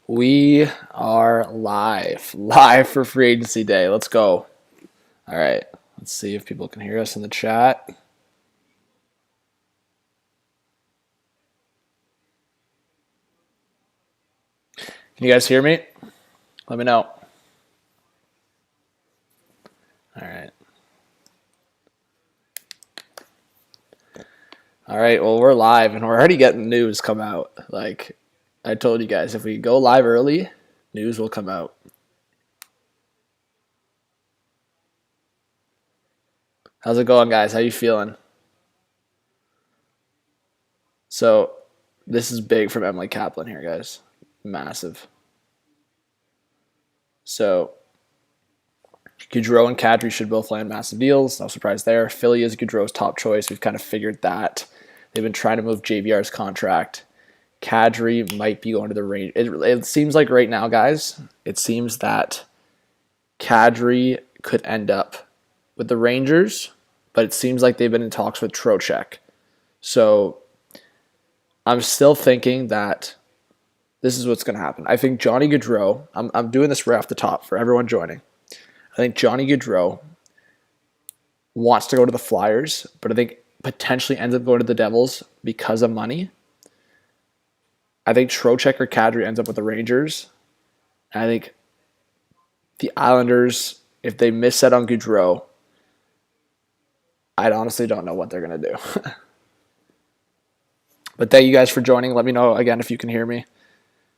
We are live for free agency day. Let's go. All right, let's see if people can hear us in the chat. Can you guys hear me? Let me know. All right. All right, well, we're live and we're already getting news come out. Like I told you guys, if we go live early, news will come out. How's it going, guys? How you feeling? So, this is big from Emily Kaplan here, guys. Massive. So, Gaudreau and Kadri should both land massive deals. No surprise there. Philly is Gaudreau's top choice. We've kind of figured that. They've been trying to move JVR's contract. Kadri might be going to the range. It seems like right now, guys, it seems that Kadri could end up with the Rangers, but it seems like they've been in talks with Trocheck. So I'm still thinking that this is what's going to happen. I think Johnny Gaudreau, I'm doing this right off the top for everyone joining. I think Johnny Gaudreau wants to go to the Flyers, but I think potentially ends up going to the Devils because of money. I think Trocheck or Kadri ends up with the Rangers. And I think the Islanders, if they miss out on Gaudreau, I honestly don't know what they're going to do. But thank you guys for joining. Let me know again if you can hear me.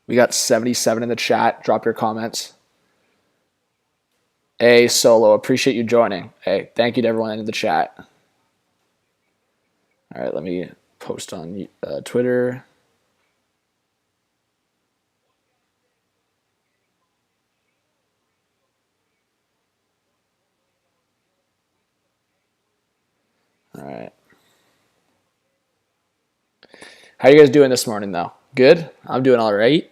We got 77 in the chat. Drop your comments. Hey, Solo, appreciate you joining. Hey, thank you to everyone in the chat. All right, let me post on Twitter. All right. How you guys doing this morning, though? Good? I'm doing all right.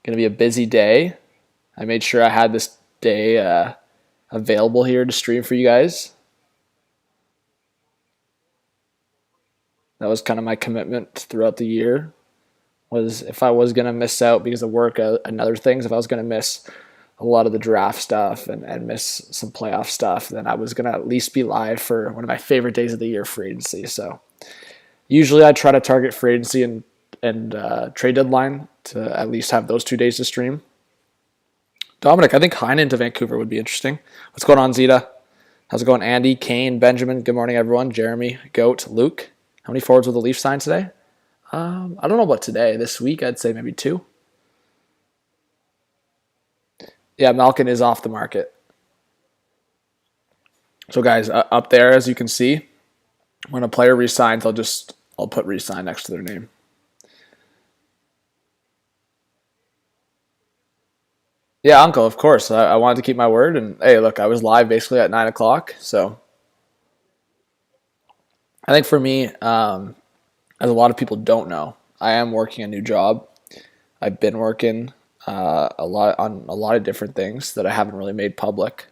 Going to be a busy day. I made sure I had this day available here to stream for you guys. That was kind of my commitment throughout the year. Was if I was going to miss out because of work and other things, if I was going to miss a lot of the draft stuff and miss some playoff stuff, then I was going to at least be live for one of my favorite days of the year, free agency. So usually I try to target free agency and trade deadline to at least have those 2 days to stream. Dominic, I think Heinen to Vancouver would be interesting. What's going on, Zeta? How's it going, Andy, Kane, Benjamin? Good morning, everyone. Jeremy, Goat, Luke. How many forwards will the Leafs sign today? I don't know about today. This week, I'd say maybe 2. Yeah, Malkin is off the market. So, guys, up there, as you can see, when a player resigns, I'll put resign next to their name. Yeah, Uncle, of course. I wanted to keep my word. And, hey, look, I was live basically at 9 o'clock. So I think for me, as a lot of people don't know, I am working a new job. I've been working a lot on a lot of different things that I haven't really made public.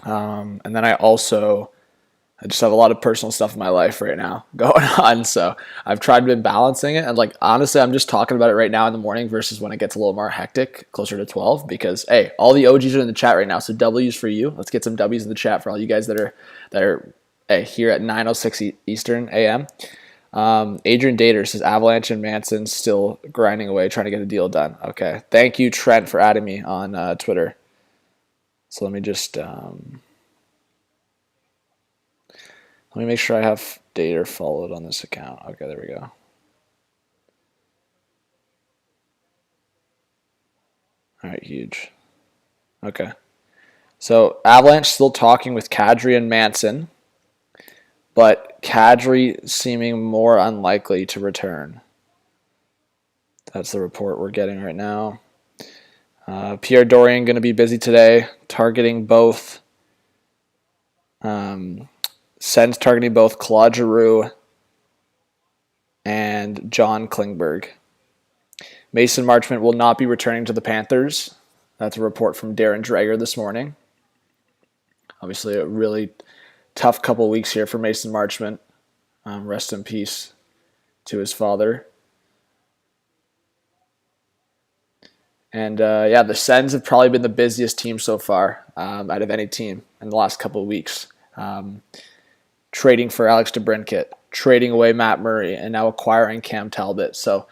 And then I just have a lot of personal stuff in my life right now going on. So I've tried to be balancing it. And like, honestly, I'm just talking about it right now in the morning versus when it gets a little more hectic, closer to 12, because, hey, all the OGs are in the chat right now. So W's for you. Let's get some W's in the chat for all you guys that are here at 9:06 Eastern AM. Adrian Dater says Avalanche and Manson still grinding away, trying to get a deal done. Okay. Thank you, Trent, for adding me on Twitter. So let me just... let me make sure I have Dater followed on this account. Okay, there we go. All right, huge. Okay. So Avalanche still talking with Kadri and Manson, but Kadri seeming more unlikely to return. That's the report we're getting right now. Pierre Dorian going to be busy today, targeting both... Sens targeting both Claude Giroux and John Klingberg. Mason Marchment will not be returning to the Panthers. That's a report from Darren Dreger this morning. Obviously, a really tough couple of weeks here for Mason Marchment. Rest in peace to his father. And yeah, the Sens have probably been the busiest team so far out of any team in the last couple of weeks. Trading for Alex DeBrincat, trading away Matt Murray, and now acquiring Cam Talbot. So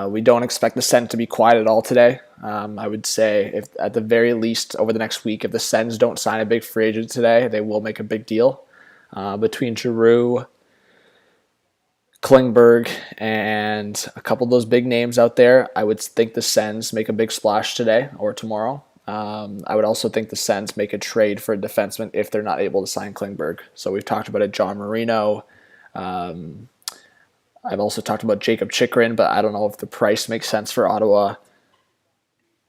we don't expect the Sens to be quiet at all today. I would say, if at the very least over the next week, if the Sens don't sign a big free agent today, they will make a big deal. Between Giroux, Klingberg, and a couple of those big names out there, I would think the Sens make a big splash today or tomorrow. I would also think the Sens make a trade for a defenseman if they're not able to sign Klingberg. So we've talked about it, John Marino. I've also talked about Jacob Chychrun, but I don't know if the price makes sense for Ottawa.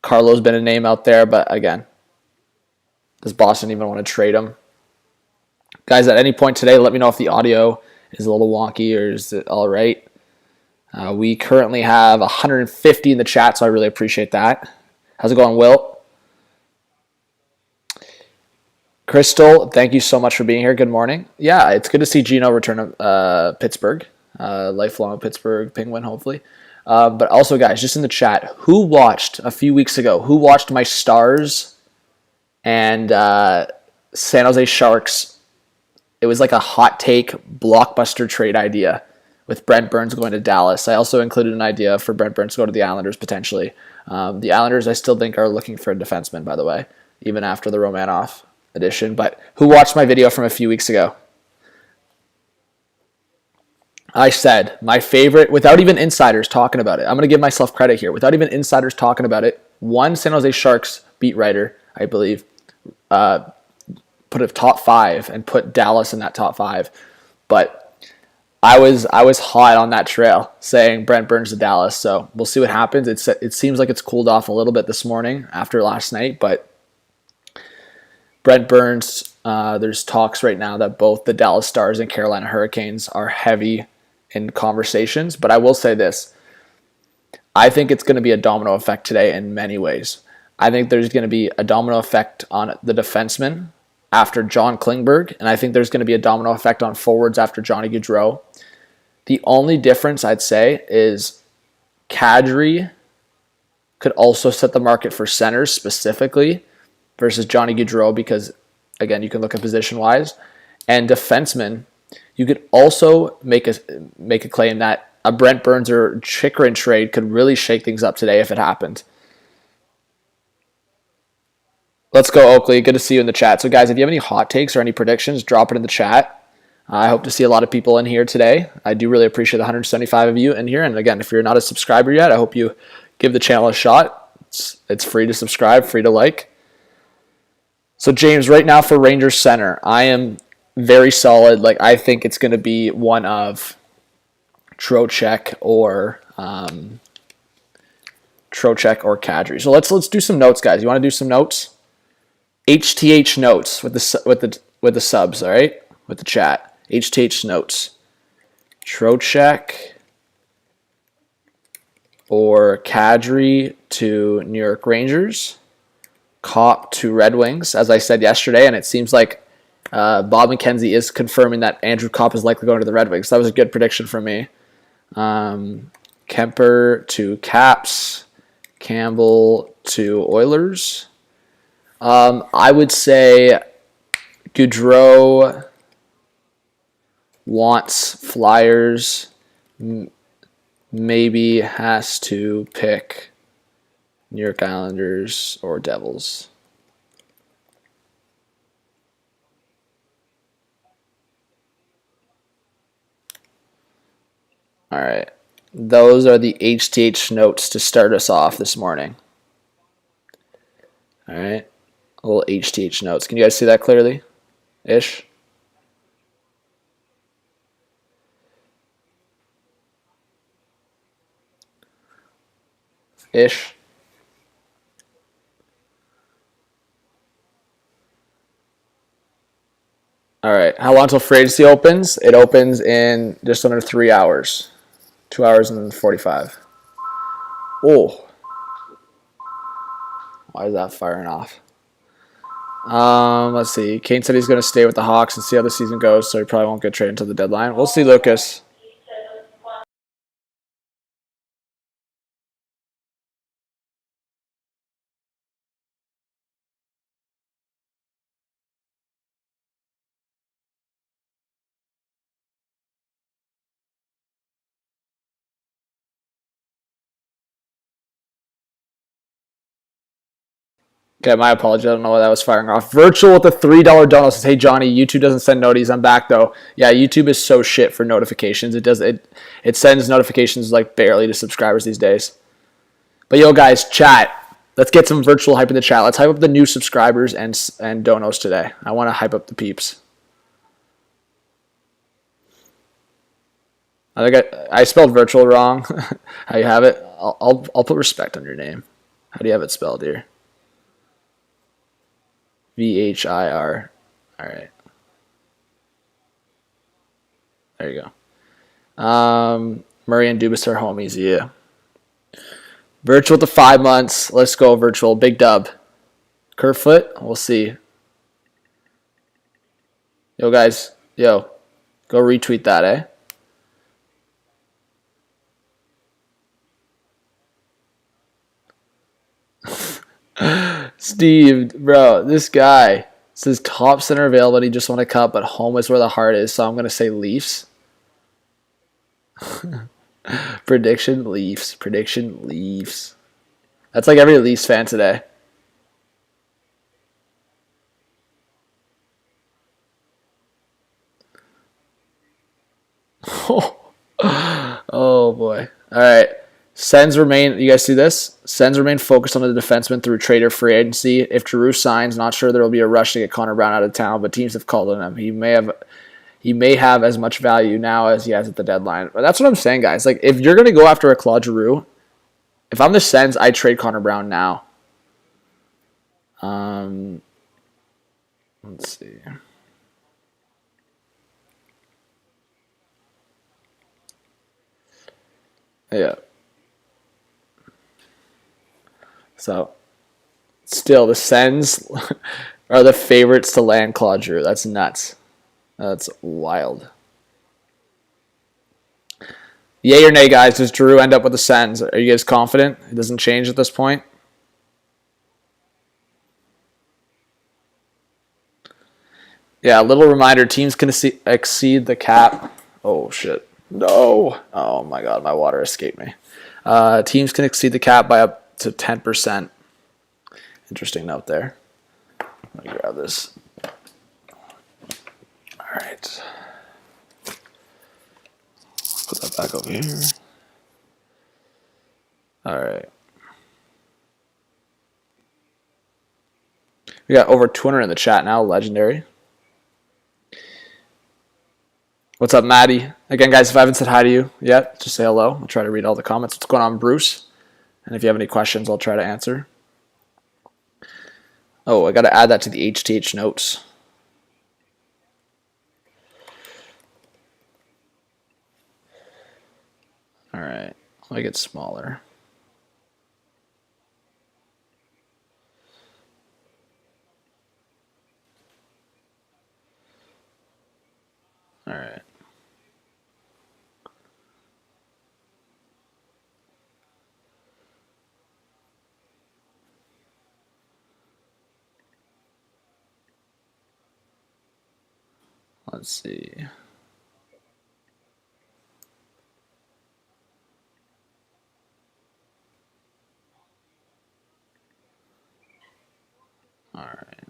Carlo's been a name out there, but again, does Boston even want to trade him? Guys, at any point today, let me know if the audio is a little wonky or is it all right. We currently have 150 in the chat, so I really appreciate that. How's it going, Wilt? Crystal, thank you so much for being here. Good morning. Yeah, it's good to see Gino return to Pittsburgh. Lifelong Pittsburgh Penguin, hopefully. But also, guys, just in the chat, who watched a few weeks ago, who watched my Stars and San Jose Sharks? It was like a hot take blockbuster trade idea with Brent Burns going to Dallas. I also included an idea for Brent Burns to go to the Islanders potentially. The Islanders, I still think, are looking for a defenseman, by the way, even after the Romanoff edition. But who watched my video from a few weeks ago? I said my favorite, without even insiders talking about it. I'm going to give myself credit here. Without even insiders talking about it, one San Jose Sharks beat writer, I believe, put a top 5 and put Dallas in that top 5. But I was hot on that trail saying Brent Burns to Dallas. So we'll see what happens. It seems like it's cooled off a little bit this morning after last night, but Brent Burns, there's talks right now that both the Dallas Stars and Carolina Hurricanes are heavy in conversations. But I will say this. I think it's going to be a domino effect today in many ways. I think there's going to be a domino effect on the defensemen after John Klingberg, and I think there's going to be a domino effect on forwards after Johnny Gaudreau. The only difference I'd say is Kadri could also set the market for centers specifically versus Johnny Gaudreau because, again, you can look at position-wise. And defensemen, you could also make a claim that a Brent Burns or Chychrun trade could really shake things up today if it happened. Let's go, Oakley. Good to see you in the chat. So, guys, if you have any hot takes or any predictions, drop it in the chat. I hope to see a lot of people in here today. I do really appreciate the 175 of you in here. And, again, if you're not a subscriber yet, I hope you give the channel a shot. It's free to subscribe, free to like. So, James, right now for Rangers center, I am very solid. Like, I think it's going to be one of Trocheck or Kadri. So let's do some notes, guys. You want to do some notes? HTH notes with the subs, all right? With the chat. HTH notes. Trocheck or Kadri to New York Rangers. Cop to Red Wings, as I said yesterday, and it seems like Bob McKenzie is confirming that Andrew Copp is likely going to the Red Wings. That was a good prediction from me. Kemper to Caps. Campbell to Oilers. I would say Gaudreau wants Flyers. Maybe has to pick New York Islanders or Devils. All right. Those are the HTH notes to start us off this morning. All right. A little HTH notes. Can you guys see that clearly? Ish. Ish. All right. How long until free agency opens? It opens in just under 3 hours. 2 hours and 45. Oh. Why is that firing off? Let's see. Kane said he's going to stay with the Hawks and see how the season goes, so he probably won't get traded until the deadline. We'll see, Lucas. Okay, my apologies. I don't know why that was firing off. Virtual with a $3 donut says, "Hey Johnny, YouTube doesn't send noties. I'm back though." Yeah, YouTube is so shit for notifications. It sends notifications like barely to subscribers these days. But yo, guys, chat. Let's get some virtual hype in the chat. Let's hype up the new subscribers and donos today. I want to hype up the peeps. I think I spelled virtual wrong. How you have it? I'll put respect on your name. How do you have it spelled here? VHIR. All right. There you go. Murray and Dubas are homies. Yeah. Virtual to 5 months. Let's go virtual. Big dub. Kerfoot. We'll see. Yo, guys. Yo. Go retweet that, eh? Steve, bro, this guy says top center available. He just won a cup, but home is where the heart is. So I'm going to say Leafs. Prediction Leafs. Prediction Leafs. That's like every Leafs fan today. Oh boy. All right. Sens remain, you guys see this? Sens remain focused on the defenseman through trade or free agency. If Giroux signs, not sure there will be a rush to get Connor Brown out of town, but teams have called on him. He may have as much value now as he has at the deadline. But that's what I'm saying, guys. Like, if you're going to go after a Claude Giroux, if I'm the Sens, I trade Connor Brown now. Let's see. Yeah. So, still, the Sens are the favorites to land Claude Giroux. That's nuts. That's wild. Yay or nay, guys? Does Giroux end up with the Sens? Are you guys confident? It doesn't change at this point? Yeah, a little reminder. Teams can exceed the cap. Oh, shit. No. Oh, my God. My water escaped me. Teams can exceed the cap by up to 10%. Interesting note there. Let me grab this. All right. Put that back over here. All right. We got over 200 in the chat now. Legendary. What's up, Maddie? Again, guys, if I haven't said hi to you yet, just say hello. I'll try to read all the comments. What's going on, Bruce? And if you have any questions, I'll try to answer. Oh, I got to add that to the HTH notes. All right. Make it smaller. All right. Let's see. All right.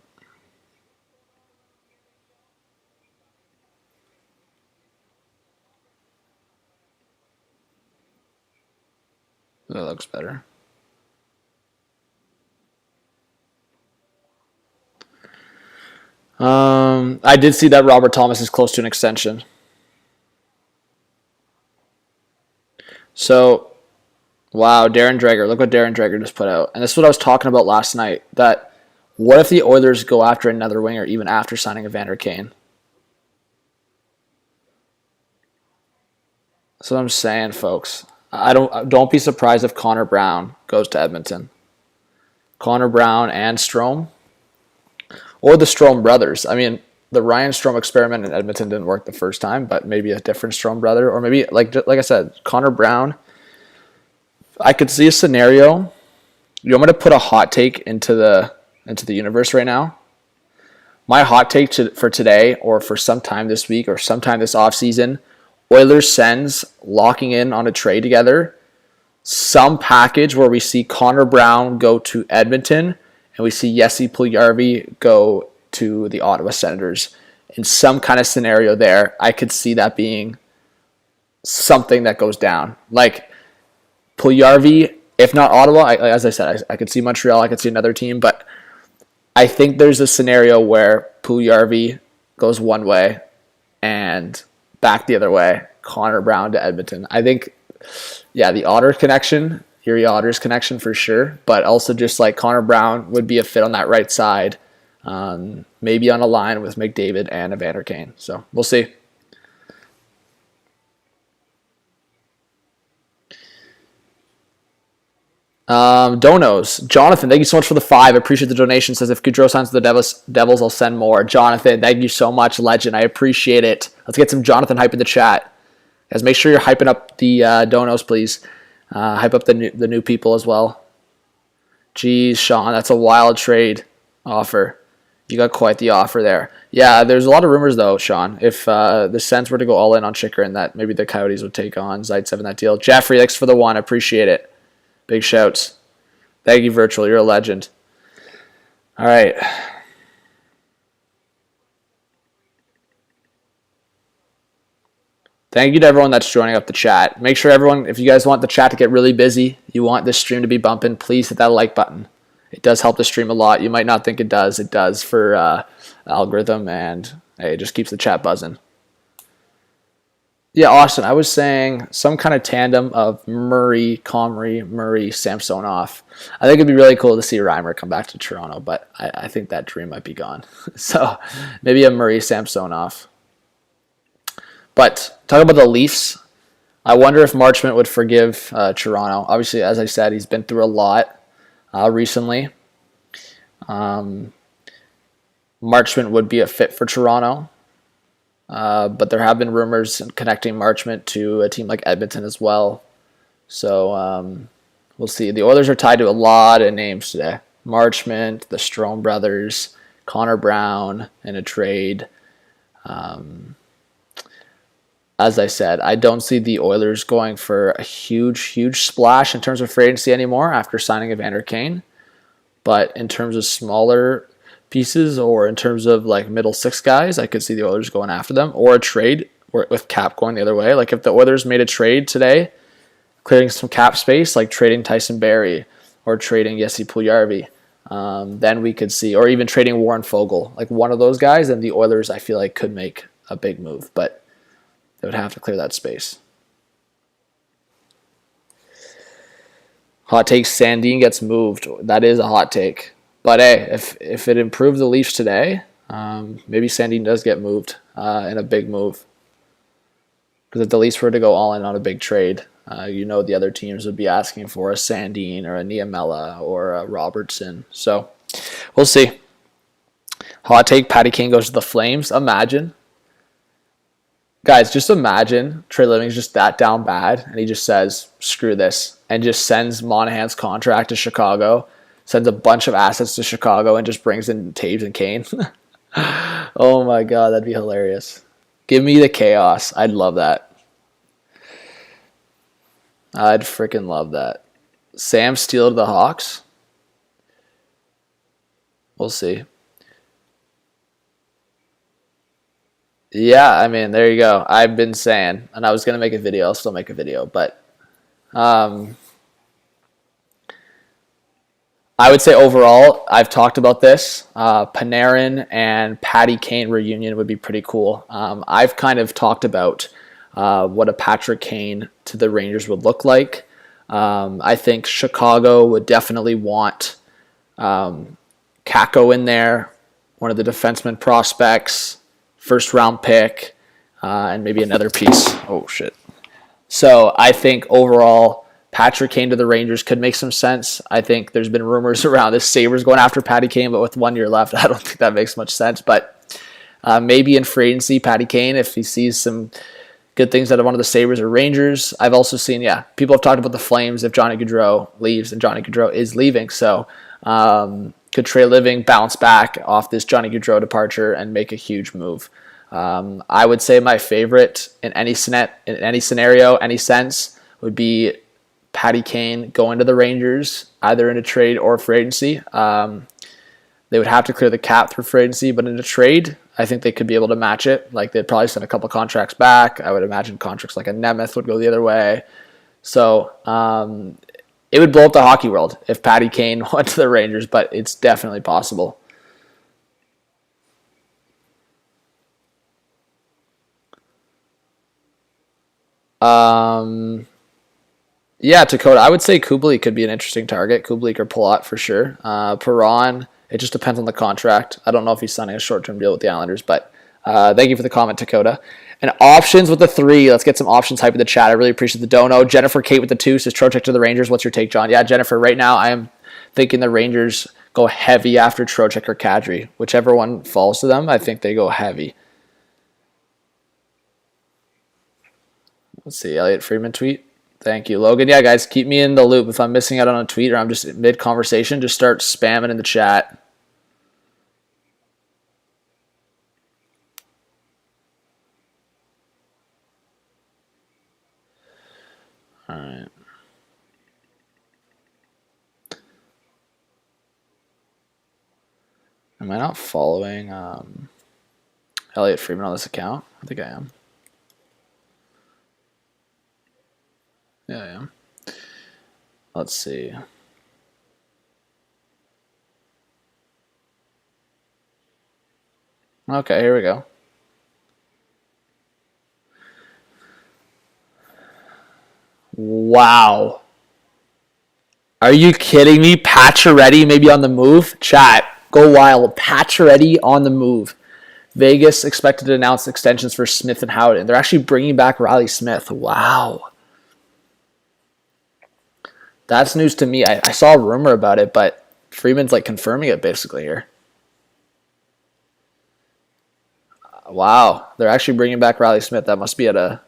That looks better. I did see that Robert Thomas is close to an extension. So, wow, Darren Dreger. Look what Darren Dreger just put out. And this is what I was talking about last night. That what if the Oilers go after another winger even after signing Evander Kane? That's what I'm saying, folks. Don't be surprised if Connor Brown goes to Edmonton. Connor Brown and Strome. Or the Strome brothers. I mean, the Ryan Strome experiment in Edmonton didn't work the first time, but maybe a different Strome brother. Or maybe, like I said, Connor Brown. I could see a scenario. You want me to put a hot take into the universe right now? My hot take for today or for sometime this week or sometime this offseason, Oilers Sens locking in on a trade together. Some package where we see Connor Brown go to Edmonton and we see Jesse Puljujarvi go to the Ottawa Senators. In some kind of scenario there, I could see that being something that goes down. Like Puljujarvi, if not Ottawa, as I said, I could see Montreal, I could see another team, but I think there's a scenario where Puljujarvi goes one way and back the other way, Connor Brown to Edmonton. I think, yeah, the Otters connection, Erie Otters connection for sure, but also just like Connor Brown would be a fit on that right side, maybe on a line with McDavid and Evander Kane. So we'll see. Donos. Jonathan, thank you so much for the 5. I appreciate the donation. Says if Gaudreau signs to the Devils, I'll send more. Jonathan, thank you so much, legend. I appreciate it. Let's get some Jonathan hype in the chat. Guys, make sure you're hyping up the Donos, please. Hype up the new people as well. Geez, Sean, that's a wild trade offer. You got quite the offer there. Yeah, there's a lot of rumors, though, Sean. If the Sens were to go all in on Chychrun, that maybe the Coyotes would take on Zaitsev in that deal. Jeffrey, thanks for the 1. I appreciate it. Big shouts. Thank you, Virtual. You're a legend. All right. Thank you to everyone that's joining up the chat. Make sure everyone, if you guys want the chat to get really busy, you want this stream to be bumping, please hit that like button. It does help the stream a lot. You might not think it does. It does for algorithm, and hey, it just keeps the chat buzzing. Yeah, Austin, I was saying some kind of tandem of Murray, Comrie, Murray, Samsonov. I think it'd be really cool to see Reimer come back to Toronto, but I think that dream might be gone. So maybe a Murray, Samsonov. But talking about the Leafs, I wonder if Marchment would forgive Toronto. Obviously, as I said, he's been through a lot recently. Marchment would be a fit for Toronto. But there have been rumors connecting Marchment to a team like Edmonton as well. So we'll see. The Oilers are tied to a lot of names today. Marchment, the Strome brothers, Connor Brown in a trade. As I said, I don't see the Oilers going for a huge splash in terms of free agency anymore after signing Evander Kane. But in terms of smaller pieces, or in terms of like middle 6 guys, I could see the Oilers going after them, or a trade with cap going the other way. Like if the Oilers made a trade today, clearing some cap space, like trading Tyson Barrie or trading Jesse Puljujarvi, then we could see, or even trading Warren Foegele, like one of those guys, and the Oilers I feel like could make a big move, but they would have to clear that space. Hot take, Sandin gets moved. That is a hot take. But hey, if it improved the Leafs today, maybe Sandin does get moved in a big move. Because if the Leafs were to go all in on a big trade, the other teams would be asking for a Sandin or a Niemela or a Robertson. So we'll see. Hot take, Patty Kane goes to the Flames. Imagine. Guys, just imagine Trey Living's just that down bad, and he just says, screw this, and just sends Monahan's contract to Chicago, sends a bunch of assets to Chicago, and just brings in Taves and Kane. Oh my God, that'd be hilarious. Give me the chaos. I'd love that. I'd freaking love that. Sam Steele to the Hawks? We'll see. Yeah, I mean, there you go. I've been saying, and I was going to make a video. I'll still make a video, but I would say overall, I've talked about this. Panarin and Patty Kane reunion would be pretty cool. I've kind of talked about what a Patrick Kane to the Rangers would look like. I think Chicago would definitely want Kakko in there, one of the defenseman prospects, first-round pick, and maybe another piece. Oh, shit. So I think overall, Patrick Kane to the Rangers could make some sense. I think there's been rumors around the Sabres going after Patty Kane, but with 1 year left, I don't think that makes much sense. But maybe in free agency, Patty Kane, if he sees some good things out of one of the Sabres or Rangers. I've also seen, people have talked about the Flames if Johnny Gaudreau leaves, and Johnny Gaudreau is leaving. So could Trey Living bounce back off this Johnny Gaudreau departure and make a huge move? I would say my favorite in any scenario, any sense, would be Patty Kane going to the Rangers, either in a trade or free agency. They would have to clear the cap through free agency, but in a trade, I think they could be able to match it. Like, they'd probably send a couple contracts back. I would imagine contracts like a Nemeth would go the other way. So it would blow up the hockey world if Patty Kane went to the Rangers, but it's definitely possible. Yeah, Dakota. I would say Kubalik could be an interesting target. Kubalik or Palat for sure. Perron, it just depends on the contract. I don't know if he's signing a short-term deal with the Islanders, but thank you for the comment, Dakota. And options with the 3. Let's get some options hype in the chat. I really appreciate the dono. Jennifer Kate with the 2 says Trocheck to the Rangers. What's your take, John? Yeah, Jennifer, right now I am thinking the Rangers go heavy after Trocheck or Kadri. Whichever one falls to them, I think they go heavy. Let's see, Elliot Freeman tweet. Thank you, Logan. Yeah, guys, keep me in the loop. If I'm missing out on a tweet or I'm just mid-conversation, just start spamming in the chat. All right. Am I not following Elliot Freeman on this account? I think I am. Yeah, I am. Let's see. Okay, here we go. Wow. Are you kidding me? Pacioretty maybe on the move? Chat, go wild. Pacioretty on the move. Vegas expected to announce extensions for Smith and Howden. They're actually bringing back Riley Smith. Wow. That's news to me. I saw a rumor about it, but Freeman's like confirming it basically here. Wow. They're actually bringing back Riley Smith. That must be at a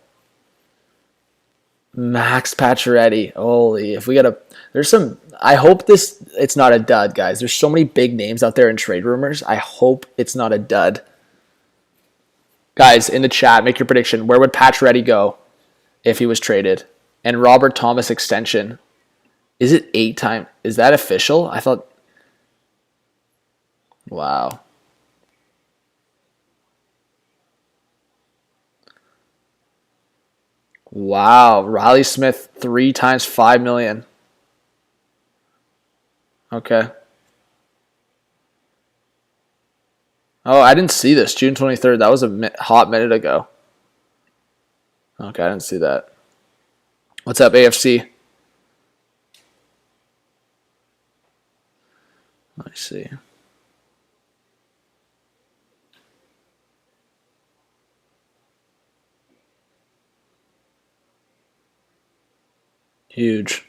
Max Pacioretty. Holy, if we got a, there's some, I hope it's not a dud, guys. There's so many big names out there in trade rumors. I hope it's not a dud. Guys, in the chat, make your prediction. Where would Pacioretty go if he was traded? And Robert Thomas extension. Is it 8 times? Is that official? I thought. Wow. Wow. Riley Smith 3 times $5 million. Okay. Oh, I didn't see this. June 23rd. That was a hot minute ago. Okay, I didn't see that. What's up, AFC? Let's see. Huge.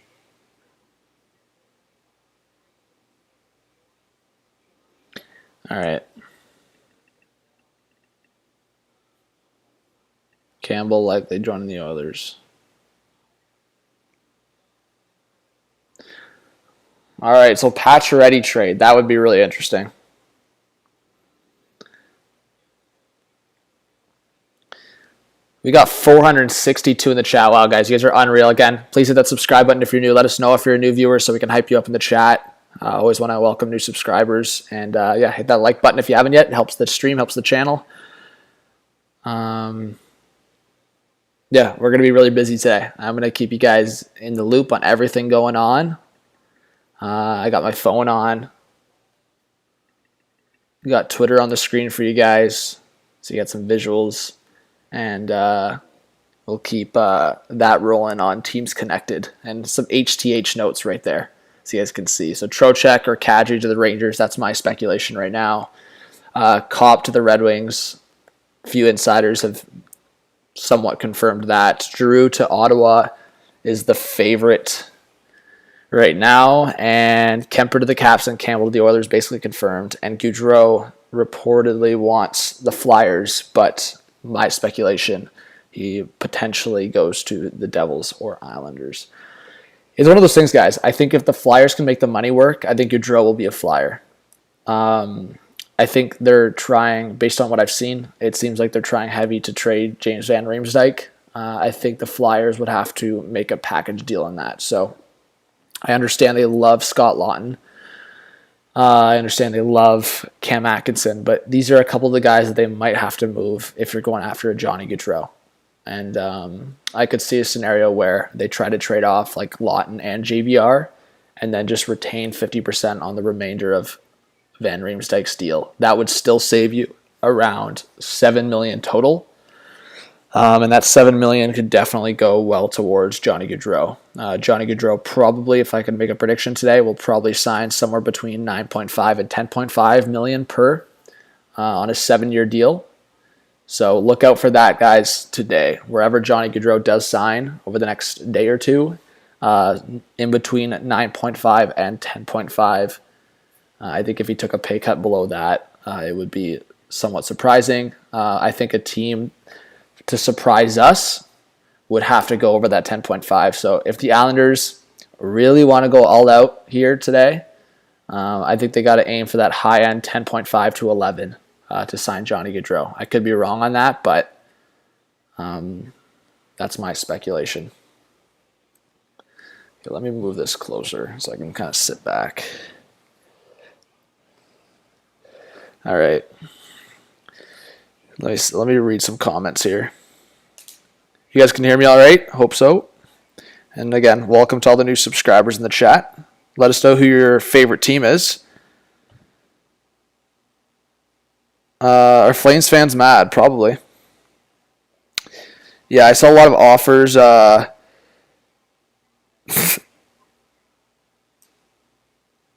All right. Campbell likely joining the Oilers. All right, so Pacioretty trade. That would be really interesting. We got 462 in the chat. Wow, guys, you guys are unreal. Again, please hit that subscribe button if you're new. Let us know if you're a new viewer so we can hype you up in the chat. Always want to welcome new subscribers. And yeah, hit that like button if you haven't yet. It helps the stream, helps the channel. Yeah, we're going to be really busy today. I'm going to keep you guys in the loop on everything going on. I got my phone on. We got Twitter on the screen for you guys, so you got some visuals. And we'll keep that rolling on Teams Connected and some HTH notes right there, so you guys can see. So Trocheck or Kadri to the Rangers, that's my speculation right now. Kopp to the Red Wings. A few insiders have somewhat confirmed that. Giroux to Ottawa is the favorite right now, and Kemper to the Caps and Campbell to the Oilers basically confirmed. And Gaudreau reportedly wants the Flyers, but my speculation, he potentially goes to the Devils or Islanders. It's one of those things, guys. I think if the Flyers can make the money work, I think Gaudreau will be a Flyer. I think they're trying, based on what I've seen, it seems like they're trying heavy to trade James Van Riemsdyk. I think the Flyers would have to make a package deal on that. So I understand they love Scott Laughton. I understand they love Cam Atkinson, but these are a couple of the guys that they might have to move if you're going after a Johnny Gaudreau. And I could see a scenario where they try to trade off like Lawton and JVR and then just retain 50% on the remainder of Van Riemsdyk's deal. That would still save you around $7 million total. And that $7 million could definitely go well towards Johnny Gaudreau. Johnny Gaudreau probably, if I could make a prediction today, will probably sign somewhere between 9.5 and 10.5 million per on a 7-year deal. So look out for that, guys, today. Wherever Johnny Gaudreau does sign over the next day or two, in between 9.5 and 10.5. I think if he took a pay cut below that, it would be somewhat surprising. I think a team to surprise us would have to go over that 10.5. So if the Islanders really want to go all out here today, I think they got to aim for that high end 10.5 to 11 to sign Johnny Gaudreau. I could be wrong on that, but that's my speculation. Okay, let me move this closer so I can kind of sit back. All right. Let me read some comments here. You guys can hear me all right? Hope so. And again, welcome to all the new subscribers in the chat. Let us know who your favorite team is. Are Flames fans mad? Probably. Yeah, I saw a lot of offers.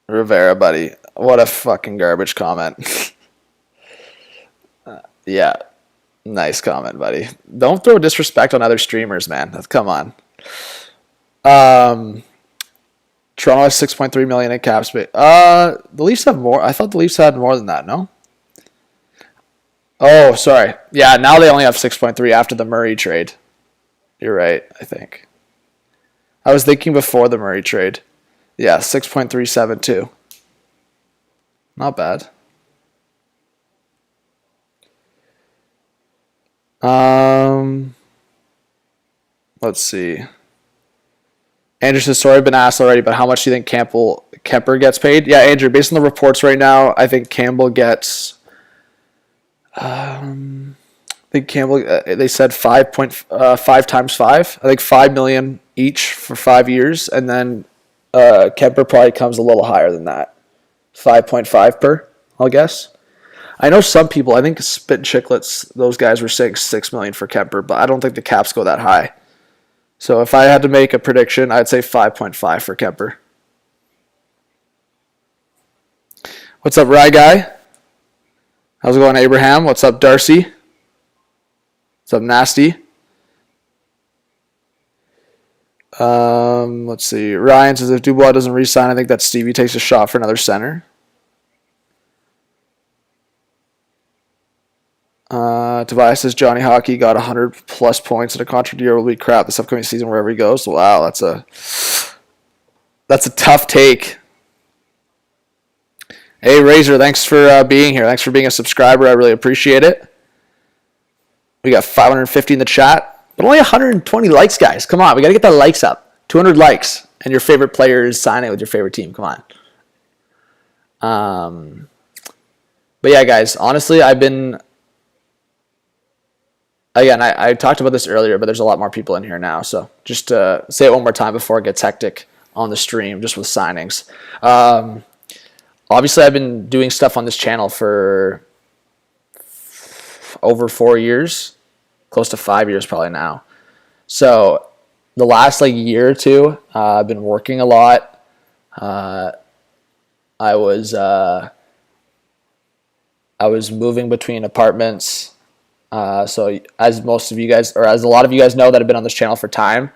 Rivera, buddy. What a fucking garbage comment. Yeah. Nice comment, buddy. Don't throw disrespect on other streamers, man. Come on. Toronto has 6.3 million in cap space. The Leafs have more. I thought the Leafs had more than that, no? Oh, sorry. Yeah, now they only have 6.3 after the Murray trade. You're right, I think. I was thinking before the Murray trade. Yeah, 6.372. Not bad. Let's see. Andrew says, sorry, I've been asked already, but how much do you think Kemper gets paid? Yeah, Andrew, based on the reports right now, I think Campbell gets... they said 5 times 5. I think $5 million each for 5 years, and then Kemper probably comes a little higher than that. 5.5 per, I'll guess. I know some people, I think Spit and Chicklets, those guys were saying $6 million for Kemper, but I don't think the caps go that high. So if I had to make a prediction, I'd say 5.5 for Kemper. What's up, Rye Guy? How's it going, Abraham? What's up, Darcy? What's up, Nasty? Let's see. Ryan says if Dubois doesn't re-sign, I think that Stevie takes a shot for another center. Tobias says Johnny Hockey got 100 plus points in a contract year will be crap this upcoming season wherever he goes. Wow, that's a tough take. Hey Razor, thanks for being here. Thanks for being a subscriber. I really appreciate it. We got 550 in the chat, but only 120 likes, guys. Come on, we got to get the likes up. 200 likes, and your favorite player is signing with your favorite team. Come on. But yeah, guys, honestly, I've been... Again, I talked about this earlier, but there's a lot more people in here now. So just to say it one more time before it gets hectic on the stream, just with signings. Obviously, I've been doing stuff on this channel for over 4 years, close to 5 years probably now. So the last year or two, I've been working a lot. I was moving between apartments. So as most of you guys, or as a lot of you guys know that have been on this channel for time,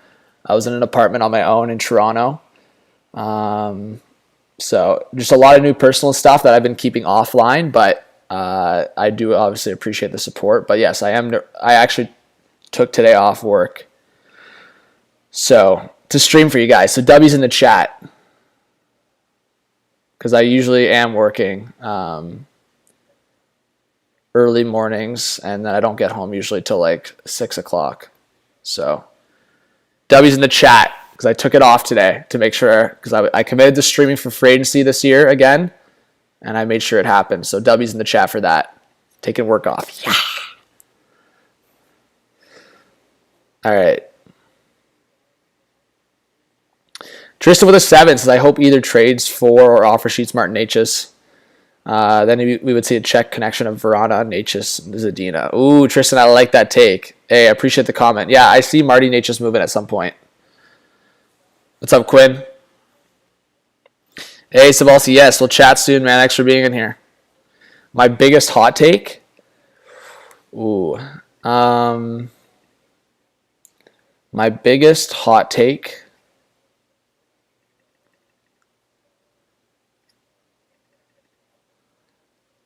I was in an apartment on my own in Toronto. So just a lot of new personal stuff that I've been keeping offline, but I do obviously appreciate the support. But yes, I actually took today off work so to stream for you guys. So W's in the chat because I usually am working early mornings, and then I don't get home usually till 6 o'clock. So W's in the chat because I took it off today to make sure, because I committed to streaming for free agency this year again. and I made sure it happened. So W's in the chat for that. Taking work off. Yeah. All right. Tristan with a 7 says, I hope either trades for or offer sheets Martin Necas. Then we would see a check connection of Verana, Necas, and Zadina. Ooh, Tristan, I like that take. Hey, I appreciate the comment. Yeah, I see Marty Necas moving at some point. What's up, Quinn? Hey, Sabalsi, yes, we'll chat soon, man. Thanks for being in here. My biggest hot take? Ooh. My biggest hot take...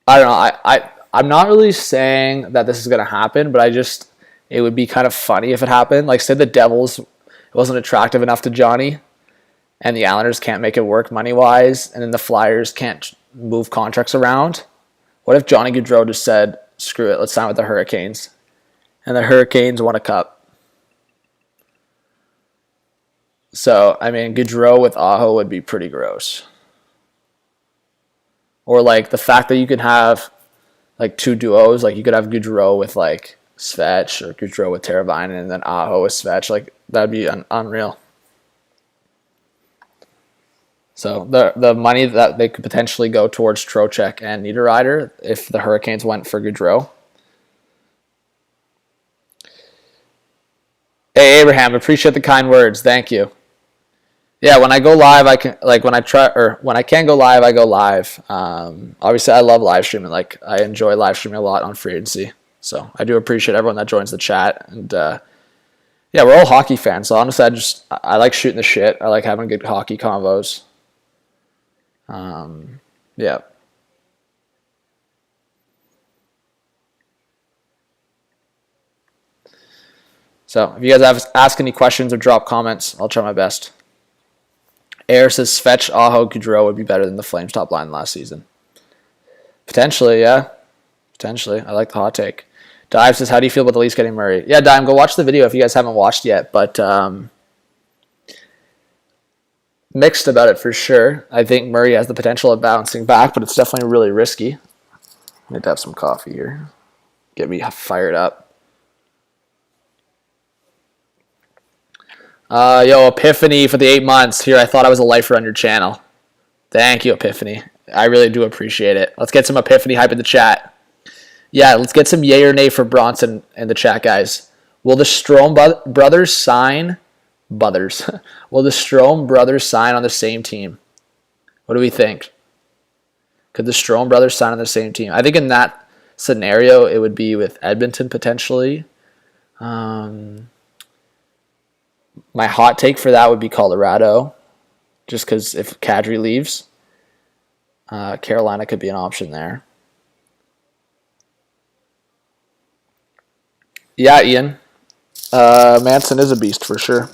I don't know. I'm not really saying that this is going to happen, but it would be kind of funny if it happened. Like, say the Devils wasn't attractive enough to Johnny, and the Islanders can't make it work money-wise, and then the Flyers can't move contracts around. What if Johnny Gaudreau just said, screw it, let's sign with the Hurricanes, and the Hurricanes won a cup? So, I mean, Gaudreau with Aho would be pretty gross. Or, like, the fact that you can have, like, 2 duos. Like, you could have Gaudreau with, like, Svetch or Gaudreau with Teravainen and then Aho with Svetch. Like, that'd be unreal. So, the money that they could potentially go towards Trocheck and Niederreiter if the Hurricanes went for Gaudreau. Hey, Abraham, appreciate the kind words. Thank you. Yeah, when I go live, I can when I can go live, I go live. Obviously, I love live streaming. Like, I enjoy live streaming a lot on free agency. So I do appreciate everyone that joins the chat. And yeah, we're all hockey fans. So honestly, I like shooting the shit. I like having good hockey convos. Yeah. So if you guys ask any questions or drop comments, I'll try my best. Air says Svetch, Aho, Gaudreau would be better than the Flames top line last season. Potentially, yeah. Potentially. I like the hot take. Dive says, how do you feel about the Leafs getting Murray? Yeah, Dive, go watch the video if you guys haven't watched yet. But mixed about it for sure. I think Murray has the potential of bouncing back, but it's definitely really risky. I need to have some coffee here. Get me fired up. Yo, Epiphany for the 8 months. Here, I thought I was a lifer on your channel. Thank you, Epiphany. I really do appreciate it. Let's get some Epiphany hype in the chat. Yeah, let's get some yay or nay for Bronson in the chat, guys. Will the Strome brothers sign... Will the Strome brothers sign on the same team? What do we think? Could the Strome brothers sign on the same team? I think in that scenario, it would be with Edmonton, potentially. My hot take for that would be Colorado, just because if Kadri leaves, Carolina could be an option there. Yeah, Ian. Manson is a beast for sure.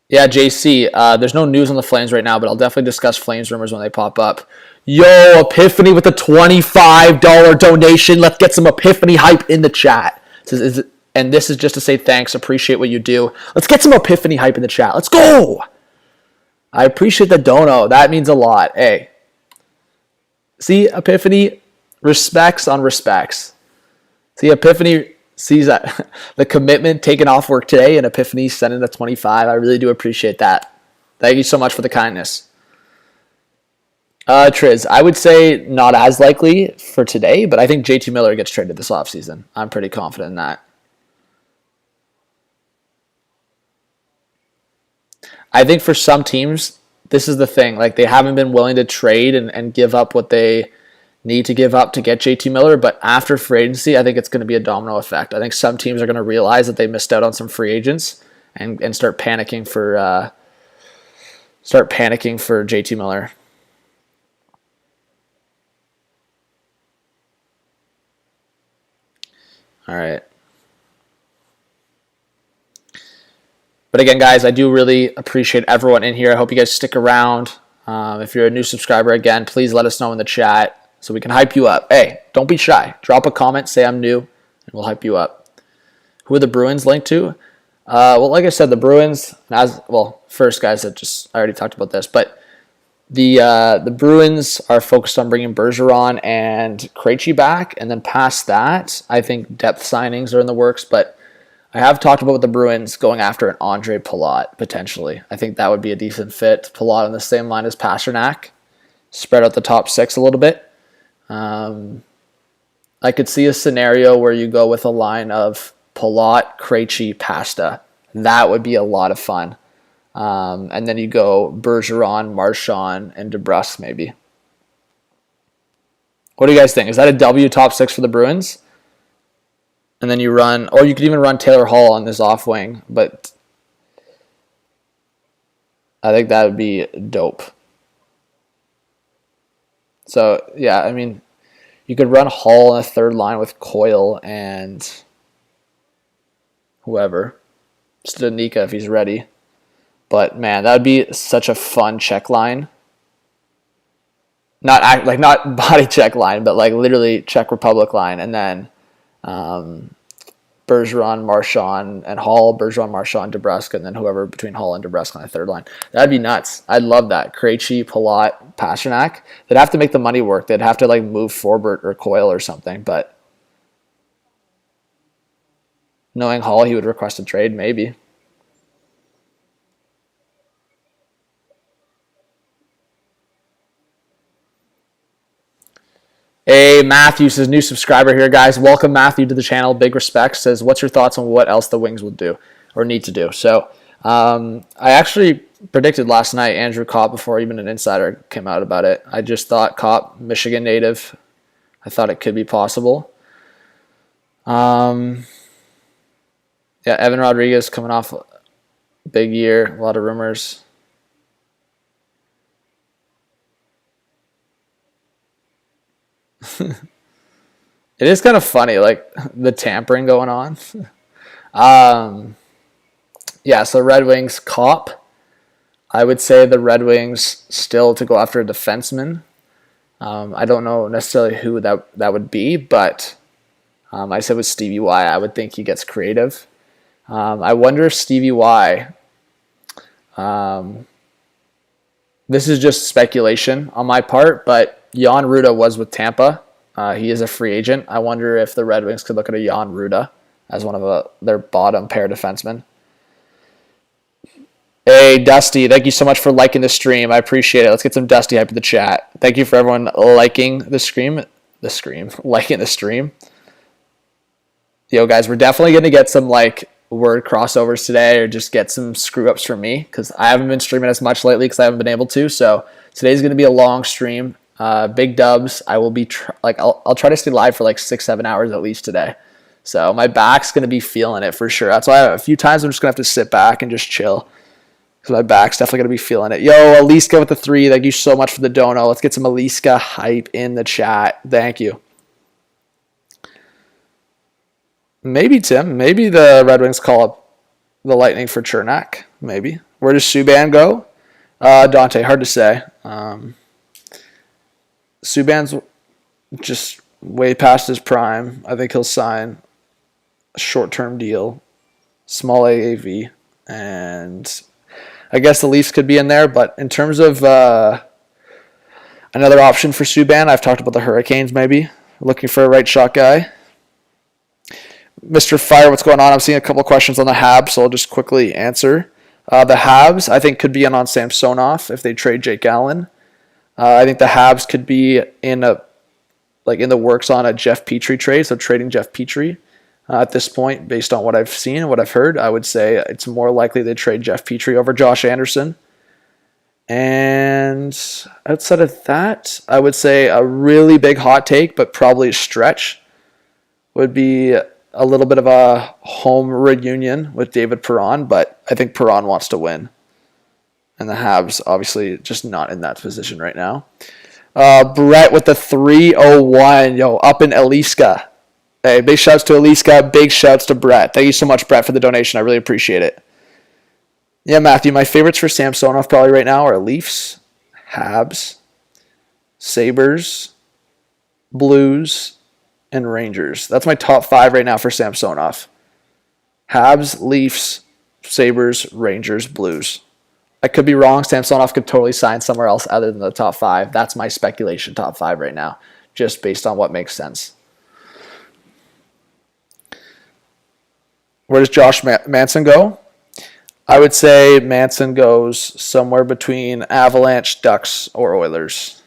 Yeah, JC. There's no news on the Flames right now, but I'll definitely discuss Flames rumors when they pop up. Yo, Epiphany with a $25 donation. Let's get some Epiphany hype in the chat. And this is just to say thanks. Appreciate what you do. Let's get some Epiphany hype in the chat. Let's go. I appreciate the dono. That means a lot. Hey. See, Epiphany, respects on respects. See, Epiphany sees that the commitment taken off work today, and Epiphany sending the 25. I really do appreciate that. Thank you so much for the kindness. Triz, I would say not as likely for today, but I think JT Miller gets traded this offseason. I'm pretty confident in that. I think for some teams, this is the thing. Like, they haven't been willing to trade and give up what they need to give up to get JT Miller, but after free agency, I think it's going to be a domino effect. I think some teams are going to realize that they missed out on some free agents and start panicking for JT Miller. All right. But again, guys, I do really appreciate everyone in here. I hope you guys stick around. If you're a new subscriber, again, please let us know in the chat so we can hype you up. Hey, don't be shy. Drop a comment, say I'm new, and we'll hype you up. Who are the Bruins linked to? Well, like I said, the Bruins, first, guys, I already talked about this, but the Bruins are focused on bringing Bergeron and Krejci back, and then past that, I think depth signings are in the works, but I have talked about the Bruins going after an Andre Palat, potentially. I think that would be a decent fit. Palat on the same line as Pasternak, spread out the top six a little bit. I could see a scenario where you go with a line of Palat, Krejci, Pasta. That would be a lot of fun. And then you go Bergeron, Marchand, and DeBrusk maybe. What do you guys think? Is that a W top six for the Bruins? And then you run, or you could even run Taylor Hall on this off wing, but I think that would be dope. So, yeah, I mean, you could run Hall on a third line with Coyle and whoever. Stanika if he's ready. But, man, that would be such a fun check line. Not body check line, but like literally Czech Republic line. And then Bergeron, Marchand, and Hall, Bergeron, Marchand, DeBrusk, and then whoever between Hall and DeBrusk on the third line. That'd be nuts. I'd love that. Krejci, Palat, Pasternak. They'd have to make the money work. They'd have to like move Forbert or Coyle or something. But knowing Hall, he would request a trade, maybe. Hey, Matthew says, new subscriber here, guys. Welcome, Matthew, to the channel. Big respect. Says, what's your thoughts on what else the Wings will do or need to do? So I actually predicted last night Andrew Kopp before even an insider came out about it. I just thought Kopp, Michigan native, I thought it could be possible. Yeah, Evan Rodriguez coming off a big year, a lot of rumors. It is kind of funny, like the tampering going on. Yeah, so Red Wings Kopp. I would say the Red Wings still to go after a defenseman. I don't know necessarily who that would be, but I said with Stevie Y, I would think he gets creative. I wonder if Stevie Y, this is just speculation on my part, but Jan Ruda was with Tampa. He is a free agent. I wonder if the Red Wings could look at a Jan Ruda as one of their bottom pair defensemen. Hey, Dusty, thank you so much for liking the stream. I appreciate it. Let's get some Dusty hype in the chat. Thank you for everyone liking the stream. Liking the stream. Yo, guys, we're definitely going to get some like word crossovers today or just get some screw-ups from me because I haven't been streaming as much lately because I haven't been able to. So today's going to be a long stream. Big dubs. I will be I'll try to stay live for like 6-7 hours at least today. So my back's going to be feeling it for sure. That's why a few times I'm just going to have to sit back and just chill because my back's definitely going to be feeling it. Yo, Aliska with the 3. Thank you so much for the dono. Let's get some Aliska hype in the chat. Thank you. Maybe, Tim. Maybe the Red Wings call up the Lightning for Chernak. Maybe. Where does Subban go? Dante, hard to say. Subban's just way past his prime. I think he'll sign a short-term deal, small AAV, and I guess the Leafs could be in there. But in terms of another option for Subban, I've talked about the Hurricanes maybe. Looking for a right shot guy. Mr. Fire, what's going on? I'm seeing a couple of questions on the Habs, so I'll just quickly answer. The Habs, I think, could be in on Samsonov if they trade Jake Allen. I think the Habs could be in the works on a Jeff Petrie trade, so trading Jeff Petrie. At this point, based on what I've seen and what I've heard, I would say it's more likely they trade Jeff Petrie over Josh Anderson. And outside of that, I would say a really big hot take, but probably a stretch, would be a little bit of a home reunion with David Perron, but I think Perron wants to win. And the Habs, obviously, just not in that position right now. Brett with the 301. Yo, up in Eliska. Hey, big shouts to Eliska. Big shouts to Brett. Thank you so much, Brett, for the donation. I really appreciate it. Yeah, Matthew, my favorites for Samsonov probably right now are Leafs, Habs, Sabres, Blues, and Rangers. That's my top 5 right now for Samsonov. Habs, Leafs, Sabres, Rangers, Blues. I could be wrong. Samsonov could totally sign somewhere else other than the top 5. That's my speculation top 5 right now, just based on what makes sense. Where does Josh Manson go? I would say Manson goes somewhere between Avalanche, Ducks, or Oilers.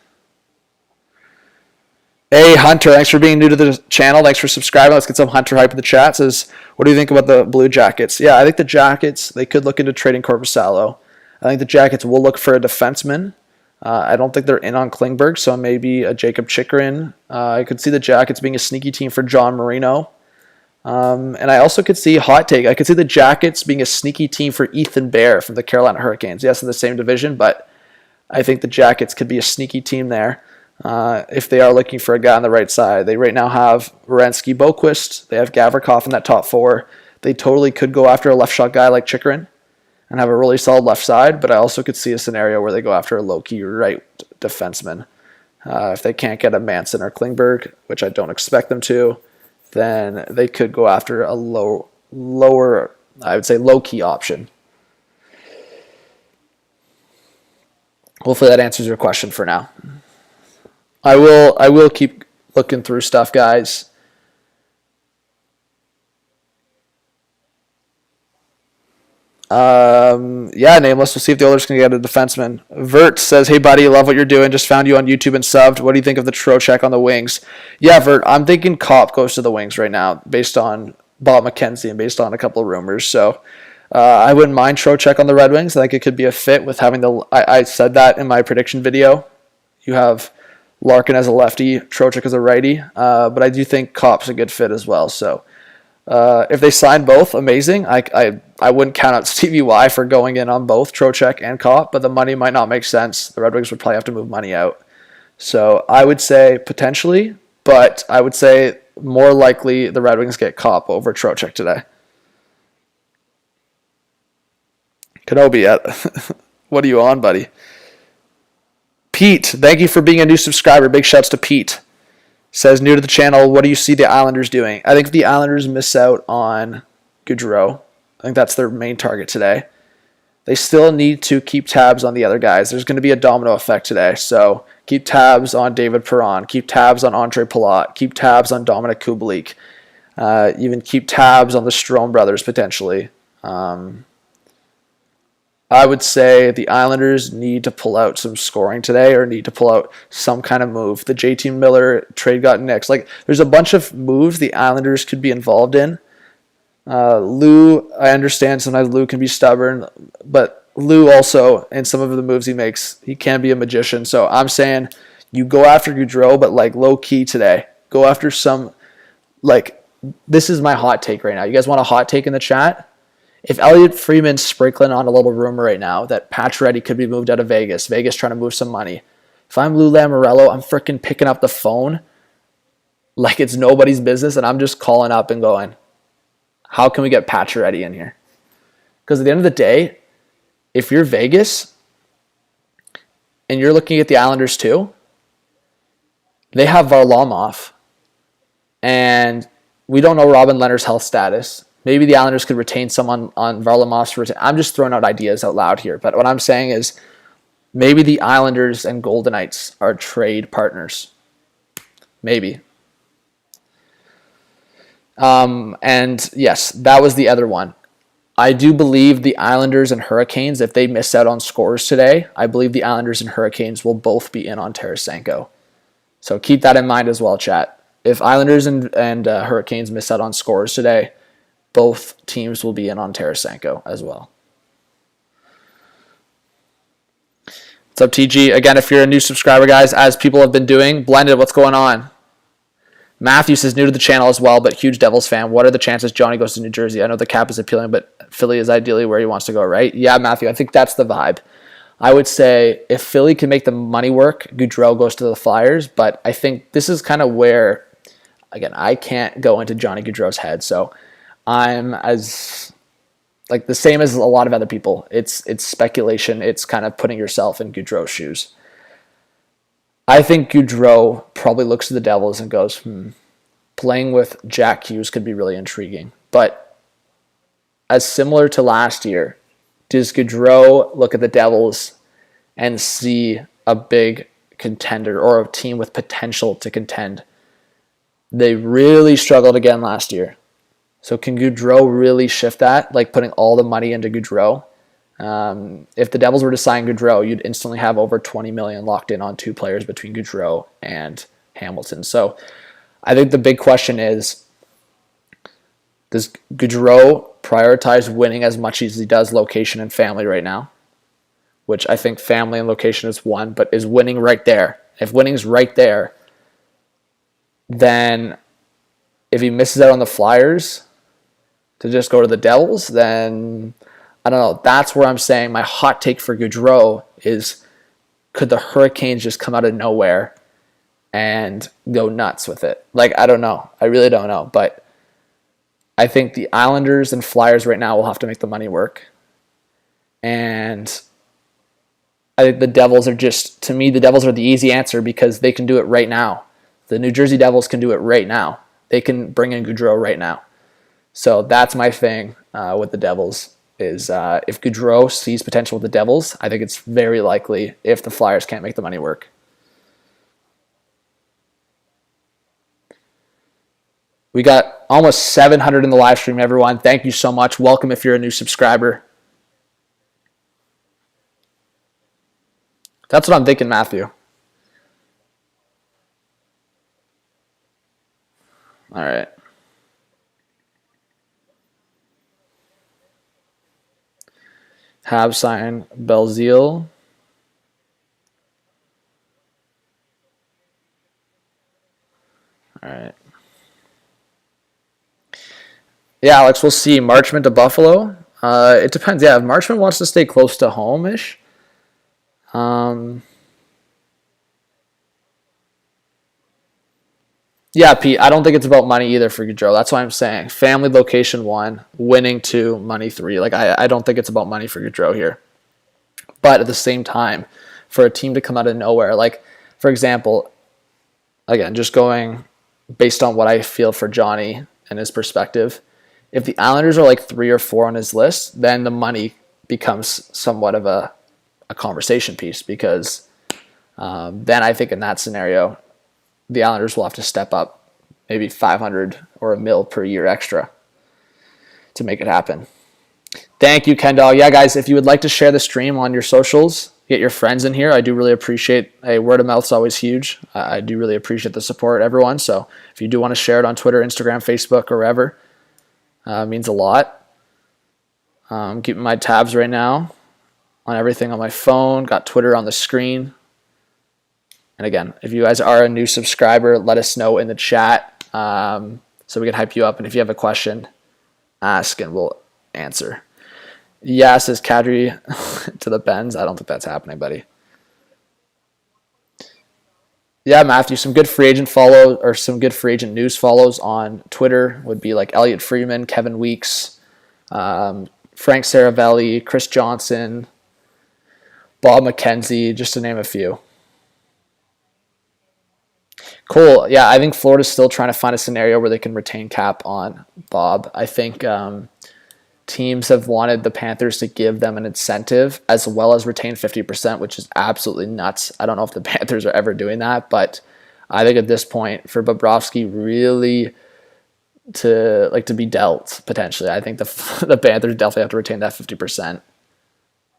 Hey, Hunter, thanks for being new to the channel. Thanks for subscribing. Let's get some Hunter hype in the chat. Says, what do you think about the Blue Jackets? Yeah, I think the Jackets, they could look into trading Korpisalo. I think the Jackets will look for a defenseman. I don't think they're in on Klingberg, so maybe a Jacob Chychrun. I could see the Jackets being a sneaky team for John Marino. And I also could see, hot take, I could see the Jackets being a sneaky team for Ethan Bear from the Carolina Hurricanes. Yes, in the same division, but I think the Jackets could be a sneaky team there. If they are looking for a guy on the right side. They right now have Werenski, Boquist. They have Gavrikov in that top 4. They totally could go after a left shot guy like Chychrun and have a really solid left side, but I also could see a scenario where they go after a low-key right defenseman. If they can't get a Manson or Klingberg, which I don't expect them to, then they could go after a lower, I would say low-key option. Hopefully that answers your question for now. I will keep looking through stuff, guys. Yeah, Nameless. We'll see if the Oilers can get a defenseman. Vert says, hey, buddy, love what you're doing. Just found you on YouTube and subbed. What do you think of the Trocheck on the wings? Yeah, Vert, I'm thinking Kopp goes to the wings right now based on Bob McKenzie and based on a couple of rumors. So I wouldn't mind Trocheck on the Red Wings. I think it could be a fit with having the... I said that in my prediction video. You have Larkin as a lefty, Trocheck as a righty. But I do think Kopp's a good fit as well. So if they sign both, amazing. I wouldn't count out Stevie Y for going in on both Trocheck and Kopp, but the money might not make sense. The Red Wings would probably have to move money out. So I would say potentially, but I would say more likely the Red Wings get Kopp over Trocheck today. Kenobi, what are you on, buddy? Pete, thank you for being a new subscriber. Big shouts to Pete. Says, new to the channel, what do you see the Islanders doing? I think if the Islanders miss out on Gaudreau, I think that's their main target today. They still need to keep tabs on the other guys. There's going to be a domino effect today. So keep tabs on David Perron. Keep tabs on Andre Palat. Keep tabs on Dominic Kubalik. Even keep tabs on the Strome brothers, potentially. I would say the Islanders need to pull out some scoring today or need to pull out some kind of move. The JT Miller trade got nixed. Like, there's a bunch of moves the Islanders could be involved in. Lou, I understand sometimes Lou can be stubborn, but Lou also, in some of the moves he makes, he can be a magician. So I'm saying you go after Gaudreau, but like low key today. Go after some, like, this is my hot take right now. You guys want a hot take in the chat? If Elliot Freeman's sprinkling on a little rumor right now that Pacioretty could be moved out of Vegas, Vegas trying to move some money. If I'm Lou Lamoriello, I'm freaking picking up the phone like it's nobody's business, and I'm just calling up and going, how can we get Pacioretty in here? Because at the end of the day, if you're Vegas and you're looking at the Islanders too, they have Varlamov, and we don't know Robin Leonard's health status. Maybe the Islanders could retain someone on Varlamov's. I'm just throwing out ideas out loud here. But what I'm saying is maybe the Islanders and Golden Knights are trade partners. Maybe. And yes, that was the other one. I do believe the Islanders and Hurricanes, if they miss out on scores today, I believe the Islanders and Hurricanes will both be in on Tarasenko. So keep that in mind as well, chat. If Islanders and Hurricanes miss out on scores today, both teams will be in on Tarasenko as well. What's up, TG? Again, if you're a new subscriber, guys, as people have been doing, Blended, what's going on? Matthew says, new to the channel as well, but huge Devils fan. What are the chances Johnny goes to New Jersey? I know the cap is appealing, but Philly is ideally where he wants to go, right? Yeah, Matthew, I think that's the vibe. I would say if Philly can make the money work, Gaudreau goes to the Flyers, but I think this is kind of where, again, I can't go into Johnny Gaudreau's head, so I'm as like the same as a lot of other people. It's speculation. It's kind of putting yourself in Gaudreau's shoes. I think Gaudreau probably looks at the Devils and goes, playing with Jack Hughes could be really intriguing. But as similar to last year? Does Gaudreau look at the Devils and see a big contender or a team with potential to contend? They really struggled again last year. So can Gaudreau really shift that, like putting all the money into Gaudreau? If the Devils were to sign Gaudreau, you'd instantly have over $20 million locked in on 2 players between Gaudreau and Hamilton. So I think the big question is, does Gaudreau prioritize winning as much as he does location and family right now? Which I think family and location is one, but is winning right there. If winning's right there, then if he misses out on the Flyers to just go to the Devils, then I don't know. That's where I'm saying my hot take for Gaudreau is, could the Hurricanes just come out of nowhere and go nuts with it? Like, I don't know. I really don't know. But I think the Islanders and Flyers right now will have to make the money work. And I think the Devils are just, to me, the Devils are the easy answer because they can do it right now. The New Jersey Devils can do it right now. They can bring in Gaudreau right now. So that's my thing with the Devils is if Gaudreau sees potential with the Devils, I think it's very likely if the Flyers can't make the money work. We got almost 700 in the live stream, everyone. Thank you so much. Welcome if you're a new subscriber. That's what I'm thinking, Matthew. All right. Have sign Belzile. All right. Yeah, Alex, we'll see. Marchment to Buffalo. It depends. Yeah, if Marchment wants to stay close to home-ish. Yeah, Pete, I don't think it's about money either for Gaudreau. That's why I'm saying family, location 1, winning 2, money 3. Like, I don't think it's about money for Gaudreau here. But at the same time, for a team to come out of nowhere, like, for example, again, just going based on what I feel for Johnny and his perspective, if the Islanders are like 3 or 4 on his list, then the money becomes somewhat of a conversation piece because then I think in that scenario, the Islanders will have to step up maybe 500 or $1 million per year extra to make it happen. Thank you, Kendall. Yeah, guys, if you would like to share the stream on your socials, get your friends in here. I do really appreciate, word of mouth is always huge. I do really appreciate the support, everyone. So if you do want to share it on Twitter, Instagram, Facebook, or wherever, it means a lot. I'm keeping my tabs right now on everything on my phone. Got Twitter on the screen. And again, if you guys are a new subscriber, let us know in the chat so we can hype you up. And if you have a question, ask and we'll answer. Yeah, says Kadri to the Benz. I don't think that's happening, buddy. Yeah, Matthew, some good free agent follow or some good free agent news follows on Twitter would be like Elliot Freeman, Kevin Weeks, Frank Saravelli, Chris Johnson, Bob McKenzie, just to name a few. Cool. Yeah, I think Florida's still trying to find a scenario where they can retain cap on Bob. I think teams have wanted the Panthers to give them an incentive as well as retain 50%, which is absolutely nuts. I don't know if the Panthers are ever doing that, but I think at this point for Bobrovsky really to be dealt potentially, I think the Panthers definitely have to retain that 50%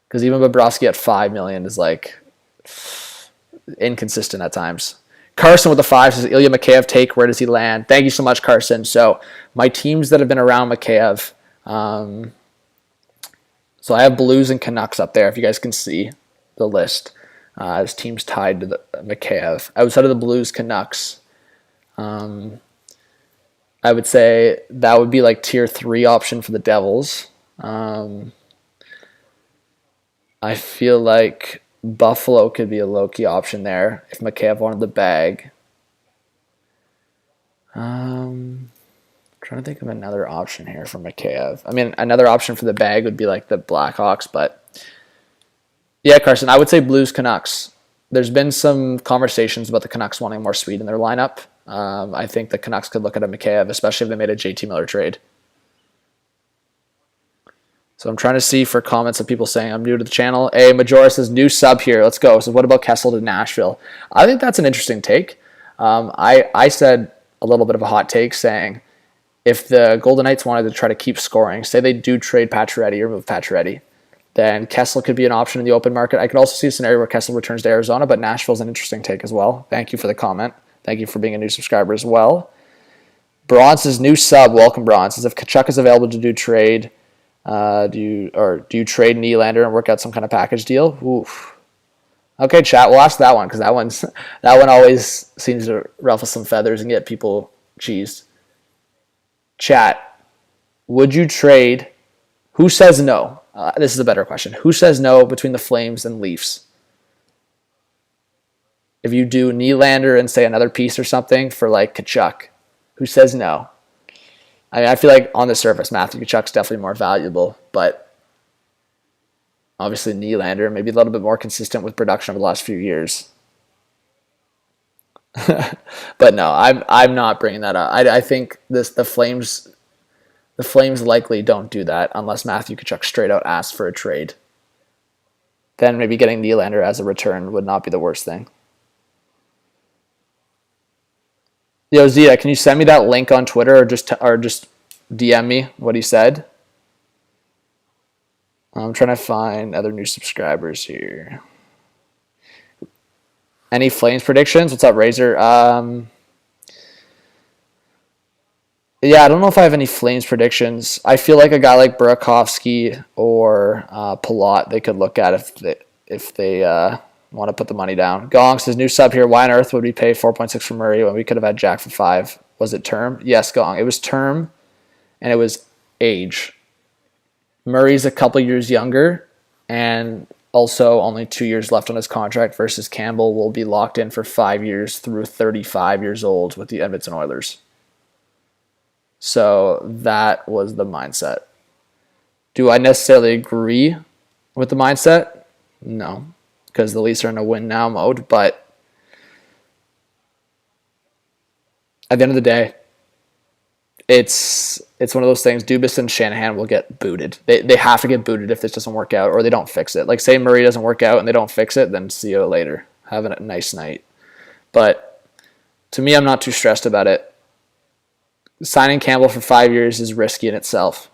because even Bobrovsky at $5 million is like inconsistent at times. Carson with the 5 says Ilya Mikheyev take. Where does he land? Thank you so much, Carson. So my teams that have been around Mikheyev. So I have Blues and Canucks up there. If you guys can see the list, as teams tied to the Mikheyev. Outside of the Blues, Canucks. I would say that would be like tier 3 option for the Devils. I feel like Buffalo could be a low-key option there if Mikheyev wanted the bag. Trying to think of another option here for Mikheyev. I mean, another option for the bag would be like the Blackhawks, but yeah, Carson, I would say Blues Canucks. There's been some conversations about the Canucks wanting more speed in their lineup. I think the Canucks could look at a Mikheyev, especially if they made a JT Miller trade. So I'm trying to see for comments of people saying I'm new to the channel. Majora says, new sub here. Let's go. So what about Kessel to Nashville? I think that's an interesting take. I said a little bit of a hot take saying if the Golden Knights wanted to try to keep scoring, say they do trade Pacioretty or move Pacioretty, then Kessel could be an option in the open market. I could also see a scenario where Kessel returns to Arizona, but Nashville's an interesting take as well. Thank you for the comment. Thank you for being a new subscriber as well. Bronze's new sub. Welcome, Bronze. Says if Tkachuk is available to do trade, do you trade Nylander and work out some kind of package deal? Oof. Okay, chat. We'll ask that one because that one always seems to ruffle some feathers and get people cheesed. Chat. Would you trade? Who says no? This is a better question. Who says no between the Flames and Leafs? If you do Nylander and say another piece or something for like Tkachuk, who says no? I feel like on the surface, Matthew Tkachuk's definitely more valuable, but obviously Nylander maybe a little bit more consistent with production over the last few years. But no, I'm not bringing that up. I think the Flames likely don't do that unless Matthew Tkachuk straight out asks for a trade. Then maybe getting Nylander as a return would not be the worst thing. Yo, Zia, can you send me that link on Twitter or just DM me what he said? I'm trying to find other new subscribers here. Any Flames predictions? What's up, Razor? Yeah, I don't know if I have any Flames predictions. I feel like a guy like Burakovsky or Palat they could look at if they want to put the money down. Gong says, new sub here. Why on earth would we pay 4.6 for Murray when we could have had Jack for 5? Was it term? Yes, Gong. It was term, and it was age. Murray's a couple years younger, and also only 2 years left on his contract versus Campbell will be locked in for 5 years through 35 years old with the Edmonton Oilers. So that was the mindset. Do I necessarily agree with the mindset? No, because the Leafs are in a win now mode. But at the end of the day, it's one of those things. Dubas and Shanahan will get booted. They have to get booted if this doesn't work out or they don't fix it. Like say Murray doesn't work out and they don't fix it, then see you later. Have a nice night. But to me, I'm not too stressed about it. Signing Campbell for 5 years is risky in itself.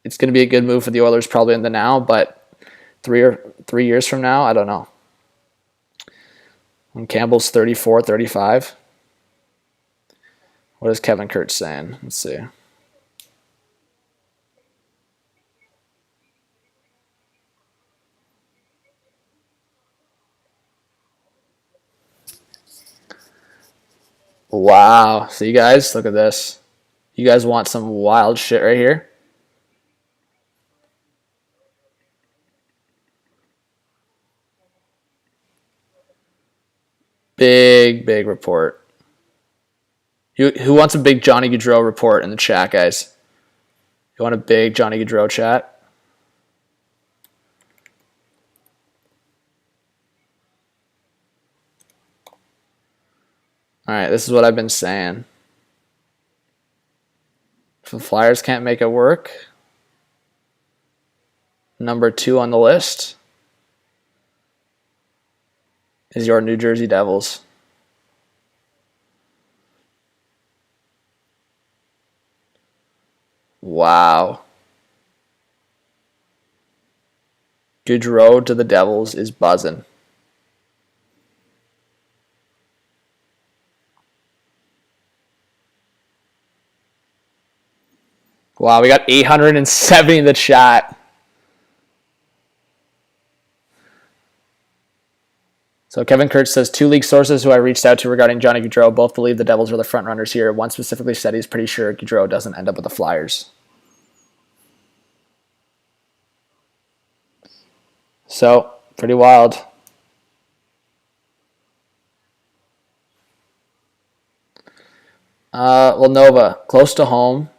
It's going to be a good move for the Oilers probably in the now, but 3 years from now, I don't know. When Campbell's 34, 35. What is Kevin Kurtz saying? Let's see. Wow. So you guys, look at this. You guys want some wild shit right here? Big report. Who wants a big Johnny Gaudreau report in the chat, guys? You want a big Johnny Gaudreau chat? All right, this is what I've been saying. If the Flyers can't make it work, number 2 on the list is your New Jersey Devils. Wow. Gaudreau to the Devils is buzzing. Wow, we got 870 in the chat. So Kevin Kurtz says, 2 league sources who I reached out to regarding Johnny Gaudreau both believe the Devils are the front runners here. One specifically said he's pretty sure Gaudreau doesn't end up with the Flyers. So, pretty wild. Well, Nova, close to home.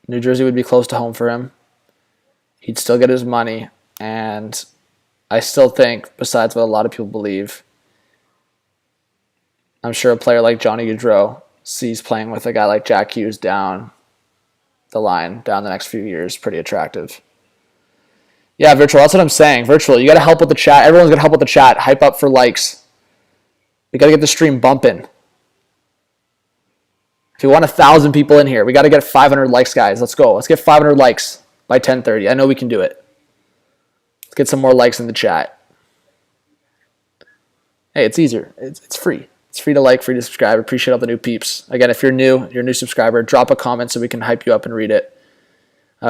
New Jersey would be close to home for him. He'd still get his money. And I still think, besides what a lot of people believe, I'm sure a player like Johnny Gaudreau sees playing with a guy like Jack Hughes down the line, down the next few years, pretty attractive. Yeah, Virtual, that's what I'm saying. Virtual, you got to help with the chat. Everyone's got to help with the chat. Hype up for likes. We got to get the stream bumping. If you want 1,000 people in here, we got to get 500 likes, guys. Let's go. Let's get 500 likes by 10:30. I know we can do it. Let's get some more likes in the chat. Hey, it's easier. It's free. It's free to like, free to subscribe. Appreciate all the new peeps. Again, if you're a new subscriber, drop a comment so we can hype you up and read it.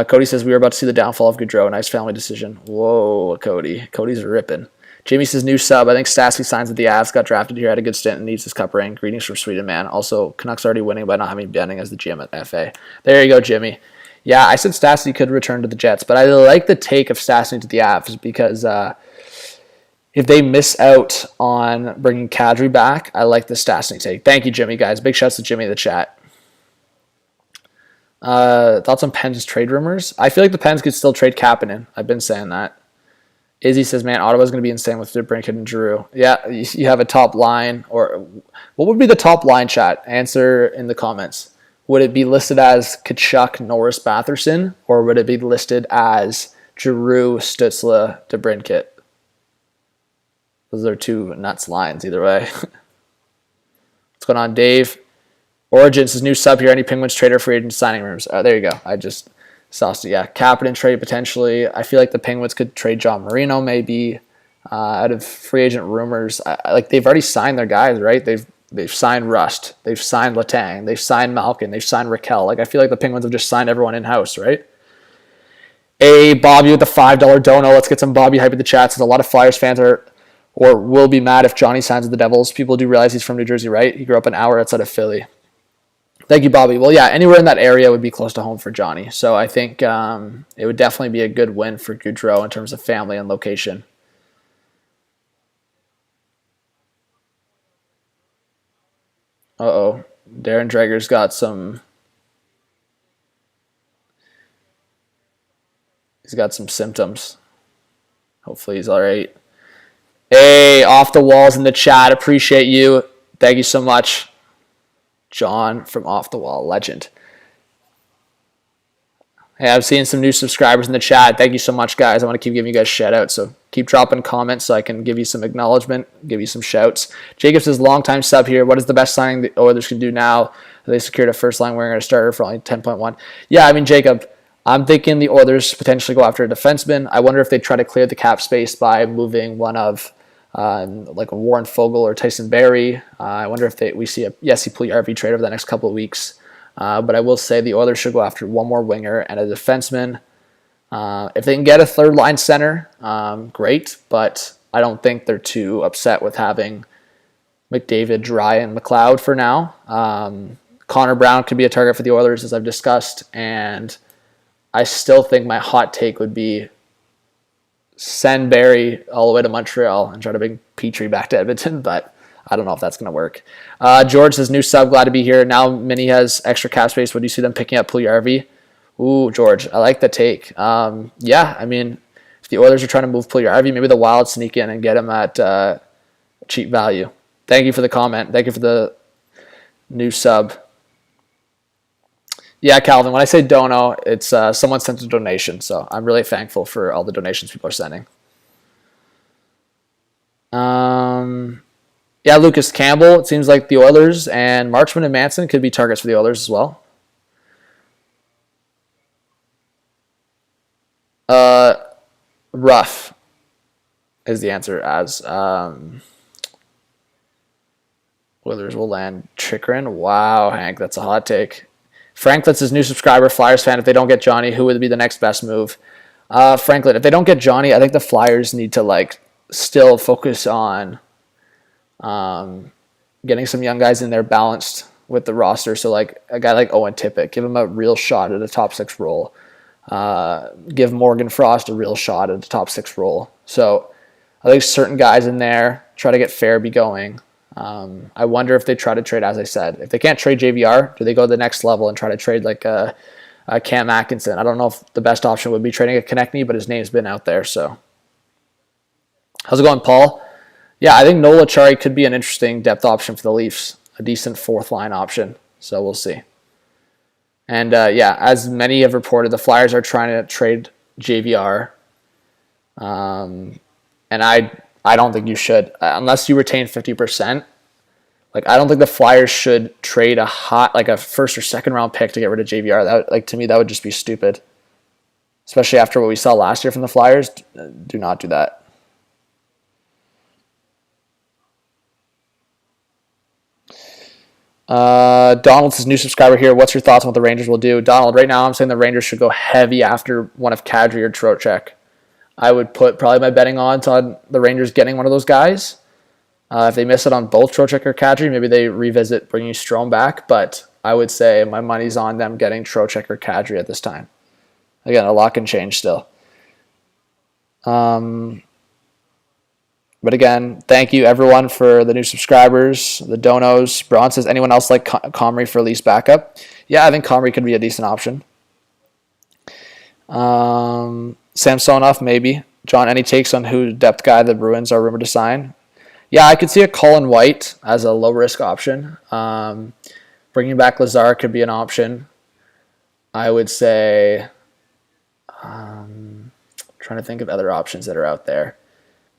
Cody says, we were about to see the downfall of Gaudreau. Nice family decision. Whoa, Cody. Cody's ripping. Jamie says, new sub. I think Stassi signs with the Avs. Got drafted here. Had a good stint and needs his cup ring. Greetings from Sweden, man. Also, Canucks already winning by not having Benning as the GM at FA. There you go, Jimmy. Yeah, I said Stassi could return to the Jets, but I like the take of Stassi to the Avs because if they miss out on bringing Kadri back, I like the Stassi take. Thank you, Jimmy, guys. Big shouts to Jimmy in the chat. Thoughts on Pens trade rumors? I feel like the Pens could still trade Kapanen. I've been saying that. Izzy says, man, Ottawa's going to be insane with DeBrincat and Giroux. Yeah, you have a top line. Or what would be the top line, chat? Answer in the comments. Would it be listed as Kachuk, Norris, Batherson? Or would it be listed as Giroux, Stützle, DeBrincat? Those are two nuts lines either way. What's going on, Dave? Origins is new sub here. Any Penguins trader free agent signing rooms? There you go. I just saw. Yeah, Kapanen trade potentially. I feel like the Penguins could trade John Marino maybe out of free agent rumors. Like they've already signed their guys, right? They've signed Rust. They've signed Letang. They've signed Malkin. They've signed Raquel. Like I feel like the Penguins have just signed everyone in house, right? Hey, Bobby with the $5 dono. Let's get some Bobby hype in the chat. Since a lot of Flyers fans are or will be mad if Johnny signs with the Devils. People do realize he's from New Jersey, right? He grew up an hour outside of Philly. Thank you, Bobby. Well, yeah, anywhere in that area would be close to home for Johnny. So I think it would definitely be a good win for Gaudreau in terms of family and location. Uh-oh. Darren Dreger's got some... He's got some symptoms. Hopefully he's all right. Hey, off the walls in the chat. Appreciate you. Thank you so much. John from Off the Wall, legend. Hey, I've seen some new subscribers in the chat. Thank you so much, guys. I want to keep giving you guys shout outs. So keep dropping comments so I can give you some acknowledgement, give you some shouts. Jacob says, long time sub here. What is the best signing the Oilers can do now? They secured a first line winger and a starter for only 10.1. Yeah, I mean, Jacob, I'm thinking the Oilers potentially go after a defenseman. I wonder if they try to clear the cap space by moving one of like a Warren Fogle or Tyson Barrie. I wonder if we see a Jesse Puljujarvi trade over the next couple of weeks. But I will say the Oilers should go after one more winger and a defenseman. If they can get a third-line center, great. But I don't think they're too upset with having McDavid, Dry, and McLeod for now. Connor Brown could be a target for the Oilers, as I've discussed. And I still think my hot take would be send Barrie all the way to Montreal and try to bring Petrie back to Edmonton, but I don't know if that's going to work. George says, new sub, glad to be here. Now Mini has extra cap space. Would you see them picking up Puljujarvi? Ooh, George, I like the take. Yeah, I mean, if the Oilers are trying to move Puljujarvi, maybe the Wild sneak in and get him at cheap value. Thank you for the comment. Thank you for the new sub. Yeah, Calvin, when I say dono, it's someone sent a donation, so I'm really thankful for all the donations people are sending. Yeah, Lucas Campbell, it seems like the Oilers and Marchman and Manson could be targets for the Oilers as well. Rough is the answer, as Oilers will land Chikrin. Wow, Hank, that's a hot take. Franklin's his new subscriber, Flyers fan. If they don't get Johnny, who would be the next best move? Franklin, if they don't get Johnny, I think the Flyers need to still focus on getting some young guys in there balanced with the roster. So a guy like Owen Tippett, give him a real shot at a top 6 role. Give Morgan Frost a real shot at a top 6 role. So I think certain guys in there try to get Farabee going. I wonder if they try to trade, as I said. If they can't trade JVR, do they go to the next level and try to trade a Cam Atkinson? I don't know if the best option would be trading a Konechny, but his name's been out there. So, how's it going, Paul? Yeah, I think Nola Chari could be an interesting depth option for the Leafs, a decent 4th-line option. So we'll see. And yeah, as many have reported, the Flyers are trying to trade JVR. And I don't think you should, unless you retain 50%. Like, I don't think the Flyers should trade a first or second round pick to get rid of JVR. To me, that would just be stupid. Especially after what we saw last year from the Flyers. Do not do that. Donald's his new subscriber here. What's your thoughts on what the Rangers will do? Donald, right now I'm saying the Rangers should go heavy after one of Kadri or Trocheck. I would put probably my betting odds on the Rangers getting one of those guys. If they miss it on both Trocheck or Kadri, maybe they revisit bringing Strome back. But I would say my money's on them getting Trocheck or Kadri at this time. Again, a lot can change still. But again, thank you everyone for the new subscribers, the donos. Braun says, anyone else like Comrie for least backup? Yeah, I think Comrie could be a decent option. Samsonov, maybe. John, any takes on who depth guy the Bruins are rumored to sign? Yeah, I could see a Colin White as a low-risk option. Bringing back Lazar could be an option. I would say... trying to think of other options that are out there.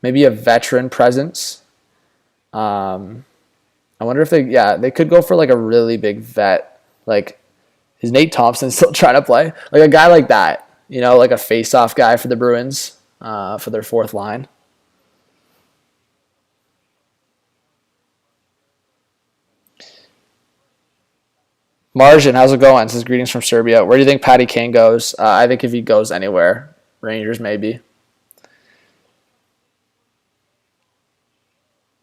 Maybe a veteran presence. I wonder if they could go for like a really big vet. Like, is Nate Thompson still trying to play? Like a guy like that, like a face-off guy for the Bruins for their fourth line. Margin, how's it going? Says greetings from Serbia. Where do you think Patty Kane goes? I think if he goes anywhere, Rangers maybe.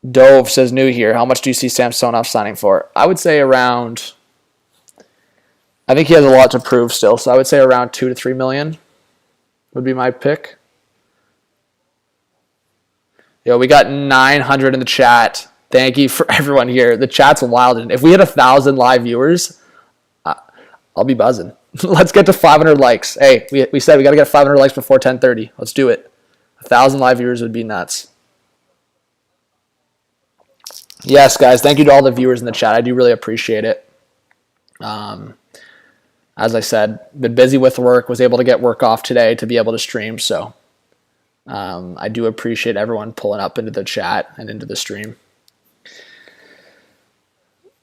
Dove says new here. How much do you see Samsonov signing for? I would say around. I think he has a lot to prove still, so I would say around $2 to $3 million would be my pick. Yo, we got 900 in the chat. Thank you for everyone here. The chat's wild, and if we hit 1,000 live viewers, I'll be buzzing. Let's get to 500 likes. Hey, we said we got to get 500 likes before 10:30. Let's do it. 1,000 live viewers would be nuts. Yes, guys. Thank you to all the viewers in the chat. I do really appreciate it. As I said, been busy with work. Was able to get work off today to be able to stream. So I do appreciate everyone pulling up into the chat and into the stream.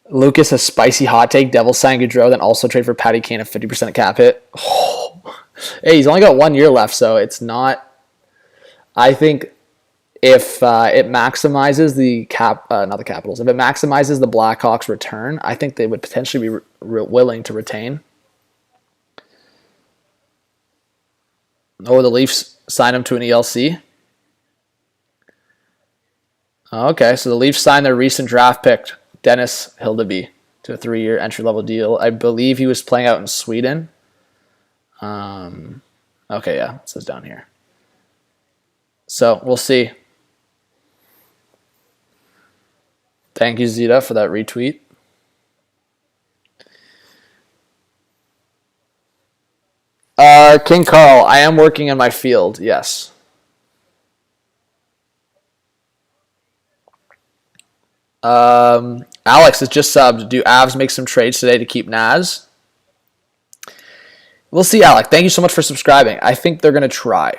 Lucas, a spicy hot take. Devils sign Gaudreau, then also trade for Patty Kane at 50% cap hit. Oh. Hey, he's only got 1 year left, so it's not. I think if it maximizes the not the Capitals, if it maximizes the Blackhawks' return, I think they would potentially be willing to retain. Oh, the Leafs sign him to an ELC. Okay, so the Leafs signed their recent draft pick, Dennis Hildeby, to a 3-year entry-level deal. I believe he was playing out in Sweden. Okay, yeah, it says down here. So, we'll see. Thank you, Zita, for that retweet. King Carl, I am working in my field, yes. Alex has just subbed. Do Avs make some trades today to keep Naz? We'll see, Alec. Thank you so much for subscribing. I think they're going to try.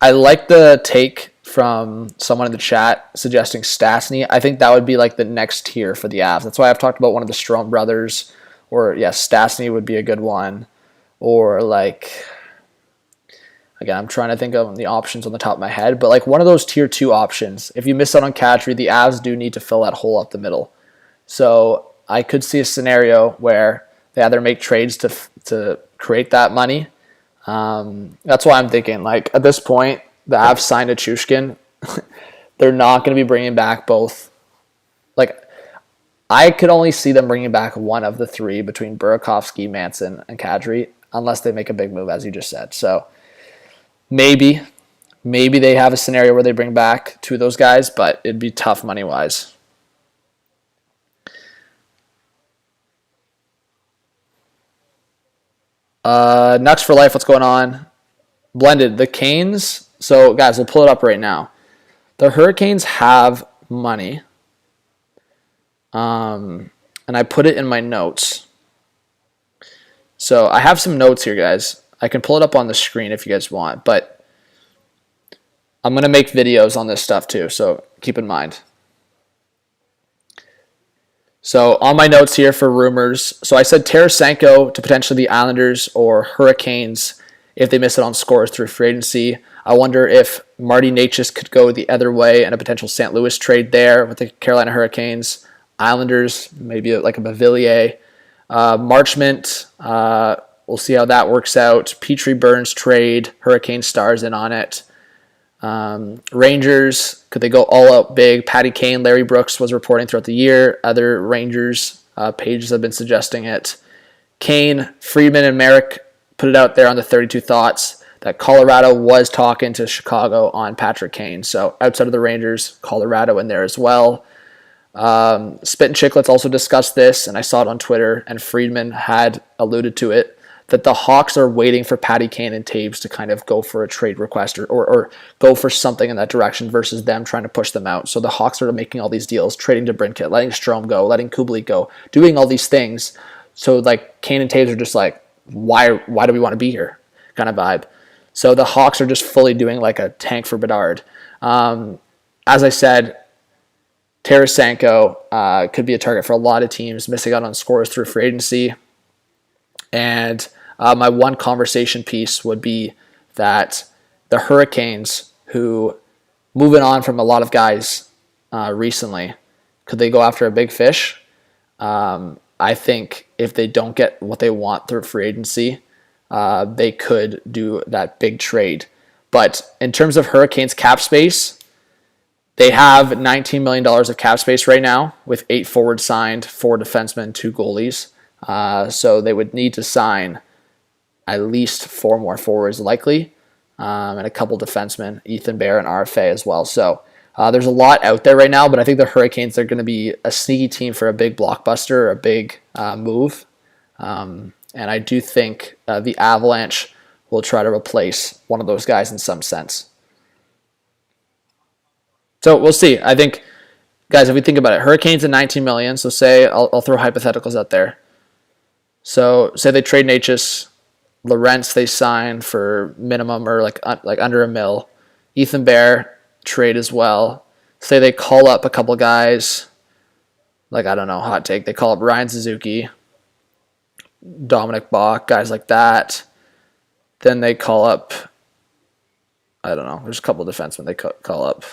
I like the take from someone in the chat suggesting Stastny. I think that would be like the next tier for the Avs. That's why I've talked about one of the Strome brothers. Or, yes, Stastny would be a good one. Or, like, again, I'm trying to think of the options on the top of my head. But, like, one of those tier 2 options. If you miss out on Kadri, the Avs do need to fill that hole up the middle. So I could see a scenario where they either make trades to create that money. That's why I'm thinking, like, at this point, the Avs signed a Chushkin. They're not going to be bringing back both. Like, I could only see them bringing back one of the three between Burakovsky, Manson, and Kadri, unless they make a big move, as you just said. So maybe they have a scenario where they bring back two of those guys, but it'd be tough money-wise. Nuts for life, what's going on? Blended, the Canes. So, guys, we'll pull it up right now. The Hurricanes have money. And I put it in my notes. So, I have some notes here, guys. I can pull it up on the screen if you guys want. But I'm going to make videos on this stuff too, so keep in mind. So on my notes here for rumors, so I said Tarasenko to potentially the Islanders or Hurricanes if they miss it on scores through free agency. I wonder if Marty Necas could go the other way and a potential St. Louis trade there with the Carolina Hurricanes. Islanders, maybe like a Beauvillier. Marchment, we'll see how that works out. Petrie Burns trade, Hurricane stars in on it. Rangers, could they go all out big? Patty Kane, Larry Brooks was reporting throughout the year. Other Rangers pages have been suggesting it. Kane, Friedman, and Merrick put it out there on the 32 Thoughts that Colorado was talking to Chicago on Patrick Kane. So outside of the Rangers, Colorado in there as well. Spit and Chicklets also discussed this, and I saw it on Twitter, and Friedman had alluded to it, that the Hawks are waiting for Patty Kane and Taves to kind of go for a trade request or go for something in that direction versus them trying to push them out. So the Hawks are making all these deals, trading DeBrincat, letting Strome go, letting Kubalik go, doing all these things. So like Kane and Taves are just like, why do we want to be here kind of vibe. So the Hawks are just fully doing like a tank for Bedard. As I said, Tarasenko could be a target for a lot of teams, missing out on scores through free agency. And my one conversation piece would be that the Hurricanes, who moving on from a lot of guys recently, could they go after a big fish? I think if they don't get what they want through free agency, they could do that big trade. But in terms of Hurricanes cap space, they have $19 million of cap space right now with 8 forwards signed, 4 defensemen, 2 goalies. So they would need to sign at least 4 more forwards likely, and a couple defensemen, Ethan Bear and RFA as well. So there's a lot out there right now, but I think the Hurricanes are going to be a sneaky team for a big blockbuster, a big move. And I do think the Avalanche will try to replace one of those guys in some sense. So we'll see. I think, guys, if we think about it, Hurricanes at $19 million. So say, I'll throw hypotheticals out there. So say they trade Necas, Lorentz they sign for minimum or like under $1 million. Ethan Bear trade as well. Say they call up a couple guys, like I don't know, hot take. They call up Ryan Suzuki, Dominic Bach, guys like that. Then they call up, I don't know, there's a couple of defensemen they call up.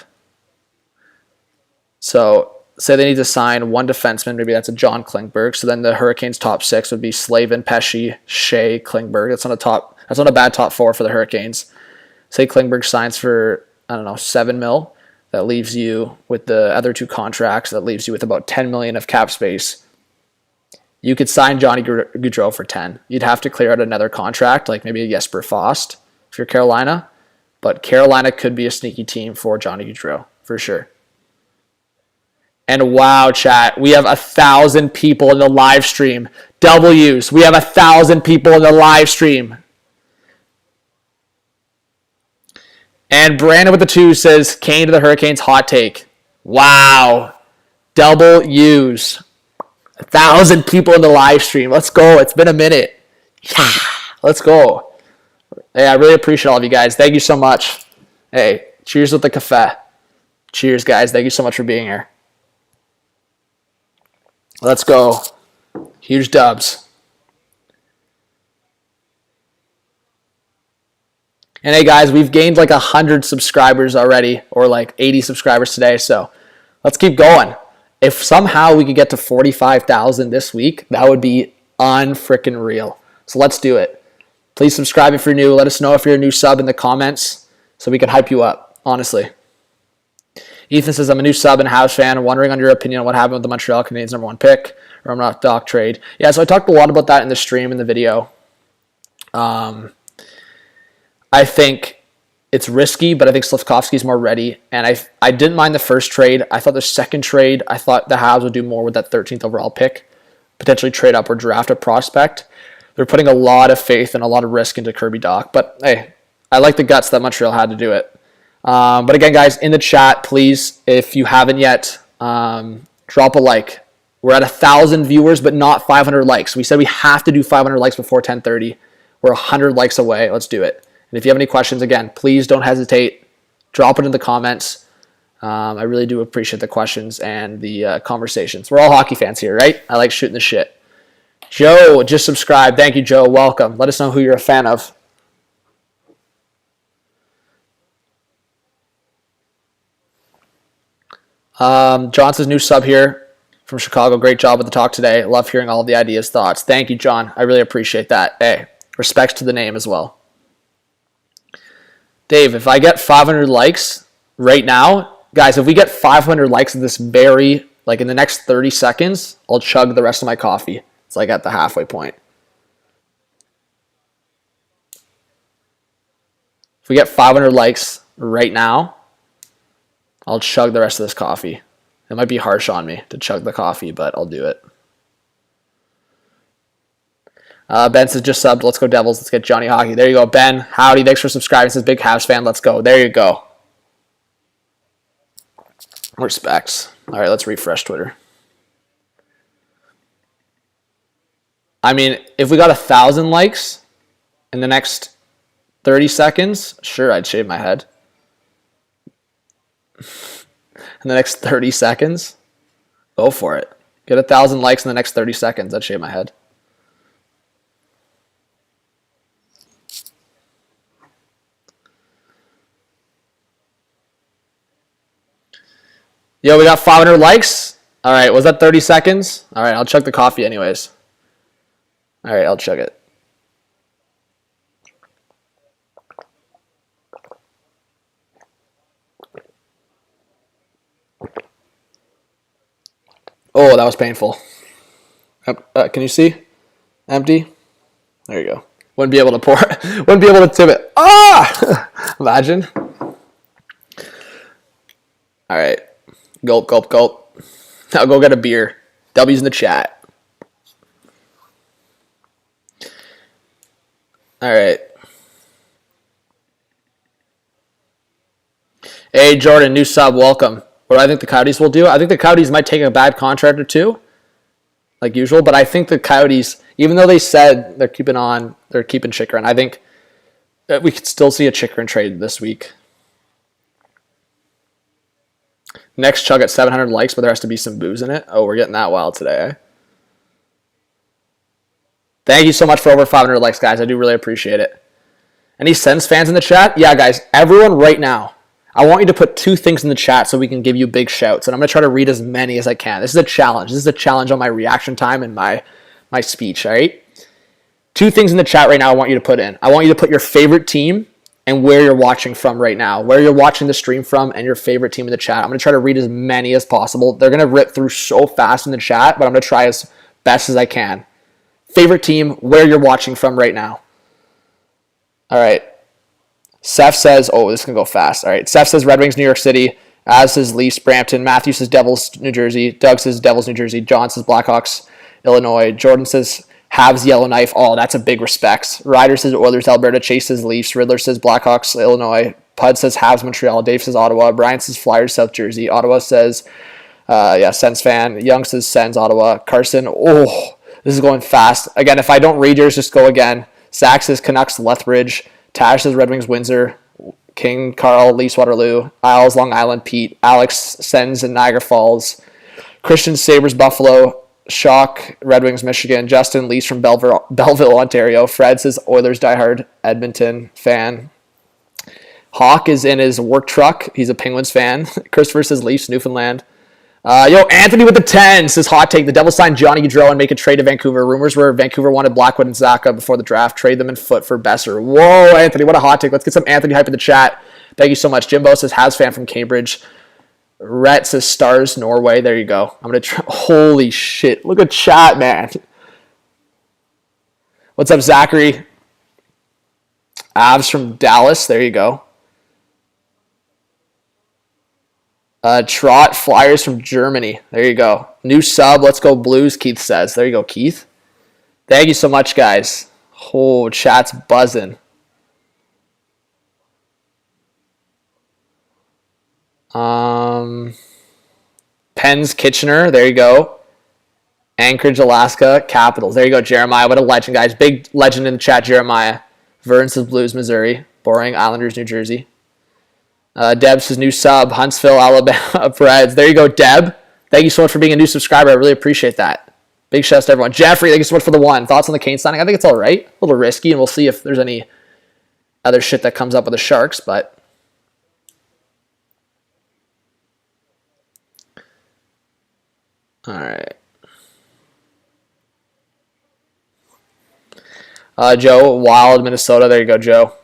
So say they need to sign 1 defenseman, maybe that's a John Klingberg. So then the Hurricanes' top 6 would be Slavin, Pesce, Shea, Klingberg. That's not a bad top 4 for the Hurricanes. Say Klingberg signs for, I don't know, $7 million. That leaves you with the other 2 contracts. That leaves you with about $10 million of cap space. You could sign Johnny Gaudreau for 10. You'd have to clear out another contract, like maybe a Jesper Fast if you're Carolina. But Carolina could be a sneaky team for Johnny Gaudreau, for sure. And wow, chat, we have 1,000 people in the live stream. W's, we have 1,000 people in the live stream. And Brandon with the 2 says, Kane to the Hurricanes, hot take. Wow. W's. 1,000 people in the live stream. Let's go. It's been a minute. Yeah, let's go. Hey, I really appreciate all of you guys. Thank you so much. Hey, cheers with the cafe. Cheers, guys. Thank you so much for being here. Let's go. Huge dubs. And hey guys, we've gained like 100 subscribers already, or like 80 subscribers today, so let's keep going. If somehow we could get to 45,000 this week, that would be unfreaking real. So let's do it. Please subscribe if you're new. Let us know if you're a new sub in the comments so we can hype you up, honestly. Ethan says, I'm a new sub and Habs fan, wondering on your opinion on what happened with the Montreal Canadiens #1 pick, or I'm not Doc trade. Yeah, so I talked a lot about that in the stream, in the video. I think it's risky, but I think Slafkovsky's more ready. And I didn't mind the first trade. I thought the second trade, I thought the Habs would do more with that 13th overall pick, potentially trade up or draft a prospect. They're putting a lot of faith and a lot of risk into Kirby Dach. But hey, I like the guts that Montreal had to do it. But again, guys, in the chat, please, if you haven't yet, drop a like. We're at 1,000 viewers, but not 500 likes. We said we have to do 500 likes before 10:30. We're 100 likes away. Let's do it. And if you have any questions, again, please don't hesitate. Drop it in the comments. I really do appreciate the questions and the conversations. We're all hockey fans here, right? I like shooting the shit. Joe, just subscribed. Thank you, Joe. Welcome. Let us know who you're a fan of. Johnson's new sub here from Chicago. Great job with the talk today. Love hearing all of the ideas, thoughts. Thank you, John. I really appreciate that. Hey, respects to the name as well. Dave, if I get 500 likes right now, guys, if we get 500 likes in this in the next 30 seconds, I'll chug the rest of my coffee. It's like at the halfway point. If we get 500 likes right now, I'll chug the rest of this coffee. It might be harsh on me to chug the coffee, but I'll do it. Ben says, just subbed. Let's go Devils. Let's get Johnny Hockey. There you go, Ben. Howdy. Thanks for subscribing. Says, big Habs fan. Let's go. There you go. Respects. All right, let's refresh Twitter. I mean, if we got 1,000 likes in the next 30 seconds, sure, I'd shave my head. In the next 30 seconds, go for it. Get 1,000 likes in the next 30 seconds, I'd shave my head. Yo, we got 500 likes. All right, was that 30 seconds? All right, I'll chug the coffee anyways. All right, I'll chug it. Oh, that was painful. Can you see? Empty. There you go. Wouldn't be able to pour. Wouldn't be able to tip it. Ah! Imagine. All right. Gulp, gulp, gulp. Now go get a beer. W's in the chat. All right. Hey, Jordan, new sub. Welcome. What do I think the Coyotes will do? I think the Coyotes might take a bad contract or two, like usual. But I think the Coyotes, even though they said they're keeping Chychrun, I think we could still see a Chychrun trade this week. Next chug at 700 likes, but there has to be some booze in it. Oh, we're getting that wild today, eh? Thank you so much for over 500 likes, guys. I do really appreciate it. Any Sens fans in the chat? Yeah, guys, everyone right now, I want you to put 2 things in the chat so we can give you big shouts. And I'm going to try to read as many as I can. This is a challenge. This is a challenge on my reaction time and my speech, all right? 2 things in the chat right now I want you to put in. I want you to put your favorite team and where you're watching from right now, where you're watching the stream from, and your favorite team in the chat. I'm going to try to read as many as possible. They're going to rip through so fast in the chat, but I'm going to try as best as I can. Favorite team, where you're watching from right now. All right. Seth says, oh, this can go fast. All right. Seth says Red Wings, New York City. Az says Leafs, Brampton. Matthew says Devils, New Jersey. Doug says Devils, New Jersey. John says Blackhawks, Illinois. Jordan says Habs, Yellowknife. Oh, that's a big respects. Ryder says Oilers, Alberta. Chase says Leafs. Riddler says Blackhawks, Illinois. Pud says Habs, Montreal. Dave says Ottawa. Brian says Flyers, South Jersey. Ottawa says, Sens fan. Young says Sens, Ottawa. Carson, oh, this is going fast. Again, if I don't read yours, just go again. Zach says Canucks, Lethbridge. Tash says Red Wings, Windsor. King, Carl, Leafs, Waterloo. Isles, Long Island, Pete. Alex, Sens, and Niagara Falls. Christian, Sabres, Buffalo. Shock, Red Wings, Michigan. Justin, Leafs from Belleville, Ontario. Fred says Oilers, diehard Edmonton fan. Hawk is in his work truck. He's a Penguins fan. Christopher says Leafs, Newfoundland. Anthony with the 10 says hot take. The Devils signed Johnny Gaudreau and make a trade to Vancouver. Rumors were Vancouver wanted Blackwood and Zaka before the draft. Trade them in foot for Besser. Whoa, Anthony, what a hot take. Let's get some Anthony hype in the chat. Thank you so much. Jimbo says Habs fan from Cambridge. Rhett says Stars, Norway. There you go. I'm going to try. Holy shit. Look at chat, man. What's up, Zachary? Avs from Dallas. There you go. Trot, Flyers from Germany. There you go. New sub, let's go Blues, Keith says. There you go, Keith. Thank you so much, guys. Oh, chat's buzzing. Penn's, Kitchener. There you go. Anchorage, Alaska. Capitals. There you go, Jeremiah. What a legend, guys. Big legend in the chat, Jeremiah. Vern says Blues, Missouri. Boring, Islanders, New Jersey. Deb's his new sub, Huntsville, Alabama Preds. There you go, Deb. Thank you so much for being a new subscriber. I really appreciate that. Big shout out to everyone. Jeffrey, thank you so much for the one. Thoughts on the Kane signing? I think it's all right. A little risky, and we'll see if there's any other shit that comes up with the Sharks, but all right. Joe, Wild, Minnesota. There you go, Joe.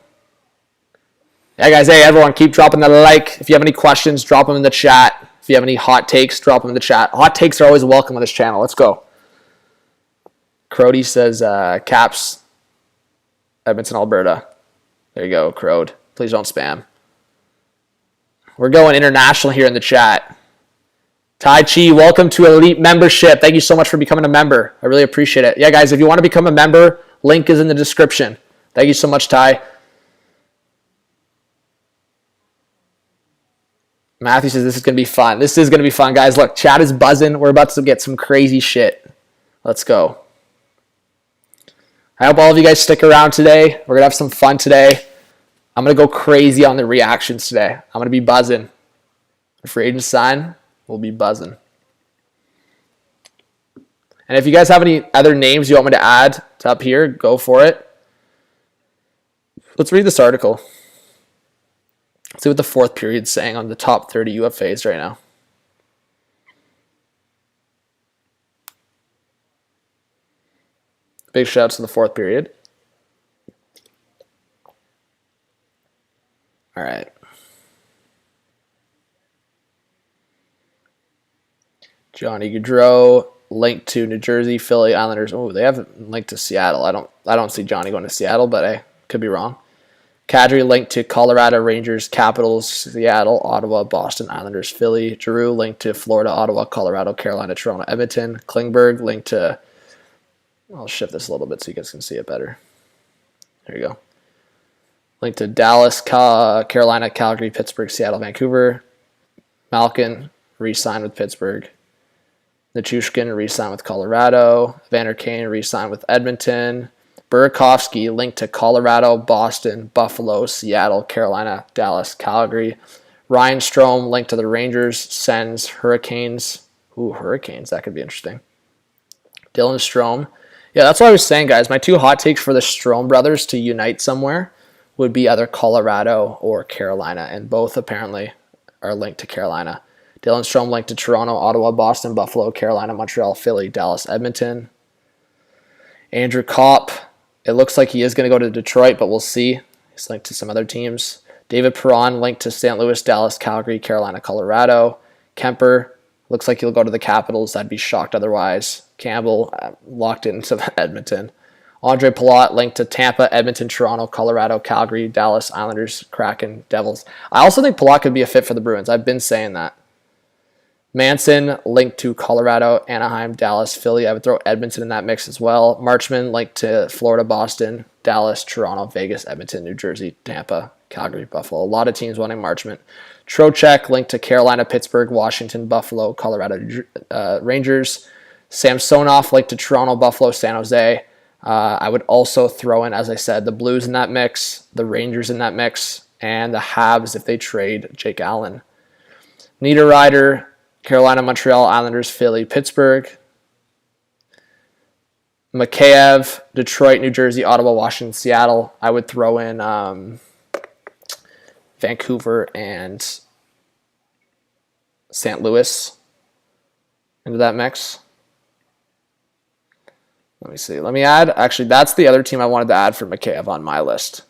Yeah, guys. Hey, everyone, keep dropping that like. If you have any questions, drop them in the chat. If you have any hot takes, drop them in the chat. Hot takes are always welcome on this channel. Let's go. Crody says, Caps, Edmonton, Alberta. There you go, Crode. Please don't spam. We're going international here in the chat. Tai Chi, welcome to Elite Membership. Thank you so much for becoming a member. I really appreciate it. Yeah, guys, if you want to become a member, link is in the description. Thank you so much, Ty. Matthew says this is going to be fun. This is going to be fun, guys. Look, chat is buzzing. We're about to get some crazy shit. Let's go. I hope all of you guys stick around today. We're going to have some fun today. I'm going to go crazy on the reactions today. I'm going to be buzzing. If free agent sign, we'll be buzzing. And if you guys have any other names you want me to add to up here, go for it. Let's read this article. Let's see what the fourth period's saying on the top 30 UFAs right now. Big shouts to the fourth period. All right. Johnny Gaudreau linked to New Jersey, Philly, Islanders. Oh, they have linked to Seattle. I don't see Johnny going to Seattle, but I could be wrong. Kadri linked to Colorado, Rangers, Capitals, Seattle, Ottawa, Boston, Islanders, Philly. Giroux linked to Florida, Ottawa, Colorado, Carolina, Toronto, Edmonton. Klingberg linked to... I'll shift this a little bit so you guys can see it better. There you go. Linked to Dallas, Carolina, Calgary, Pittsburgh, Seattle, Vancouver. Malkin re-signed with Pittsburgh. Nichushkin re-signed with Colorado. Vander Kane re-signed with Edmonton. Burakovsky linked to Colorado, Boston, Buffalo, Seattle, Carolina, Dallas, Calgary. Ryan Strome linked to the Rangers, Sens, Hurricanes. Ooh, Hurricanes. That could be interesting. Dylan Strome. Yeah, that's what I was saying, guys. My two hot takes for the Strome brothers to unite somewhere would be either Colorado or Carolina, and both apparently are linked to Carolina. Dylan Strome linked to Toronto, Ottawa, Boston, Buffalo, Carolina, Montreal, Philly, Dallas, Edmonton. Andrew Kopp. It looks like he is going to go to Detroit, but we'll see. He's linked to some other teams. David Perron linked to St. Louis, Dallas, Calgary, Carolina, Colorado. Kemper looks like he'll go to the Capitals. I'd be shocked otherwise. Campbell locked into Edmonton. Andre Palat linked to Tampa, Edmonton, Toronto, Colorado, Calgary, Dallas, Islanders, Kraken, Devils. I also think Palat could be a fit for the Bruins. I've been saying that. Manson linked to Colorado, Anaheim, Dallas, Philly. I would throw Edmonton in that mix as well. Marchman linked to Florida, Boston, Dallas, Toronto, Vegas, Edmonton, New Jersey, Tampa, Calgary, Buffalo. A lot of teams wanting Marchman. Trocheck linked to Carolina, Pittsburgh, Washington, Buffalo, Colorado, Rangers. Samsonov linked to Toronto, Buffalo, San Jose. I would also throw in, as I said, the Blues in that mix, the Rangers in that mix, and the Habs if they trade Jake Allen. Niederreiter, Carolina, Montreal, Islanders, Philly, Pittsburgh. McKayev, Detroit, New Jersey, Ottawa, Washington, Seattle. I would throw in Vancouver and St. Louis into that mix. Let me see. Let me add. Actually, that's the other team I wanted to add for McKayev on my list.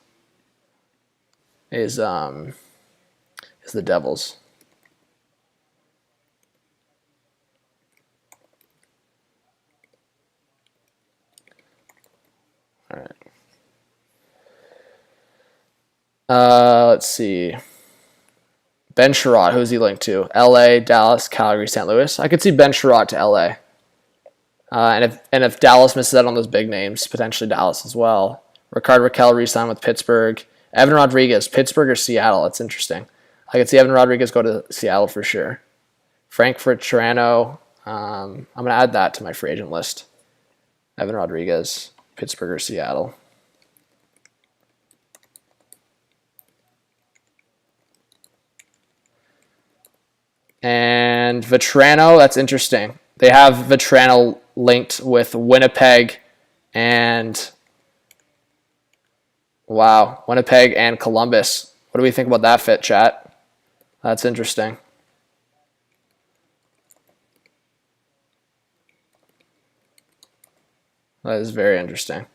Is the Devils. All right. Let's see. Ben Sherratt, who's he linked to? LA, Dallas, Calgary, St. Louis. I could see Ben Sherratt to LA. And if Dallas misses out on those big names, potentially Dallas as well. Rickard Rakell re-signed with Pittsburgh. Evan Rodriguez, Pittsburgh or Seattle. That's interesting. I could see Evan Rodriguez go to Seattle for sure. Frankfurt, Toronto. I'm going to add that to my free agent list. Evan Rodriguez, Pittsburgh or Seattle. And Vetrano, that's interesting. They have Vetrano linked with Winnipeg and wow, Winnipeg and Columbus. What do we think about that fit, chat? That's interesting. That is very interesting.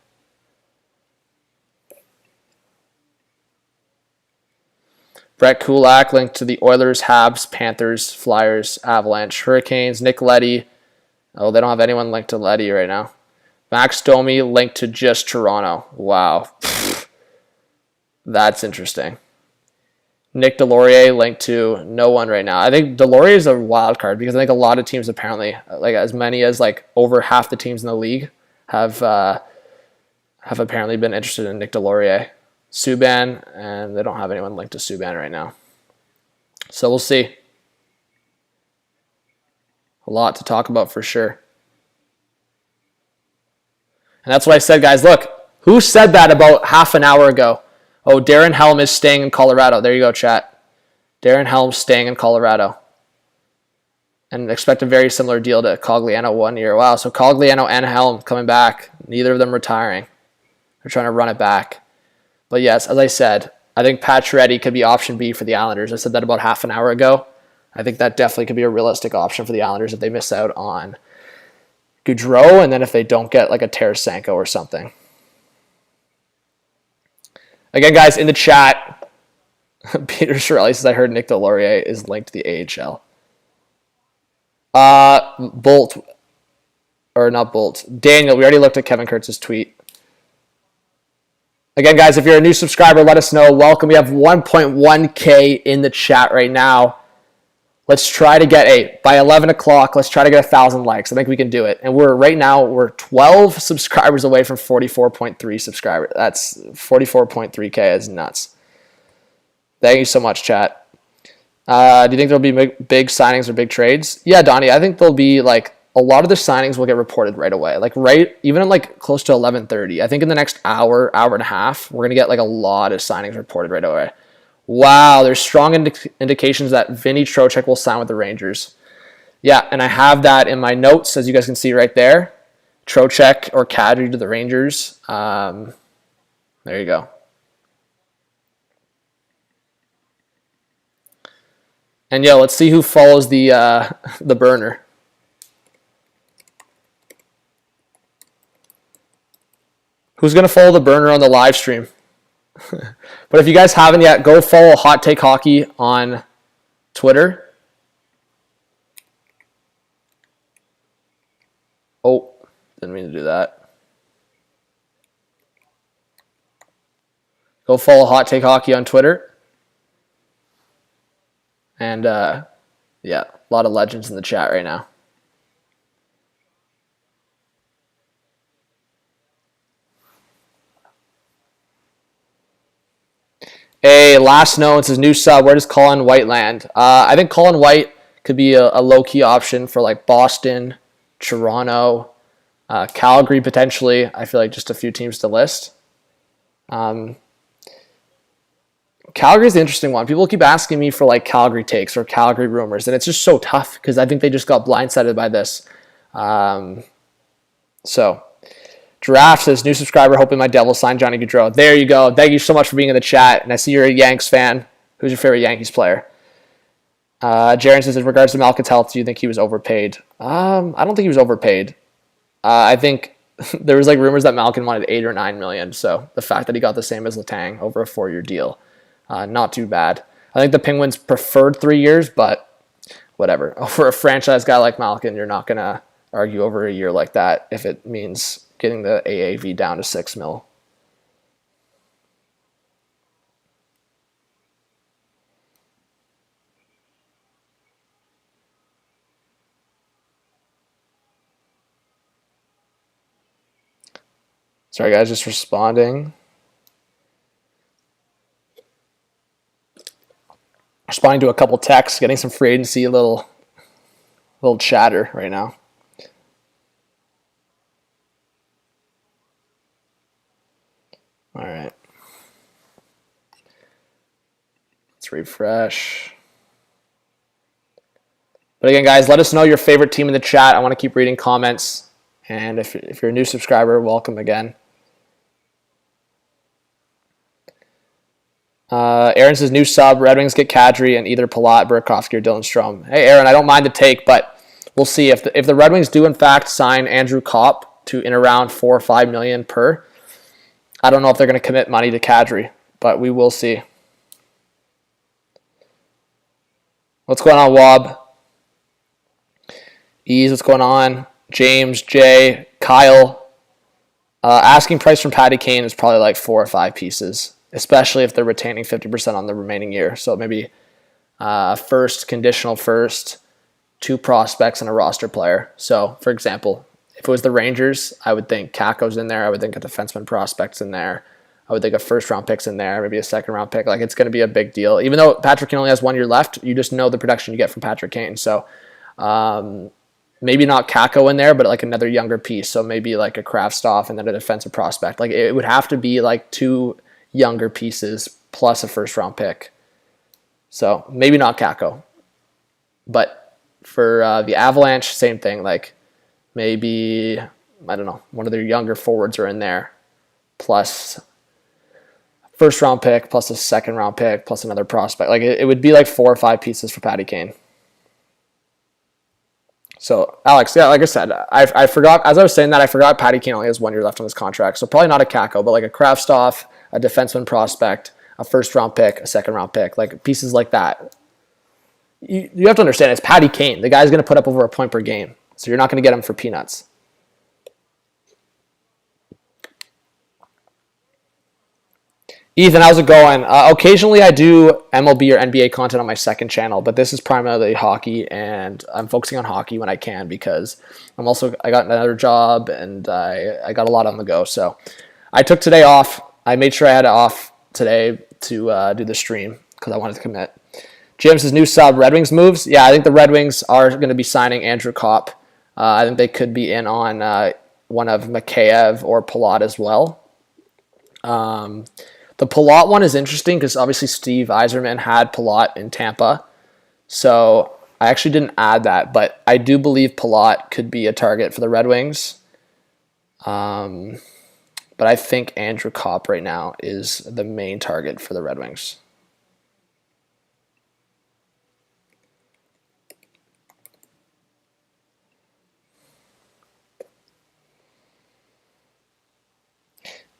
Brett Kulak linked to the Oilers, Habs, Panthers, Flyers, Avalanche, Hurricanes, Nick Leddy. Oh, they don't have anyone linked to Leddy right now. Max Domi linked to just Toronto. Wow. That's interesting. Nick Delorier linked to no one right now. I think Delorier is a wild card because I think a lot of teams apparently, like as many as like over half the teams in the league have apparently been interested in Nick Delorier. Subban, and they don't have anyone linked to Subban right now. So we'll see. A lot to talk about for sure. And that's what I said, guys. Look, who said that about half an hour ago? Oh, Darren Helm is staying in Colorado. There you go, chat. Darren Helm's staying in Colorado. And expect a very similar deal to Cogliano 1 year. Wow, so Cogliano and Helm coming back. Neither of them retiring. They're trying to run it back. But yes, as I said, I think Pacioretty could be option B for the Islanders. I said that about half an hour ago. I think that definitely could be a realistic option for the Islanders if they miss out on Gaudreau and then if they don't get like a Tarasenko or something. Again, guys, in the chat, Peter Shirley says, I heard Nick Delorier is linked to the AHL. Bolt, or not Bolt. Daniel, we already looked at Kevin Kurtz's tweet. Again, guys, if you're a new subscriber, let us know. Welcome. We have 1.1K in the chat right now. Let's try to get by 11 o'clock, let's try to get 1,000 likes. I think we can do it. And right now, we're 12 subscribers away from 44.3 subscribers. That's 44.3K is nuts. Thank you so much, chat. Do you think there'll be big signings or big trades? Yeah, Donnie, I think there'll be like a lot of the signings will get reported right away. Like even at like close to 11:30. I think in the next hour and a half, we're going to get like a lot of signings reported right away. Wow, there's strong indications that Vinny Trocheck will sign with the Rangers. Yeah, and I have that in my notes, as you guys can see right there. Trocheck or Kadri to the Rangers. There you go. And yeah, let's see who follows the burner. Who's going to follow the burner on the live stream? But if you guys haven't yet, go follow Hot Take Hockey on Twitter. Oh, didn't mean to do that. Go follow Hot Take Hockey on Twitter. And yeah, a lot of legends in the chat right now. Hey, last note, says new sub. Where does Colin White land? I think Colin White could be a low-key option for like Boston, Toronto, Calgary potentially. I feel like just a few teams to list. Calgary's the interesting one. People keep asking me for like Calgary takes or Calgary rumors, and it's just so tough because I think they just got blindsided by this. So, Giraffe says, new subscriber, hoping my Devils sign Johnny Gaudreau. There you go. Thank you so much for being in the chat. And I see you're a Yanks fan. Who's your favorite Yankees player? Jaron says, in regards to Malkin's health, do you think he was overpaid? I don't think he was overpaid. I think there was like rumors that Malkin wanted $8 or $9 million. So the fact that he got the same as Letang over a 4-year deal, not too bad. I think the Penguins preferred 3 years, but whatever. For a franchise guy like Malkin, you're not going to argue over a year like that if it means getting the AAV down to $6 million. Sorry, guys, just responding. Responding to a couple texts, getting some free agency, a little chatter right now. All right. Let's refresh. But again, guys, let us know your favorite team in the chat. I want to keep reading comments. And if you're a new subscriber, welcome again. Aaron says, new sub, Red Wings get Kadri and either Palat, Burakovsky, or Dylan Strome. Hey, Aaron, I don't mind the take, but we'll see. If the Red Wings do, in fact, sign Andrew Kopp to in around $4 or $5 million per, I don't know if they're going to commit money to Kadri, but we will see. What's going on, Wob? Ease, what's going on? James, Jay, Kyle. Asking price from Patty Kane is probably like 4 or 5 pieces, especially if they're retaining 50% on the remaining year. So maybe first, conditional first, 2 prospects, and a roster player. So, for example, if it was the Rangers, I would think Kakko's in there. I would think a defenseman prospect's in there. I would think a first-round pick's in there, maybe a second-round pick. Like, it's going to be a big deal. Even though Patrick Kane only has 1 year left, you just know the production you get from Patrick Kane. So, maybe not Kakko in there, but like another younger piece. So maybe like a Kraftstoff and then a defensive prospect. Like, it would have to be like 2 younger pieces plus a first-round pick. So maybe not Kakko. But for the Avalanche, same thing. Like, maybe, I don't know, one of their younger forwards are in there, plus first round pick, plus a second round pick, plus another prospect. Like, it would be like 4 or 5 pieces for Patty Kane. So, Alex, yeah, like I said, I forgot, as I was saying that, I forgot Patty Kane only has 1 year left on his contract. So probably not a Kakko, but like a Kraftstoff, a defenseman prospect, a first round pick, a second round pick, like pieces like that. You have to understand, it's Patty Kane. The guy's going to put up over a point per game. So you're not going to get him for peanuts. Ethan, how's it going? Occasionally I do MLB or NBA content on my second channel, but this is primarily hockey, and I'm focusing on hockey when I can because I got another job and I got a lot on the go. So I took today off. I made sure I had it off today to do the stream because I wanted to commit. Jim says, new sub, Red Wings moves. Yeah, I think the Red Wings are going to be signing Andrew Kopp. I think they could be in on one of MCKAY or Palat as well. The Palat one is interesting because obviously Steve Yzerman had Palat in Tampa. So I actually didn't add that, but I do believe Palat could be a target for the Red Wings. But I think Andrew Kopp right now is the main target for the Red Wings.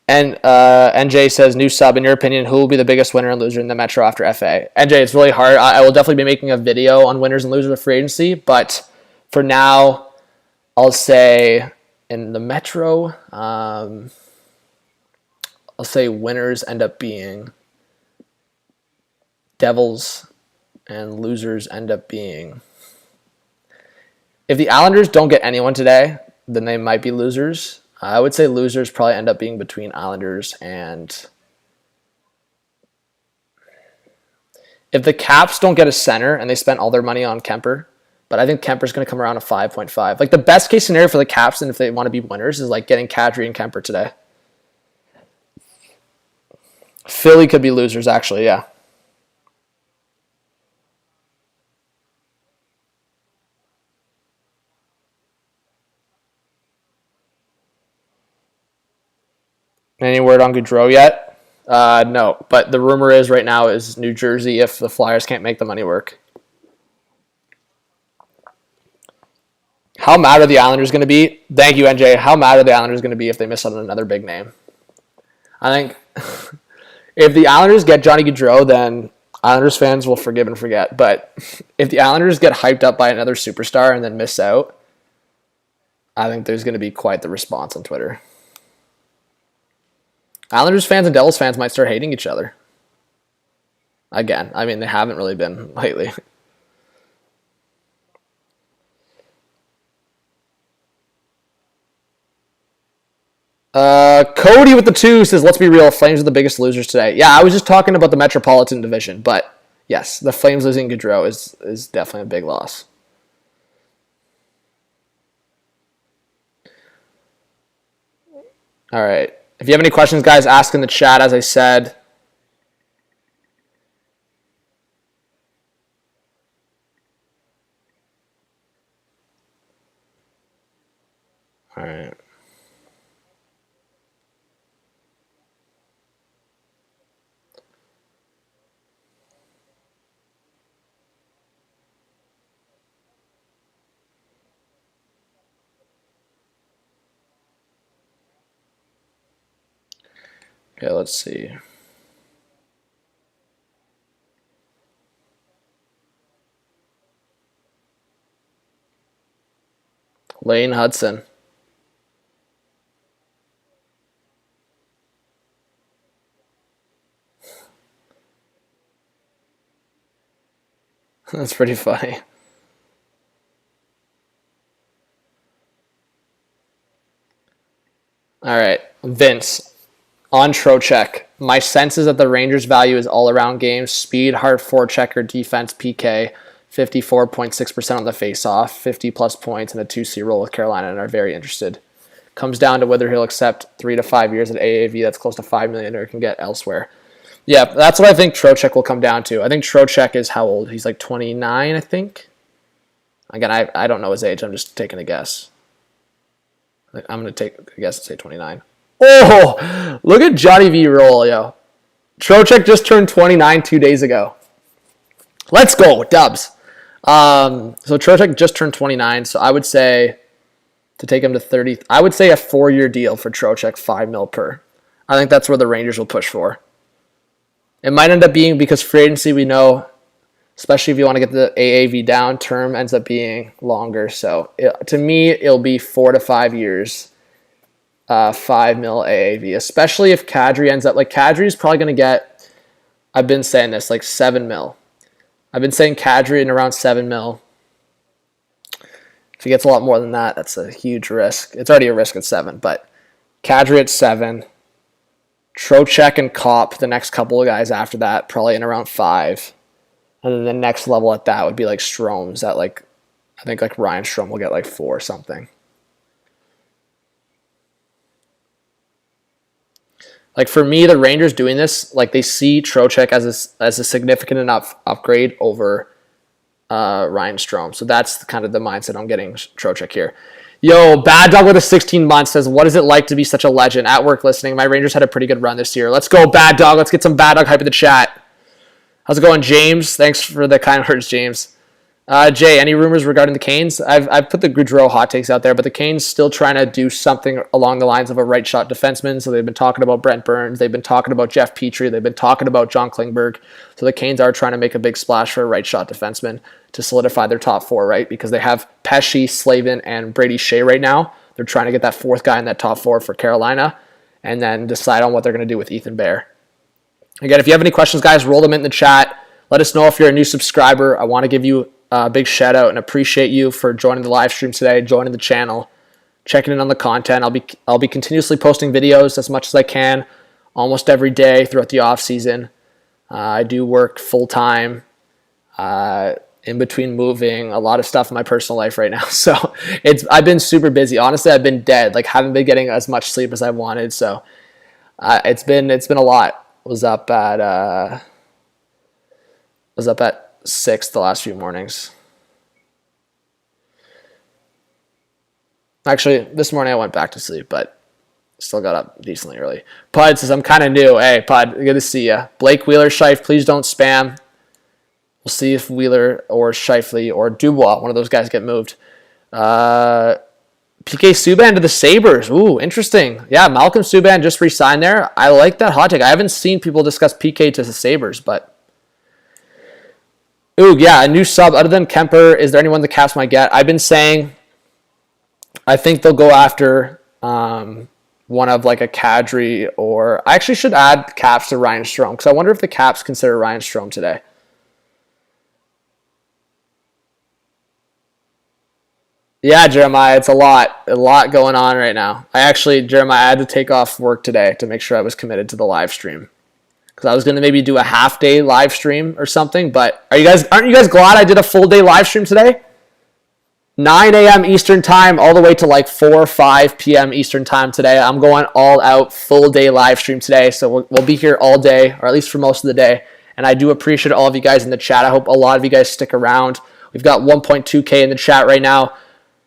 And NJ says, new sub, in your opinion, who will be the biggest winner and loser in the Metro after FA? NJ, it's really hard. I will definitely be making a video on winners and losers of free agency, but for now, I'll say in the Metro, I'll say winners end up being Devils and losers end up being... If the Islanders don't get anyone today, then they might be losers. I would say losers probably end up being between Islanders and... If the Caps don't get a center and they spent all their money on Kemper, but I think Kemper's going to come around a 5.5. Like, the best case scenario for the Caps, and if they want to be winners, is like getting Kadri and Kemper today. Philly could be losers, actually, yeah. Any word on Gaudreau yet? No, but the rumor is right now is New Jersey if the Flyers can't make the money work. How mad are the Islanders going to be? Thank you, NJ. How mad are the Islanders going to be if they miss out on another big name? I think if the Islanders get Johnny Gaudreau, then Islanders fans will forgive and forget. But if the Islanders get hyped up by another superstar and then miss out, I think there's going to be quite the response on Twitter. Islanders fans and Devils fans might start hating each other. Again, I mean, they haven't really been lately. Cody with the 2 says, let's be real, Flames are the biggest losers today. Yeah, I was just talking about the Metropolitan Division, but yes, the Flames losing Gaudreau is definitely a big loss. All right. If you have any questions, guys, ask in the chat, as I said. All right. Okay, let's see. Lane Hudson. That's pretty funny. All right, Vince. On Trocheck, my sense is that the Rangers' value is all-around game, speed, hard forechecker, defense, PK, 54.6% on the face-off, 50-plus points, and a 2C role with Carolina, and are very interested. Comes down to whether he'll accept 3 to 5 years at AAV that's close to $5 million or can get elsewhere. Yeah, that's what I think Trocheck will come down to. I think Trocheck is how old? He's like 29, I think. Again, I don't know his age. I'm just taking a guess. I'm going to take a guess and say 29. Oh, look at Johnny V roll, yo. Trocheck just turned 29 2 days ago. Let's go, Dubs. So Trocheck just turned 29, so I would say to take him to 30. I would say a 4-year deal for Trocheck, $5 million per. I think that's where the Rangers will push for. It might end up being, because free agency, we know, especially if you want to get the AAV down, term ends up being longer. So to me, it'll be 4 to 5 years. $5 million AAV, especially if Kadri ends up, like Kadri's probably going to get, I've been saying this, like $7 million. I've been saying Kadri in around $7 million. If he gets a lot more than that, that's a huge risk. It's already a risk at 7, but Kadri at 7, Trocheck and Kopp, the next couple of guys after that, probably in around 5. And then the next level at that would be like Strome's at like, I think like Ryan Strome will get like 4 or something. Like for me, the Rangers doing this, like they see Trocheck as a significant enough upgrade over Ryan Strome. So that's kind of the mindset I'm getting Trocheck here. Yo, Bad Dog with a 16 months says, what is it like to be such a legend? At work listening. My Rangers had a pretty good run this year. Let's go, Bad Dog. Let's get some Bad Dog hype in the chat. How's it going, James? Thanks for the kind words, James. Jay, any rumors regarding the Canes? I've put the Gaudreau hot takes out there, but the Canes still trying to do something along the lines of a right shot defenseman. So they've been talking about Brent Burns. They've been talking about Jeff Petrie. They've been talking about John Klingberg. So the Canes are trying to make a big splash for a right shot defenseman to solidify their top 4, right? Because they have Pesce, Slavin, and Brady Shea right now. They're trying to get that 4th guy in that top 4 for Carolina and then decide on what they're going to do with Ethan Bear. Again, if you have any questions, guys, roll them in the chat. Let us know if you're a new subscriber. I want to give you a big shout out and appreciate you for joining the live stream today, joining the channel, checking in on the content. I'll be continuously posting videos as much as I can, almost every day throughout the off season. I do work full time, in between moving, a lot of stuff in my personal life right now. So I've been super busy. Honestly, I've been dead. Like haven't been getting as much sleep as I wanted. So it's been a lot. Was up at 6 the last few mornings. Actually, this morning I went back to sleep, but still got up decently early. Pud says, I'm kind of new. Hey, Pud, good to see you. Blake Wheeler, Scheif, please don't spam. We'll see if Wheeler or Scheifele or Dubois, one of those guys, get moved. PK Subban to the Sabres. Ooh, interesting. Yeah, Malcolm Subban just re-signed there. I like that hot take. I haven't seen people discuss PK to the Sabres, but ooh, yeah, a new sub. Other than Kemper, is there anyone the Caps might get? I've been saying I think they'll go after one of like a Kadri, or I actually should add Caps to Ryan Strome because I wonder if the Caps consider Ryan Strome today. Yeah, Jeremiah, it's a lot going on right now. Jeremiah, I had to take off work today to make sure I was committed to the live stream. Because I was going to maybe do a half-day live stream or something, but aren't you guys glad I did a full-day live stream today? 9 a.m. Eastern time all the way to like 4 or 5 p.m. Eastern time today. I'm going all out, full-day live stream today, so we'll be here all day, or at least for most of the day. And I do appreciate all of you guys in the chat. I hope a lot of you guys stick around. We've got 1.2K in the chat right now.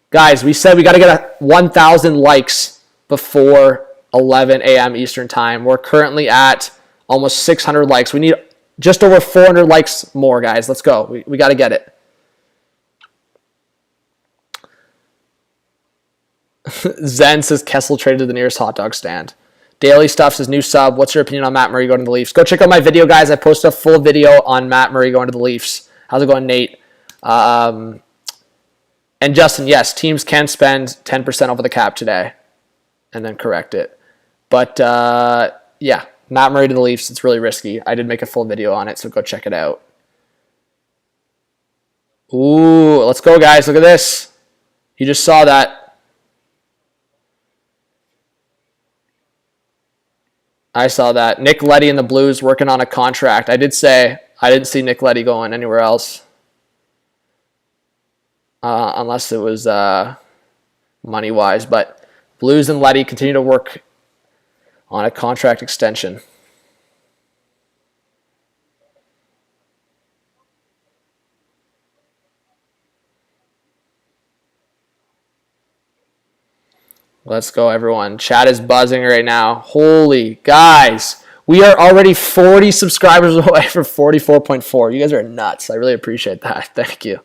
Guys, we said we got to get 1,000 likes before 11 a.m. Eastern time. We're currently at almost 600 likes. We need just over 400 likes more, guys. Let's go. We got to get it. Zen says Kessel traded to the nearest hot dog stand. Daily Stuff says new sub. What's your opinion on Matt Murray going to the Leafs? Go check out my video, guys. I posted a full video on Matt Murray going to the Leafs. How's it going, Nate? And Justin, yes, teams can spend 10% over the cap today and then correct it. But, yeah, Matt Murray to the Leafs, it's really risky. I did make a full video on it, so go check it out. Ooh, let's go, guys. Look at this. You just saw that. I saw that. Nick Leddy and the Blues working on a contract. I did say I didn't see Nick Leddy going anywhere else. Unless it was money-wise. But Blues and Leddy continue to work on a contract extension. Let's go, everyone. Chat is buzzing right now. Holy guys, we are already 40 subscribers away from 44.4. You guys are nuts. I really appreciate that. Thank you.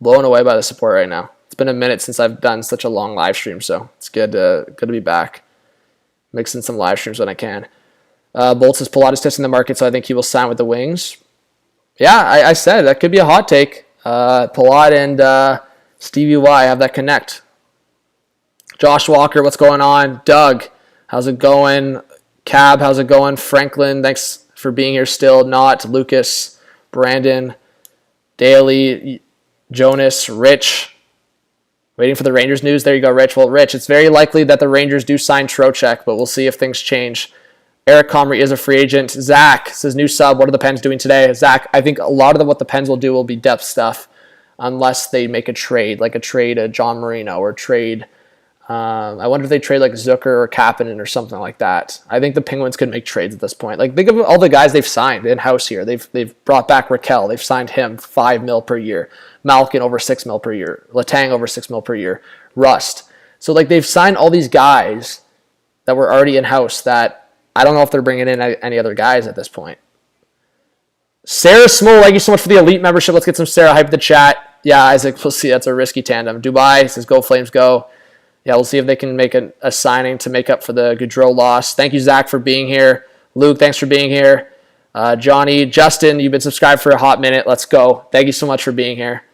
Blown away by the support right now. It's been a minute since I've done such a long live stream, so it's good to be back. Mixing some live streams when I can. Bolt says Pilates is testing the market, so I think he will sign with the Wings. Yeah, I said that could be a hot take. Pilates and Stevie Y have that connect. Josh Walker, what's going on? Doug, how's it going? Cab, how's it going? Franklin, thanks for being here still. Not Lucas, Brandon, Daly, Jonas, Rich. Waiting for the Rangers news. There you go, Rich. Well, Rich, it's very likely that the Rangers do sign Trocheck, but we'll see if things change. Eric Comrie is a free agent. Zach says, new sub. What are the Pens doing today? Zach, I think a lot of what the Pens will do will be depth stuff unless they make a trade, like a trade of John Marino or trade. I wonder if they trade like Zucker or Kapanen or something like that. I think the Penguins could make trades at this point. Like, think of all the guys they've signed in-house here. They've brought back Raquel. They've signed him $5 million per year. Malkin over $6 million per year. Letang over $6 million per year. Rust. So, like, they've signed all these guys that were already in-house that I don't know if they're bringing in any other guys at this point. Sarah Small, thank you so much for the elite membership. Let's get some Sarah hype in the chat. Yeah, Isaac, we'll see. That's a risky tandem. Dubai says, go Flames, go. Yeah, we'll see if they can make a signing to make up for the Gaudreau loss. Thank you, Zach, for being here. Luke, thanks for being here. Johnny, Justin, you've been subscribed for a hot minute. Let's go. Thank you so much for being here.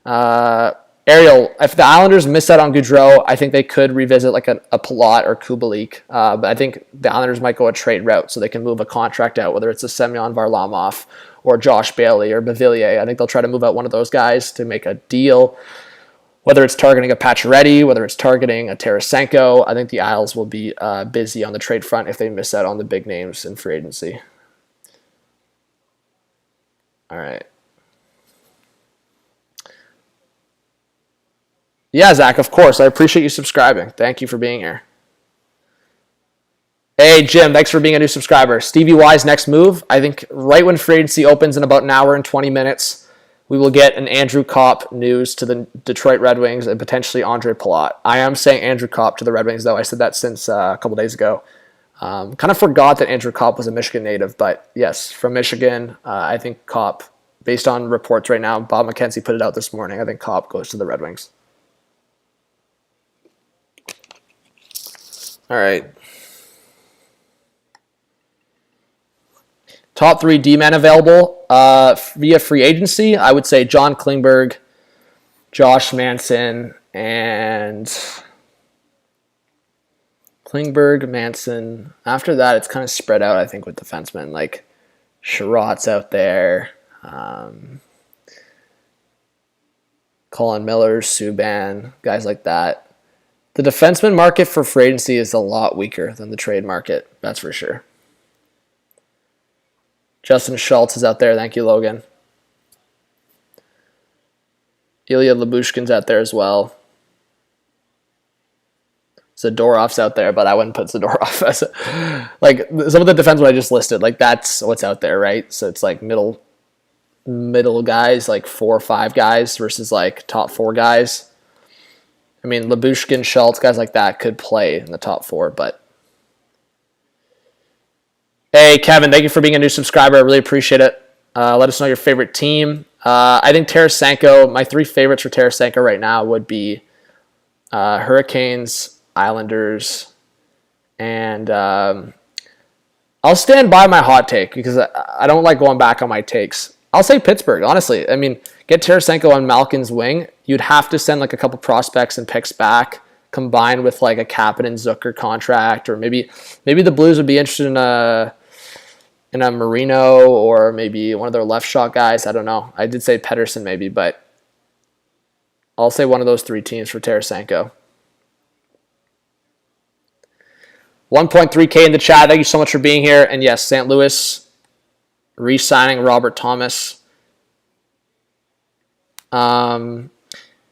Ariel, if the Islanders miss out on Gaudreau, I think they could revisit like a Palat or Kubalik. But I think the Islanders might go a trade route so they can move a contract out, whether it's a Semyon Varlamov or Josh Bailey or Bavillier. I think they'll try to move out one of those guys to make a deal. Whether it's targeting a Pacioretty, whether it's targeting a Tarasenko, I think the Isles will be busy on the trade front if they miss out on the big names in free agency. All right. Yeah, Zach, of course. I appreciate you subscribing. Thank you for being here. Hey, Jim, thanks for being a new subscriber. Stevie Y's next move, I think right when free agency opens in about an hour and 20 minutes, we will get an Andrew Kopp news to the Detroit Red Wings and potentially Andre Palat. I am saying Andrew Kopp to the Red Wings, though. I said that since a couple days ago. Kind of forgot that Andrew Kopp was a Michigan native, but yes, from Michigan, I think Kopp, based on reports right now, Bob McKenzie put it out this morning, I think Kopp goes to the Red Wings. All right. Top 3 D-men available via free agency. I would say John Klingberg, Josh Manson, and Klingberg, Manson. After that, it's kind of spread out, I think, with defensemen. Like Sherratt's out there. Colin Miller, Subban, guys like that. The defenseman market for free agency is a lot weaker than the trade market. That's for sure. Justin Schultz is out there. Thank you, Logan. Ilya Lyubushkin's out there as well. Zadorov's out there, but I wouldn't put Zadorov as like some of the defensemen I just listed. Like that's what's out there, right? So it's like middle guys, like 4 or 5 guys versus like top 4 guys. I mean, Lyubushkin, Schultz, guys like that could play in the top 4, but... Hey, Kevin, thank you for being a new subscriber. I really appreciate it. Let us know your favorite team. I think Tarasenko, my 3 favorites for Tarasenko right now would be Hurricanes, Islanders, and I'll stand by my hot take because I don't like going back on my takes. I'll say Pittsburgh, honestly. I mean, get Tarasenko on Malkin's wing. You'd have to send like a couple prospects and picks back, combined with like a Kapanen and Zucker contract, or maybe the Blues would be interested in a Marino or maybe one of their left shot guys. I don't know. I did say Pettersson maybe, but I'll say one of those 3 teams for Tarasenko. 1.3K in the chat. Thank you so much for being here. And yes, St. Louis re-signing Robert Thomas. And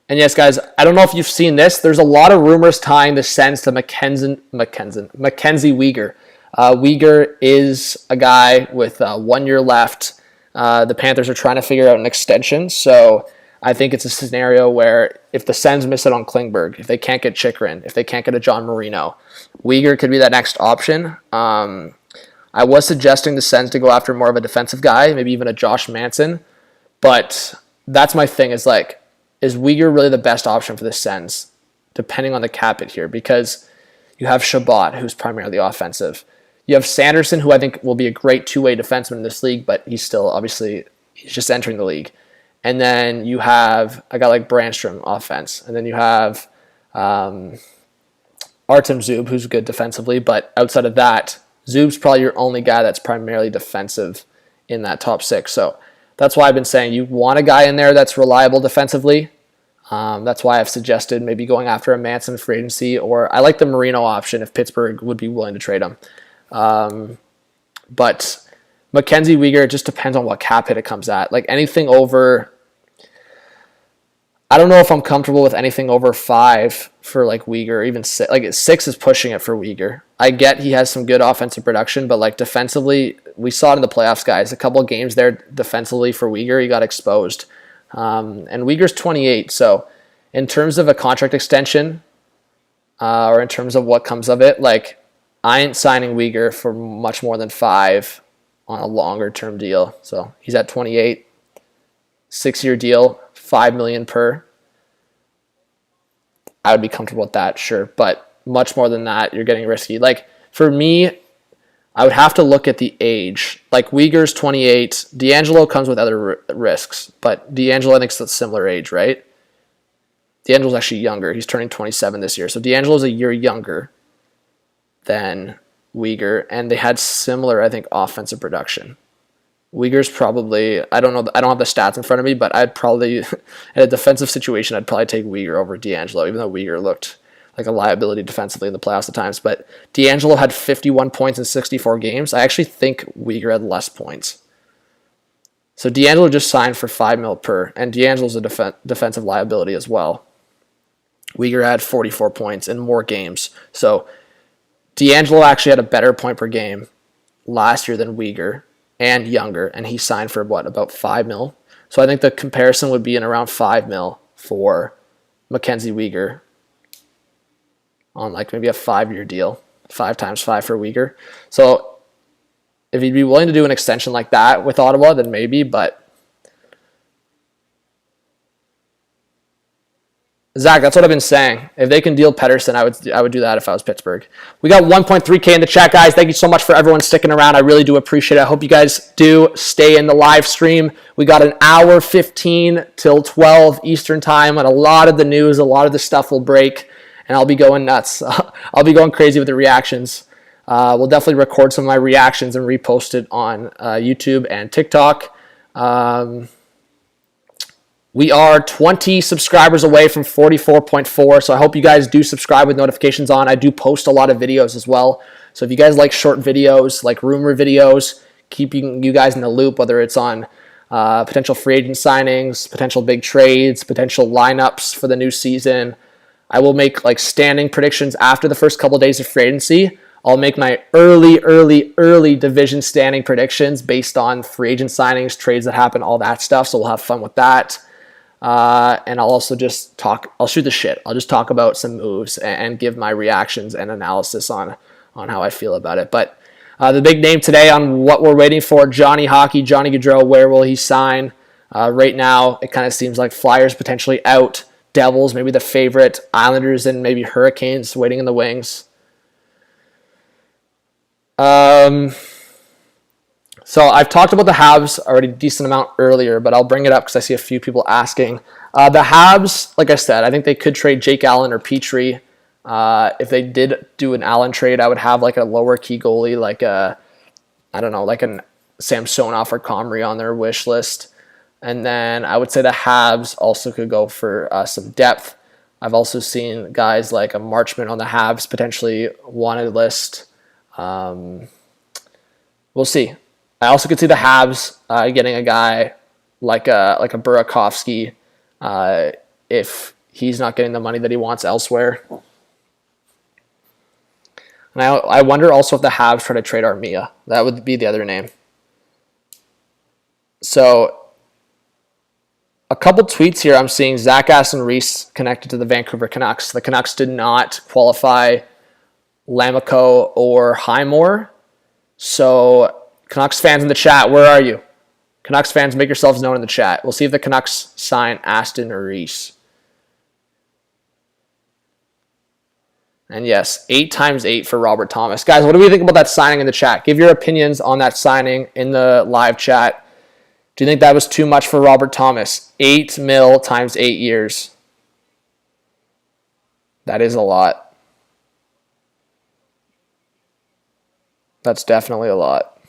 yes, guys, I don't know if you've seen this. There's a lot of rumors tying the Sens to Mackenzie Weegar. Weegar is a guy with 1 year left. The Panthers are trying to figure out an extension, so I think it's a scenario where if the Sens miss it on Klingberg, if they can't get Chychrun, if they can't get a John Marino, Weegar could be that next option. I was suggesting the Sens to go after more of a defensive guy, maybe even a Josh Manson, but that's my thing is like, is Weegar really the best option for the Sens, depending on the cap hit here? Because you have Shabbat, who's primarily offensive. You have Sanderson, who I think will be a great two-way defenseman in this league, but he's still, obviously, he's just entering the league. And then you have a guy like Brandstrom, offense. And then you have Artem Zub, who's good defensively. But outside of that, Zub's probably your only guy that's primarily defensive in that top 6. So that's why I've been saying you want a guy in there that's reliable defensively. That's why I've suggested maybe going after a Manson free agency, or I like the Marino option if Pittsburgh would be willing to trade him. But Mackenzie Weegar, it just depends on what cap hit it comes at. Like anything over, I don't know if I'm comfortable with anything over 5 for like Weegar, even 6. Like 6 is pushing it for Weegar. I get he has some good offensive production, but like defensively, we saw it in the playoffs, guys. A couple of games there defensively for Weegar, he got exposed. And Weegar's 28, so in terms of a contract extension, or in terms of what comes of it, like I ain't signing Weegar for much more than 5 on a longer term deal. So he's at 28, 6-year deal, $5 million per. I would be comfortable with that, sure, but much more than that, you're getting risky. Like for me, I would have to look at the age. Like Weegar's 28, D'Angelo comes with other risks, but D'Angelo I think is a similar age, right? D'Angelo's actually younger. He's turning 27 this year, so D'Angelo's a year younger than Weegar, and they had similar, I think, offensive production. Weegar's probably, I don't know, I don't have the stats in front of me, but I'd probably, in a defensive situation, I'd probably take Weegar over D'Angelo, even though Weegar looked like a liability defensively in the playoffs at times. But D'Angelo had 51 points in 64 games. I actually think Weegar had less points. So D'Angelo just signed for $5 million per, and D'Angelo's a defensive liability as well. Weegar had 44 points in more games. So D'Angelo actually had a better point per game last year than Weegar, and younger, and he signed for what, about $5 million? So I think the comparison would be in around $5 million for Mackenzie Weegar on like maybe a 5-year deal, 5 times 5 for Weegar. So if he'd be willing to do an extension like that with Ottawa, then maybe, but Zach, that's what I've been saying. If they can deal Pettersson, I would do that if I was Pittsburgh. We got 1.3K in the chat, guys. Thank you so much for everyone sticking around. I really do appreciate it. I hope you guys do stay in the live stream. We got an hour 15 till 12 Eastern time, and a lot of the news, a lot of the stuff will break, and I'll be going nuts. I'll be going crazy with the reactions. We'll definitely record some of my reactions and repost it on YouTube and TikTok. We are 20 subscribers away from 44.4, so I hope you guys do subscribe with notifications on. I do post a lot of videos as well, so if you guys like short videos, like rumor videos, keeping you guys in the loop, whether it's on potential free agent signings, potential big trades, potential lineups for the new season. I will make like standing predictions after the first couple of days of free agency. I'll make my early division standing predictions based on free agent signings, trades that happen, all that stuff, so we'll have fun with that. And I'll also just I'll shoot the shit. I'll just talk about some moves and give my reactions and analysis on how I feel about it. But the big name today on what we're waiting for, Johnny Hockey, Johnny Gaudreau, where will he sign? Right now, it kind of seems like Flyers potentially out, Devils maybe the favorite, Islanders and maybe Hurricanes waiting in the wings. So I've talked about the Habs already a decent amount earlier, but I'll bring it up because I see a few people asking. The Habs, like I said, I think they could trade Jake Allen or Petrie. If they did do an Allen trade, I would have like a lower key goalie, like a Samsonov or Comrie on their wish list. And then I would say the Habs also could go for some depth. I've also seen guys like a Marchment on the Habs potentially wanted list. We'll see. I also could see the Habs getting a guy like a Burakovsky if he's not getting the money that he wants elsewhere. And I wonder also if the Habs try to trade Armia. That would be the other name. So a couple tweets here I'm seeing. Zach Aston Reese connected to the Vancouver Canucks. The Canucks did not qualify Lamico or Highmore. So Canucks fans in the chat, where are you? Canucks fans, make yourselves known in the chat. We'll see if the Canucks sign Aston Reese. And yes, 8 times 8 for Robert Thomas. Guys, what do we think about that signing in the chat? Give your opinions on that signing in the live chat. Do you think that was too much for Robert Thomas? 8 mil times 8 years. That is a lot. That's definitely a lot.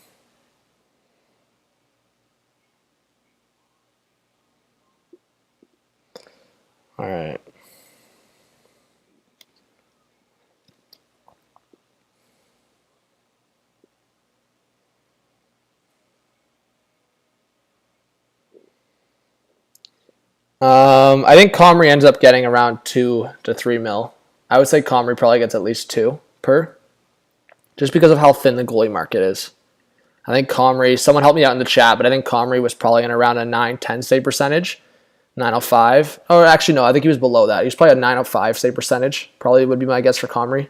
All right. I think Comrie ends up getting around 2 to 3 mil. I would say Comrie probably gets at least 2 per, just because of how thin the goalie market is. I think Comrie, someone help me out in the chat, but I think Comrie was probably in around a 9-10 save percentage, 905. Or actually, no, I think he was below that. He was probably a 905 save percentage. Probably would be my guess for Comrie.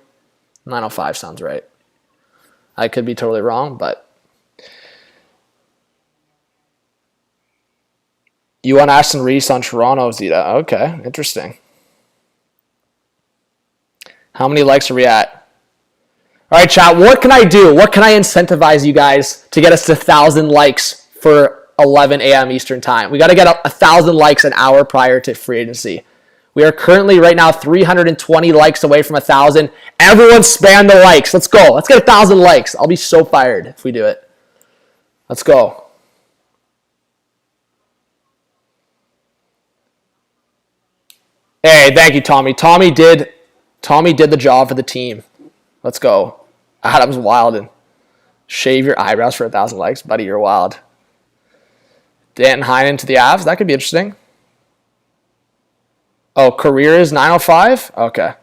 905 sounds right. I could be totally wrong, but you want Aston Reese on Toronto, Zeta. Okay, interesting. How many likes are we at? All right, chat, what can I do? What can I incentivize you guys to get us to 1,000 likes for 11 a.m. Eastern time? We got to get 1,000 likes an hour prior to free agency. We are currently right now 320 likes away from 1,000. Everyone spam the likes. Let's go. Let's get 1,000 likes. I'll be so fired if we do it. Let's go. Hey, thank you, Tommy. Tommy did the job for the team. Let's go. Adam's wildin'. Shave your eyebrows for 1,000 likes, buddy. You're wild. Danton Heinen to the Avs. That could be interesting. Oh, career is 905? Okay.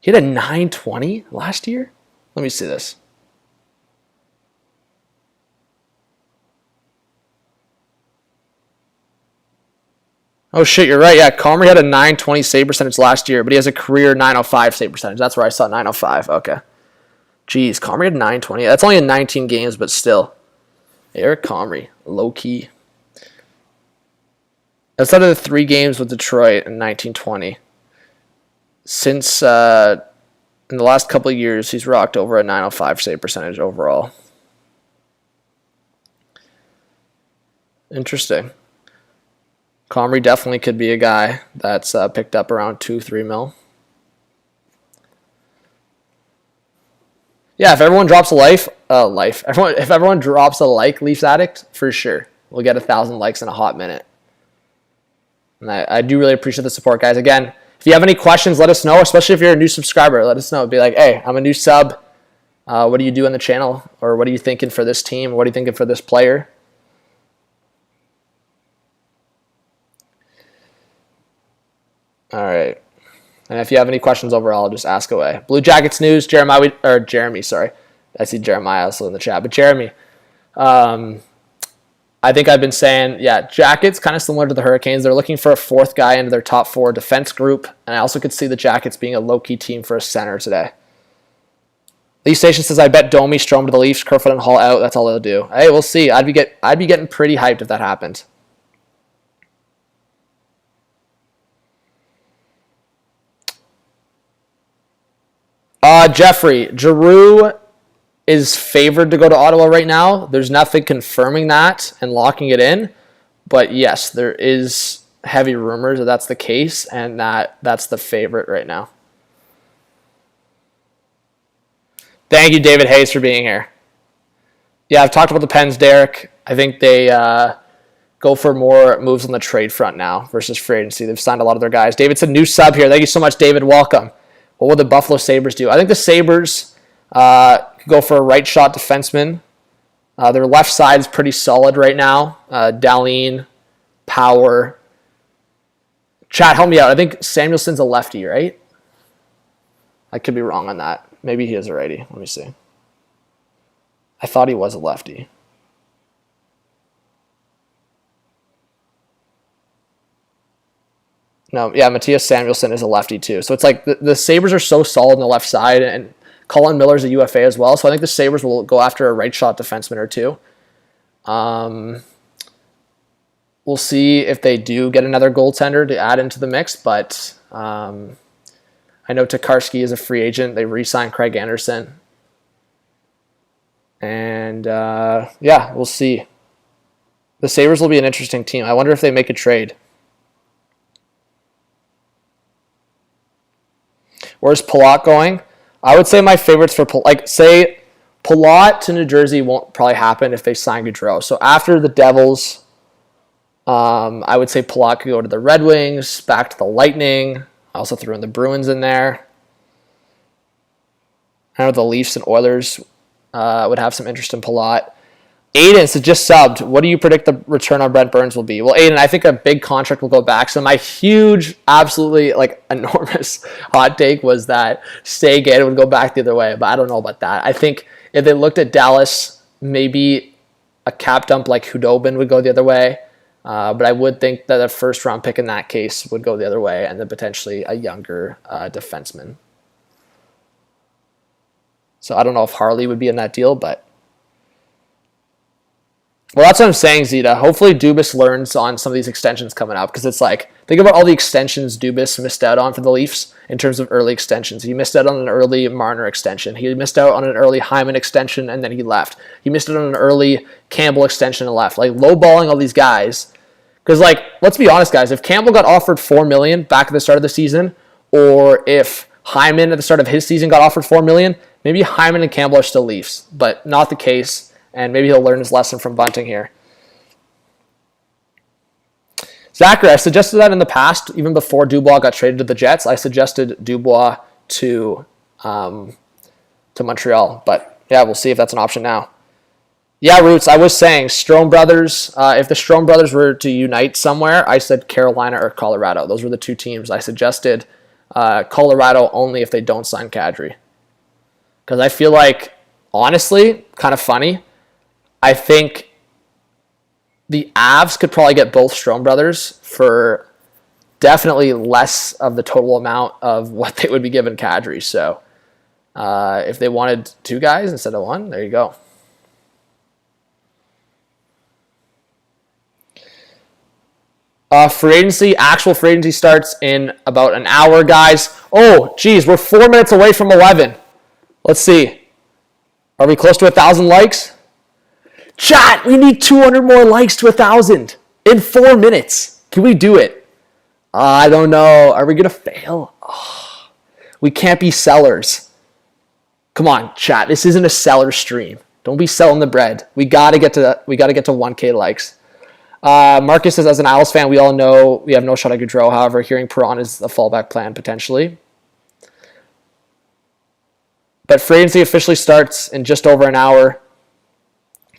He had a 920 last year? Let me see this. Oh, shit, you're right. Yeah, Comrie had a 920 save percentage last year, but he has a career 905 save percentage. That's where I saw 905. Okay. Jeez, Comrie had 920. That's only in 19 games, but still. Eric Comrie, low-key. Outside of the 3 games with Detroit in 1920, since in the last couple of years, he's rocked over a 905 save percentage overall. Interesting. Comrie definitely could be a guy that's picked up around 2-3 mil. Yeah, if everyone drops a if everyone drops a like, Leafs Addict, for sure. We'll get 1,000 likes in a hot minute. And I do really appreciate the support, guys. Again, if you have any questions, let us know, especially if you're a new subscriber. Let us know. Be like, hey, I'm a new sub. What do you do on the channel? Or what are you thinking for this team? What are you thinking for this player? All right. And if you have any questions overall, just ask away. Blue Jackets news, Jeremy, sorry. I see Jeremiah also in the chat, but Jeremy. I think I've been saying, yeah, Jackets, kind of similar to the Hurricanes. They're looking for a fourth guy into their top 4 defense group. And I also could see the Jackets being a low-key team for a center today. Lee Station says, I bet Domi, Strome to the Leafs, Kerfoot and Hall out. That's all they'll do. Hey, we'll see. I'd be getting pretty hyped if that happened. Jeffrey, Giroux is favored to go to Ottawa right now. There's nothing confirming that and locking it in. But yes, there is heavy rumors that that's the case and that's the favorite right now. Thank you, David Hayes, for being here. Yeah, I've talked about the Pens, Derek. I think they go for more moves on the trade front now versus free agency. They've signed a lot of their guys. David's a new sub here. Thank you so much, David. Welcome. What will the Buffalo Sabres do? I think the Sabres could go for a right shot defenseman. Their left side is pretty solid right now. Dahlin, Power. Chat, help me out. I think Samuelson's a lefty, right? I could be wrong on that. Maybe he is a righty. Let me see. I thought he was a lefty. No, yeah, Matthias Samuelsson is a lefty too. So it's like the Sabres are so solid on the left side, and Colin Miller's a UFA as well. So I think the Sabres will go after a right shot defenseman or two. We'll see if they do get another goaltender to add into the mix, but I know Tokarski is a free agent. They re-signed Craig Anderson. And yeah, we'll see. The Sabres will be an interesting team. I wonder if they make a trade. Where's Palat going? I would say my favorites for say Palat to New Jersey won't probably happen if they sign Gaudreau. So after the Devils, I would say Palat could go to the Red Wings, back to the Lightning. I also threw in the Bruins in there. I know the Leafs and Oilers would have some interest in Palat. Aiden, so just subbed. What do you predict the return on Brent Burns will be? Well, Aiden, I think a big contract will go back. So my huge, absolutely enormous hot take was that Sagan would go back the other way, but I don't know about that. I think if they looked at Dallas, maybe a cap dump like Hudobin would go the other way. But I would think that a first-round pick in that case would go the other way, and then potentially a younger defenseman. So I don't know if Harley would be in that deal, but... Well, that's what I'm saying, Zeta. Hopefully Dubas learns on some of these extensions coming up, because it's like, think about all the extensions Dubas missed out on for the Leafs in terms of early extensions. He missed out on an early Marner extension. He missed out on an early Hyman extension, and then he left. He missed out on an early Campbell extension and left. Like, lowballing all these guys. Because, let's be honest, guys. If Campbell got offered $4 million back at the start of the season, or if Hyman at the start of his season got offered $4 million, maybe Hyman and Campbell are still Leafs. But not the case. And maybe he'll learn his lesson from Bunting here. Zachary, I suggested that in the past, even before Dubois got traded to the Jets. I suggested Dubois to Montreal. But, yeah, we'll see if that's an option now. Yeah, Roots, I was saying Strome brothers, if the Strome brothers were to unite somewhere, I said Carolina or Colorado. Those were the two teams. I suggested Colorado only if they don't sign Kadri. Because I feel like, honestly, kind of funny, I think the Avs could probably get both Strome brothers for definitely less of the total amount of what they would be given Kadri. So if they wanted two guys instead of one, there you go. Actual free agency starts in about an hour, guys. Oh, geez, we're 4 minutes away from 11. Let's see. Are we close to 1,000 likes? Chat, we need 200 more likes to 1,000 in 4 minutes. Can we do it? I don't know. Are we going to fail? Oh, we can't be sellers. Come on, chat. This isn't a seller stream. Don't be selling the bread. We got to get to 1K likes. Marcus says, as an Isles fan, we all know we have no shot at Gaudreau. However, hearing Perron is a fallback plan potentially. But free agency officially starts in just over an hour.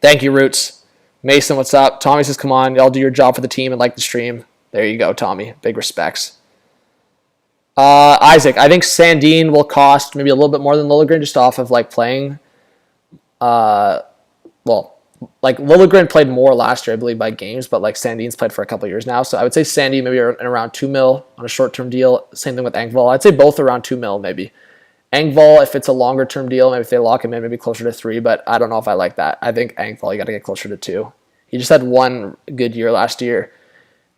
Thank you, Roots. Mason, what's up? Tommy says, come on, y'all do your job for the team and like the stream. There you go, Tommy. Big respects. Isaac, I think Sandin will cost maybe a little bit more than Liljegren just off of playing. Well, like Liljegren played more last year, I believe, by games, but like Sandin's played for a couple of years now. So I would say Sandy maybe around 2 mil on a short-term deal. Same thing with Engvall. I'd say both around 2 mil maybe. Engvall, if it's a longer-term deal, maybe if they lock him in, maybe closer to 3, but I don't know if I like that. I think Engvall, you got to get closer to 2. He just had one good year last year,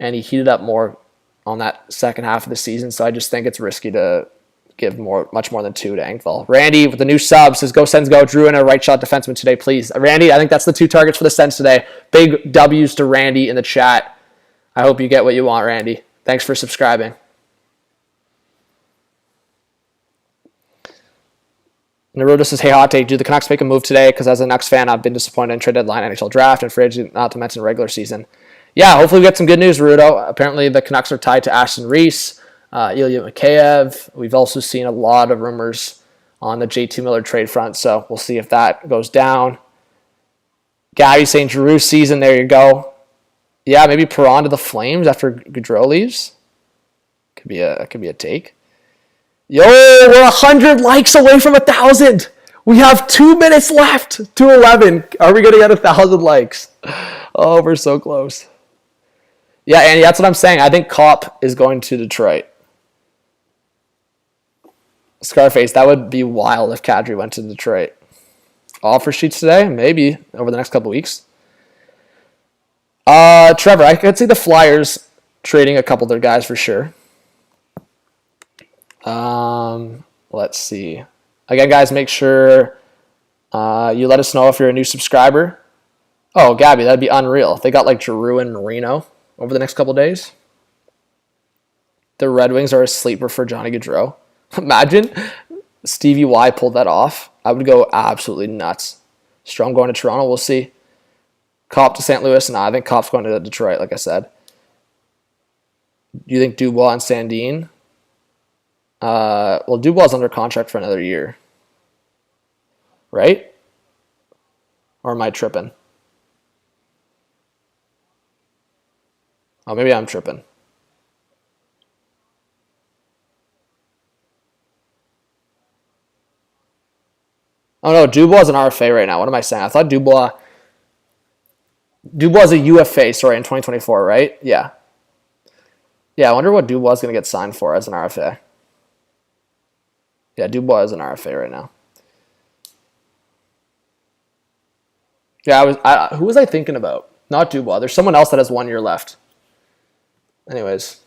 and he heated up more on that second half of the season, so I just think it's risky to give much more than 2 to Engvall. Randy with the new sub says, go Sens go. Drew and a right shot defenseman today, please. Randy, I think that's the 2 targets for the Sens today. Big W's to Randy in the chat. I hope you get what you want, Randy. Thanks for subscribing. Naruto says, hey, hot take, do the Canucks make a move today? Because as a Canucks fan, I've been disappointed in trade deadline, NHL draft, and free agent, not to mention regular season. Yeah, hopefully we get some good news, Naruto. Apparently the Canucks are tied to Ashton Reese, Ilya Mikheyev. We've also seen a lot of rumors on the JT Miller trade front, so we'll see if that goes down. Gabby saying Giroux season, there you go. Yeah, maybe Perron to the Flames after Gaudreau leaves. Could be a take. Yo, we're 100 likes away from 1,000. We have 2 minutes left to 11. Are we going to get 1,000 likes? Oh, we're so close. Yeah, Andy, that's what I'm saying. I think Kopp is going to Detroit. Scarface, that would be wild if Kadri went to Detroit. Offer sheets today? Maybe over the next couple weeks. Trevor, I could see the Flyers trading a couple of their guys for sure. Let's see. Again, guys, make sure you let us know if you're a new subscriber. Oh, Gabby, that'd be unreal. If they got like Giroux and Marino over the next couple days. The Red Wings are a sleeper for Johnny Gaudreau. Imagine Stevie Y pulled that off. I would go absolutely nuts. Strom going to Toronto, we'll see. Kopp to St. Louis. Nah, I think Kopp's going to Detroit, like I said. Do you think Dubois and Sandin? Well, Dubois under contract for another year. Right? Or am I tripping? Oh, maybe I'm tripping. Oh, no, Dubois is an RFA right now. What am I saying? I thought Dubois is a UFA, sorry, in 2024, right? Yeah. Yeah, I wonder what Dubois is going to get signed for as an RFA. Yeah, Dubois is an RFA right now. Yeah, who was I thinking about? Not Dubois. There's someone else that has 1 year left. Anyways.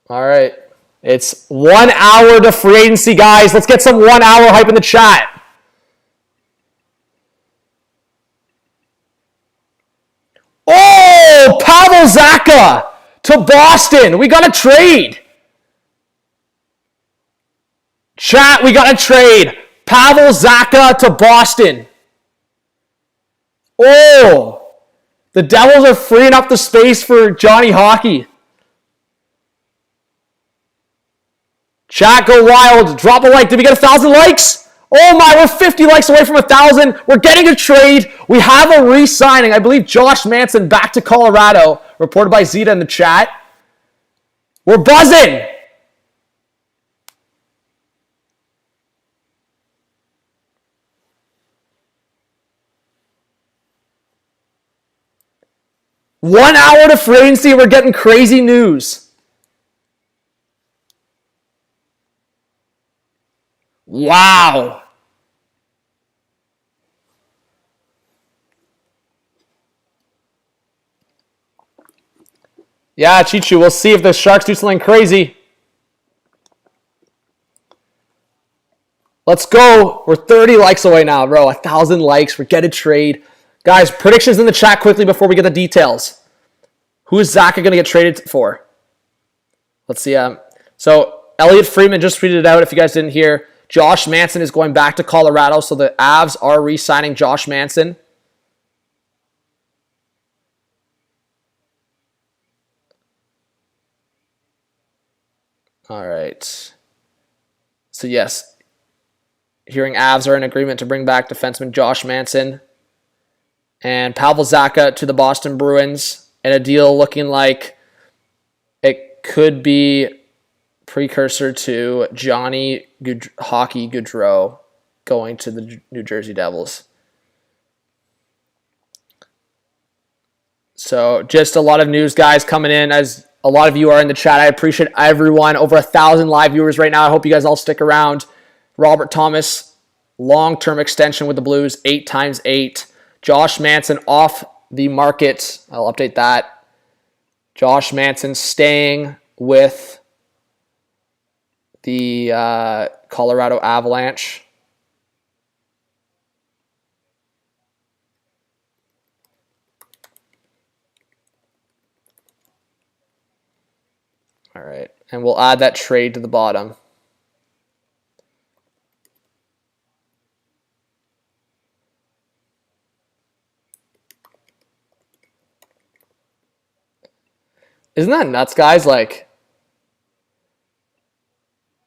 All right. It's 1 hour to free agency, guys. Let's get some 1 hour hype in the chat. Oh, Pavel Zacha to Boston. We got a trade. Chat, we got a trade. Pavel Zacha to Boston. Oh, the Devils are freeing up the space for Johnny Hockey. Chat, go wild. Drop a like. Did we get 1,000 likes? Oh my, we're 50 likes away from 1,000. We're getting a trade. We have a re-signing. I believe Josh Manson back to Colorado. Reported by Zeta in the chat. We're buzzing. One hour to free agency. We're getting crazy news. Wow. Yeah, Chichu, we'll see if the Sharks do something crazy. Let's go. We're 30 likes away now, bro. 1,000 likes. We're getting a trade. Guys, predictions in the chat quickly before we get the details. Who is Zacha going to get traded for? Let's see. So, Elliot Freeman just tweeted it out if you guys didn't hear. Josh Manson is going back to Colorado, so the Avs are re-signing Josh Manson. All right. So, yes. Hearing Avs are in agreement to bring back defenseman Josh Manson. And Pavel Zacha to the Boston Bruins. And a deal looking like it could be precursor to Johnny Hockey Gaudreau going to the New Jersey Devils. So just a lot of news, guys, coming in as a lot of you are in the chat. I appreciate everyone. Over 1,000 live viewers right now. I hope you guys all stick around. Robert Thomas, long-term extension with the Blues, 8 times 8. Josh Manson off the market. I'll update that. Josh Manson staying with the Colorado Avalanche. All right, and we'll add that trade to the bottom. Isn't that nuts, guys? Like,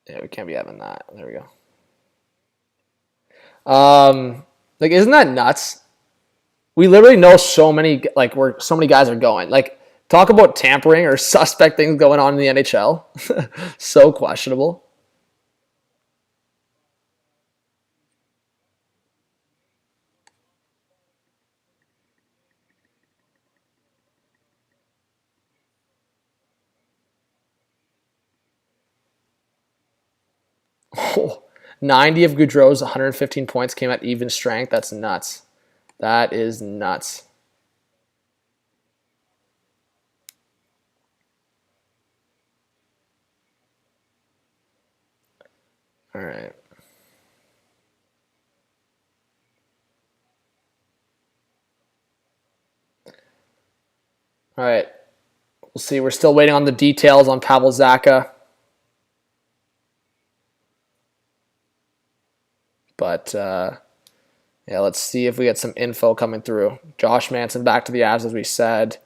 yeah, we can't be having that. There we go. Like, isn't that nuts? We literally know so many, like, where so many guys are going. Like, talk about tampering or suspect things going on in the NHL. So questionable. Oh, 90 of Gaudreau's 115 points came at even strength. That's nuts. That is nuts. All right. All right. We'll see. We're still waiting on the details on Pavel Zacha. But, yeah, let's see if we get some info coming through. Josh Manson back to the Avs, as we said.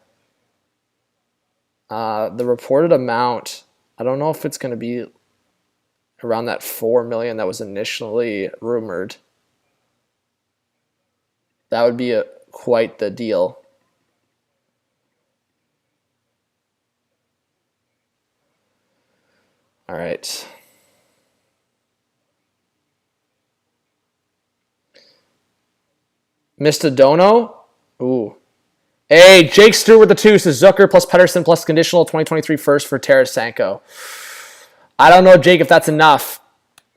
The reported amount, I don't know if it's going to be around that $4 million that was initially rumored. That would be quite the deal. All right. Mr. Dono? Ooh. Hey, Jake Stewart with the 2 says Zucker plus Pettersson plus conditional 2023 first for Tarasenko. I don't know, Jake, if that's enough.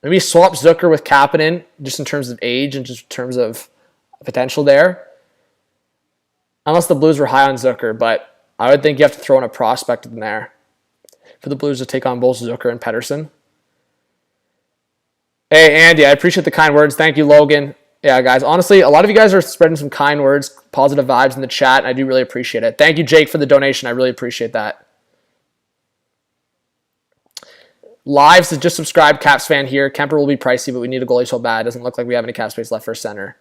Maybe swap Zucker with Kapanen just in terms of age and just in terms of potential there. Unless the Blues were high on Zucker, but I would think you have to throw in a prospect in there for the Blues to take on both Zucker and Pettersson. Hey, Andy, I appreciate the kind words. Thank you, Logan. Yeah, guys, honestly, a lot of you guys are spreading some kind words, positive vibes in the chat, and I do really appreciate it. Thank you, Jake, for the donation. I really appreciate that. Live says just subscribe, Caps fan here. Kemper will be pricey, but we need a goalie so bad. Doesn't look like we have any cap space left for center.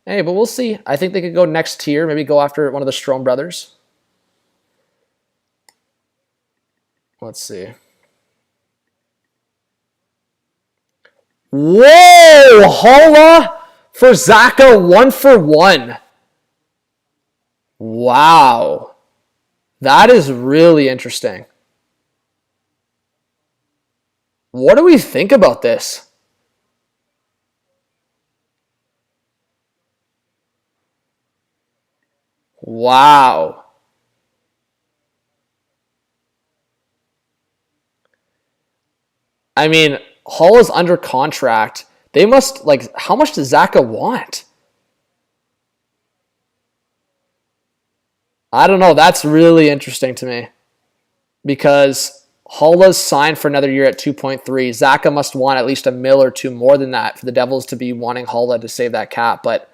Hey, but we'll see. I think they could go next tier, maybe go after one of the Strome brothers. Let's see. Whoa! Holla for Zacha 1-for-1. Wow. That is really interesting. What do we think about this? Wow. I mean, Hull is under contract. They must, like, how much does Zacha want? I don't know. That's really interesting to me. Because Hulla's signed for another year at 2.3. Zacha must want at least $1 million or $2 million more than that for the Devils to be wanting Hulla to save that cap. But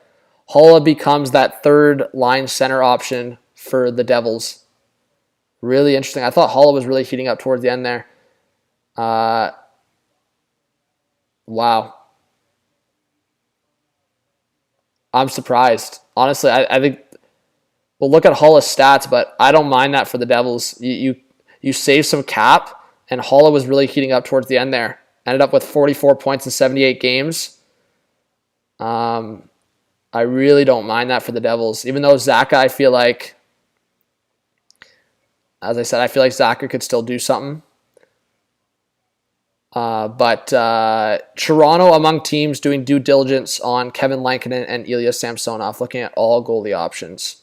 Hulla becomes that third line center option for the Devils. Really interesting. I thought Hulla was really heating up towards the end there. Wow. I'm surprised. Honestly, I think we'll look at Hulla's stats, but I don't mind that for the Devils. You save some cap, and Hulla was really heating up towards the end there. Ended up with 44 points in 78 games. I really don't mind that for the Devils. Even though Zacha, I feel like, as I said, I feel like Zacha could still do something. But Toronto among teams doing due diligence on Kevin Lankinen and Ilya Samsonov, looking at all goalie options.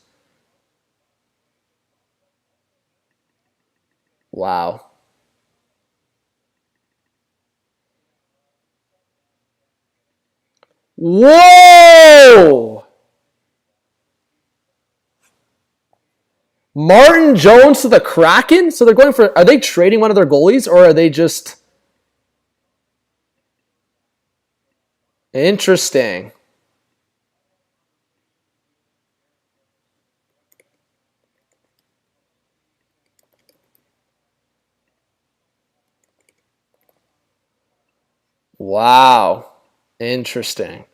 Wow. Whoa! Martin Jones to the Kraken? So they're going for... Are they trading one of their goalies, or are they just... Interesting. Wow. Interesting.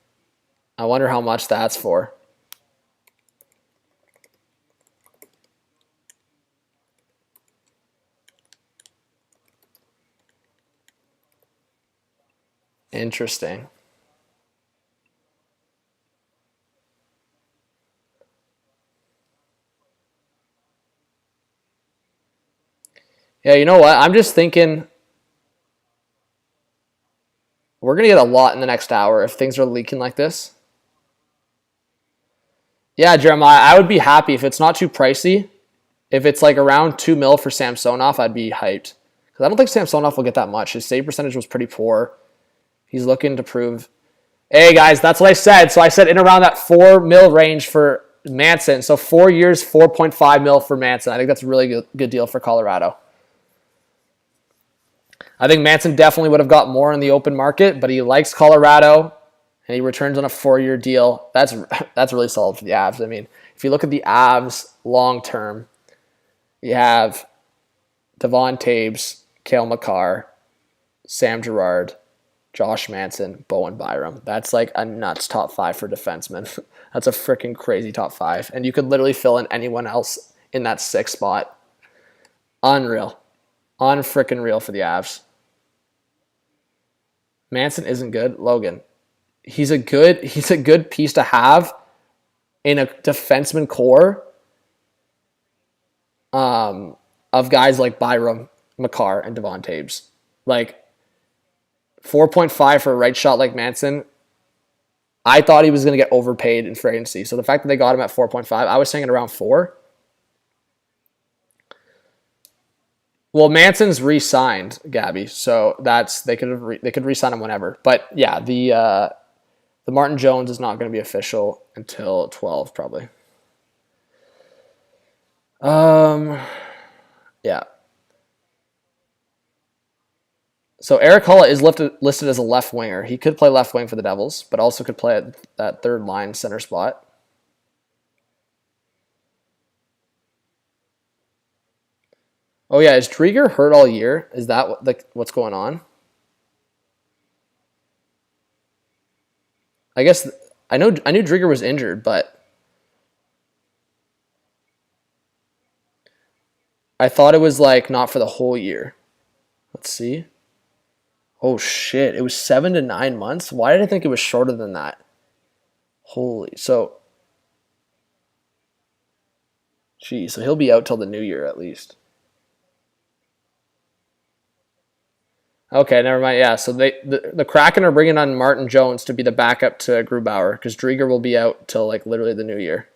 I wonder how much that's for. Interesting. Yeah, you know what? I'm just thinking we're going to get a lot in the next hour if things are leaking like this. Yeah, Jeremiah, I would be happy if it's not too pricey. If it's like around 2 mil for Samsonov, I'd be hyped. Because I don't think Samsonov will get that much. His save percentage was pretty poor. He's looking to prove. Hey, guys, that's what I said. So I said in around that 4 mil range for Manson. So 4 years, 4.5 mil for Manson. I think that's a really good deal for Colorado. I think Manson definitely would have got more in the open market, but he likes Colorado, and he returns on a 4-year deal. That's really solid for the Avs. I mean, if you look at the Avs long term, you have Devon Taves, Cale Makar, Sam Girard, Josh Manson, Bowen Byram. That's like a nuts top 5 for defensemen. That's a freaking crazy top 5. And you could literally fill in anyone else in that 6th spot. Unreal. Unfreaking real for the Avs. Manson isn't good. Logan. He's a good piece to have in a defenseman core of guys like Byram, Makar, and Devon Taves. Like 4.5 for a right shot like Manson. I thought he was going to get overpaid in free agency. So the fact that they got him at 4.5, I was saying it around 4. Well, Manson's re-signed, Gabby, so they could re-sign him whenever. But yeah, the Martin Jones is not going to be official until 12 probably. Yeah. So Eric Hulla is listed as a left winger. He could play left wing for the Devils, but also could play at that third line center spot. Oh yeah, is Drieger hurt all year? Is that what's going on? I guess I knew Drieger was injured, but I thought it was like not for the whole year. Let's see. Oh shit, it was 7 to 9 months? Why did I think it was shorter than that? Holy, so geez, so he'll be out till the new year at least. Okay, never mind. Yeah, so the Kraken are bringing on Martin Jones to be the backup to Grubauer because Drieger will be out till like literally the new year.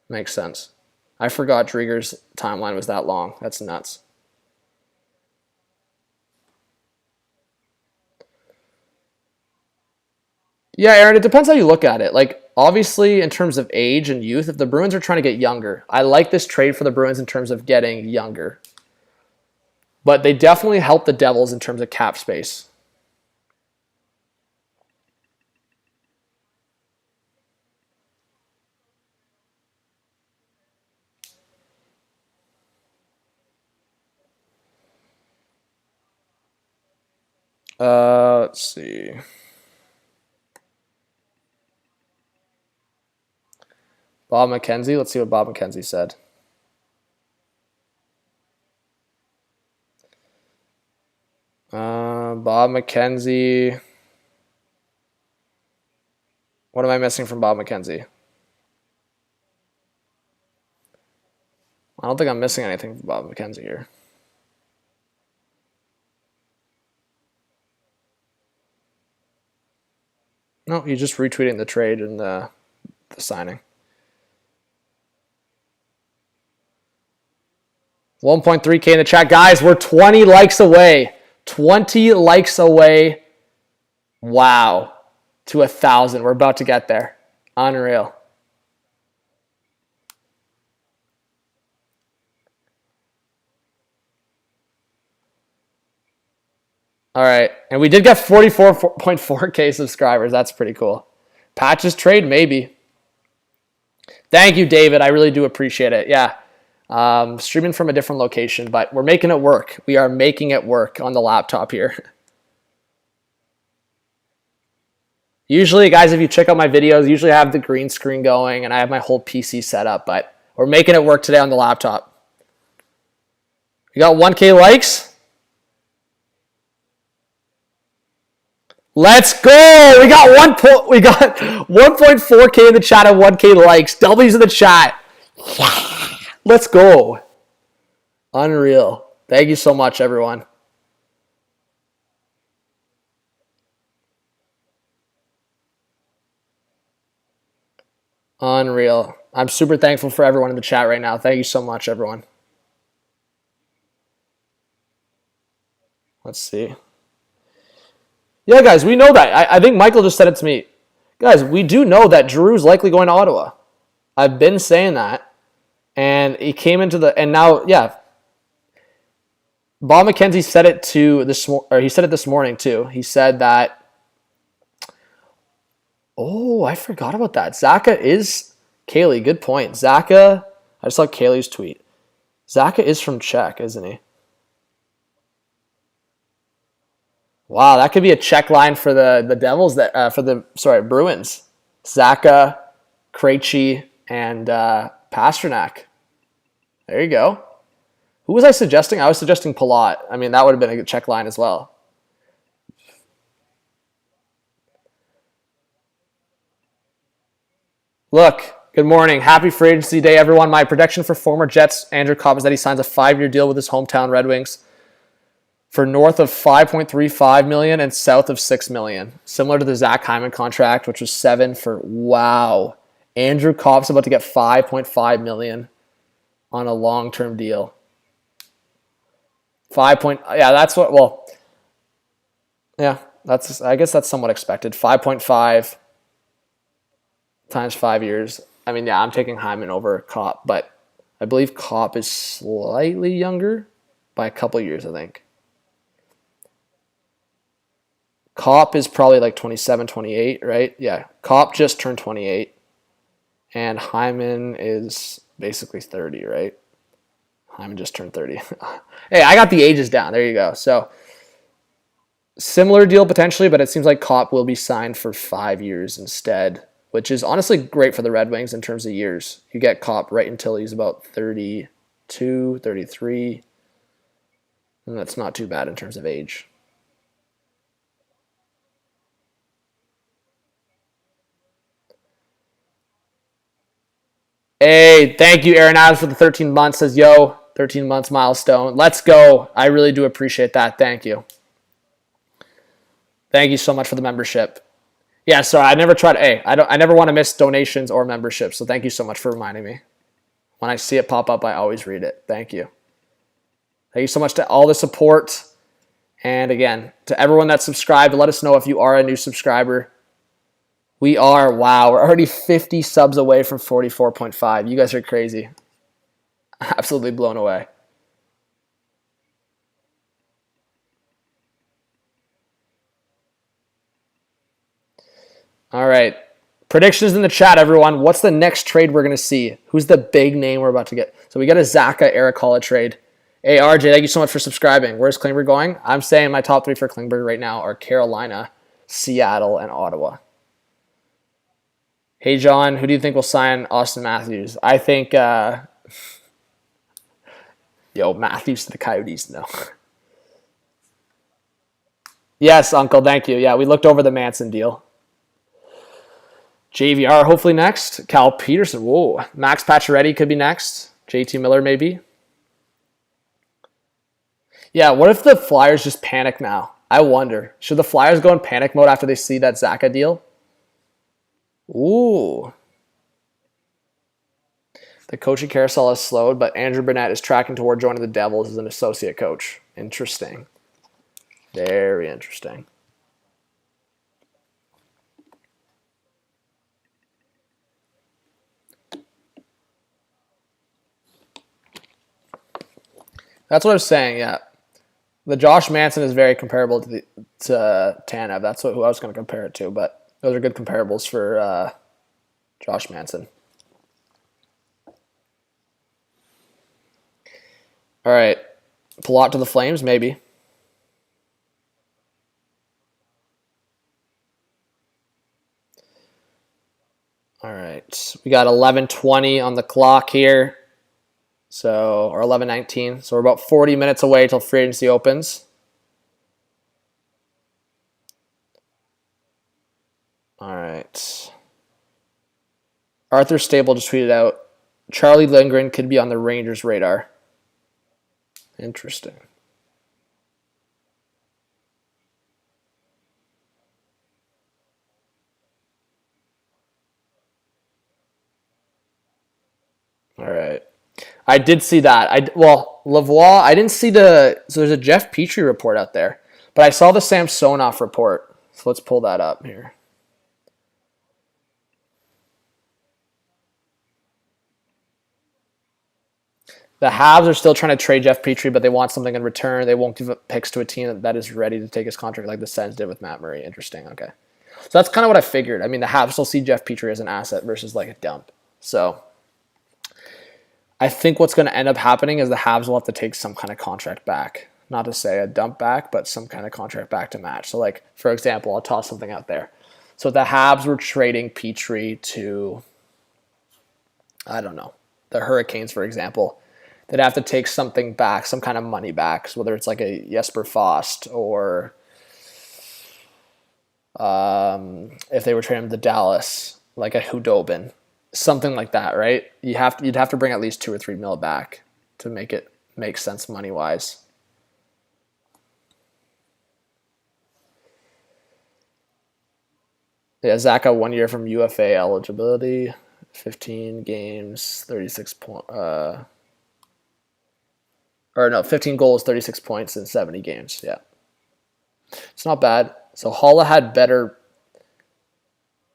Makes sense. I forgot Drieger's timeline was that long. That's nuts. Yeah, Aaron, it depends how you look at it. Like, obviously, in terms of age and youth, if the Bruins are trying to get younger, I like this trade for the Bruins in terms of getting younger. But they definitely help the Devils in terms of cap space. Let's see. Bob McKenzie. Let's see what Bob McKenzie said. Bob McKenzie. What am I missing from Bob McKenzie? I don't think I'm missing anything from Bob McKenzie here. No, he's just retweeting the trade and the signing. 1.3K in the chat. Guys, we're 20 likes away. 20 likes away. Wow. To 1,000. We're about to get there. Unreal. All right. And we did get 44.4K subscribers. That's pretty cool. Patches trade, maybe. Thank you, David. I really do appreciate it. Yeah. Streaming from a different location, but we're making it work. We are making it work on the laptop here. Usually, guys, if you check out my videos, usually I have the green screen going and I have my whole PC set up, but we're making it work today on the laptop. We got 1K likes. Let's go. We got 1.4K in the chat and 1K likes. W's in the chat. Yeah. Let's go. Unreal. Thank you so much, everyone. Unreal. I'm super thankful for everyone in the chat right now. Thank you so much, everyone. Let's see. Yeah, guys, we know that. I think Michael just said it to me. Guys, we do know that Giroux's likely going to Ottawa. I've been saying that. And he came into the, and now, yeah. Bob McKenzie said it he said it this morning too. He said that, oh, I forgot about that. Zaka is, Kaylee, good point. Zaka, I just saw Kaylee's tweet. Zaka is from Czech, isn't he? Wow, that could be a Czech line for the Devils, Bruins. Zaka, Krejci, and Pasternak. There you go. Who was I suggesting? I was suggesting Palat. I mean, that would have been a good Czech line as well. Look, good morning. Happy Free Agency Day, everyone. My prediction for former Jets Andrew Copp is that he signs a 5-year deal with his hometown Red Wings for north of $5.35 million and south of $6 million. Similar to the Zach Hyman contract, which was 7 for, wow. Andrew Copp's about to get $5.5 million on a long-term deal. That's what, well, yeah, I guess that's somewhat expected. 5.5 times 5 years. I mean, yeah, I'm taking Hyman over Copp, but I believe Copp is slightly younger by a couple years, I think. Copp is probably like 27, 28, right? Yeah, Copp just turned 28. And Hyman is basically 30, right? Hyman just turned 30. Hey, I got the ages down. There you go. So, similar deal potentially, but it seems like Copp will be signed for 5 years instead, which is honestly great for the Red Wings in terms of years. You get Copp right until he's about 32, 33, and that's not too bad in terms of age. Hey, thank you, Aaron Adams, for the 13 months. Says, yo, 13 months milestone. Let's go. I really do appreciate that. Thank you. Thank you so much for the membership. Yeah, sorry, I never tried. Hey, I never want to miss donations or memberships. So thank you so much for reminding me. When I see it pop up, I always read it. Thank you. Thank you so much to all the support. And again, to everyone that's subscribed, let us know if you are a new subscriber. We are, wow, we're already 50 subs away from 44.5. You guys are crazy. Absolutely blown away. All right. Predictions in the chat, everyone. What's the next trade we're going to see? Who's the big name we're about to get? So we got a Zaka Eric Holla trade. Hey, RJ, thank you so much for subscribing. Where's Klingberg going? I'm saying my top 3 for Klingberg right now are Carolina, Seattle, and Ottawa. Hey, John, who do you think will sign Austin Matthews? I think, Matthews to the Coyotes, no. Yes, Uncle, thank you. Yeah, we looked over the Manson deal. JVR hopefully next. Cal Peterson, whoa. Max Pacioretty could be next. JT Miller maybe. Yeah, what if the Flyers just panic now? I wonder. Should the Flyers go in panic mode after they see that Zaka deal? Ooh. The coaching carousel has slowed, but Andrew Burnett is tracking toward joining the Devils as an associate coach. Interesting. Very interesting. That's what I was saying, yeah. The Josh Manson is very comparable to Tanev. That's who I was going to compare it to, but those are good comparables for Josh Manson. All right. Palat to the Flames, maybe. All right. We got 11:20 on the clock here. So, or 11:19. So we're about 40 minutes away till free agency opens. All right. Arthur Stable just tweeted out, Charlie Lindgren could be on the Rangers' radar. Interesting. All right. I did see that. Lavoie, I didn't see so there's a Jeff Petrie report out there, but I saw the Samsonov report. So let's pull that up here. The Habs are still trying to trade Jeff Petrie, but they want something in return. They won't give up picks to a team that is ready to take his contract like the Sens did with Matt Murray. Interesting. Okay. So that's kind of what I figured. I mean, the Habs still see Jeff Petrie as an asset versus like a dump. So I think what's going to end up happening is the Habs will have to take some kind of contract back. Not to say a dump back, but some kind of contract back to match. So like, for example, I'll toss something out there. So if the Habs were trading Petrie to, I don't know, the Hurricanes, for example, they'd have to take something back, some kind of money back, so whether it's like a Jesper Fast or if they were trading him to Dallas, like a Hudobin, something like that, right? You'd have to bring at least 2 or 3 mil back to make it make sense money wise. Yeah, Zach got 1 year from UFA eligibility, 15 games, 36 points. 15 goals, 36 points in 70 games. Yeah. It's not bad. So Holla had better,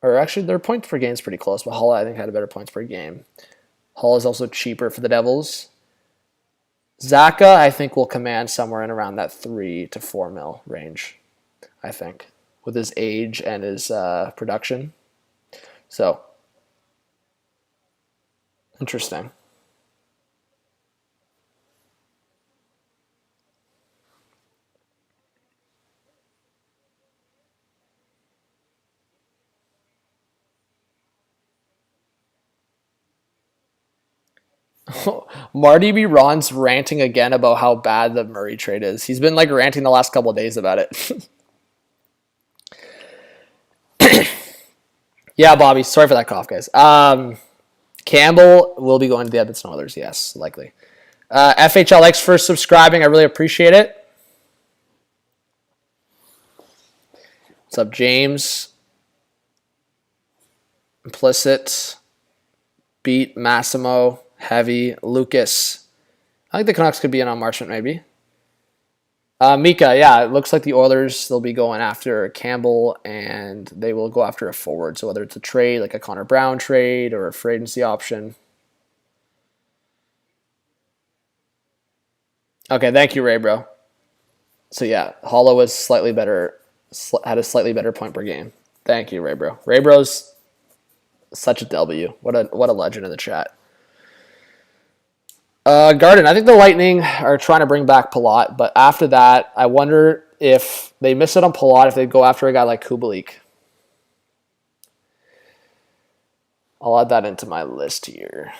or actually their points per game is pretty close, but Holla I think had a better points per game. Holla is also cheaper for the Devils. Zaka I think will command somewhere in around that 3 to 4 mil range, I think, with his age and his production. So, interesting. Marty B. Ron's ranting again about how bad the Murray trade is. He's been like ranting the last couple of days about it. Yeah, Bobby. Sorry for that cough, guys. Campbell will be going to the Edmonton Oilers. Yes, likely. FHLX for subscribing. I really appreciate it. What's up, James? Implicit. Beat. Massimo. Heavy. Lucas. I think the Canucks could be in on Marchment, maybe. Mika, yeah, it looks like the Oilers, they'll be going after Campbell, and they will go after a forward. So whether it's a trade, like a Connor Brown trade, or a free agency option. Okay, thank you, Ray, bro. So yeah, Hollow was slightly better, had a slightly better point per game. Thank you, Ray, bro. Ray, bro's such a W. What a legend in the chat. Garden, I think the Lightning are trying to bring back Palat, but after that, I wonder if they miss it on Palat, if they go after a guy like Kubalik. I'll add that into my list here.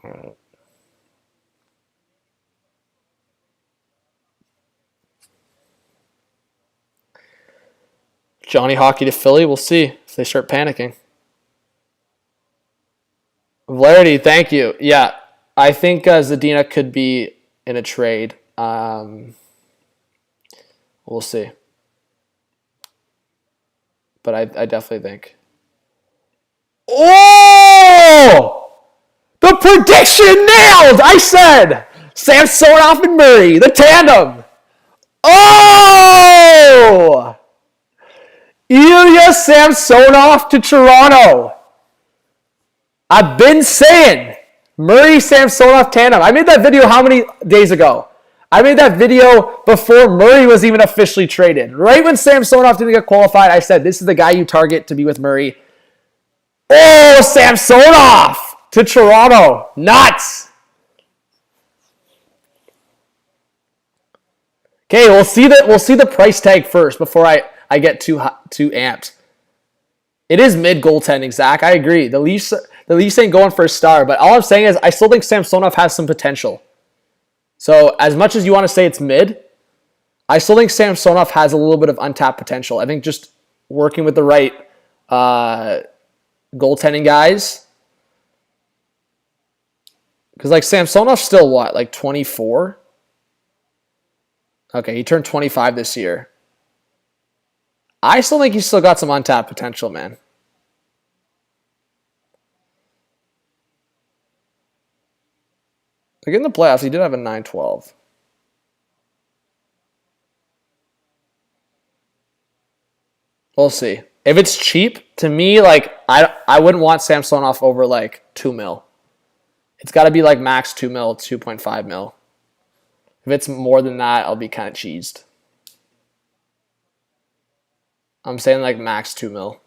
All right. Johnny Hockey to Philly. We'll see if they start panicking. Flaherty, thank you. Yeah, I think Zadina could be in a trade. We'll see. But I definitely think. Oh! The prediction nailed! I said Samsonov and Murray, the tandem. Oh! Ilya Samsonov to Toronto. I've been saying Murray Samsonov tandem. I made that video how many days ago? I made that video before Murray was even officially traded. Right when Samsonov didn't get qualified, I said this is the guy you target to be with Murray. Oh, Samsonov to Toronto. Nuts. Okay, we'll see the price tag first before I get too amped. It is mid goaltending, Zach. I agree. The Leafs ain't going for a star, but all I'm saying is I still think Samsonov has some potential. So as much as you want to say it's mid, I still think Samsonov has a little bit of untapped potential. I think just working with the right goaltending guys. Because like Samsonov's still what, like 24? Okay, he turned 25 this year. I still think he's still got some untapped potential, man. Like in the playoffs, he did have a 9-12. We'll see. If it's cheap, to me, like I wouldn't want Samsonov over like 2 mil. It's got to be like max 2 mil, 2.5 mil. If it's more than that, I'll be kind of cheesed. I'm saying like max 2 mil.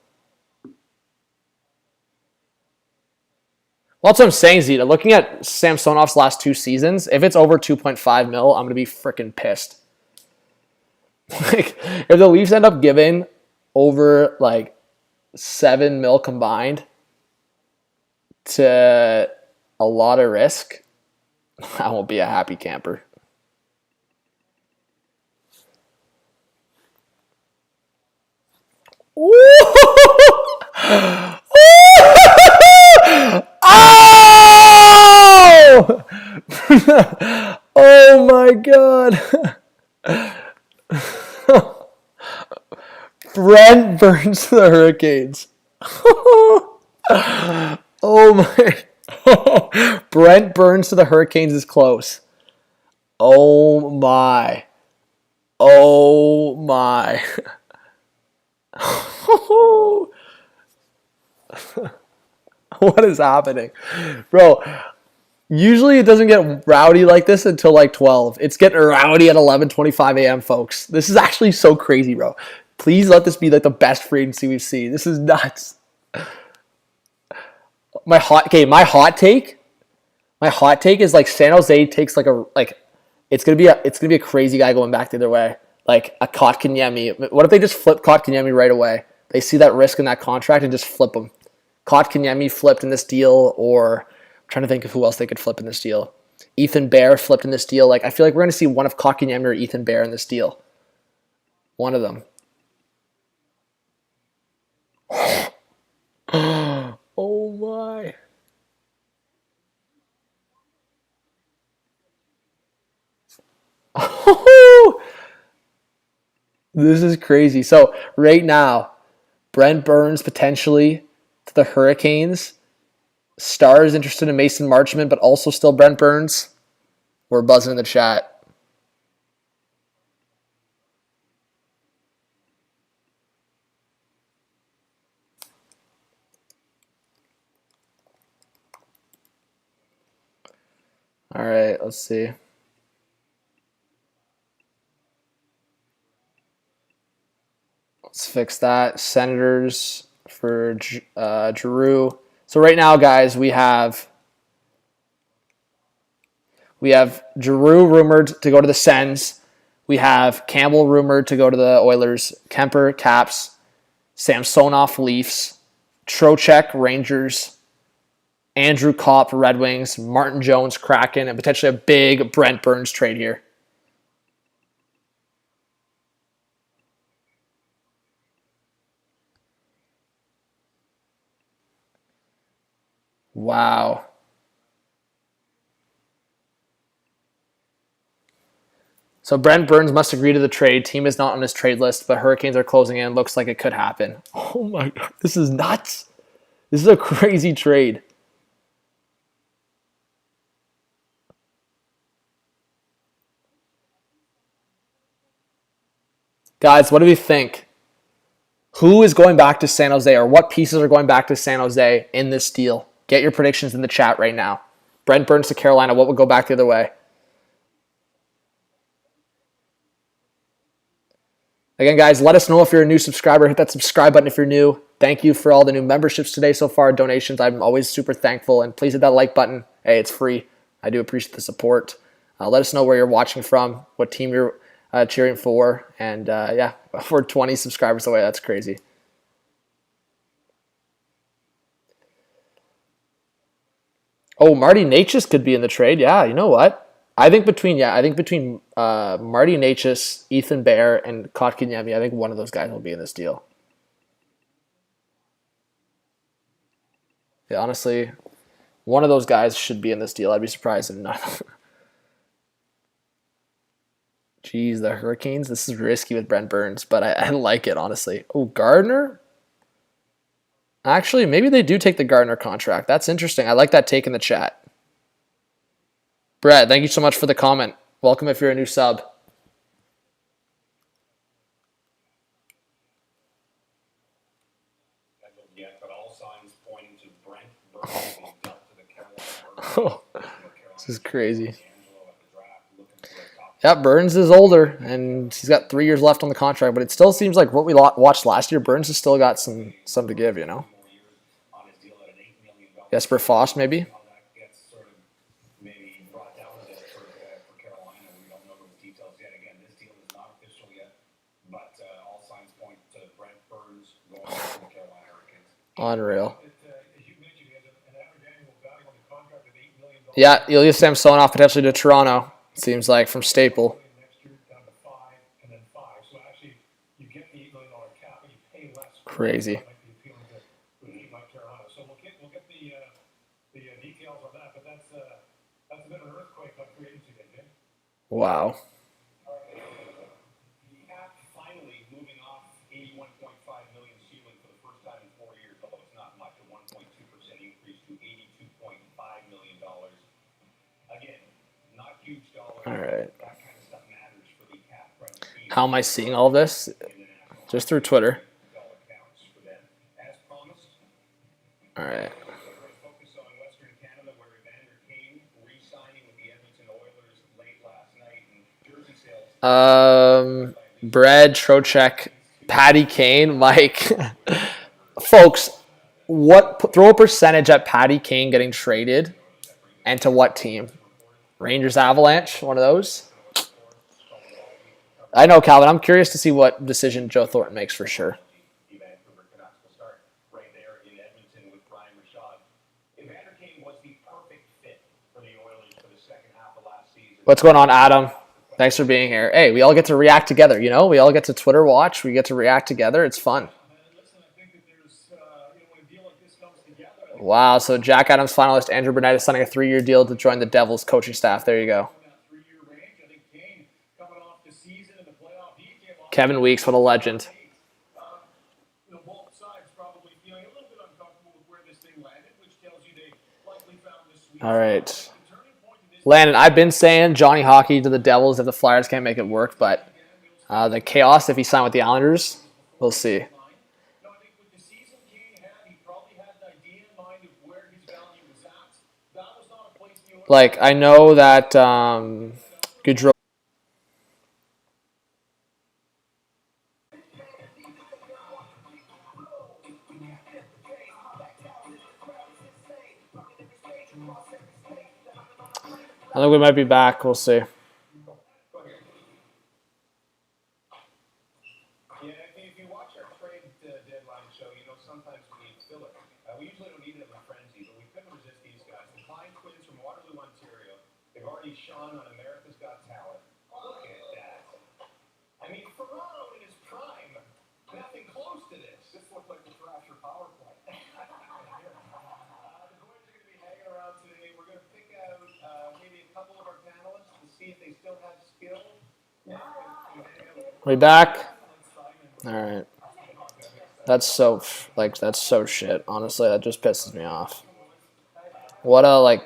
Well, that's what I'm saying, Zeta. Looking at Samsonov's last 2 seasons, if it's over 2.5 mil, I'm going to be freaking pissed. Like, if the Leafs end up giving over like 7 mil combined to a lot of risk, I won't be a happy camper. Oh! Oh my God. Brent Burns to the Hurricanes. Oh my. Brent Burns to the Hurricanes is close. Oh my. Oh my. What is happening? Bro, usually it doesn't get rowdy like this until like 12. It's getting rowdy at 11:25 a.m., folks. This is actually so crazy, bro. Please let this be like the best free agency we've seen. This is nuts. My hot take is like San Jose takes it's gonna be a crazy guy going back the other way. Like a Kotkaniemi. What if they just flip Kotkaniemi right away? They see that risk in that contract and just flip him. Kotkaniemi flipped in this deal, or I'm trying to think of who else they could flip in this deal. Ethan Bear flipped in this deal. Like I feel like we're gonna see one of Kotkaniemi or Ethan Bear in this deal. One of them. Oh my. This is crazy. So right now, Brent Burns potentially to the Hurricanes. Stars interested in Mason Marchment, but also still Brent Burns. We're buzzing in the chat. All right, let's see. Let's fix that. Senators for Giroux. So right now, guys, we have Giroux rumored to go to the Sens. We have Campbell rumored to go to the Oilers. Kemper, Caps. Samsonov, Leafs. Trocheck, Rangers. Andrew Kopp, Red Wings. Martin Jones, Kraken, and potentially a big Brent Burns trade here. Wow. So Brent Burns must agree to the trade. Team is not on his trade list, but Hurricanes are closing in. Looks like it could happen. Oh my God. This is nuts. This is a crazy trade. Guys, what do we think? Who is going back to San Jose, or what pieces are going back to San Jose in this deal? Get your predictions in the chat right now. Brent Burns to Carolina, what would go back the other way? Again, guys, let us know if you're a new subscriber. Hit that subscribe button if you're new. Thank you for all the new memberships today so far, donations. I'm always super thankful. And please hit that like button. Hey, it's free. I do appreciate the support. Let us know where you're watching from, what team you're cheering for. And yeah, we're 20 subscribers away. That's crazy. Oh, Marty Necas could be in the trade. Yeah, you know what? I think between Marty Necas, Ethan Bear, and Kotkaniemi, I think one of those guys will be in this deal. Yeah, honestly, one of those guys should be in this deal. I'd be surprised if not. Jeez, the Hurricanes. This is risky with Brent Burns, but I like it, honestly. Oh, Gardner? Actually, maybe they do take the Gardner contract. That's interesting. I like that take in the chat. Brett, thank you so much for the comment. Welcome if you're a new sub. Oh, this is crazy. Yeah, Burns is older, and he's got 3 years left on the contract, but it still seems like what we watched last year, Burns has still got some to give, you know? Jesper Foss, maybe? Unreal. Yeah, Ilya Samsonov potentially to Toronto. Seems like from Staple. Crazy. Wow. All right. How am I seeing all this? Just through Twitter. All right. Brad, Trocheck, Patty Kane, Mike. Folks, throw a percentage at Patty Kane getting traded and to what team? Rangers, Avalanche, one of those? I know, Calvin. I'm curious to see what decision Joe Thornton makes for sure. What's going on, Adam? Thanks for being here. Hey, we all get to react together, you know? We all get to Twitter watch. We get to react together. It's fun. Wow, so Jack Adams finalist Andrew Burnett is signing a 3-year deal to join the Devils coaching staff. There you go. Kevin Weeks, what a legend. All right. Landon, I've been saying Johnny Hockey to the Devils if the Flyers can't make it work, but the chaos if he signed with the Islanders, we'll see. Like, I know that Gaudreau. I think we might be back. We'll see. We back? All right. That's so shit. Honestly, that just pisses me off. What a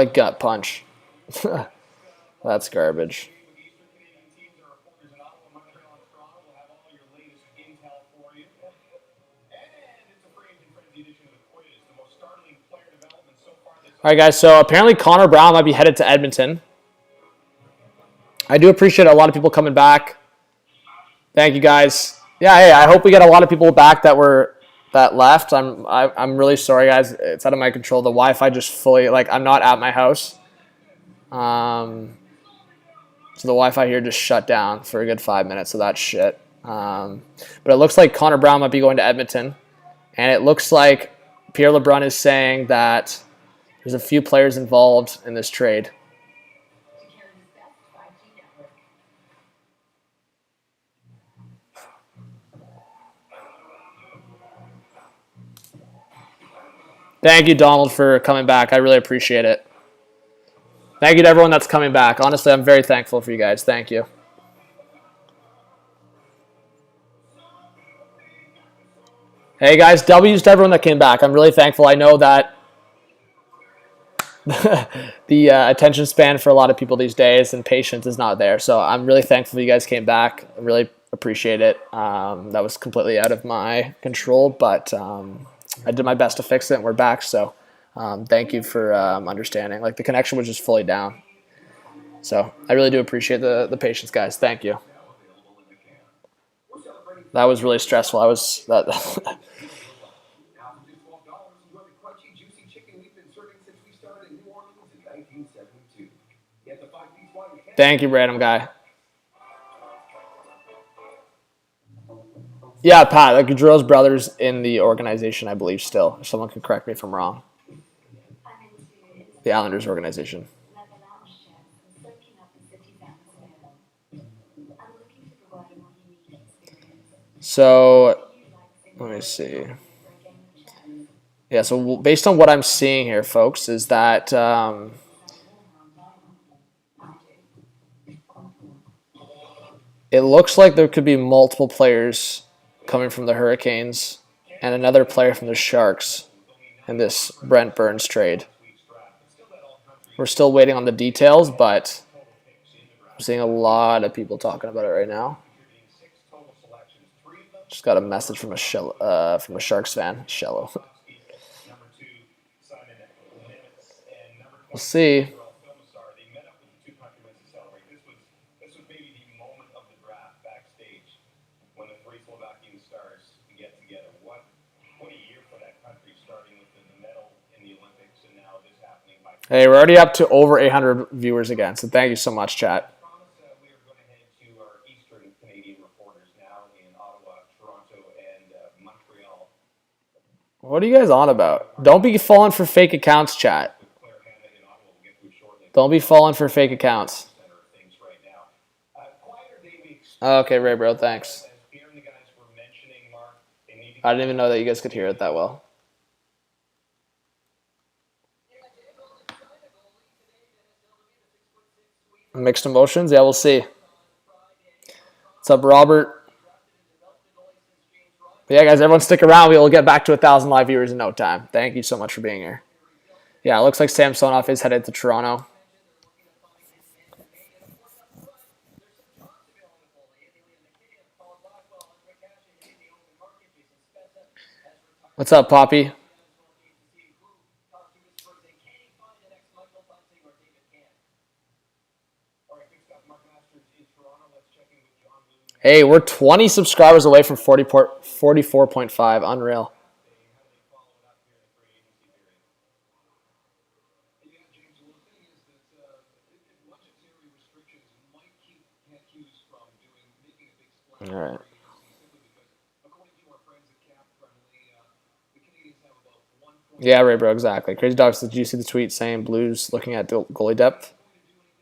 gut punch. That's garbage. All right, guys. So apparently Connor Brown might be headed to Edmonton. I do appreciate a lot of people coming back. Thank you, guys. Yeah, hey, I hope we get a lot of people back that left. I'm really sorry, guys. It's out of my control. The Wi-Fi just fully I'm not at my house. So the Wi-Fi here just shut down for a good 5 minutes. So that's shit. But it looks like Connor Brown might be going to Edmonton, and it looks like Pierre LeBrun is saying that there's a few players involved in this trade. Thank you, Donald, for coming back. I really appreciate it. Thank you to everyone that's coming back. Honestly, I'm very thankful for you guys. Thank you. Hey, guys, W's to everyone that came back. I'm really thankful. I know that the attention span for a lot of people these days and patience is not there. So I'm really thankful you guys came back. I really appreciate it. That was completely out of my control, but I did my best to fix it, and we're back. So thank you for understanding. The connection was just fully down. So I really do appreciate the patience, guys. Thank you. That was really stressful. Thank you, random guy. Yeah, Pat, Gaudreau's brother's in the organization, I believe, still. If someone can correct me if I'm wrong. The Islanders organization. So, let me see. Yeah, so based on what I'm seeing here, folks, is that it looks like there could be multiple players coming from the Hurricanes and another player from the Sharks in this Brent Burns trade. We're still waiting on the details, but I'm seeing a lot of people talking about it right now. Just got a message from a Sharks fan. Shallow. We'll see. Hey, we're already up to over 800 viewers again, so thank you so much, chat. We are going to head to our Eastern Canadian reporters now in Ottawa, Toronto, and Montreal. What are you guys on about? Don't be falling for fake accounts, chat. Don't be falling for fake accounts. Okay, Ray Bro, thanks. I didn't even know that you guys could hear it that well. Mixed emotions? Yeah, we'll see. What's up, Robert? But yeah, guys, everyone stick around. We will get back to 1,000 live viewers in no time. Thank you so much for being here. Yeah, it looks like Samsonov is headed to Toronto. What's up, Poppy? Hey, we're 20 subscribers away from 44.5. Unreal. All right. Yeah, Ray Bro, exactly. Crazy Dogs, did you see the tweet saying Blues looking at goalie depth?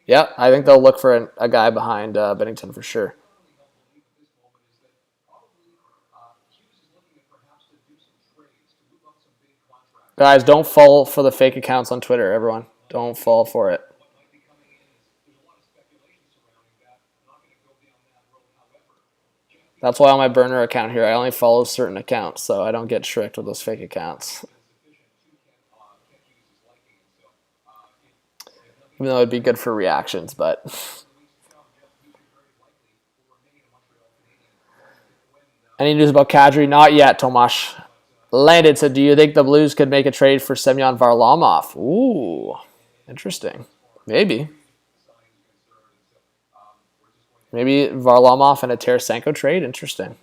Yeah, I think they'll look for a guy behind Bennington for sure. Guys, don't fall for the fake accounts on Twitter, everyone. Don't fall for it. That's why on my burner account here, I only follow certain accounts, so I don't get tricked with those fake accounts. Even though it'd be good for reactions, but... Any news about Kadri? Not yet, Tomasz. Landed said, do you think the Blues could make a trade for Semyon Varlamov? Ooh, interesting. Maybe. Maybe Varlamov and a Tarasenko trade? Interesting.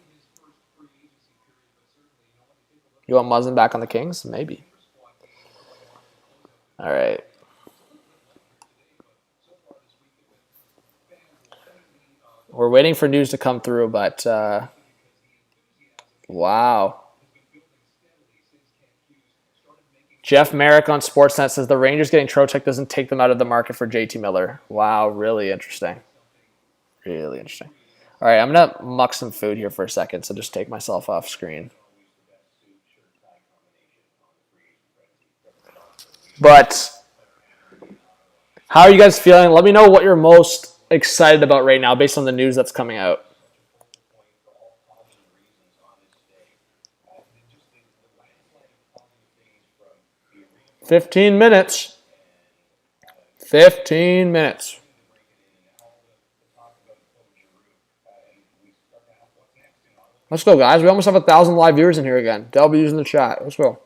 You want Muzzin back on the Kings? Maybe. All right. We're waiting for news to come through, but wow. Jeff Merrick on Sportsnet says the Rangers getting Trocheck doesn't take them out of the market for JT Miller. Wow, really interesting. Really interesting. All right, I'm going to muck some food here for a second, so just take myself off screen. But how are you guys feeling? Let me know what you're most excited about right now based on the news that's coming out. "15 minutes. 15 minutes. Let's go, guys. We almost have 1,000 live viewers in here again. W's in the chat. Let's go.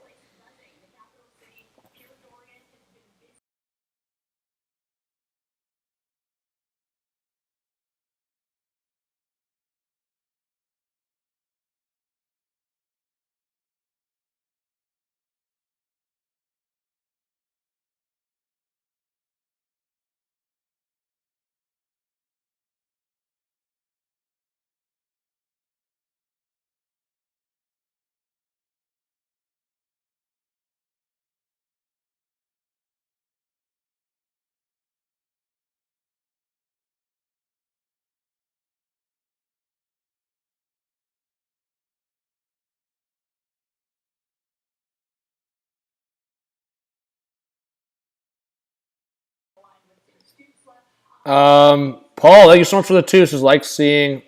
Paul, thank you so much for the two. This is like seeing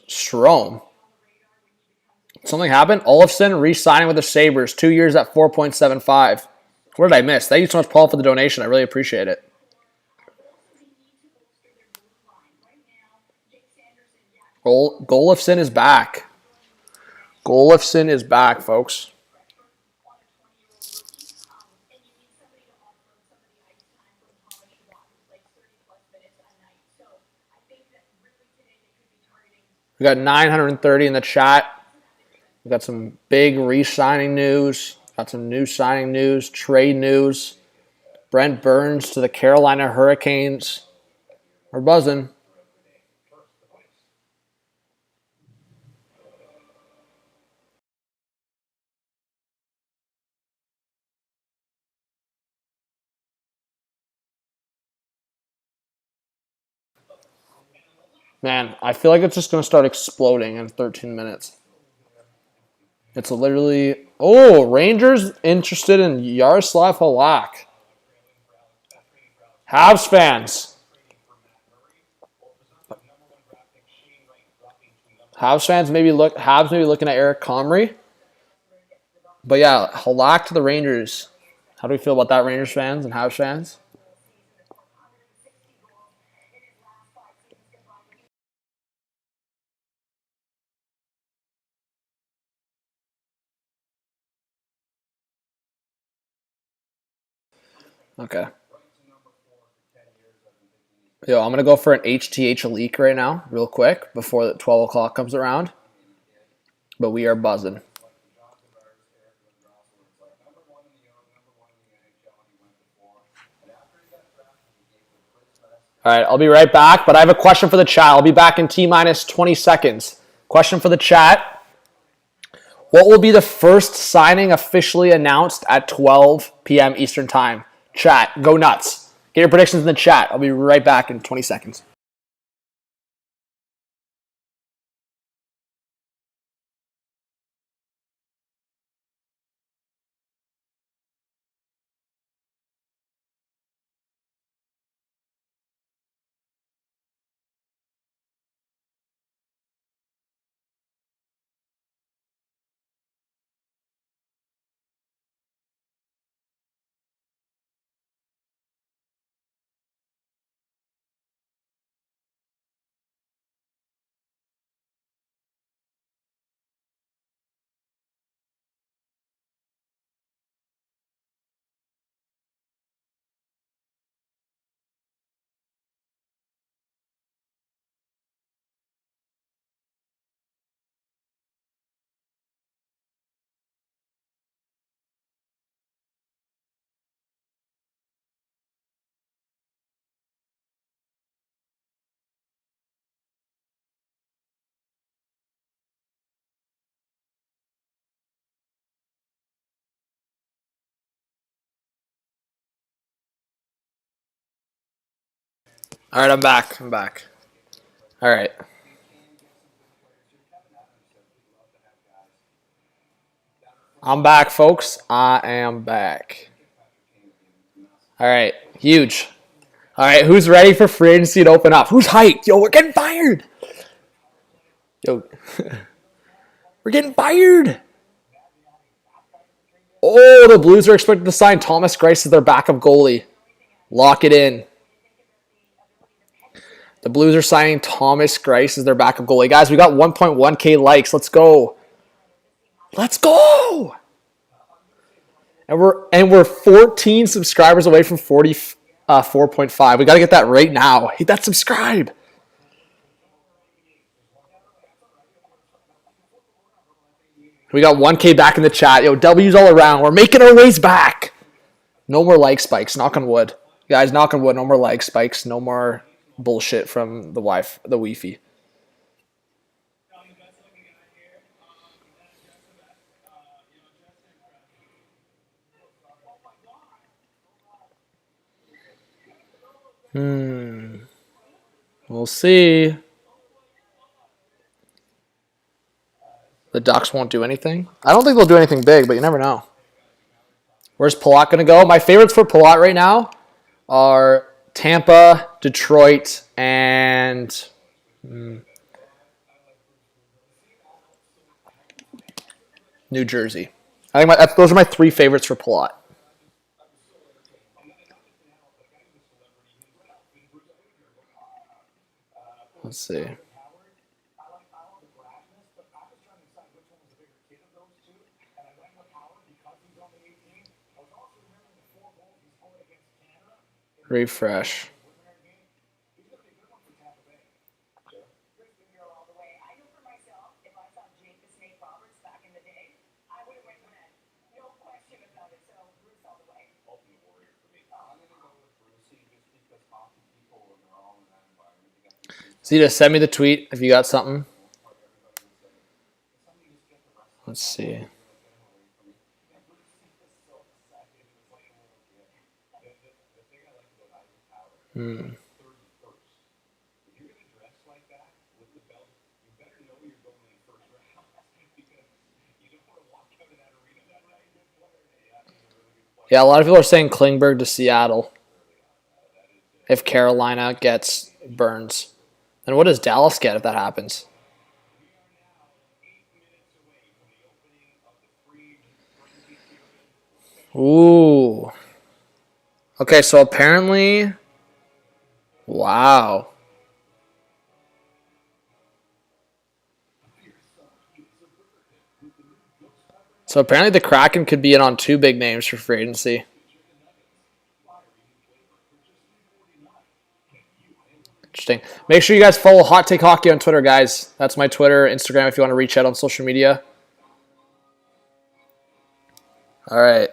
Strome. Something happened? Olofsson re-signing with the Sabres. 2 years at 4.75. What did I miss? Thank you so much, Paul, for the donation. I really appreciate it. Golofsson is back. Golofsson is back, folks. We got 930 in the chat. We got some big re-signing news. Got some new signing news, trade news. Brent Burns to the Carolina Hurricanes. We're buzzing. Man, I feel like it's just going to start exploding in 13 minutes. It's literally... Oh, Rangers interested in Yaroslav Halak. Habs fans. Habs fans maybe looking at Eric Comrie. But yeah, Halak to the Rangers. How do we feel about that, Rangers fans and Habs fans? Okay. Yo, I'm going to go for an HTH leak right now, real quick, before the 12 o'clock comes around. But we are buzzing. All right, I'll be right back, but I have a question for the chat. I'll be back in T-minus 20 seconds. Question for the chat. What will be the first signing officially announced at 12 p.m. Eastern Time? Chat, go nuts. Get your predictions in the chat. I'll be right back in 20 seconds. All right, I'm back. All right. I'm back, folks. I am back. All right, huge. All right, who's ready for free agency to open up? Who's hyped? Yo, we're getting fired. Yo, we're getting fired. Oh, the Blues are expected to sign Thomas Greiss as their backup goalie. Lock it in. The Blues are signing Thomas Greiss as their backup goalie. Guys, we got 1.1K likes. Let's go. Let's go. And we're 14 subscribers away from 4.5. We got to get that right now. Hit that subscribe. We got 1K back in the chat. Yo, W's all around. We're making our ways back. No more like spikes. Knock on wood. Guys, knock on wood. No more like spikes. No more bullshit from the Wi-Fi. We'll see. The Ducks won't do anything. I don't think they'll do anything big, but you never know. Where's Palat going to go? My favorites for Palat right now are Tampa, Detroit, and New Jersey. I think those are my three favorites for Palat. Let's see. Refresh. Zeta, send me the tweet if you got something. Let's see. Yeah, a lot of people are saying Klingberg to Seattle if Carolina gets Burns. And what does Dallas get if that happens? Ooh. Okay, so apparently... Wow. So apparently the Kraken could be in on two big names for free agency. Interesting. Make sure you guys follow Hot Take Hockey on Twitter, guys. That's my Twitter, Instagram if you want to reach out on social media. All right.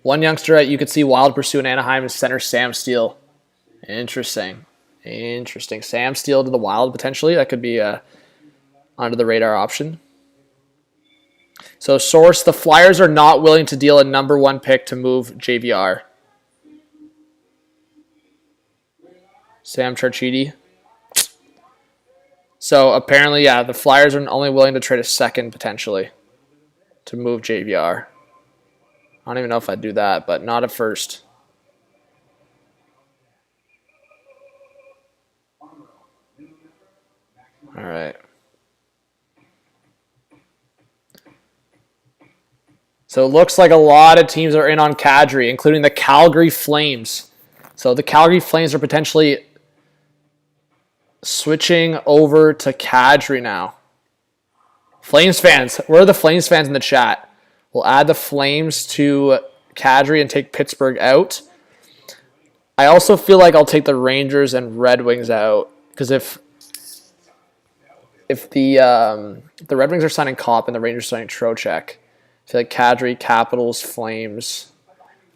One youngster that you could see Wild pursue in Anaheim is center Sam Steele. Interesting. Sam Steele to the Wild potentially. That could be a under the radar option. So source, the Flyers are not willing to deal a number 1 pick to move JVR. Sam Charchidi. So apparently, yeah, the Flyers are only willing to trade a second potentially to move JVR. I don't even know if I'd do that, but not at first. All right. So it looks like a lot of teams are in on Kadri, including the Calgary Flames. So the Calgary Flames are potentially switching over to Kadri now. Flames fans, where are the Flames fans in the chat? We'll add the Flames to Kadri and take Pittsburgh out. I also feel like I'll take the Rangers and Red Wings out because if the Red Wings are signing Kopp and the Rangers are signing Trocheck, I feel like Kadri, Capitals, Flames.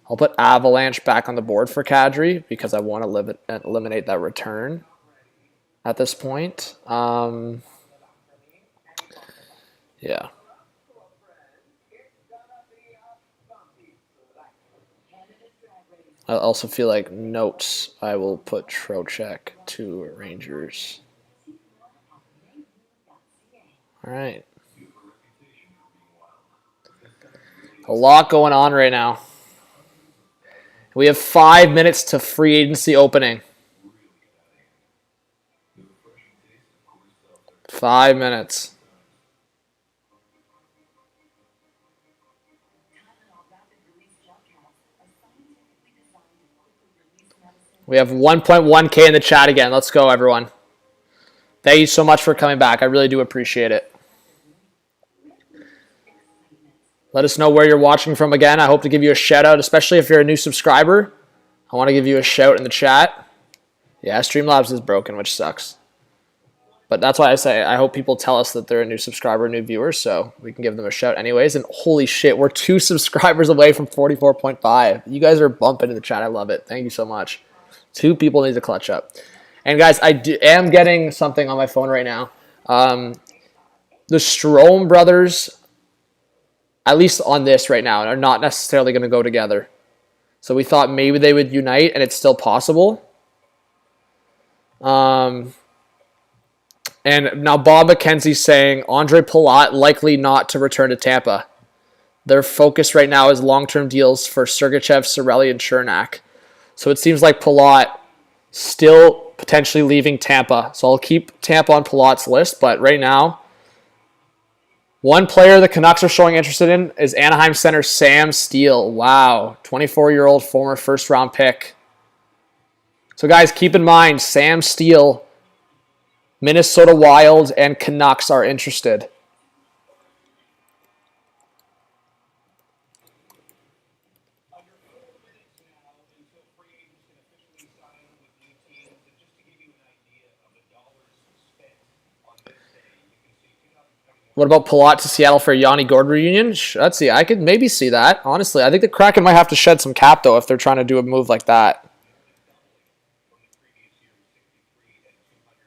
I'll put Avalanche back on the board for Kadri because I want to eliminate that return at this point. Yeah. I also feel like notes, I will put Trocheck to Rangers. All right. A lot going on right now. We have 5 minutes to free agency opening. 5 minutes. We have 1.1K in the chat again. Let's go, everyone. Thank you so much for coming back. I really do appreciate it. Let us know where you're watching from again. I hope to give you a shout out, especially if you're a new subscriber. I want to give you a shout in the chat. Yeah, Streamlabs is broken, which sucks. But that's why I say I hope people tell us that they're a new subscriber, new viewer, so we can give them a shout anyways. And holy shit, we're 2 subscribers away from 44.5. You guys are bumping in the chat. I love it. Thank you so much. 2 people need to clutch up. And guys, I am getting something on my phone right now. The Strome brothers, at least on this right now, are not necessarily going to go together. So we thought maybe they would unite, and it's still possible. And now Bob McKenzie's saying Andre Palat likely not to return to Tampa. Their focus right now is long-term deals for Sergachev, Cirelli, and Chernak. So it seems like Palat still potentially leaving Tampa. So I'll keep Tampa on Palat's list, but right now, one player the Canucks are showing interest in is Anaheim center Sam Steele. Wow, 24-year-old former first-round pick. So guys, keep in mind, Sam Steele, Minnesota Wild, and Canucks are interested. What about Palat to Seattle for a Yanni Gord reunion? Let's see. I could maybe see that, honestly. I think the Kraken might have to shed some cap, though, if they're trying to do a move like that.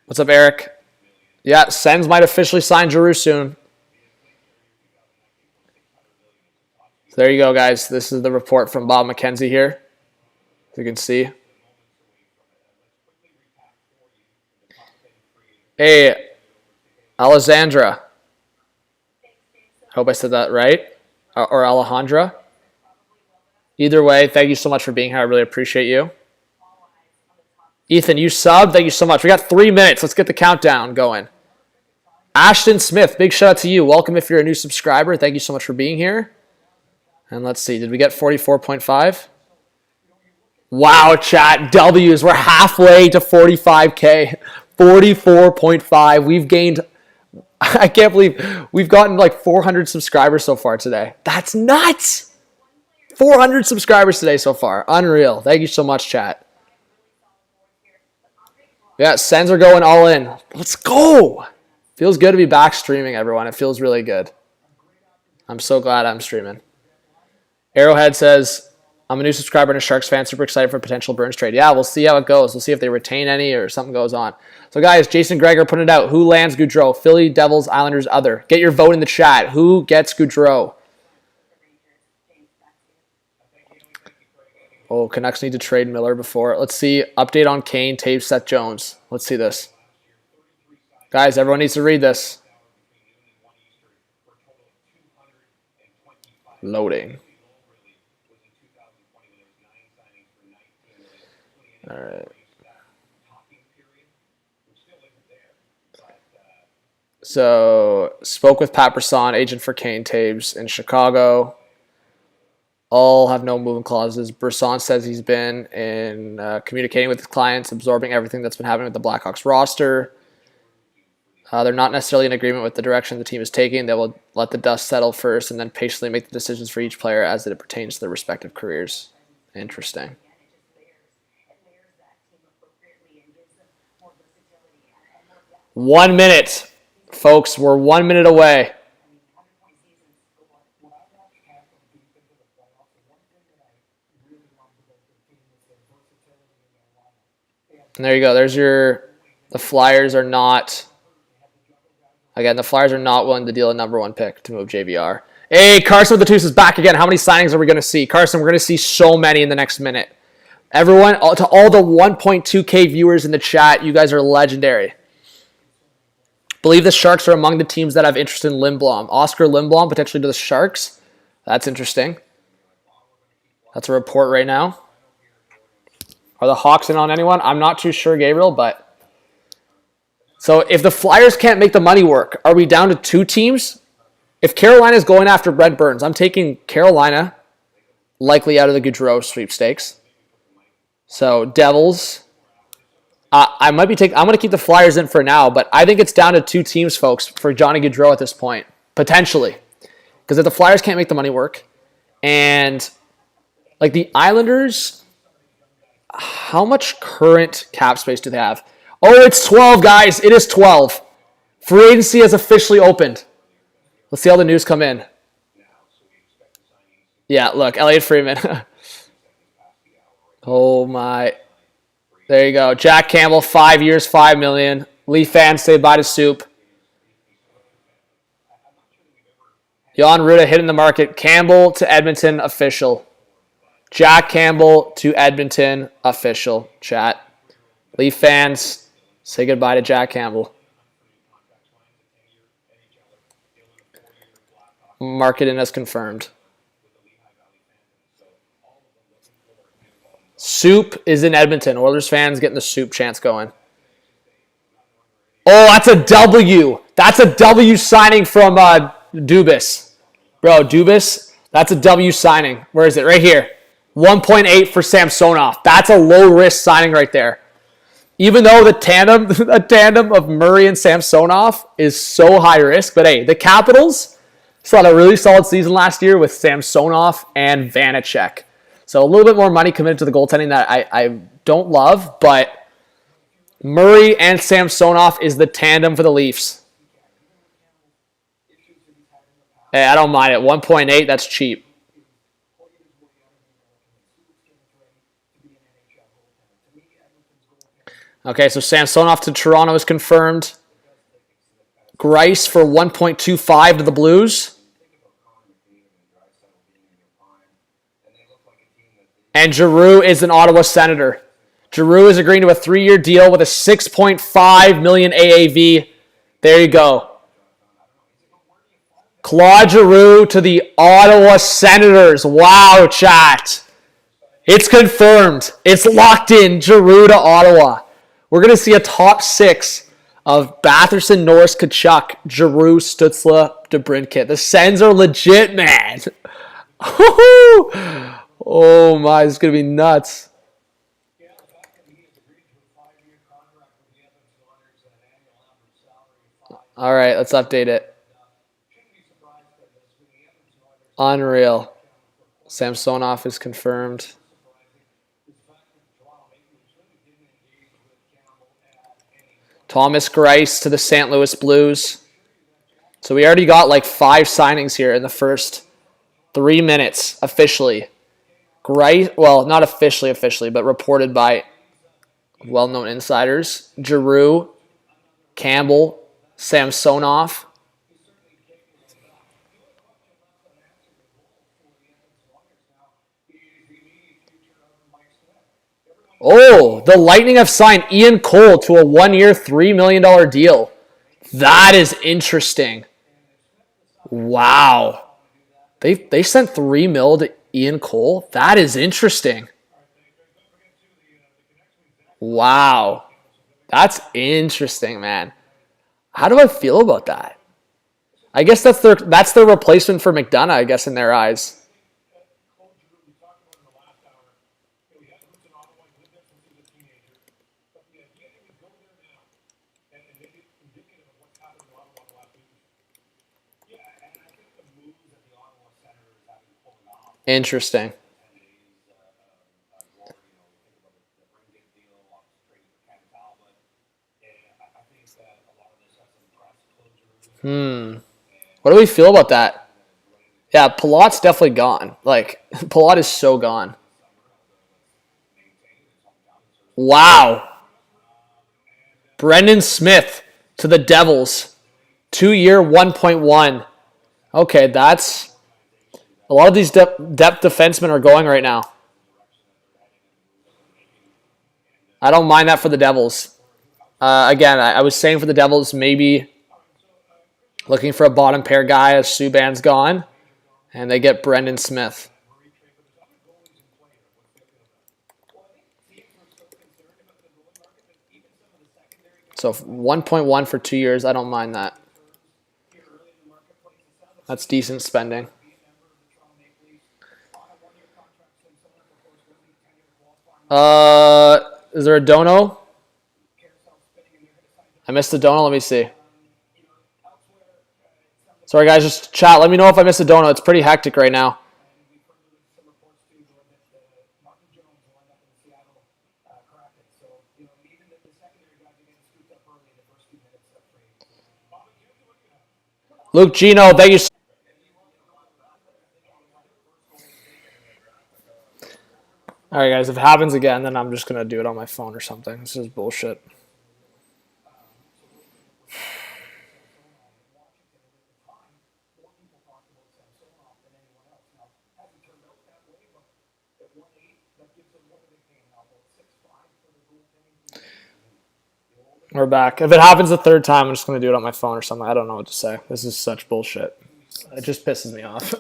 What's up, Eric? Yeah, Sens might officially sign Giroux soon. So there you go, guys. This is the report from Bob McKenzie here. As you can see. Hey, Alessandra. Hope I said that right. Or Alejandra. Either way, thank you so much for being here. I really appreciate you. Ethan, you sub. Thank you so much. We got 3 minutes. Let's get the countdown going. Ashton Smith, big shout out to you. Welcome if you're a new subscriber. Thank you so much for being here. And let's see. Did we get 44.5? Wow, chat. W's. We're halfway to 45K. 44.5. We've gained... I can't believe we've gotten like 400 subscribers so far today. That's nuts. 400 subscribers today so far. Unreal. Thank you so much, chat. Yeah, Sens are going all in. Let's go. Feels good to be back streaming, everyone. It feels really good. I'm so glad I'm streaming. Arrowhead says, I'm a new subscriber and a Sharks fan. Super excited for a potential Burns trade. Yeah, we'll see how it goes. We'll see if they retain any or something goes on. So, guys, Jason Gregor put it out. Who lands Gaudreau? Philly, Devils, Islanders, other. Get your vote in the chat. Who gets Gaudreau? Oh, Canucks need to trade Miller before. Let's see. Update on Kane, Taves, Seth Jones. Let's see this. Guys, everyone needs to read this. Loading. All right. So, spoke with Pat Brisson, agent for Kane, Taves in Chicago. All have no movement clauses. Brisson says he's been in communicating with his clients, absorbing everything that's been happening with the Blackhawks roster. They're not necessarily in agreement with the direction the team is taking. They will let the dust settle first and then patiently make the decisions for each player as it pertains to their respective careers. Interesting. One minute. Folks, we're 1 minute away. And there you go. There's your... The Flyers are not... Again, the Flyers are not willing to deal a number 1 pick to move JVR. Hey, Carson with the Twos is back again. How many signings are we going to see? Carson, we're going to see so many in the next minute. Everyone, to all the 1.2K viewers in the chat, you guys are legendary. Believe the Sharks are among the teams that have interest in Lindblom. Oscar Lindblom potentially to the Sharks. That's interesting. That's a report right now. Are the Hawks in on anyone? I'm not too sure, Gabriel, but... So if the Flyers can't make the money work, are we down to 2 teams? If Carolina's going after Brent Burns, I'm taking Carolina likely out of the Gaudreau sweepstakes. So Devils... I'm going to keep the Flyers in for now, but I think it's down to 2 teams, folks, for Johnny Gaudreau at this point. Potentially. Because if the Flyers can't make the money work, and like the Islanders, how much current cap space do they have? Oh, it's 12, guys. It is 12. Free agency has officially opened. Let's see how the news come in. Yeah, look, Elliot Freeman. Oh, my... There you go. Jack Campbell, 5 years, $5 million. Leaf fans say bye to Soup. Jan Ruda hitting the market. Campbell to Edmonton, official. Jack Campbell to Edmonton, official. Chat. Leaf fans, say goodbye to Jack Campbell. Marketing as confirmed. Soup is in Edmonton. Oilers fans getting the Soup chance going. Oh, that's a W. That's a W signing from Dubas. Bro, Dubas, that's a W signing. Where is it? Right here. 1.8 for Samsonov. That's a low-risk signing right there. Even though the tandem of Murray and Samsonov is so high risk. But hey, the Capitals still had a really solid season last year with Samsonov and Vanacek. So a little bit more money committed to the goaltending that I don't love, but Murray and Samsonov is the tandem for the Leafs. Hey, I don't mind it. 1.8, that's cheap. Okay, so Samsonov to Toronto is confirmed. Grice for 1.25 to the Blues. And Giroux is an Ottawa Senator. Giroux is agreeing to a 3-year deal with a $6.5 million AAV. There you go. Claude Giroux to the Ottawa Senators. Wow, chat. It's confirmed. It's locked in. Giroux to Ottawa. We're going to see a top 6 of Batherson, Norris, Kachuk, Giroux, Stützle, DeBrincat. The Sens are legit, man. Oh my, this is going to be nuts. All right, let's update it. Unreal. Samsonov is confirmed. Thomas Grice to the St. Louis Blues. So we already got like 5 signings here in the first 3 minutes officially. Grice, well, not officially, but reported by well-known insiders. Giroux, Campbell, Samsonov. Oh, the Lightning have signed Ian Cole to a 1-year, $3 million deal. That is interesting. Wow. They sent $3 million to Ian Cole? That is interesting. Wow. That's interesting, man. How do I feel about that? I guess that's their replacement for McDonough, I guess, in their eyes. Interesting. What do we feel about that? Yeah, Palat's definitely gone. Like, Palat is so gone. Wow. Brendan Smith to the Devils. 2-year, 1.1. Okay, that's... A lot of these depth defensemen are going right now. I don't mind that for the Devils. Again, I was saying for the Devils, maybe looking for a bottom pair guy as Subban's gone, and they get Brendan Smith. So 1.1 for 2 years, I don't mind that. That's decent spending. Is there a Dono? I missed the Dono. Let me see. Sorry, guys. Just chat. Let me know if I missed a Dono. It's pretty hectic right now. Luke Gino, thank you. All right, guys. If it happens again, then I'm just going to do it on my phone or something. This is bullshit. We're back. If it happens a third time, I'm just going to do it on my phone or something. I don't know what to say. This is such bullshit. It just pisses me off.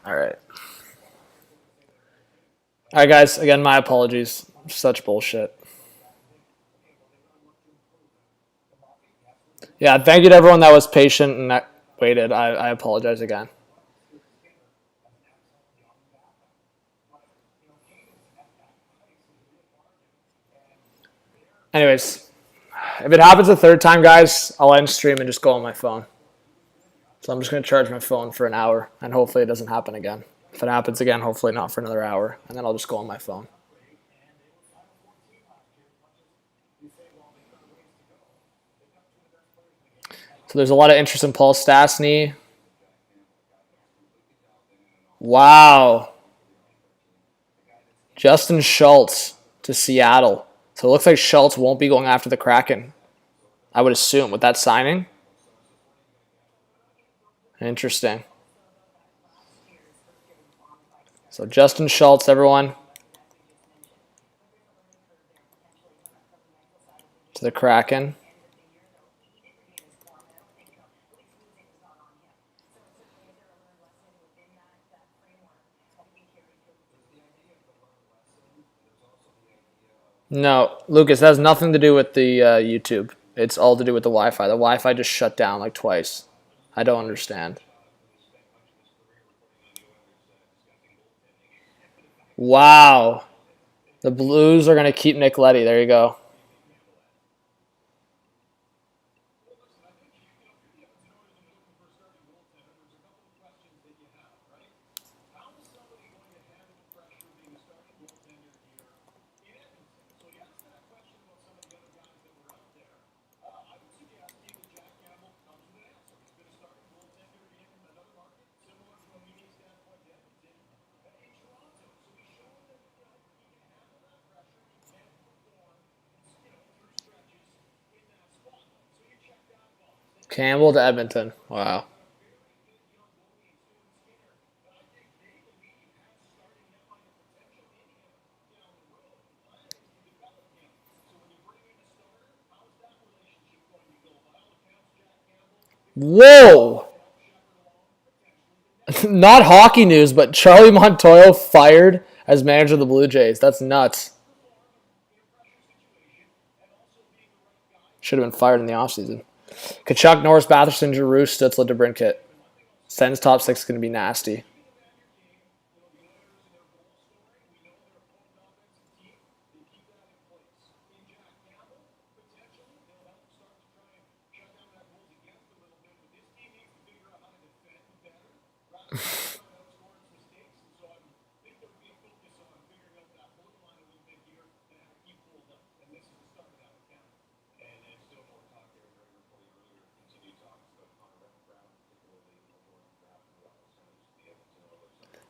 All right. All right, guys. Again, my apologies. Such bullshit. Yeah, thank you to everyone that was patient and that waited. I apologize again. Anyways, if it happens a third time, guys, I'll end stream and just go on my phone. So I'm just going to charge my phone for an hour, and hopefully it doesn't happen again. If it happens again, hopefully not for another hour, and then I'll just go on my phone. So there's a lot of interest in Paul Stastny. Wow. Justin Schultz to Seattle. So it looks like Schultz won't be going after the Kraken, I would assume, with that signing. Interesting. So Justin Schultz, everyone. To the Kraken. No, Lucas, that has nothing to do with the YouTube. It's all to do with the Wi-Fi. The Wi-Fi just shut down like twice. I don't understand. Wow. The Blues are going to keep Nick Leddy. There you go. Campbell to Edmonton. Wow. Whoa! Not hockey news, but Charlie Montoyo fired as manager of the Blue Jays. That's nuts. Should have been fired in the offseason. Kachuk, Norris, Batherson, Giroux, Stützle, DeBrincat. Sens top six is going to be nasty.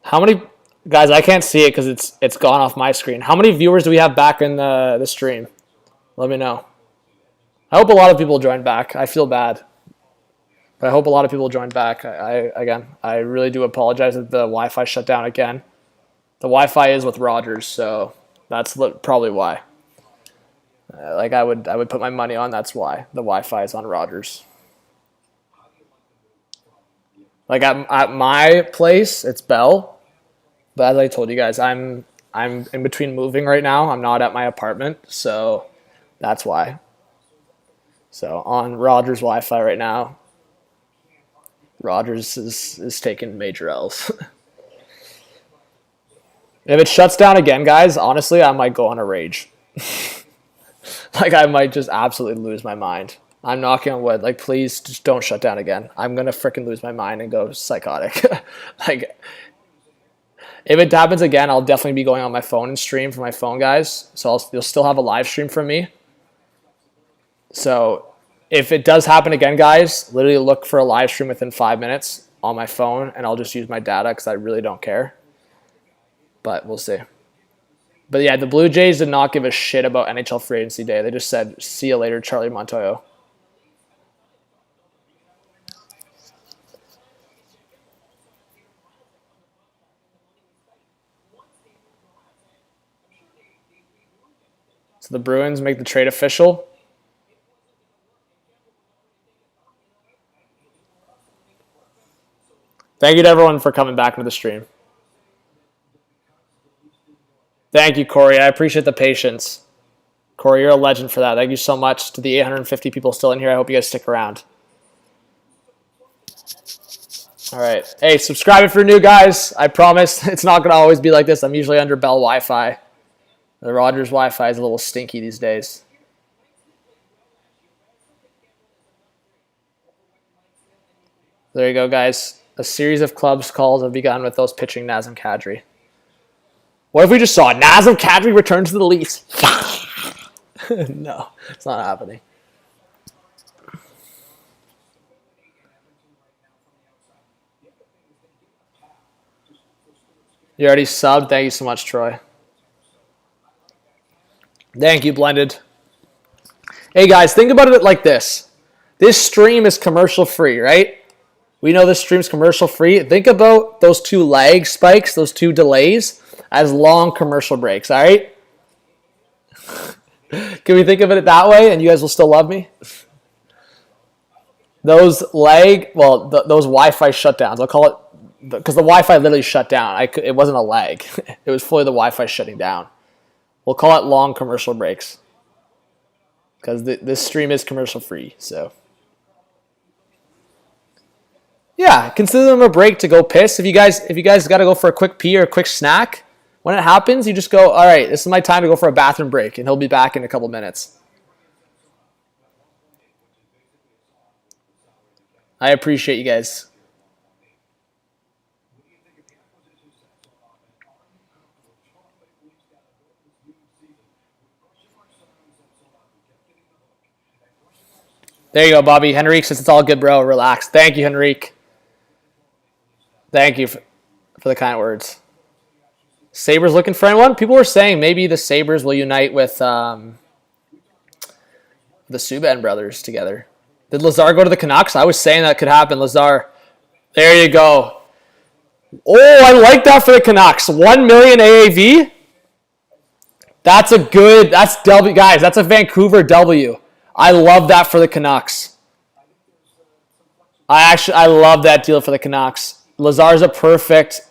How many guys? I can't see it because it's gone off my screen. How many viewers do we have back in the stream? Let me know. I hope a lot of people join back. I feel bad, but I hope a lot of people join back. I really do apologize that the Wi-Fi shut down again. The Wi-Fi is with Rogers, so that's probably why. Like I would put my money on that's why the Wi-Fi is on Rogers. Like at my place, it's Bell, but as I told you guys, I'm in between moving right now. I'm not at my apartment, so that's why. So on Rogers Wi-Fi right now, Rogers is taking major L's. If it shuts down again, guys, honestly, I might go on a rage. Like I might just absolutely lose my mind. I'm knocking on wood. Like, please just don't shut down again. I'm going to freaking lose my mind and go psychotic. Like, if it happens again, I'll definitely be going on my phone and stream for my phone, guys. So you'll still have a live stream from me. So if it does happen again, guys, literally look for a live stream within 5 minutes on my phone, and I'll just use my data because I really don't care. But we'll see. But yeah, the Blue Jays did not give a shit about NHL Free Agency Day. They just said, see you later, Charlie Montoyo. So the Bruins make the trade official. Thank you to everyone for coming back into the stream. Thank you, Corey. I appreciate the patience. Corey, you're a legend for that. Thank you so much to the 850 people still in here. I hope you guys stick around. All right. Hey, subscribe if you're new, guys. I promise it's not going to always be like this. I'm usually under Bell Wi-Fi. The Rogers Wi-Fi is a little stinky these days. There you go, guys. A series of clubs calls have begun with those pitching Nazem Kadri. What if we just saw Nazem Kadri return to the Leafs? No, it's not happening. You already subbed. Thank you so much, Troy. Thank you, Blended. Hey, guys, think about it like this. This stream is commercial free, right? We know this stream's commercial free. Think about those two lag spikes, those two delays, as long commercial breaks, all right? Can we think of it that way and you guys will still love me? Those those Wi-Fi shutdowns, I'll call it, because the Wi-Fi literally shut down. It wasn't a lag. It was fully the Wi-Fi shutting down. We'll call it long commercial breaks because this stream is commercial free, so. Yeah, consider them a break to go piss. If you guys got to go for a quick pee or a quick snack, when it happens, you just go, all right, this is my time to go for a bathroom break, and he'll be back in a couple minutes. I appreciate you guys. There you go, Bobby. Henrique says it's all good, bro. Relax. Thank you, Henrique. Thank you for the kind words. Sabres looking for anyone? People were saying maybe the Sabres will unite with the Subban brothers together. Did Lazar go to the Canucks? I was saying that could happen. Lazar, there you go. Oh, I like that for the Canucks. 1 million AAV. That's W, guys. That's a Vancouver W. I love that for the Canucks. I love that deal for the Canucks. Lazar's a perfect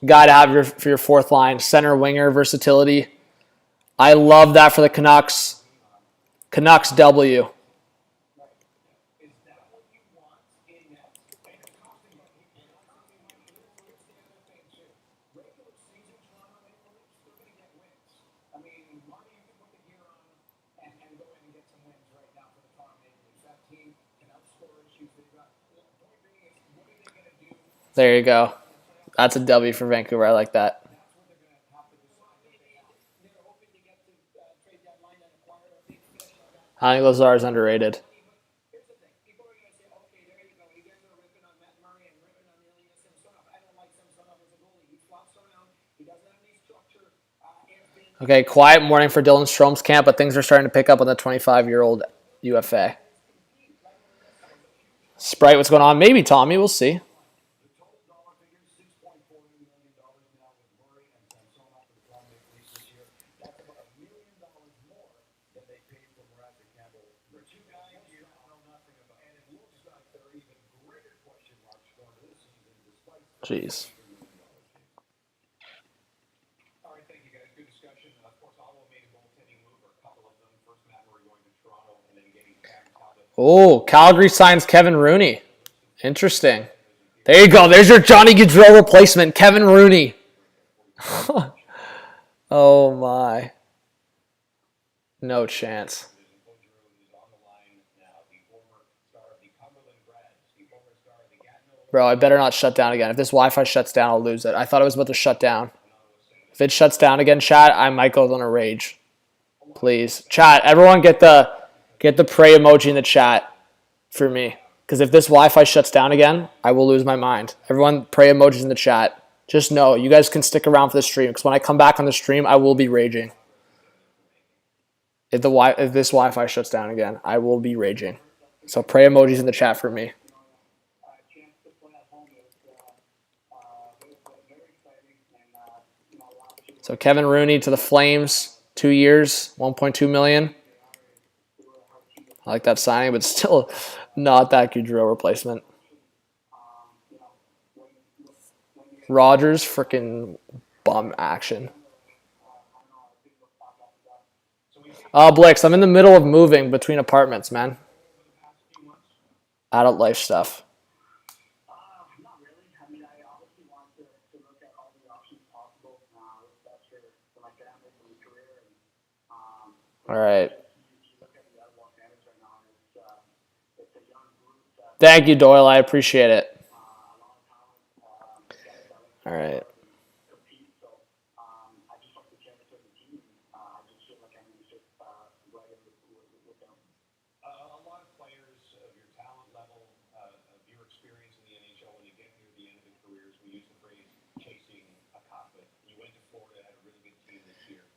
guy to have for your fourth line. Center winger versatility. I love that for the Canucks. Canucks W. There you go. That's a W for Vancouver. I like that. I think Lazar is underrated. Okay, quiet morning for Dylan Strome's camp, but things are starting to pick up on the 25-year-old UFA. Sprite, what's going on? Maybe Tommy. We'll see. Jeez. All right, thank you guys. Good discussion. Of course, Ottawa made a goaltending move, or a couple of them. First Matt going to Toronto, and then getting Oh, Calgary signs Kevin Rooney. Interesting. There you go. There's your Johnny Gaudreau replacement, Kevin Rooney. Oh, my. No chance. Bro, I better not shut down again. If this Wi-Fi shuts down, I'll lose it. I thought it was about to shut down. If it shuts down again, chat, I might go on a rage. Please. Chat, everyone get the pray emoji in the chat for me. Because if this Wi-Fi shuts down again, I will lose my mind. Everyone pray emojis in the chat. Just know, you guys can stick around for the stream. Because when I come back on the stream, I will be raging. If this Wi-Fi shuts down again, I will be raging. So pray emojis in the chat for me. So Kevin Rooney to the Flames, 2 years, $1.2 million. I like that signing, but still not that Gaudreau replacement. Rogers, freaking bum action. Blix, I'm in the middle of moving between apartments, man. Adult life stuff. All right. Thank you, Doyle. I appreciate it. All right. a lot of players of your talent level, of your experience in the NHL, when you get near the end of their careers, we use the phrase chasing a cup. But you went to Florida, had a really good team this year.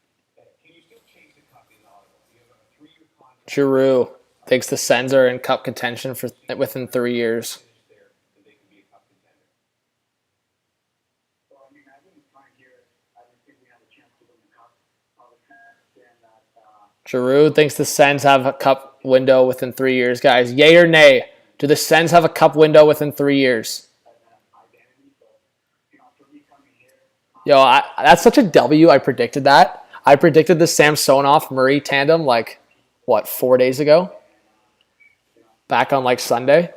Can you still chase a cup in Ottawa? You have a 3-year contract. Giroux thinks the Sens are in cup contention for within 3 years. Giroux thinks the Sens have a cup window within 3 years. Guys, yay or nay? Do the Sens have a cup window within 3 years? Yo, that's such a W. I predicted that. I predicted the Samsonov-Murray tandem, 4 days ago? Back on, Sunday?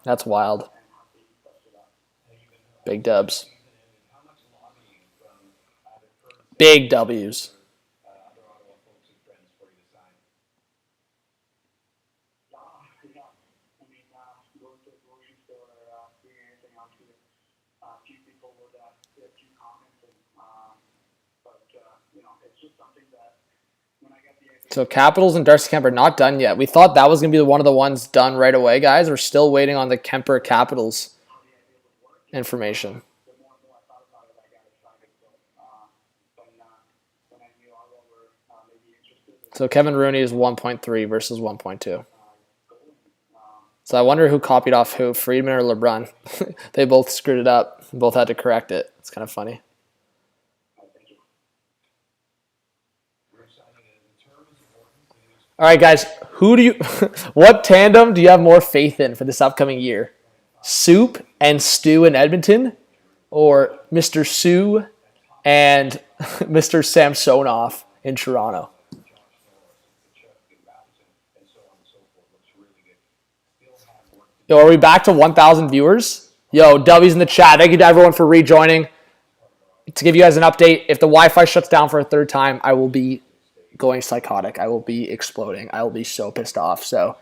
That's wild. Big dubs. Big W's. So Capitals and Darcy Kemper not done yet. We thought that was going to be one of the ones done right away, guys. We're still waiting on the Kemper Capitals information. So Kevin Rooney is 1.3 versus 1.2. So I wonder who copied off who, Friedman or LeBrun. They both screwed it up. Both had to correct it. It's kind of funny. All right, guys. What tandem do you have more faith in for this upcoming year? Soup and Stu in Edmonton, or Mr. Sue and Mr. Samsonov in Toronto? Yo, are we back to 1,000 viewers? Yo, W's in the chat. Thank you to everyone for rejoining. To give you guys an update, if the Wi-Fi shuts down for a third time, I will be going psychotic. I will be exploding. I will be so pissed off. So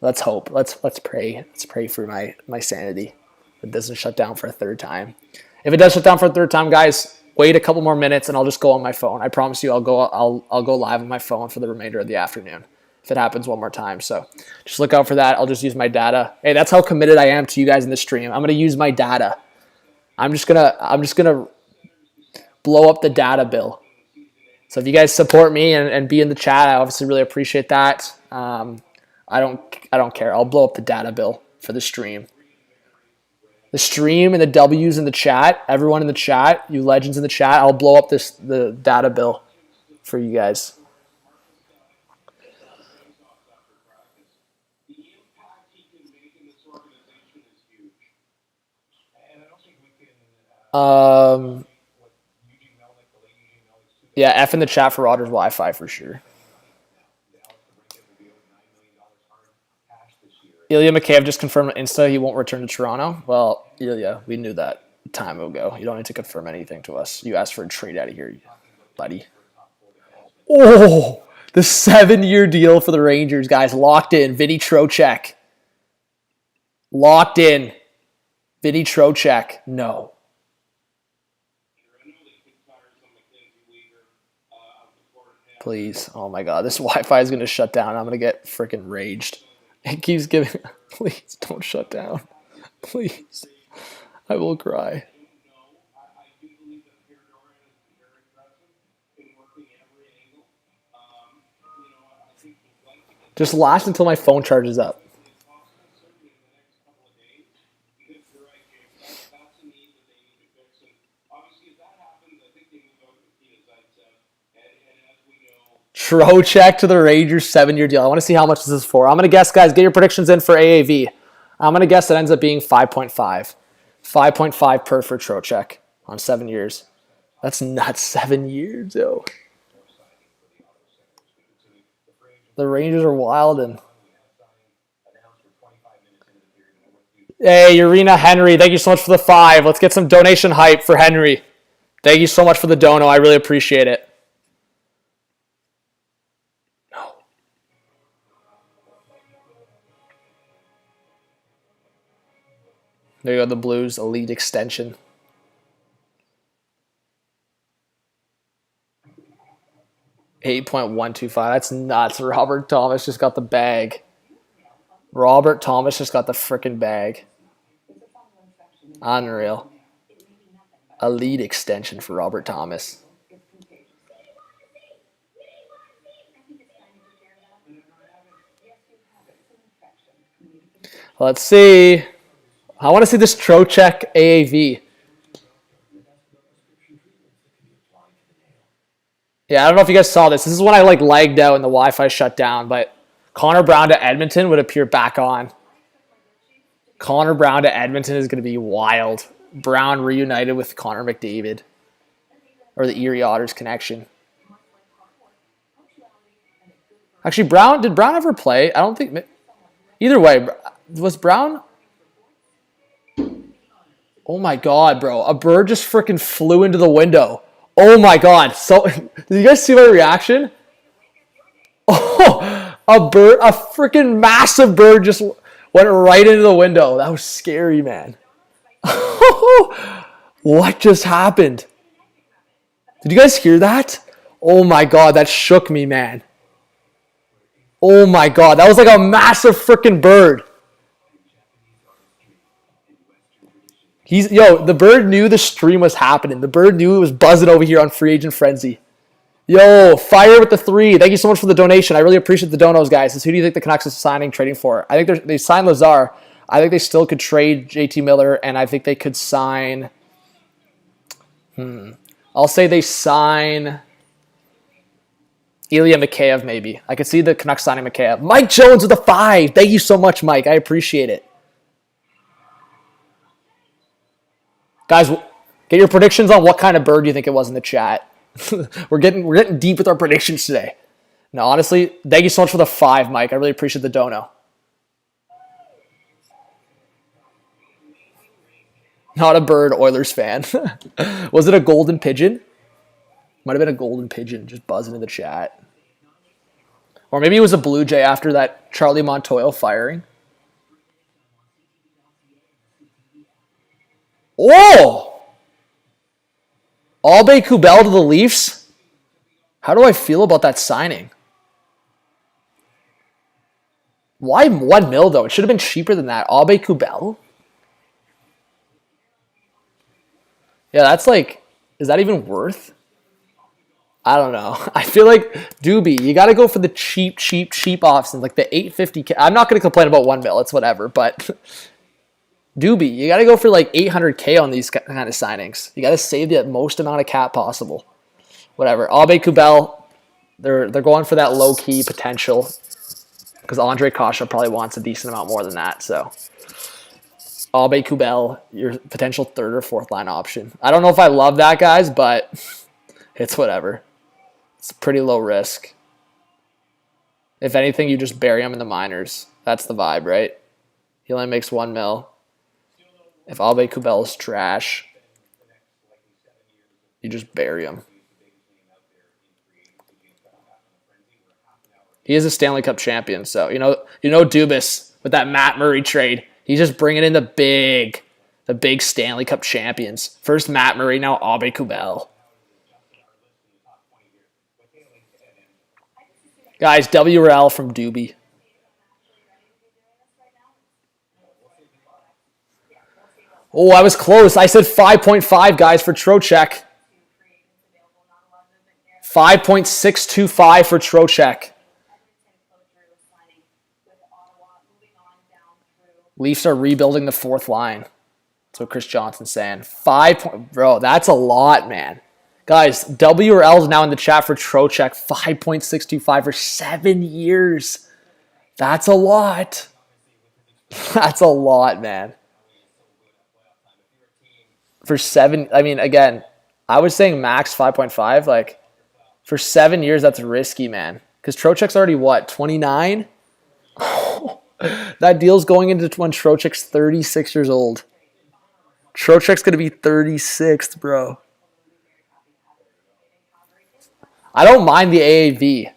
let's hope. Let's pray. Let's pray for my sanity. It doesn't shut down for a third time. If it does shut down for a third time, guys, wait a couple more minutes and I'll just go on my phone. I promise you I'll go live on my phone for the remainder of the afternoon if it happens one more time. So just look out for that. I'll just use my data. Hey, that's how committed I am to you guys in the stream. I'm going to use my data. I'm just gonna blow up the data bill. So if you guys support me and be in the chat, I obviously really appreciate that. I don't care. I'll blow up the data bill for the stream. The stream and the W's in the chat, everyone in the chat, you legends in the chat, I'll blow up the data bill for you guys. Yeah, F in the chat for Rodder's Wi-Fi for sure. Ilya Mikheyev just confirmed on Insta he won't return to Toronto. Well, Ilya, we knew that time ago. You don't need to confirm anything to us. You asked for a trade out of here, buddy. Oh, the 7-year deal for the Rangers, guys. Locked in. Vinny Trocheck. Locked in. Vinny Trocheck. No. Please. Oh, my God. This Wi-Fi is going to shut down. I'm going to get freaking raged. It keeps giving... Please, don't shut down. Please. I will cry. Just last until my phone charges up. Trocheck to the Rangers 7-year deal. I want to see how much this is for. I'm going to guess, guys, get your predictions in for AAV. I'm going to guess it ends up being 5.5. 5.5 per for Trocheck on 7 years. That's not 7 years, yo. The Rangers are wild and... Hey, Urena Henry, thank you so much for the 5. Let's get some donation hype for Henry. Thank you so much for the dono. I really appreciate it. There you go, the Blues elite extension. $8.125. That's nuts. Robert Thomas just got the bag. Robert Thomas just got the freaking bag. Unreal. Elite extension for Robert Thomas. Let's see. I want to see this Trocheck AAV. Yeah, I don't know if you guys saw this. This is when I lagged out and the Wi-Fi shut down, but Connor Brown to Edmonton would appear back on. Connor Brown to Edmonton is going to be wild. Brown reunited with Connor McDavid. Or the Erie Otters connection. Actually, did Brown ever play? I don't think... Either way, was Brown... Oh my God, bro. A bird just freaking flew into the window. Oh my God. So, did you guys see my reaction? Oh, a freaking massive bird just went right into the window. That was scary, man. What just happened? Did you guys hear that? Oh my God, that shook me, man. Oh my God, that was like a massive freaking bird. The bird knew the stream was happening. The bird knew it was buzzing over here on Free Agent Frenzy. Yo, fire with the 3. Thank you so much for the donation. I really appreciate the donos, guys. Who do you think the Canucks are trading for? I think they signed Lazar. I think they still could trade JT Miller, and I think they could sign... I'll say they sign Ilya Mikheyev, maybe. I could see the Canucks signing Mikheyev. Mike Jones with a 5. Thank you so much, Mike. I appreciate it. Guys, get your predictions on what kind of bird you think it was in the chat. We're getting deep with our predictions today. No, honestly, thank you so much for the 5, Mike. I really appreciate the dono. Not a bird, Oilers fan. Was it a golden pigeon? Might have been a golden pigeon just buzzing in the chat. Or maybe it was a Blue Jay after that Charlie Montoyo firing. Oh! Albe Kubel to the Leafs? How do I feel about that signing? Why $1 million though? It should have been cheaper than that. Albe Kubel? Yeah, that's like Is that even worth? I don't know. I feel like Doobie, you got to go for the cheap options, like the $850K. I'm not going to complain about $1 million. It's whatever, but Doobie, you got to go for like $800K on these kind of signings. You got to save the most amount of cap possible. Whatever. Abe Kubel, they're going for that low key potential because Andre Kasha probably wants a decent amount more than that. So Abe Kubel, your potential third or fourth line option. I don't know if I love that, guys, but it's whatever. It's pretty low risk. If anything, you just bury him in the minors. That's the vibe, right? He only makes $1 million. If Abe Kubel is trash, you just bury him. He is a Stanley Cup champion, so you know Dubas with that Matt Murray trade. He's just bringing in the big Stanley Cup champions. First Matt Murray, now Abe Kubel. Guys, W or L from Doobie. Oh, I was close. I said 5.5, guys, for Trocheck. 5.625 for Trocheck. Leafs are rebuilding the fourth line. That's what Chris Johnson's saying. Bro, that's a lot, man. Guys, W or L is now in the chat for Trocheck. 5.625 for 7 years. That's a lot. That's a lot, man. For 7, I mean, again, I was saying max 5.5. Like, for 7 years, that's risky, man. Because Trocheck's already, what, 29? That deal's going into when Trocheck's 36 years old. Trocheck's going to be 36, bro. I don't mind the AAV.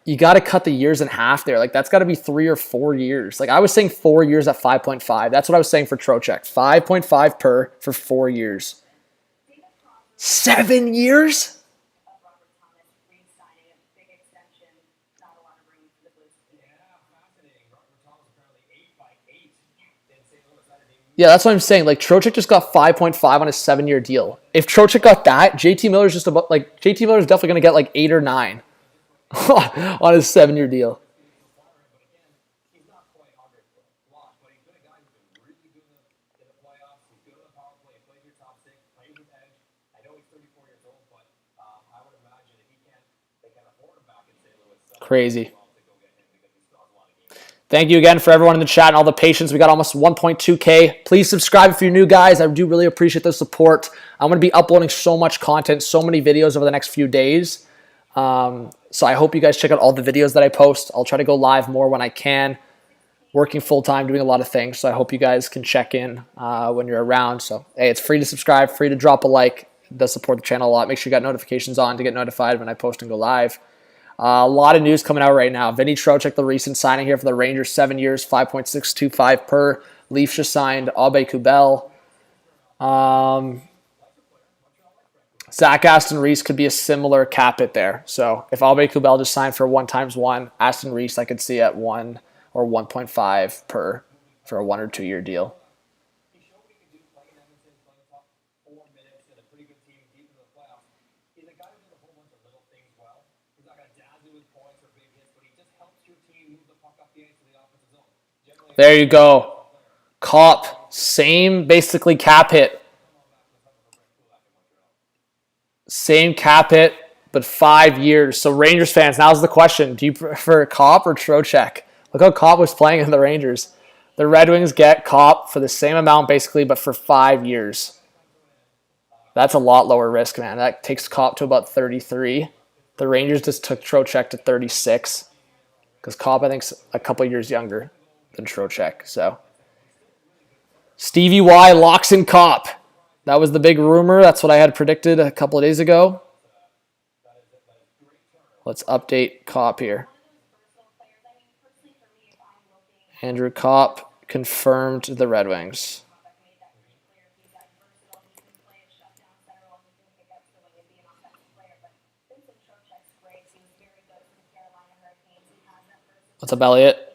You got to cut the years in half there. Like, that's got to be 3 or 4 years. Like, I was saying 4 years at 5.5. That's what I was saying for Trocheck. 5.5 per for 4 years. 7 years? Yeah, that's what I'm saying. Like, Trocheck just got 5.5 on a 7-year deal. If Trocheck got that, JT Miller's definitely going to get like 8 or 9 on his 7-year deal. Crazy. Thank you again for everyone in the chat and all the patience. We got almost 1.2K. Please subscribe if you're new, guys. I do really appreciate the support. I'm going to be uploading so much content, so many videos over the next few days. So I hope you guys check out all the videos that I post. I'll try to go live more when I can. Working full-time, doing a lot of things. So I hope you guys can check in when you're around. So, hey, it's free to subscribe, free to drop a like. It does support the channel a lot. Make sure you got notifications on to get notified when I post and go live. A lot of news coming out right now. Vinny Trocheck, the recent signing here for the Rangers, 7 years, 5.625 per. Leafs just signed Abe Kubel. Zach Aston Reese could be a similar cap hit there. So if Abe Kubel just signed for 1 times 1, Aston Reese I could see at 1 or 1.5 per for a 1 or 2 year deal. There you go. Cop, same basically cap hit. Same cap hit, but 5 years. So Rangers fans, now's the question. Do you prefer Cop or Trocheck? Look how Cop was playing in the Rangers. The Red Wings get Cop for the same amount basically, but for 5 years. That's a lot lower risk, man. That takes Cop to about 33. The Rangers just took Trocheck to 36. Because Cop, I think, is a couple years younger than Trocheck. So Stevie Y locks in Cop. That was the big rumor. That's what I had predicted a couple of days ago. Let's update Cop here. Andrew Cop confirmed the Red Wings. What's up, Elliot?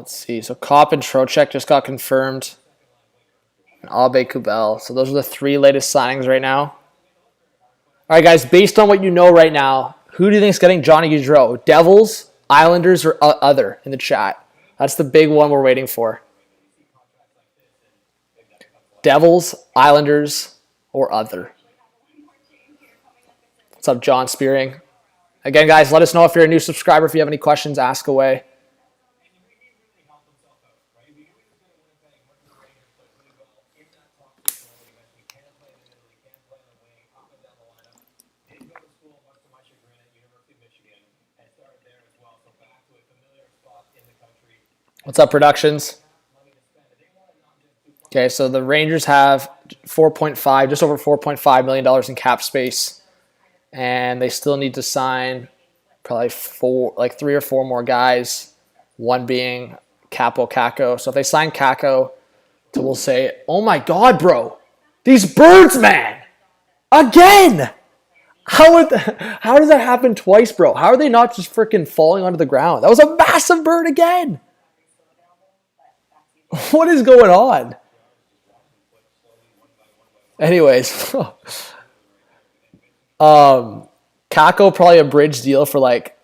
let's see. So Kopp and Trocheck just got confirmed. And Abe Kubel. So those are the 3 latest signings right now. All right, guys, based on what you know right now, who do you think is getting Johnny Gaudreau? Devils, Islanders, or other in the chat? That's the big one we're waiting for. Devils, Islanders, or other. What's up, John Spearing? Again, guys, let us know if you're a new subscriber. If you have any questions, ask away. What's up, Productions? Okay, so the Rangers have 4.5, just over $4.5 million in cap space. And they still need to sign probably 3 or 4 more guys, one being Capo Caco. So if they sign Caco, so we'll say, oh my God, bro, these birds, man, again. How does that happen twice, bro? How are they not just freaking falling onto the ground? That was a massive bird again. What is going on? Anyways, Kako probably a bridge deal for like,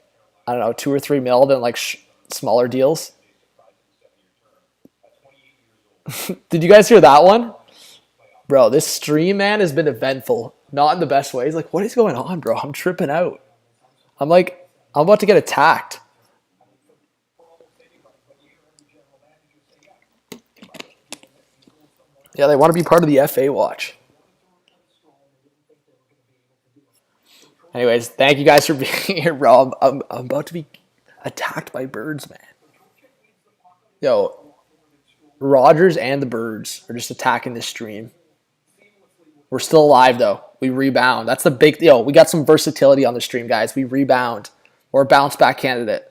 I don't know, 2 or 3 mil, then like smaller deals. Did you guys hear that one? Bro, this stream, man, has been eventful. Not in the best ways. Like, what is going on, bro? I'm tripping out. I'm about to get attacked. Yeah, they want to be part of the FA watch. Anyways, thank you guys for being here, bro. I'm about to be attacked by birds, man. Yo, Rogers and the birds are just attacking this stream. We're still alive, though. We rebound. That's the big... Yo, we got some versatility on the stream, guys. We rebound. We're a bounce-back candidate.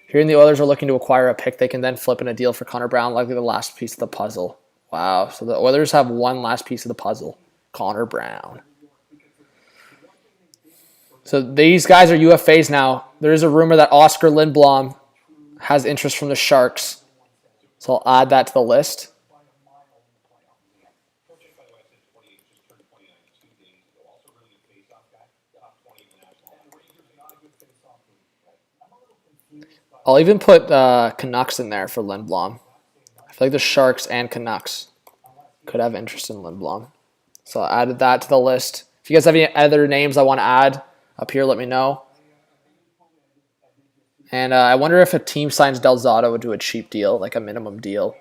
Hearing the Oilers are looking to acquire a pick, they can then flip in a deal for Connor Brown, likely the last piece of the puzzle. Wow. So the Oilers have one last piece of the puzzle. Connor Brown. So these guys are UFAs now. There is a rumor that Oscar Lindblom has interest from the Sharks. So I'll add that to the list. I'll even put Canucks in there for Lindblom. I feel like the Sharks and Canucks could have interest in Lindblom. So I added that to the list. If you guys have any other names I want to add up here, let me know. And I wonder if a team signs Del Zotto would do a cheap deal, like a minimum deal.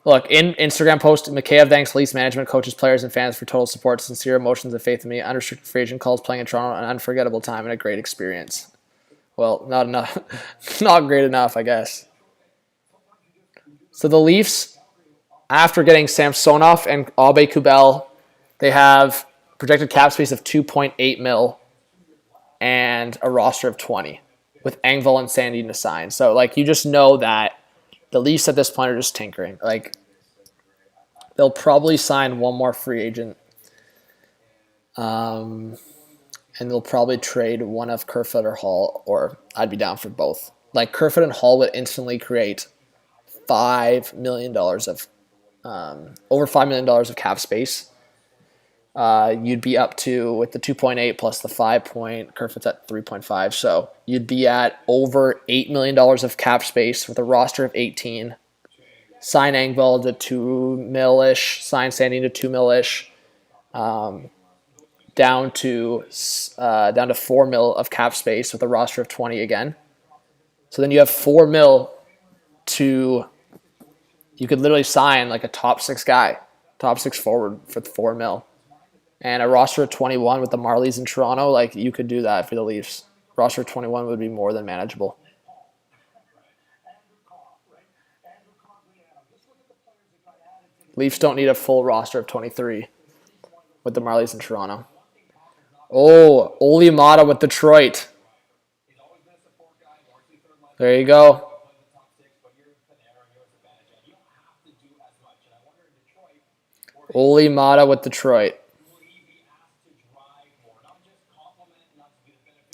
Look, in Instagram post, MCKAY thanks Leafs management, coaches, players, and fans for total support, sincere emotions, and faith in me. Unrestricted free agent calls playing in Toronto, an unforgettable time and a great experience. Well, not enough, not great enough, I guess. So the Leafs, after getting Samsonov and Abe Kubel, they have projected cap space of 2.8 mil and a roster of 20 with Engvall and Sandin to sign. So, like, you just know that the Leafs at this point are just tinkering. Like, they'll probably sign one more free agent. And they'll probably trade one of Kerfoot or Hall, or I'd be down for both. Like, Kerfoot and Hall would instantly create $5 million of, over $5 million of cap space. You'd be up to, with the 2.8 plus the 5 point, Kerfoot's at 3.5. So you'd be at over $8 million of cap space with a roster of 18. Sign Engvall to 2 mil-ish, sign Sandin to 2 mil-ish, down to 4 mil of cap space with a roster of 20 again. So then you have 4 mil to, you could literally sign like a top 6 guy, top 6 forward for 4 mil. And a roster of 21 with the Marlies in Toronto, like, you could do that for the Leafs. Roster of 21 would be more than manageable. Leafs don't need a full roster of 23 with the Marlies in Toronto. Oh, Oli Mata with Detroit. There you go. Oli Mata with Detroit.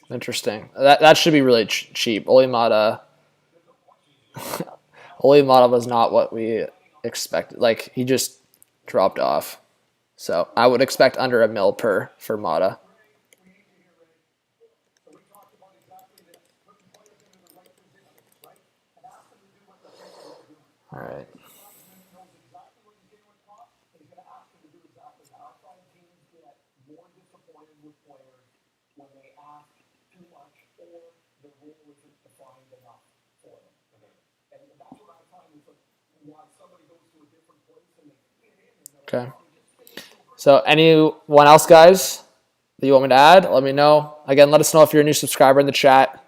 Interesting. That should be really cheap. Oli Mata. Oli Mata was not what we expected. Like, he just dropped off. So I would expect under $1 million for Mata. All right. Okay. So anyone else, guys, that you want me to add? Let me know. Again, let us know if you're a new subscriber in the chat.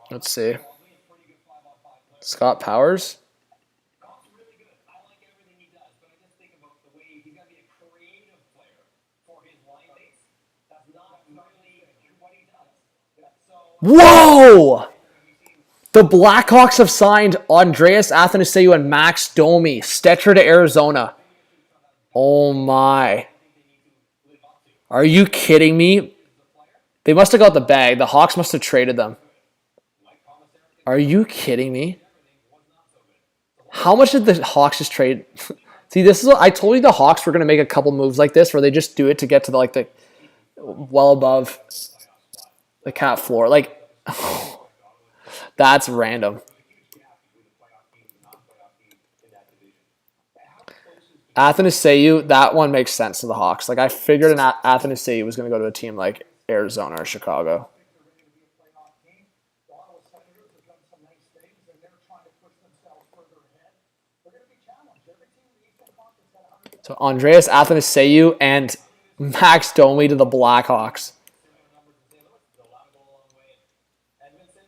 Let's see. Scott Powers. Whoa! The Blackhawks have signed Andreas Athanasiou and Max Domi. Stetcher to Arizona. Oh my. Are you kidding me? They must have got the bag. The Hawks must have traded them. Are you kidding me? How much did the Hawks just trade? See, this is what I told you the Hawks were going to make a couple moves like this where they just do it to get to the well above the cap floor. Like, that's random. Athanasiou, that one makes sense to the Hawks. Like, I figured an Athanasiou was going to go to a team like Arizona or Chicago. So Andreas Athanasiou and Max Domi to the Blackhawks.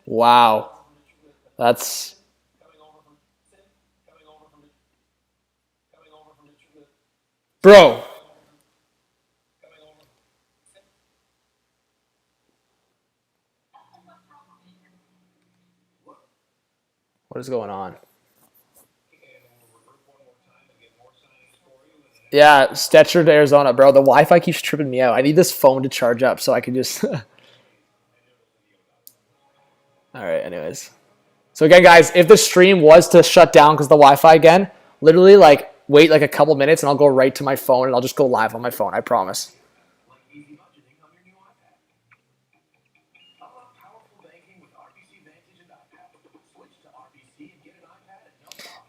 Wow. That's... Bro. What is going on? Yeah, Stetcher to Arizona, bro. The Wi-Fi keeps tripping me out. I need this phone to charge up so I can just... All right, anyways. So again, guys, if the stream was to shut down because the Wi-Fi again, literally, wait a couple minutes and I'll go right to my phone and I'll just go live on my phone. I promise.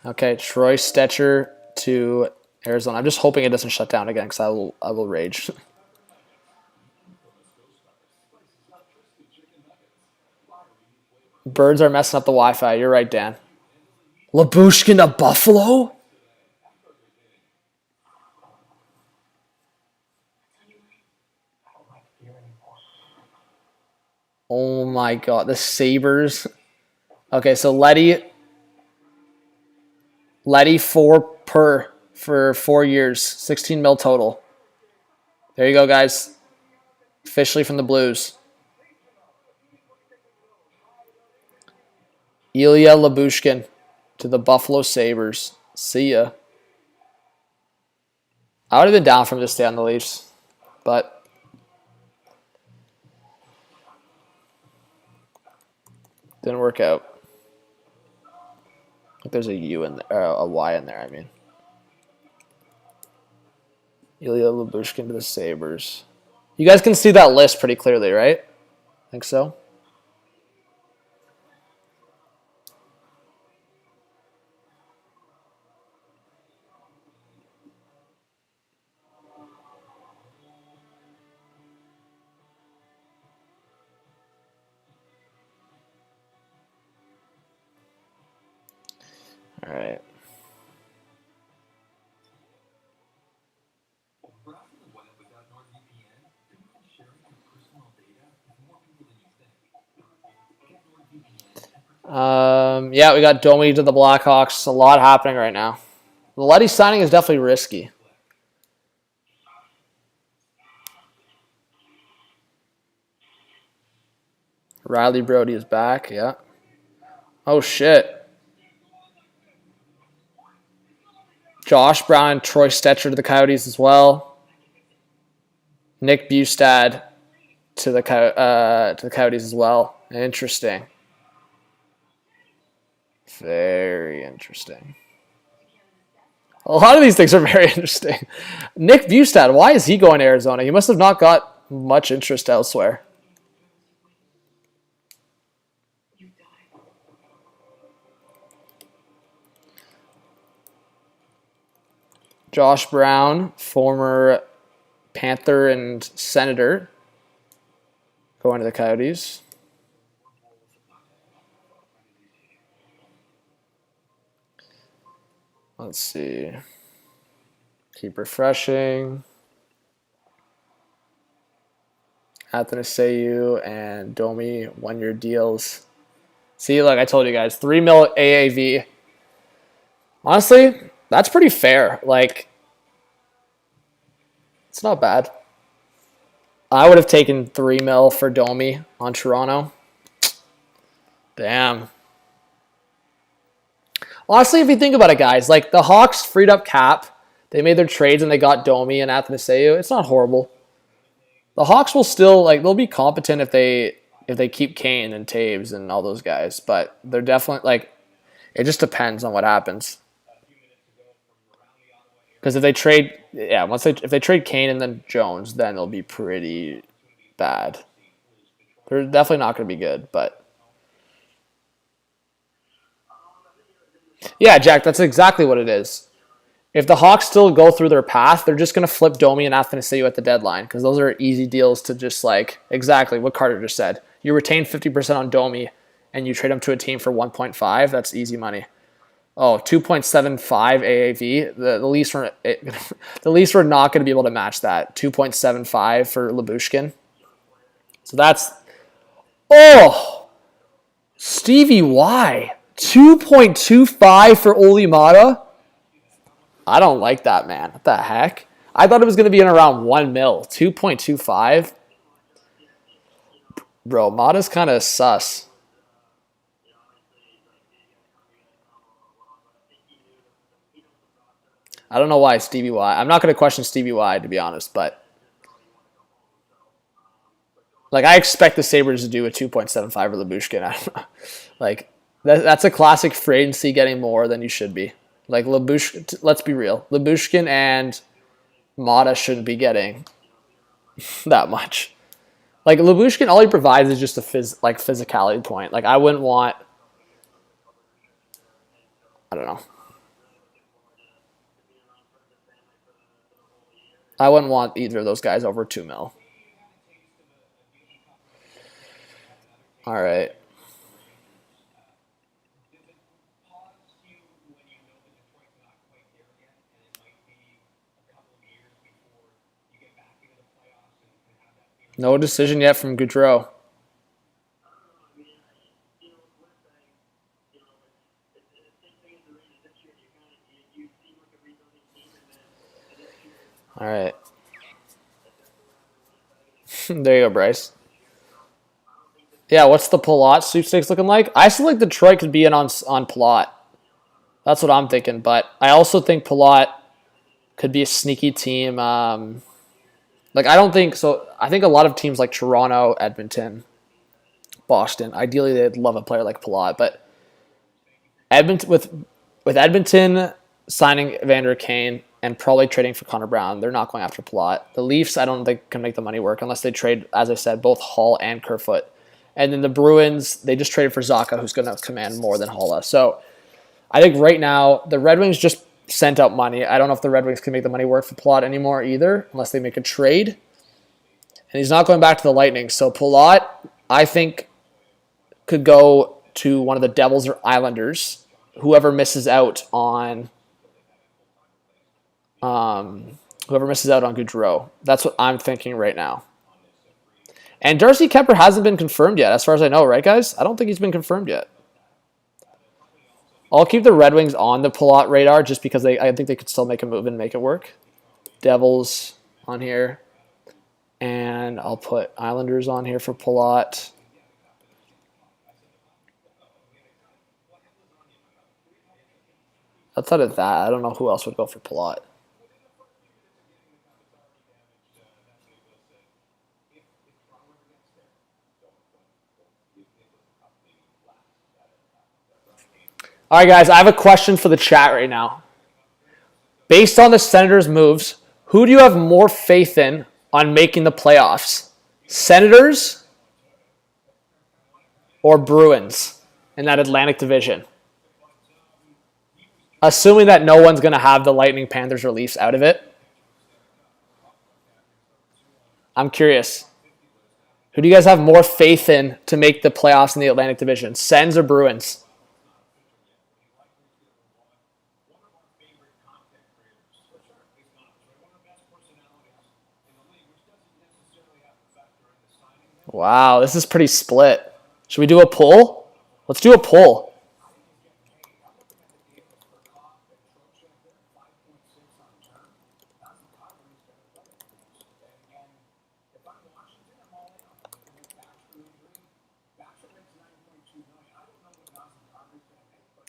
Okay, Troy Stetcher to Arizona. I'm just hoping it doesn't shut down again because I will rage. Birds are messing up the Wi-Fi. You're right, Dan. Labushkin to Buffalo? Oh my god, the Sabres. Okay, so Letty 4 per for 4 years, 16 mil total. There you go, guys. Officially from the Blues. Ilya Labushkin to the Buffalo Sabres. See ya. I would have been down for him to stay on the Leafs, but didn't work out. There's a U in there, a Y in there, I mean. Ilya Labushkin to the Sabres. You guys can see that list pretty clearly, right? I think so. All right. Yeah, we got Domi to the Blackhawks. A lot happening right now. The Letty signing is definitely risky. Riley Brody is back, yeah. Oh, shit. Josh Brown and Troy Stetcher to the Coyotes as well. Nick Bustad to the Coyotes as well. Interesting. Very interesting. A lot of these things are very interesting. Nick Bustad, why is he going to Arizona? He must have not got much interest elsewhere. Josh Brown, former Panther and Senator, going to the Coyotes. Let's see. Keep refreshing. Athanasiou and Domi, 1-year deals. See, like I told you guys, $3 million AAV. Honestly, that's pretty fair. Like, it's not bad. I would have taken $3 million for Domi on Toronto. Damn. Honestly, if you think about it, guys, like the Hawks freed up cap. They made their trades and they got Domi and Athanasiou. It's not horrible. The Hawks will still, like, they'll be competent if they keep Kane and Taves and all those guys. But they're definitely, like, it just depends on what happens. Because if they trade, yeah, if they trade Kane and then Jones, then it'll be pretty bad. They're definitely not going to be good, but yeah, Jack, that's exactly what it is. If the Hawks still go through their path, they're just going to flip Domi and Athanasiou at the deadline because those are easy deals to just, like, exactly what Carter just said. You retain 50% on Domi and you trade him to a team for 1.5. That's easy money. Oh, 2.75 AAV. The Leafs were not going to be able to match that. 2.75 for Lyubushkin. So that's, oh, Stevie Y. 2.25 for Olli Maatta. I don't like that, man. What the heck? I thought it was going to be in around 1 mil. 2.25. Bro, Maatta's kind of sus. I don't know why Stevie Y. I'm not going to question Stevie Y, to be honest, but like I expect the Sabres to do a 2.75 for Lyubushkin. I don't know. Like that's a classic free agency getting more than you should be. Like Lyubushkin, let's be real. Lyubushkin and Maatta shouldn't be getting that much. Like Lyubushkin, all he provides is just a physicality point. Like I wouldn't want. I don't know. I wouldn't want either of those guys over 2 mil. All right. No decision yet from Gaudreau. All right. There you go, Bryce. Yeah, what's the Palat sweepstakes looking like? I still think Detroit could be in on Palat. That's what I'm thinking. But I also think Palat could be a sneaky team. Like I don't think so. I think a lot of teams like Toronto, Edmonton, Boston, ideally they'd love a player like Palat. But Edmonton with Edmonton signing Evander Kane and probably trading for Connor Brown, they're not going after Palat. The Leafs, I don't think, can make the money work unless they trade, as I said, both Hall and Kerfoot. And then the Bruins, they just traded for Zacha, who's going to command more than Holla. So I think right now, the Red Wings just sent out money. I don't know if the Red Wings can make the money work for Palat anymore either, unless they make a trade. And he's not going back to the Lightning. So Palat, I think, could go to one of the Devils or Islanders, whoever misses out on Gaudreau. That's what I'm thinking right now. And Darcy Kemper hasn't been confirmed yet, as far as I know, right, guys? I don't think he's been confirmed yet. I'll keep the Red Wings on the Palat radar just because I think they could still make a move and make it work. Devils on here. And I'll put Islanders on here for Palat. Outside of that, I don't know who else would go for Palat. All right, guys, I have a question for the chat right now. Based on the Senators' moves, who do you have more faith in on making the playoffs? Senators or Bruins in that Atlantic division? Assuming that no one's going to have the Lightning, Panthers, or Leafs out of it. I'm curious. Who do you guys have more faith in to make the playoffs in the Atlantic division? Sens or Bruins? Wow, this is pretty split. Should we do a poll? Let's do a poll.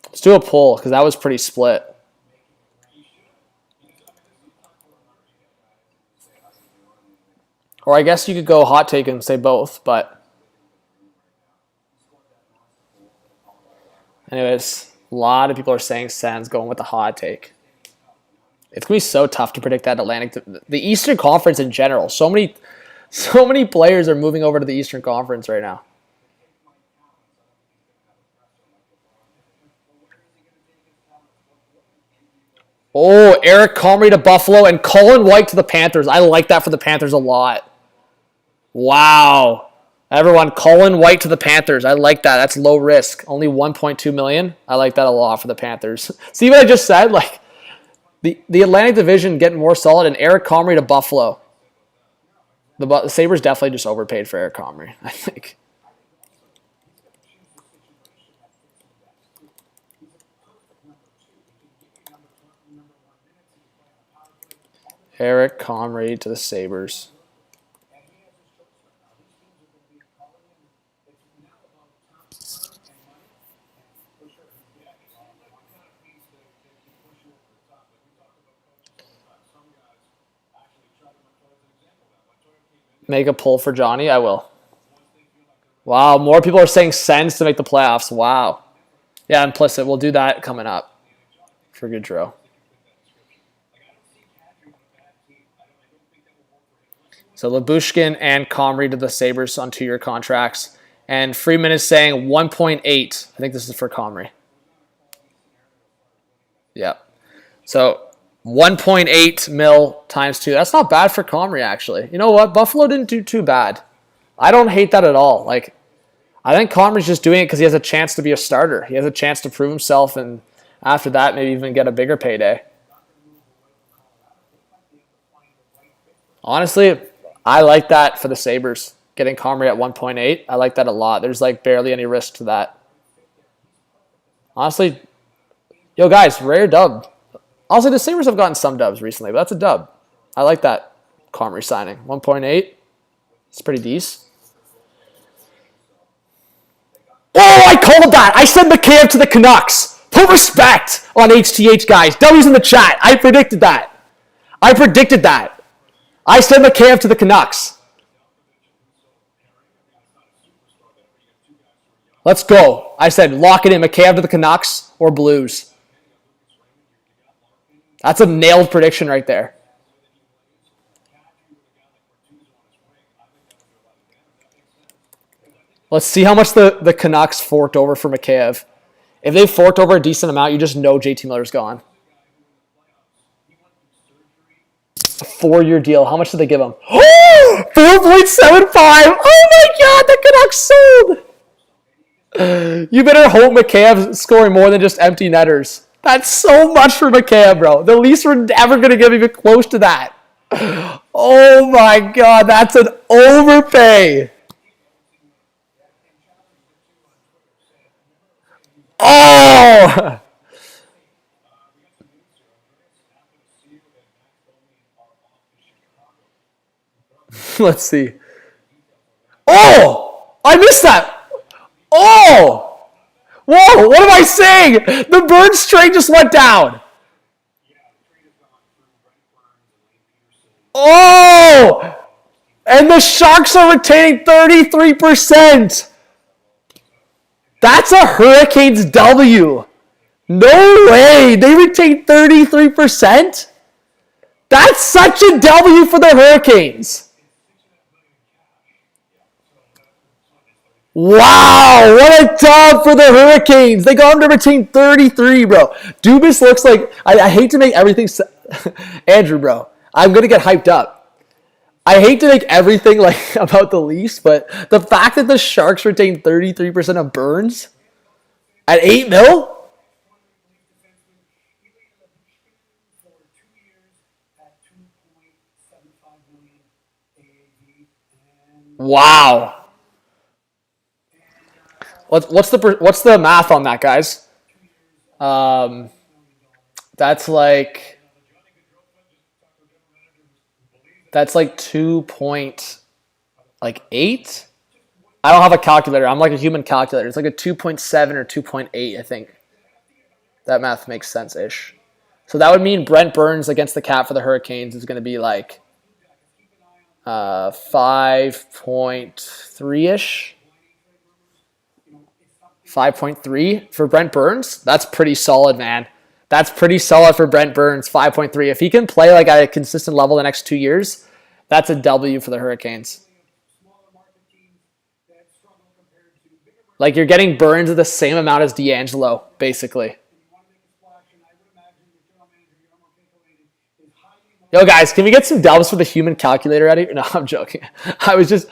Let's do a poll because that was pretty split. Or I guess you could go hot take and say both, but anyways, a lot of people are saying Sens going with the hot take. It's going to be so tough to predict that Atlantic, the Eastern Conference in general. So many players are moving over to the Eastern Conference right now. Oh, Eric Comrie to Buffalo and Colin White to the Panthers. I like that for the Panthers a lot. Wow. Everyone, Colin White to the Panthers. I like that. That's low risk. Only $1.2 million. I like that a lot for the Panthers. See what I just said? Like the Atlantic Division getting more solid, and Eric Comrie to Buffalo. The Sabres definitely just overpaid for Eric Comrie, I think. Eric Comrie to the Sabres. Make a poll for Johnny? I will. Wow, more people are saying Sens to make the playoffs. Wow. Yeah, implicit. We'll do that coming up for Gaudreau. So Lyubushkin and Comrie to the Sabres on 2-year contracts. And Freeman is saying 1.8. I think this is for Comrie. Yeah. So 1.8 mil times 2. That's not bad for Comrie, actually. You know what? Buffalo didn't do too bad. I don't hate that at all. Like, I think Comrie's just doing it because he has a chance to be a starter. He has a chance to prove himself, and after that, maybe even get a bigger payday. Honestly, I like that for the Sabres. Getting Comrie at 1.8. I like that a lot. There's like barely any risk to that. Honestly, yo guys, rare dub. Also, the Sabres have gotten some dubs recently, but that's a dub. I like that Comrie signing. 1.8. It's pretty decent. Oh, I called that. I said McKayev to the Canucks. Put respect on HTH, guys. W's in the chat. I predicted that. I said McKayev to the Canucks. Let's go. I said lock it in. McKayev to the Canucks or Blues. That's a nailed prediction right there. Let's see how much the Canucks forked over for McKayev. If they forked over a decent amount, you just know JT Miller's gone. A 4-year deal. How much did they give him? 4.75! Oh my god, the Canucks sold! You better hope McKayev's scoring more than just empty netters. That's so much for McKayev, bro. The Leafs were never going to give even close to that. Oh my god, that's an overpay. Oh! Let's see. Oh! I missed that! Oh! Whoa, what am I saying? The Burns trade just went down. Oh! And the Sharks are retaining 33%. That's a Hurricanes W. No way. They retained 33%? That's such a W for the Hurricanes. Wow, what a dub for the Hurricanes. They got him to retain 33, bro. Dubas looks like, I hate to make everything, Andrew, bro, I'm going to get hyped up. I hate to make everything like about the Leafs, but the fact that the Sharks retained 33% of Burns at 8 mil? Wow. What's the math on that, guys? That's like 2.8. I don't have a calculator. I'm like a human calculator. It's like a 2.7 or 2.8, I think. That math makes sense-ish. So that would mean Brent Burns against the cap for the Hurricanes is going to be like 5.3-ish. 5.3 for Brent Burns. That's pretty solid, man. That's pretty solid for Brent Burns, 5.3. If he can play like at a consistent level the next 2 years, that's a W for the Hurricanes. Like you're getting Burns at the same amount as D'Angelo, basically. Yo, guys, can we get some dubs for the human calculator out of here? No, I'm joking. I was just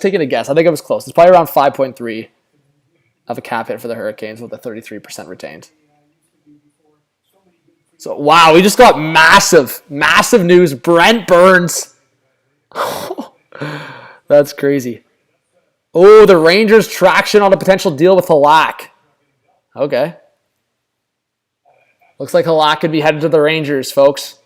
taking a guess. I think I was close. It's probably around 5.3 of a cap hit for the Hurricanes with a 33% retained. So, wow, we just got massive news. Brent Burns. That's crazy. Oh, the Rangers traction on a potential deal with Halak. Okay. Looks like Halak could be headed to the Rangers, folks.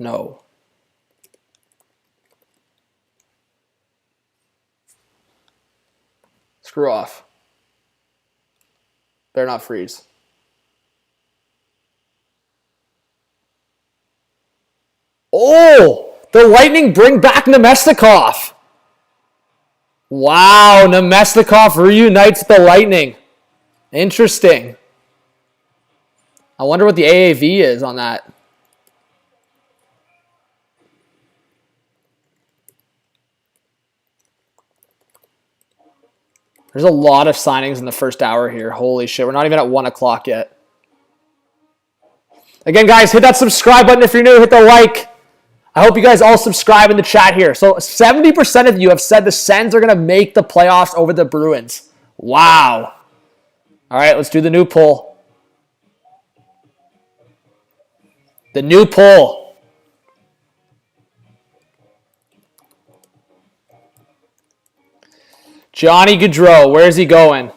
No. Screw off. Better not freeze. Oh! The Lightning bring back Nemestikov. Wow, Nemestikov reunites the Lightning. Interesting. I wonder what the AAV is on that. There's a lot of signings in the first hour here. Holy shit, we're not even at 1 o'clock yet. Again, guys, hit that subscribe button if you're new. Hit the like. I hope you guys all subscribe in the chat here. So 70% of you have said the Sens are going to make the playoffs over the Bruins. Wow. All right, let's do the new poll. The new poll. Johnny Gaudreau, where's he going?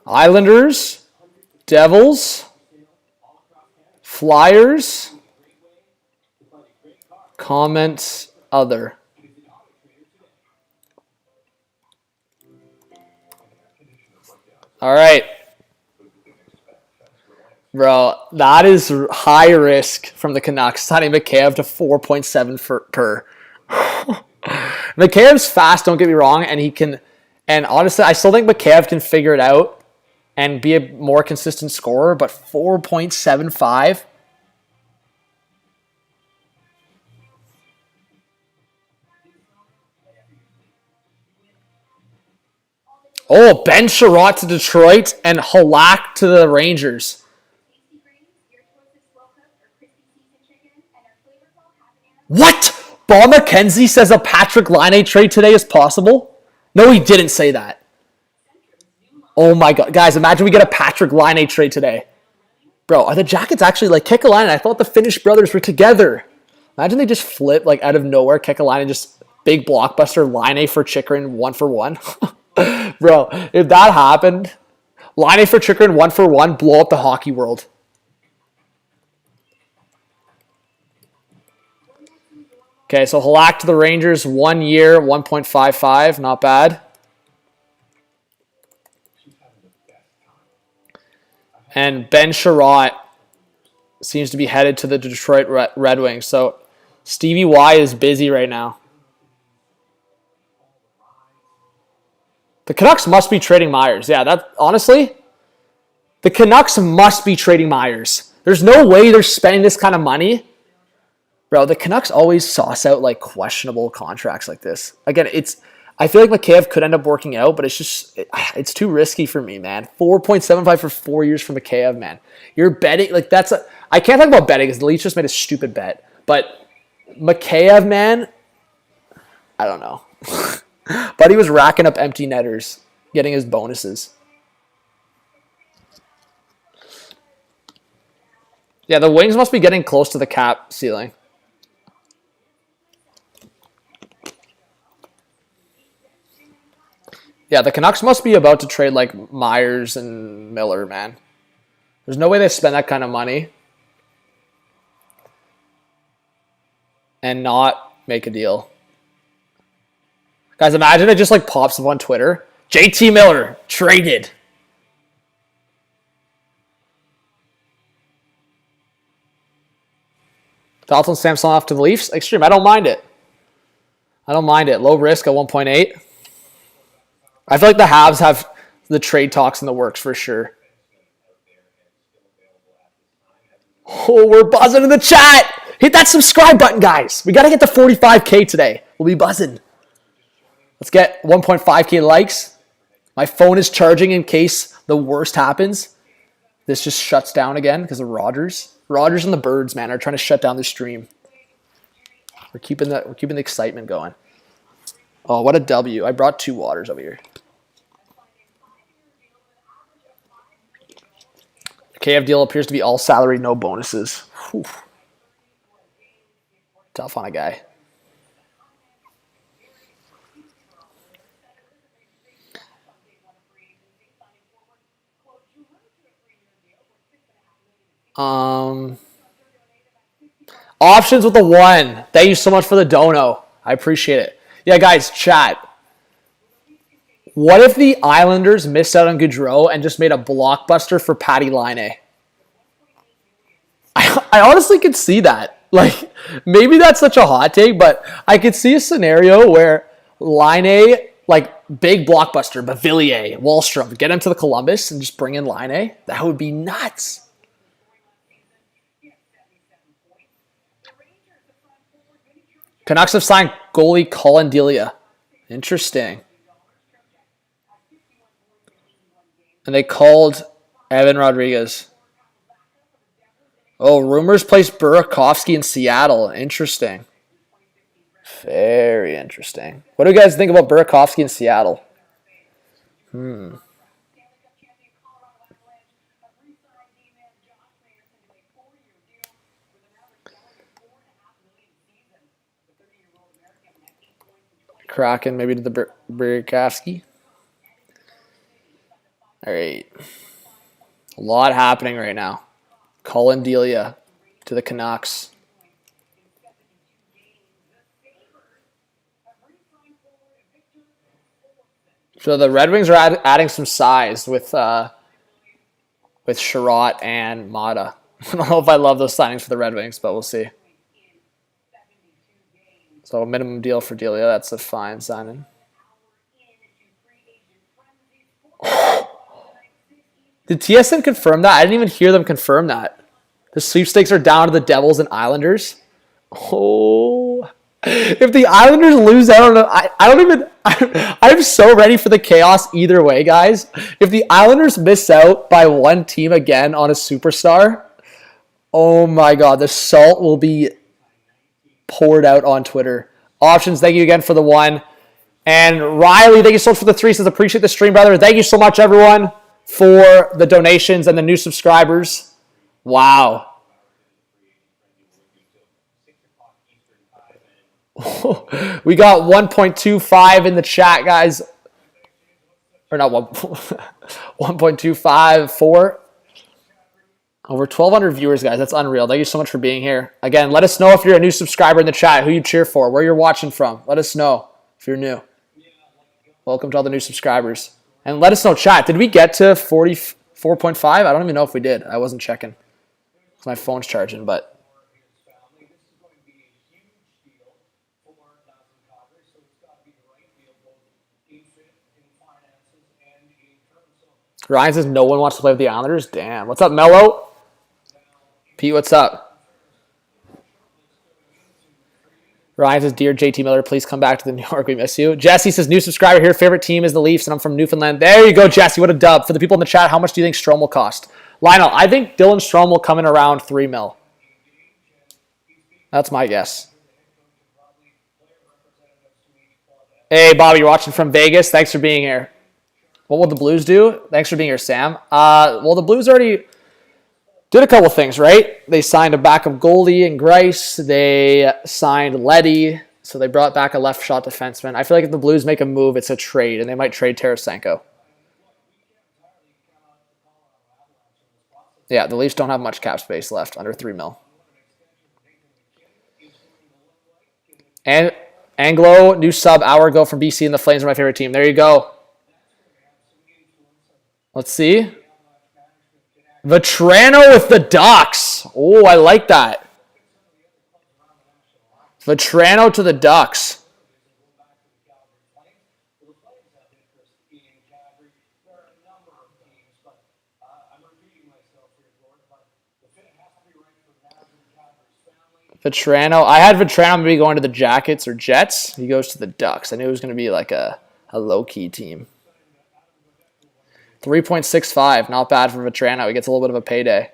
Islanders, Devils, Flyers, comments, other. All right. Bro, that is high risk from the Canucks, signing McKay to 4.7 per. McKay's fast, don't get me wrong, and he can, and honestly, I still think McKay can figure it out and be a more consistent scorer, but 4.75? Oh, Ben Sherratt to Detroit and Halak to the Rangers. What? Bob McKenzie says a Patrick Laine trade today is possible? No, he didn't say that. Oh my God. Guys, imagine we get a Patrick Laine trade today. Bro, are the Jackets actually like Kekalainen? I thought the Finnish brothers were together. Imagine they just flip like out of nowhere. Kekalainen just big blockbuster Laine for Chychrun 1-for-1. Bro, if that happened, Line for Chikrin, 1-for-1, blow up the hockey world. Okay, so Halak to the Rangers, 1 year, 1.55, not bad. And Ben Sherratt seems to be headed to the Detroit Red Wings. So Stevie Y is busy right now. The Canucks must be trading Myers. Yeah, that honestly, the Canucks must be trading Myers. There's no way they're spending this kind of money. Bro, the Canucks always sauce out like questionable contracts like this. Again, I feel like McKayev could end up working out, but it's too risky for me, man. 4.75 for 4 years for McKayev, man. You're betting like I can't talk about betting because the Leafs just made a stupid bet. But McKayev, man, I don't know. But he was racking up empty netters, getting his bonuses. Yeah, the Wings must be getting close to the cap ceiling. Yeah, the Canucks must be about to trade like Myers and Miller, man. There's no way they spend that kind of money and not make a deal. Guys, imagine it just like pops up on Twitter. JT Miller traded. Dalton Samsonov to the Leafs. Extreme. I don't mind it. Low risk at 1.8. I feel like the Habs have the trade talks in the works for sure. Oh, we're buzzing in the chat. Hit that subscribe button, guys. We got to get to 45K today. We'll be buzzing. Let's get 1.5K likes. My phone is charging in case the worst happens. This just shuts down again because of Rogers. Rogers and the Birds, man, are trying to shut down the stream. We're keeping the excitement going. Oh, what a W. I brought 2 waters over here. KF deal appears to be all salary, no bonuses. Whew. Tough on a guy. Options with the 1. Thank you so much for the dono. I appreciate it. Yeah, guys, chat. What if the Islanders missed out on Gaudreau and just made a blockbuster for Patty Laine? I honestly could see that. Like, maybe that's such a hot take, but I could see a scenario where Laine, like, big blockbuster, Beauvillier, Wallstrom, get him to the Columbus and just bring in Laine. That would be nuts. Canucks have signed goalie Colin Delia. Interesting. And they called Evan Rodriguez. Oh, Rumours placed Burakovsky in Seattle. Interesting. Very interesting. What do you guys think about Burakovsky in Seattle? Kraken maybe to the Burakovsky. All right. A lot happening right now. Colin Delia to the Canucks. So the Red Wings are adding some size with Sherratt and Mata. I don't know if I love those signings for the Red Wings, but we'll see. So a minimum deal for Delia, that's a fine signing. Did TSN confirm that? I didn't even hear them confirm that. The sweepstakes are down to the Devils and Islanders. Oh, if the Islanders lose out on I'm so ready for the chaos either way, guys. If the Islanders miss out by 1 team again on a superstar, oh my God, the salt will be poured out on Twitter. Options, thank you again for the 1. And Riley, thank you so much for the 3. Says appreciate the stream, brother. Thank you so much, everyone, for the donations and the new subscribers. Wow. We got 1.25 in the chat, guys. Or not 1.254. Over 1,200 viewers, guys. That's unreal. Thank you so much for being here. Again, let us know if you're a new subscriber in the chat, who you cheer for, where you're watching from. Let us know if you're new. Welcome to all the new subscribers. And let us know, chat, did we get to 44.5? I don't even know if we did. I wasn't checking. My phone's charging, but... Ryan says no one wants to play with the Islanders. Damn. What's up, Mello? Pete, what's up? Ryan says, dear JT Miller, please come back to the New York. We miss you. Jesse says, new subscriber here. Favorite team is the Leafs, and I'm from Newfoundland. There you go, Jesse. What a dub. For the people in the chat, how much do you think Strome will cost? Lionel, I think Dylan Strome will come in around $3 million. That's my guess. Hey, Bobby, you're watching from Vegas. Thanks for being here. What will the Blues do? Thanks for being here, Sam. Well, the Blues already did a couple things, right? They signed a backup goalie in Grice. They signed Leddy. So they brought back a left shot defenseman. I feel like if the Blues make a move, it's a trade, and they might trade Tarasenko. Yeah, the Leafs don't have much cap space left, under $3 million. And Anglo, new sub, hour ago from BC, and the Flames are my favorite team. There you go. Let's see. Vetrano with the Ducks. Oh, I like that. Vetrano to the Ducks. Vetrano. I had Vetrano maybe going to the Jackets or Jets. He goes to the Ducks. I knew it was going to be like a low-key team. 3.65. Not bad for Vetrano. He gets a little bit of a payday.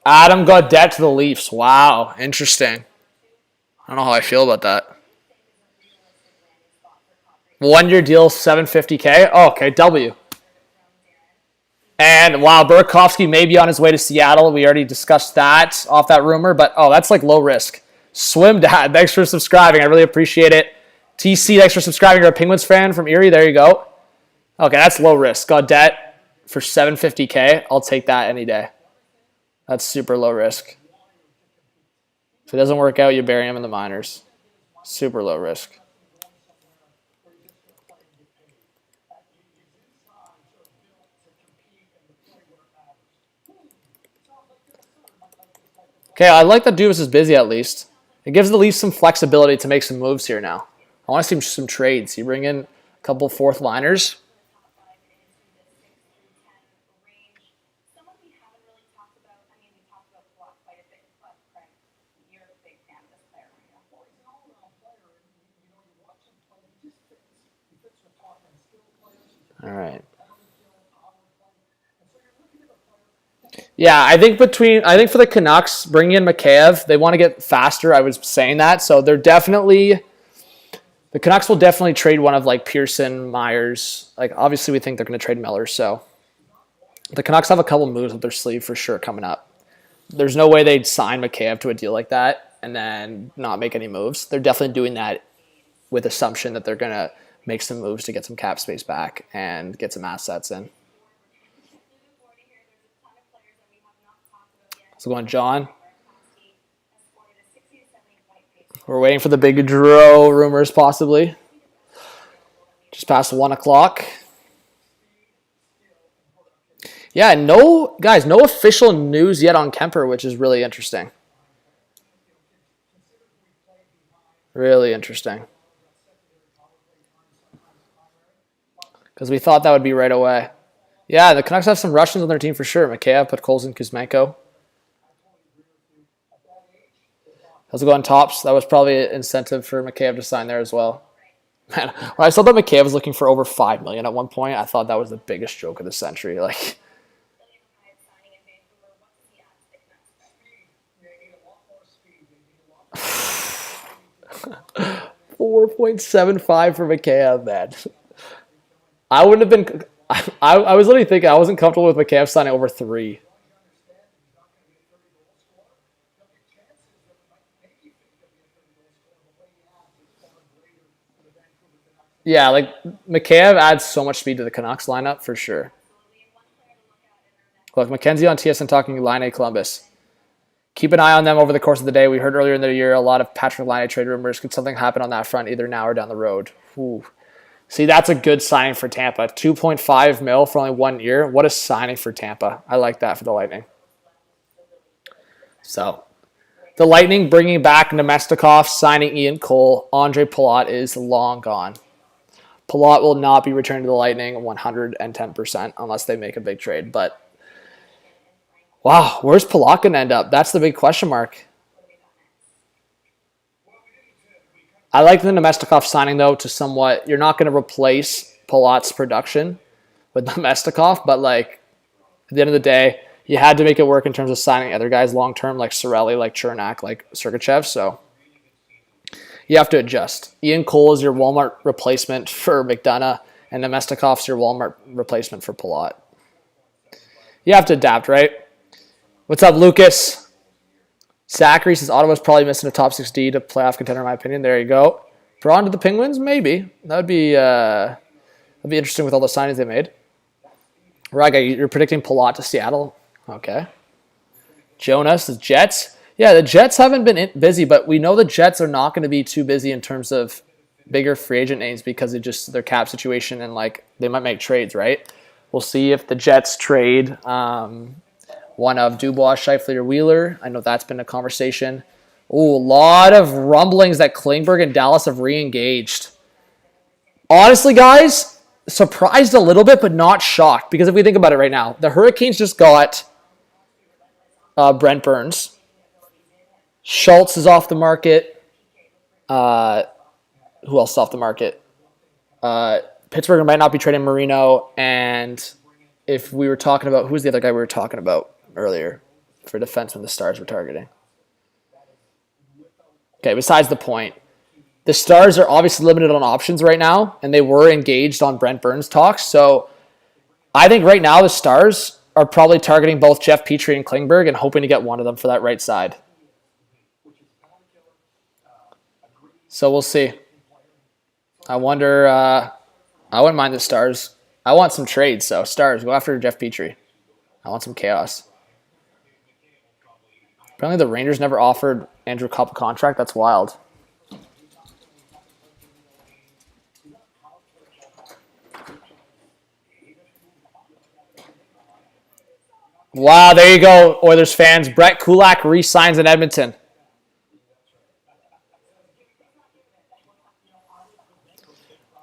Adam Gaudette to the Leafs. Wow. Interesting. I don't know how I feel about that. 1 year deal, $750K. Oh, okay, W. And wow, Burakovsky may be on his way to Seattle. We already discussed that off that rumor, but oh, that's like low risk. Swim Dad, thanks for subscribing. I really appreciate it. TC, thanks for subscribing. You're a Penguins fan from Erie. There you go. Okay, that's low risk. Gaudette for $750K. I'll take that any day. That's super low risk. If it doesn't work out, you bury him in the minors. Super low risk. Okay, I like that Dubas is busy at least. It gives the Leafs some flexibility to make some moves here now. I want to see some trades. You bring in a couple fourth liners. All right. Yeah, I think for the Canucks, bringing in McKayev, they want to get faster. I was saying that. So the Canucks will definitely trade one of like Pearson, Myers. Like obviously we think they're going to trade Miller. So the Canucks have a couple moves up their sleeve for sure coming up. There's no way they'd sign McKayev to a deal like that and then not make any moves. They're definitely doing that with assumption that they're going to make some moves to get some cap space back and get some assets in. So going John. We're waiting for the big Giroux rumors possibly. Just past 1 o'clock. Yeah, no official news yet on Kemper, which is really interesting. Really interesting. Because we thought that would be right away. Yeah, the Canucks have some Russians on their team for sure. McKayev, Podkolzin, Kuzmenko. How's it going, Tops? That was probably an incentive for McKayev to sign there as well. Man, when I saw that McKayev was looking for over $5 million at one point, I thought that was the biggest joke of the century. Like, 4.75 for McKayev, man. I wouldn't have been. I was literally thinking I wasn't comfortable with McKay signing over 3. Yeah, like McKay adds so much speed to the Canucks lineup for sure. Look, Mackenzie on TSN talking Line Columbus. Keep an eye on them over the course of the day. We heard earlier in the year a lot of Patrick Laine trade rumors. Could something happen on that front either now or down the road? Ooh. See, that's a good signing for Tampa. 2.5 mil for only 1 year. What a signing for Tampa. I like that for the Lightning. So, the Lightning bringing back Nemestikov, signing Ian Cole. Andre Palat is long gone. Palat will not be returned to the Lightning 110% unless they make a big trade. But, wow, where's Palat going to end up? That's the big question mark. I like the Nemestikov signing, though, to somewhat... You're not going to replace Palat's production with Nemestikov, but, like, at the end of the day, you had to make it work in terms of signing other guys long-term, like Cirelli, like Chernak, like Sergachev, so... You have to adjust. Ian Cole is your Walmart replacement for McDonough, and Nemestikov's your Walmart replacement for Palat. You have to adapt, right? What's up, Lucas? Zachary says Ottawa's probably missing a top 6D to playoff contender, in my opinion. There you go. Drawn to the Penguins? Maybe. That'd be interesting with all the signings they made. Raga, you're predicting Palat to Seattle? Okay. Jonas, the Jets? Yeah, the Jets haven't been busy, but we know the Jets are not going to be too busy in terms of bigger free agent names because of just their cap situation and, like, they might make trades, right? We'll see if the Jets trade one of Dubois, Scheifele, or Wheeler. I know that's been a conversation. Ooh, a lot of rumblings that Klingberg and Dallas have re-engaged. Honestly, guys, surprised a little bit, but not shocked. Because if we think about it right now, the Hurricanes just got Brent Burns. Schultz is off the market. Who else is off the market? Pittsburgh might not be trading Marino. And if we were talking about... Who's the other guy we were talking about earlier for defenseman the Stars were targeting? Okay, besides the point. The Stars are obviously limited on options right now, and they were engaged on Brent Burns talks. So I think right now the Stars are probably targeting both Jeff Petrie and Klingberg and hoping to get one of them for that right side. So we'll see. I wonder, I wouldn't mind the Stars. I want some trades, so Stars, go after Jeff Petrie. I want some chaos. Apparently the Rangers never offered Andrew Copp a contract. That's wild. Wow, there you go, Oilers fans. Brett Kulak re-signs in Edmonton.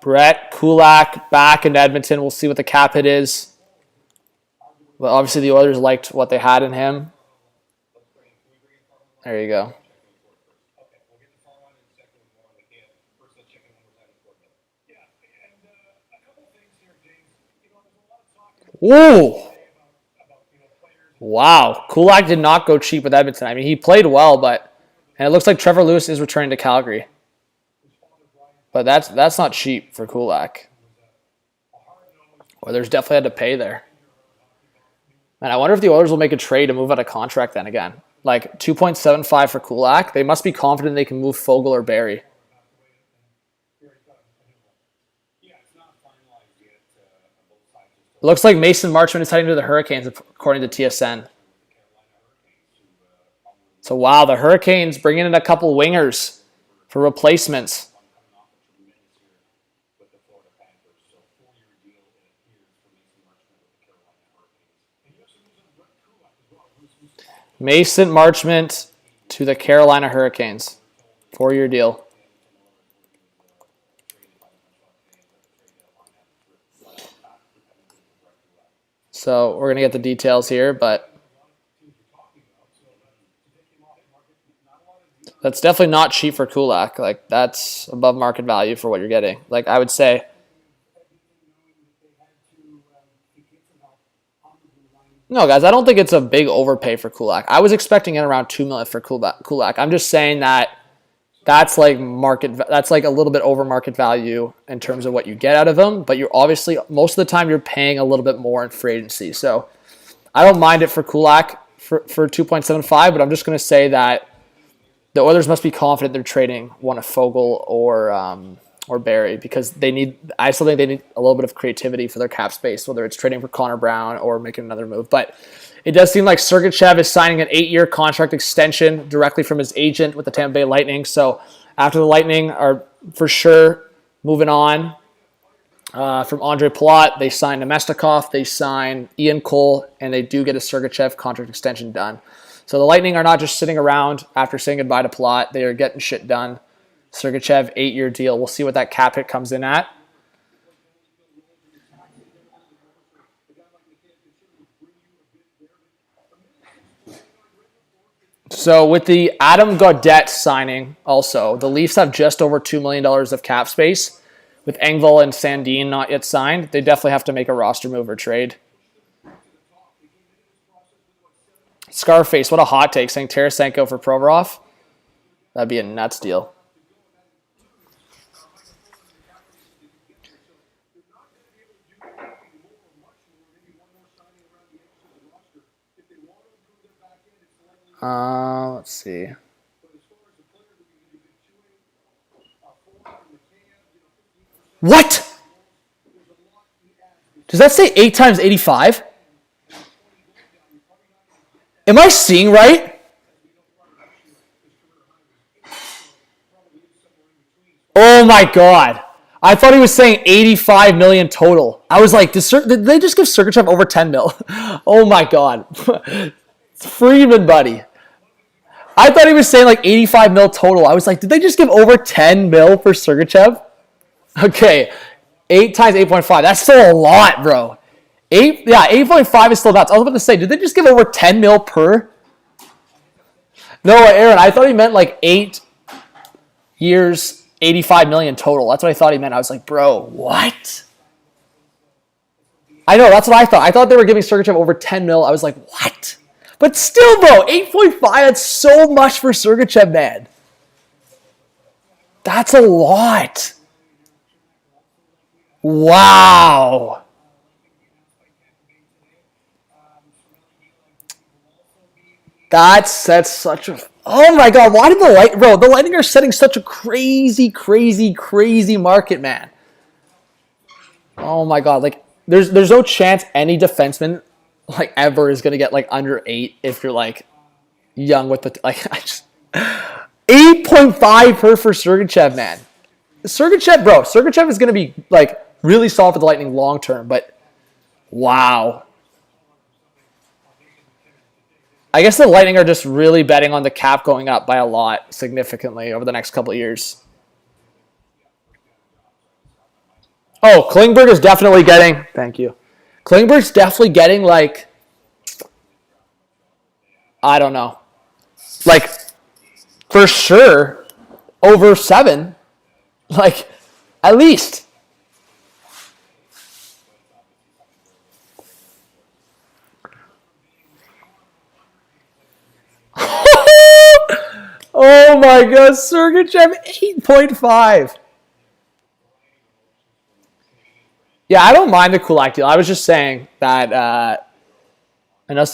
Brett Kulak back in Edmonton. We'll see what the cap hit is. Well, obviously the Oilers liked what they had in him. There you go. Ooh. Wow. Kulak did not go cheap with Edmonton. I mean, he played well, and it looks like Trevor Lewis is returning to Calgary. But that's not cheap for Kulak. Oilers definitely had to pay there. And I wonder if the Oilers will make a trade to move out of contract then again. Like 2.75 for Kulak. They must be confident they can move Fogle or Barry. It looks like Mason Marchment is heading to the Hurricanes, according to TSN. So, wow, the Hurricanes bringing in a couple wingers for replacements. Mason Marchment to the Carolina Hurricanes. 4-year deal. So we're going to get the details here, but that's definitely not cheap for Kulak. Like, that's above market value for what you're getting. Like, I would say... No, guys, I don't think it's a big overpay for Kulak. I was expecting it around $2 million for Kulak. I'm just saying that that's like that's like a little bit over market value in terms of what you get out of him, but you're obviously most of the time you're paying a little bit more in free agency. So I don't mind it for Kulak for 2.75, but I'm just going to say that the Oilers must be confident they're trading one of Fogle or Barry, because I still think they need a little bit of creativity for their cap space, whether it's trading for Connor Brown or making another move. But it does seem like Sergachev is signing an 8-year contract extension directly from his agent with the Tampa Bay Lightning. So after the Lightning are for sure moving on from Andre Palat, they signed Nemestikov, they signed Ian Cole, and they do get a Sergachev contract extension done. So the Lightning are not just sitting around after saying goodbye to Palat. They are getting shit done. Sergachev, 8-year deal. We'll see what that cap hit comes in at. So with the Adam Gaudette signing also, the Leafs have just over $2 million of cap space. With Engvall and Sandin not yet signed, they definitely have to make a roster move or trade. Scarface, what a hot take, saying Tarasenko for Provorov. That'd be a nuts deal. Let's see. What? Does that say 8 times 85? Am I seeing right? Oh my god. I thought he was saying 85 million total. I was like, did they just give Sergachev over 10 mil? Oh my god. Freeman, buddy. I thought he was saying like 85 mil total. I was like, did they just give over 10 mil for Sergachev? Okay. 8 times 8.5. That's still a lot, bro. 8.5 is still nuts. I was about to say, did they just give over 10 mil per? No, Aaron, I thought he meant like 8 years, 85 million total. That's what I thought he meant. I was like, bro, what? I know, that's what I thought. I thought they were giving Sergachev over 10 mil. I was like, what? But still, bro, 8.5, that's so much for Sergachev, man. That's a lot. Wow. That's such a... Oh my god, why did the Lightning are setting such a crazy, crazy, crazy market, man. Oh my god, like, there's no chance any defenseman like ever is gonna get like under 8 if you're like young with the like. I just 8.5 per for Sergachev, man. Sergachev is gonna be like really solid for the Lightning long term, but wow. I guess the Lightning are just really betting on the cap going up by a lot significantly over the next couple of years. Oh, Klingberg is definitely getting... Thank you. Klingberg's definitely getting, like... I don't know. Like, for sure, over 7. Like, at least. Oh my god, Sergachev 8.5. Yeah, I don't mind the Kulak deal. I was just saying that I know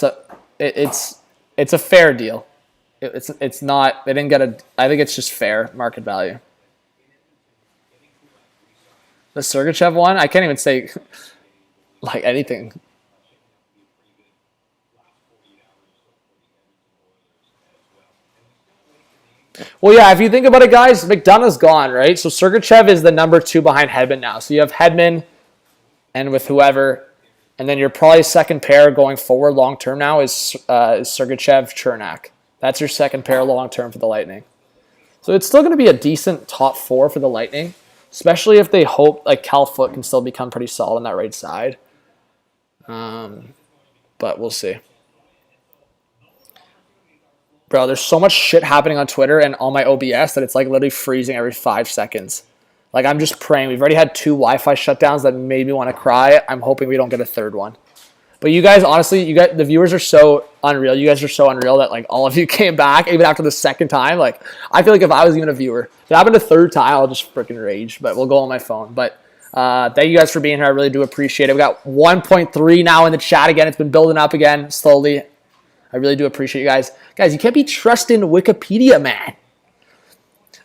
it's a fair deal. It's not, they didn't get a, I think it's just fair market value. The Sergachev one, I can't even say like anything. Well, yeah, if you think about it, guys, McDonough's gone, right? So Sergachev is the number 2 behind Hedman now. So you have Hedman and with whoever, and then your probably second pair going forward long term now is Sergachev, Chernak. That's your second pair long term for the Lightning. So it's still going to be a decent top 4 for the Lightning, especially if they hope like Cal Foote can still become pretty solid on that right side. But we'll see. Bro, there's so much shit happening on Twitter and on my OBS that it's like literally freezing every 5 seconds. Like, I'm just praying. We've already had 2 Wi-Fi shutdowns that made me want to cry. I'm hoping we don't get a third one. But you guys, honestly, the viewers are so unreal. You guys are so unreal that like all of you came back even after the second time. Like I feel like if I was even a viewer, if it happened a third time, I'll just freaking rage. But we'll go on my phone. But thank you guys for being here. I really do appreciate it. We got 1.3 now in the chat again. It's been building up again slowly. I really do appreciate you guys. Guys, you can't be trusting Wikipedia, man.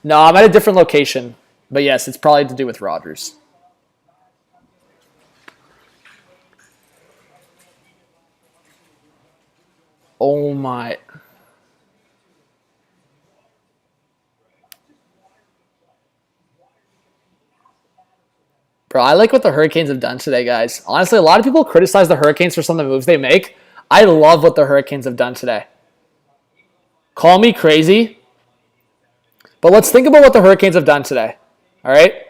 No, I'm at a different location. But yes, it's probably to do with Rogers. Oh my. Bro, I like what the Hurricanes have done today, guys. Honestly, a lot of people criticize the Hurricanes for some of the moves they make. I love what the Hurricanes have done today. Call me crazy. But let's think about what the Hurricanes have done today. All right?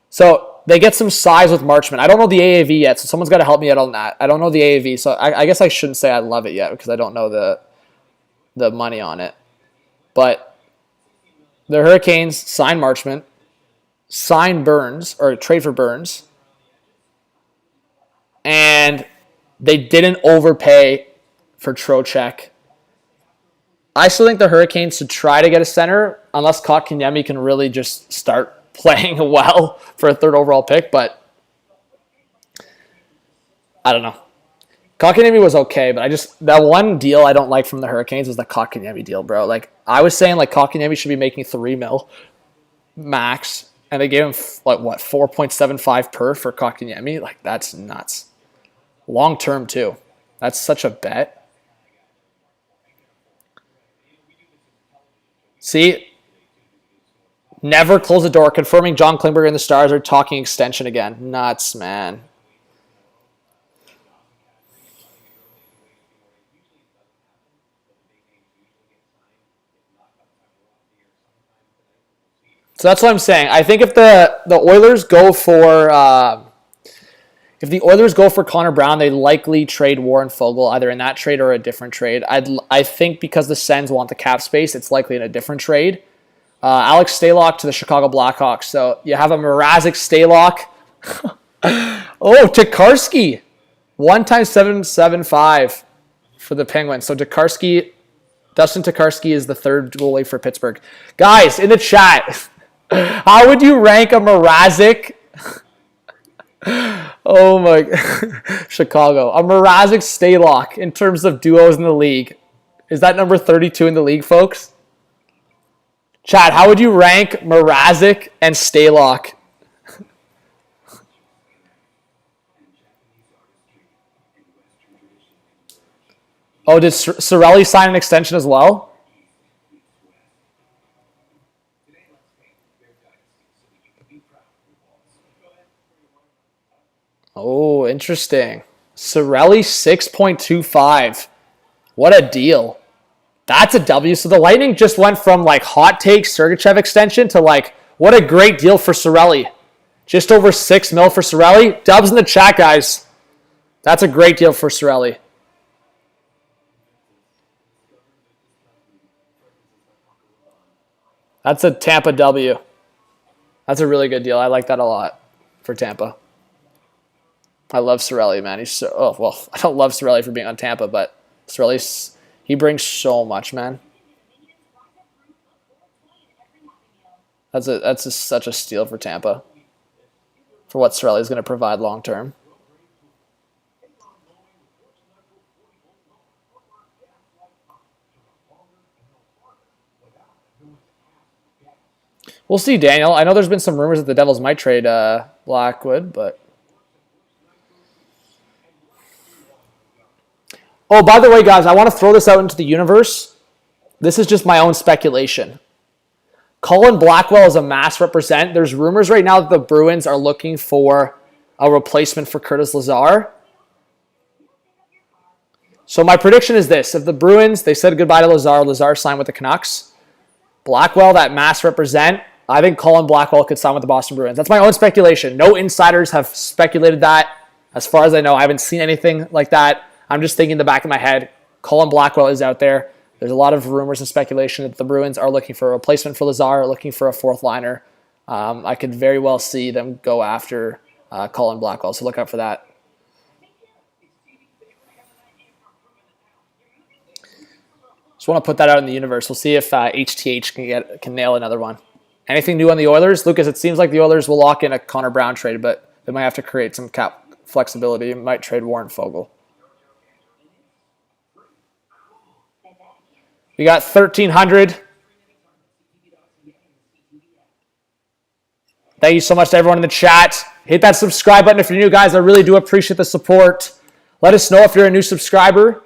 So they get some size with Marchment. I don't know the AAV yet, so someone's got to help me out on that. I don't know the AAV, so I guess I shouldn't say I love it yet because I don't know the money on it. But the Hurricanes sign Marchment, sign Burns, or trade for Burns, and they didn't overpay for Trocheck. I still think the Hurricanes should try to get a center unless Kotkaniemi can really just start playing well for a third overall pick, but I don't know. Kotkaniemi was okay, but that one deal I don't like from the Hurricanes is the Kotkaniemi deal, bro. Like I was saying, like Kotkaniemi should be making $3 million max, and they gave him like what 4.75 per for Kotkaniemi. Like that's nuts. Long term too. That's such a bet. See, never close the door. Confirming John Klingberg and the Stars are talking extension again. Nuts, man. So that's what I'm saying. I think if the Oilers go for Connor Brown, they likely trade Warren Fogle either in that trade or a different trade. I think because the Sens want the cap space, it's likely in a different trade. Alex Stalock to the Chicago Blackhawks. So you have a Mrazek Stalock. Oh, Tokarski. 1x775 for the Penguins. So Dustin Tokarski is the third goalie for Pittsburgh. Guys, in the chat, how would you rank a Mrazek? Oh my, Chicago. A Mrazek Stalock in terms of duos in the league. Is that number 32 in the league, folks? Chad, how would you rank Mrazek and Stalock? Oh, did Cirelli sign an extension as well? Oh, interesting. Cirelli 6.25. What a deal. That's a W. So the Lightning just went from like hot take Sergachev extension to like, what a great deal for Cirelli. Just over $6 million for Cirelli. Dubs in the chat, guys. That's a great deal for Cirelli. That's a Tampa W. That's a really good deal. I like that a lot for Tampa. I love Cirelli, man. He's so... Oh, well, I don't love Cirelli for being on Tampa, but Cirelli, he brings so much, man. That's such a steal for Tampa for what Cirelli is going to provide long term. We'll see, Daniel. I know there's been some rumors that the Devils might trade Blackwood, but... Oh, by the way, guys, I want to throw this out into the universe. This is just my own speculation. Colin Blackwell is a mass represent. There's rumors right now that the Bruins are looking for a replacement for Curtis Lazar. So my prediction is this. If the Bruins, they said goodbye to Lazar, Lazar signed with the Canucks. Blackwell, that mass represent, I think Colin Blackwell could sign with the Boston Bruins. That's my own speculation. No insiders have speculated that. As far as I know, I haven't seen anything like that. I'm just thinking in the back of my head, Colin Blackwell is out there. There's a lot of rumors and speculation that the Bruins are looking for a replacement for Lazar, looking for a fourth liner. I could very well see them go after Colin Blackwell, so look out for that. Just want to put that out in the universe. We'll see if HTH can nail another one. Anything new on the Oilers? Lucas, it seems like the Oilers will lock in a Connor Brown trade, but they might have to create some cap flexibility. Might trade Warren Fogle. We got 1,300. Thank you so much to everyone in the chat. Hit that subscribe button if you're new, guys. I really do appreciate the support. Let us know if you're a new subscriber.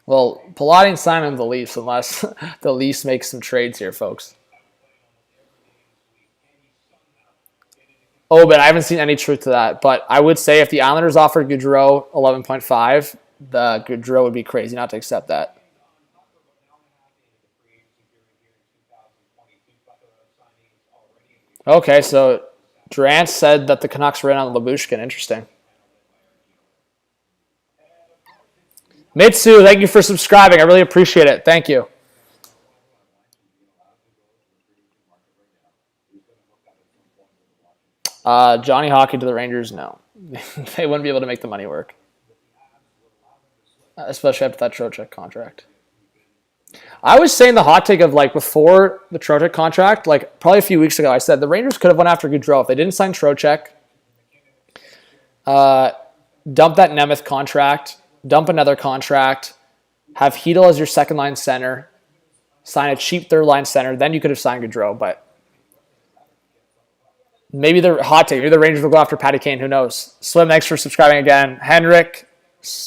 Well, Pilotti and Simon the Leafs, unless the Leafs make some trades here, folks. Oh, but I haven't seen any truth to that. But I would say if the Islanders offered Gaudreau 11.5, the Gaudreau would be crazy not to accept that. Okay, so Durant said that the Canucks ran on Lyubushkin. Interesting. Mitsu, thank you for subscribing. I really appreciate it. Thank you. Johnny Hockey to the Rangers, no. They wouldn't be able to make the money work. Especially after that Trocheck contract. I was saying the hot take of, like, before the Trocheck contract, like, probably a few weeks ago, I said the Rangers could have went after Gaudreau if they didn't sign Trocheck. Dump that Nemeth contract. Dump another contract. Have Hedl as your second-line center. Sign a cheap third-line center. Then you could have signed Gaudreau, but maybe the hot take. Maybe the Rangers will go after Patty Kane. Who knows? Swim, thanks for subscribing again. Henrik,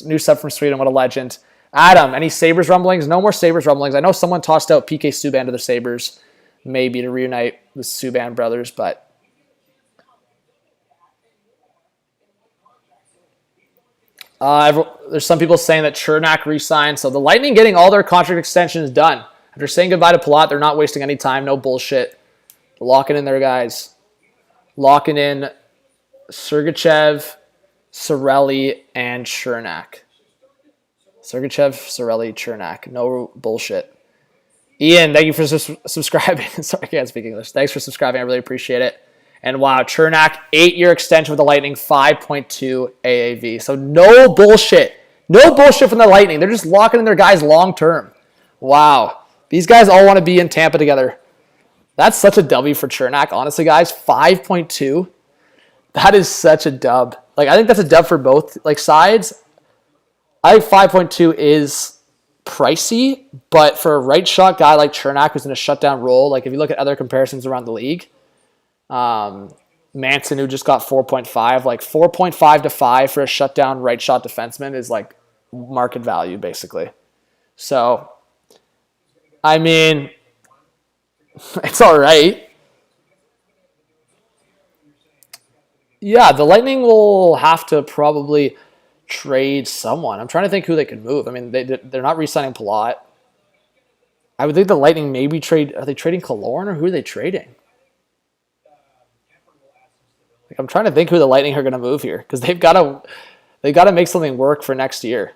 new sub from Sweden. What a legend. Adam, any Sabres rumblings? No more Sabres rumblings. I know someone tossed out PK Subban to the Sabres, maybe to reunite the Subban brothers, but there's some people saying that Chernak re-signed. So the Lightning getting all their contract extensions done. After saying goodbye to Palat, they're not wasting any time. No bullshit. Locking in their guys. Locking in Sergachev, Cirelli, and Chernak. Sergachev, Cirelli, Chernak. No bullshit. Ian, thank you for subscribing. Sorry, I can't speak English. Thanks for subscribing. I really appreciate it. And wow, Chernak, 8-year extension with the Lightning, 5.2 AAV. So no bullshit. No bullshit from the Lightning. They're just locking in their guys long-term. Wow. These guys all want to be in Tampa together. That's such a W for Chernak. Honestly, guys, 5.2. That is such a dub. Like, I think that's a dub for both, like, sides. I think 5.2 is pricey, but for a right shot guy like Chernak who's in a shutdown role, like if you look at other comparisons around the league, Manson, who just got 4.5, like 4.5 to 5 for a shutdown right shot defenseman is like market value, basically. So, I mean, it's all right. Yeah, the Lightning will have to probably trade someone. I'm trying to think who they could move. I mean, they're not re-signing Palat. I would think the Lightning maybe trade. Are they trading Killorn or who are they trading? Like, I'm trying to think who the Lightning are going to move here because they've got to make something work for next year.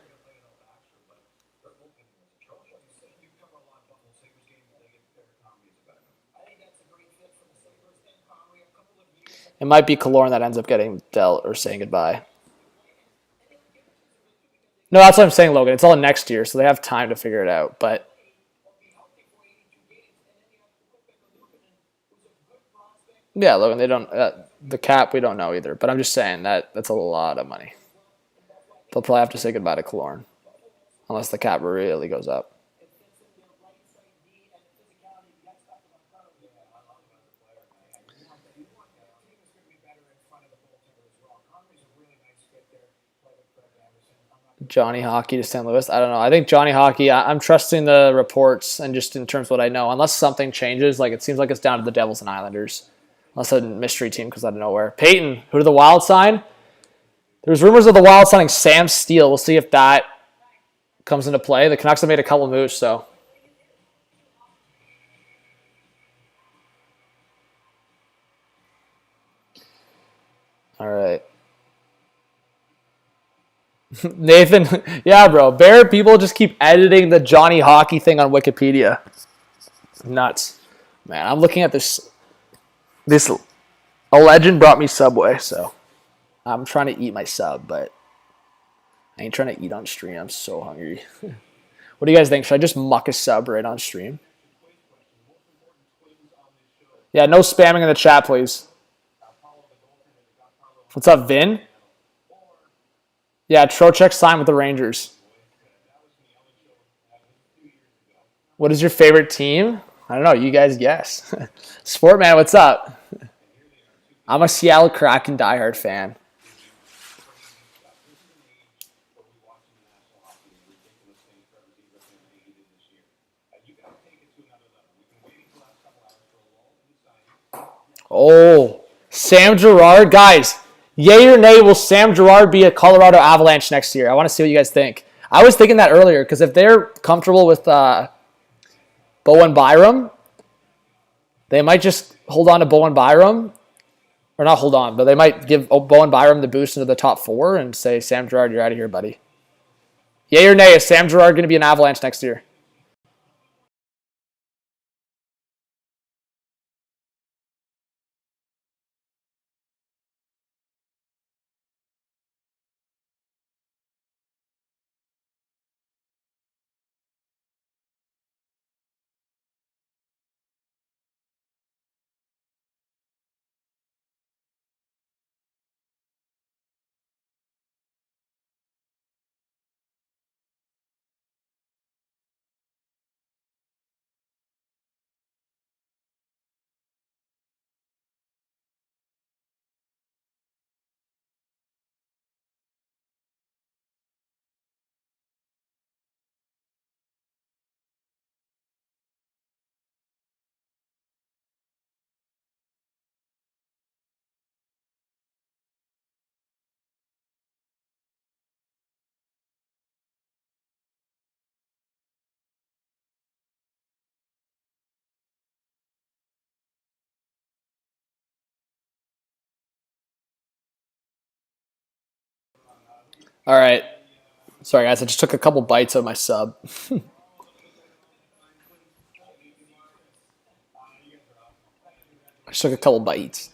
It might be Killorn that ends up getting dealt or saying goodbye. No, that's what I'm saying, Logan. It's all next year, so they have time to figure it out. But yeah, Logan, they don't. The cap, we don't know either. But I'm just saying that's a lot of money. They'll probably have to say goodbye to Killorn, unless the cap really goes up. Johnny Hockey to St. Louis. I don't know. I think Johnny Hockey, I'm trusting the reports and just in terms of what I know. Unless something changes, like it seems like it's down to the Devils and Islanders. Unless a mystery team comes out of nowhere. Peyton, who did the Wild sign? There's rumors of the Wild signing Sam Steele. We'll see if that comes into play. The Canucks have made a couple moves, so. All right. Nathan, yeah, bro. Bear people just keep editing the Johnny Hockey thing on Wikipedia. Nuts. Man, I'm looking at this. A legend brought me Subway, so I'm trying to eat my sub, but I ain't trying to eat on stream. I'm so hungry. What do you guys think? Should I just muck a sub right on stream? Yeah, no spamming in the chat, please. What's up, Vin? Yeah, Trocheck signed with the Rangers. What is your favorite team? I don't know. You guys guess. Sportman, what's up? I'm a Seattle Kraken diehard fan. Oh, Sam Girard. Guys, yay or nay, will Sam Girard be a Colorado Avalanche next year? I want to see what you guys think. I was thinking that earlier because if they're comfortable with Bowen Byram, they might just hold on to Bowen Byram. Or not hold on, but they might give Bowen Byram the boost into the top 4 and say, Sam Girard, you're out of here, buddy. Yay or nay, is Sam Girard going to be an Avalanche next year? All right. Sorry, guys. I just took a couple bites of my sub. I just took a couple bites.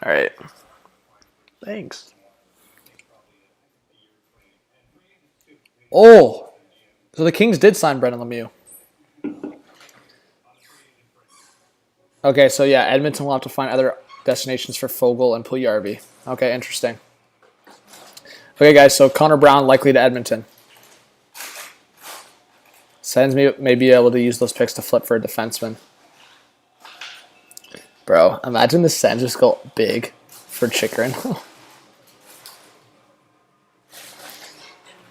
All right. Thanks. Oh, so the Kings did sign Brendan Lemieux. Okay, so yeah, Edmonton will have to find other destinations for Fogle and Puljujarvi. Okay, interesting. Okay, guys, so Connor Brown likely to Edmonton. Sens may be able to use those picks to flip for a defenseman. Bro, imagine the Sens just go big for Chychrun.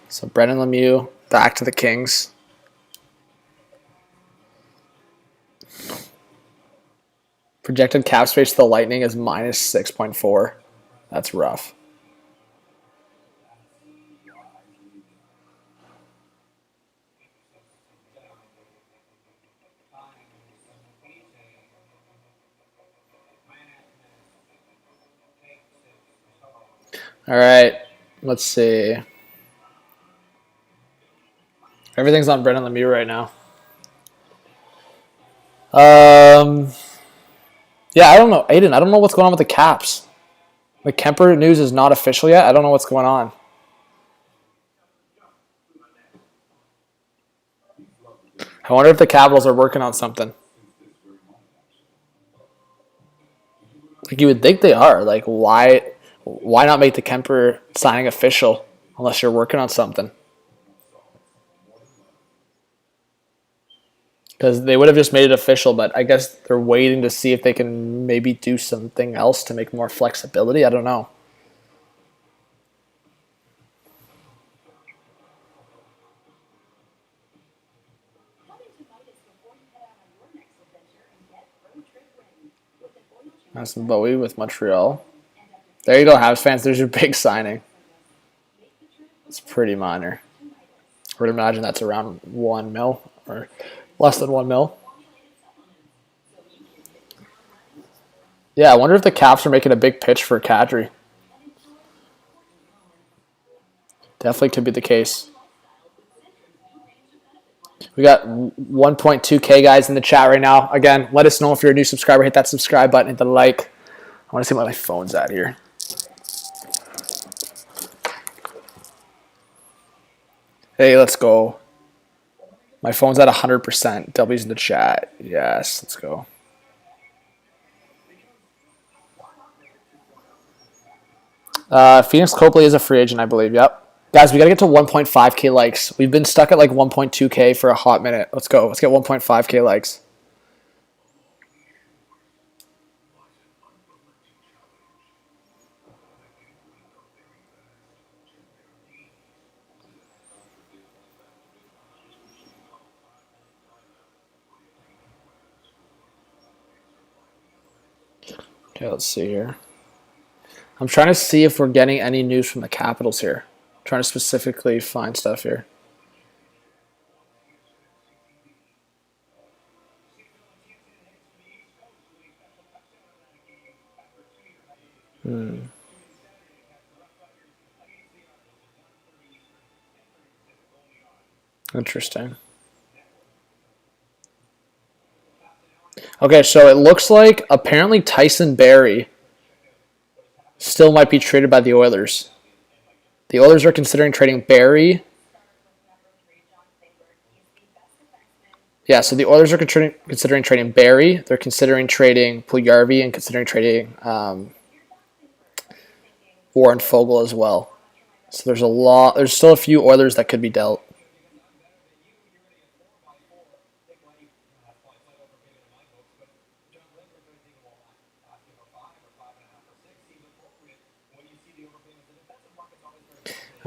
So Brendan Lemieux back to the Kings. Projected cap space to the Lightning is minus 6.4. That's rough. All right, let's see. Everything's on Brendan Lemieux right now. Yeah, I don't know. Aiden, I don't know what's going on with the Caps. The Kemper news is not official yet. I don't know what's going on. I wonder if the Capitals are working on something. Like, you would think they are. Like, why not make the Kemper signing official unless you're working on something? Because they would have just made it official, but I guess they're waiting to see if they can maybe do something else to make more flexibility. I don't know. That's Bowie with Montreal. There you go, Habs fans. There's your big signing. It's pretty minor. I would imagine that's around 1 mil or less than 1 mil. Yeah, I wonder if the Caps are making a big pitch for Kadri. Definitely could be the case. We got 1.2K guys in the chat right now. Again, let us know if you're a new subscriber. Hit that subscribe button, hit the like. I want to see what my phone's at here. Hey, let's go. My phone's at 100%. W's in the chat. Yes, let's go. Phoenix Copley is a free agent, I believe. Yep. Guys, we got to get to 1.5K likes. We've been stuck at like 1.2K for a hot minute. Let's go. Let's get 1.5K likes. Okay, let's see here. I'm trying to see if we're getting any news from the Capitals here. I'm trying to specifically find stuff here. Interesting. Okay, so it looks like apparently Tyson Barrie still might be traded by the Oilers. The Oilers are considering trading Barrie. Yeah, so the Oilers are considering trading Barrie. They're considering trading Puljujarvi and considering trading Warren Fogle as well. So there's a lot. There's still a few Oilers that could be dealt.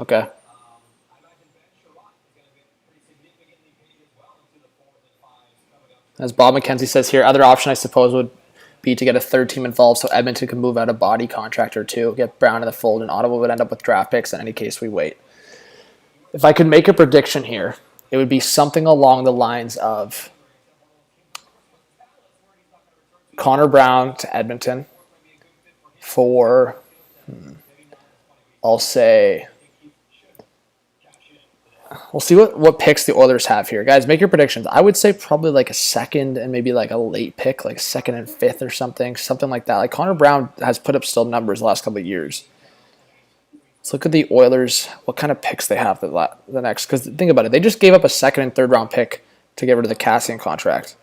Okay. As Bob McKenzie says here, other option I suppose would be to get a third team involved so Edmonton can move out a body contract or two, get Brown in the fold, and Ottawa would end up with draft picks in any case we wait. If I could make a prediction here, it would be something along the lines of Connor Brown to Edmonton for, I'll say, we'll see what picks the Oilers have here. Guys, make your predictions. I would say probably like a second and maybe like a late pick, like second and fifth or something like that. Like Connor Brown has put up still numbers the last couple of years. Let's look at the Oilers, what kind of picks they have the next. Because think about it, they just gave up a second and third round pick to get rid of the Cassian contract.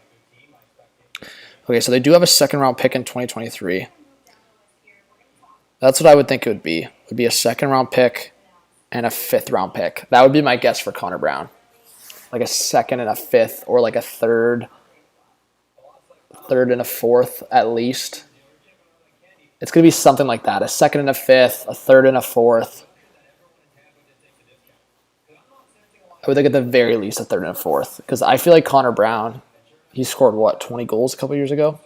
Okay, so they do have a second round pick in 2023. That's what I would think it would be. It would be a second round pick and a fifth round pick. That would be my guess for Connor Brown. Like a second and a fifth, or like a third and a fourth at least. It's going to be something like that. A second and a fifth, a third and a fourth. I would think at the very least a third and a fourth. Because I feel like Connor Brown, he scored, 20 goals a couple years ago?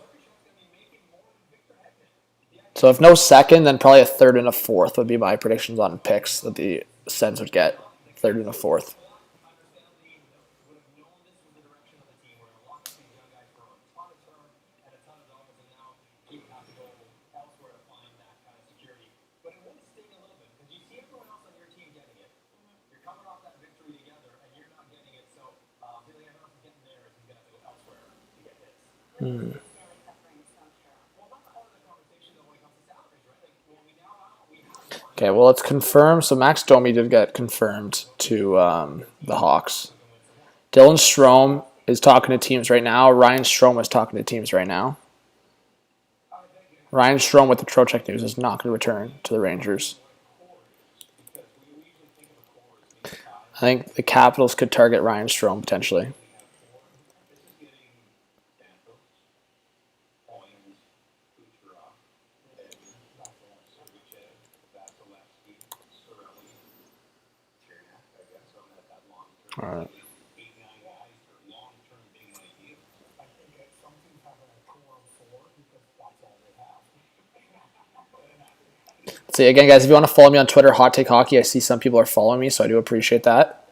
So if no second, then probably a third and a fourth would be my predictions on picks that the Sens would get. Third and a fourth. Okay, well, let's confirm. So Max Domi did get confirmed to the Hawks. Dylan Strome is talking to teams right now. Ryan Strome is talking to teams right now. Ryan Strome with the Trocheck news is not going to return to the Rangers. I think the Capitals could target Ryan Strome potentially. All right. See, again, guys, if you want to follow me on Twitter, Hot Take Hockey, I see some people are following me, so I do appreciate that.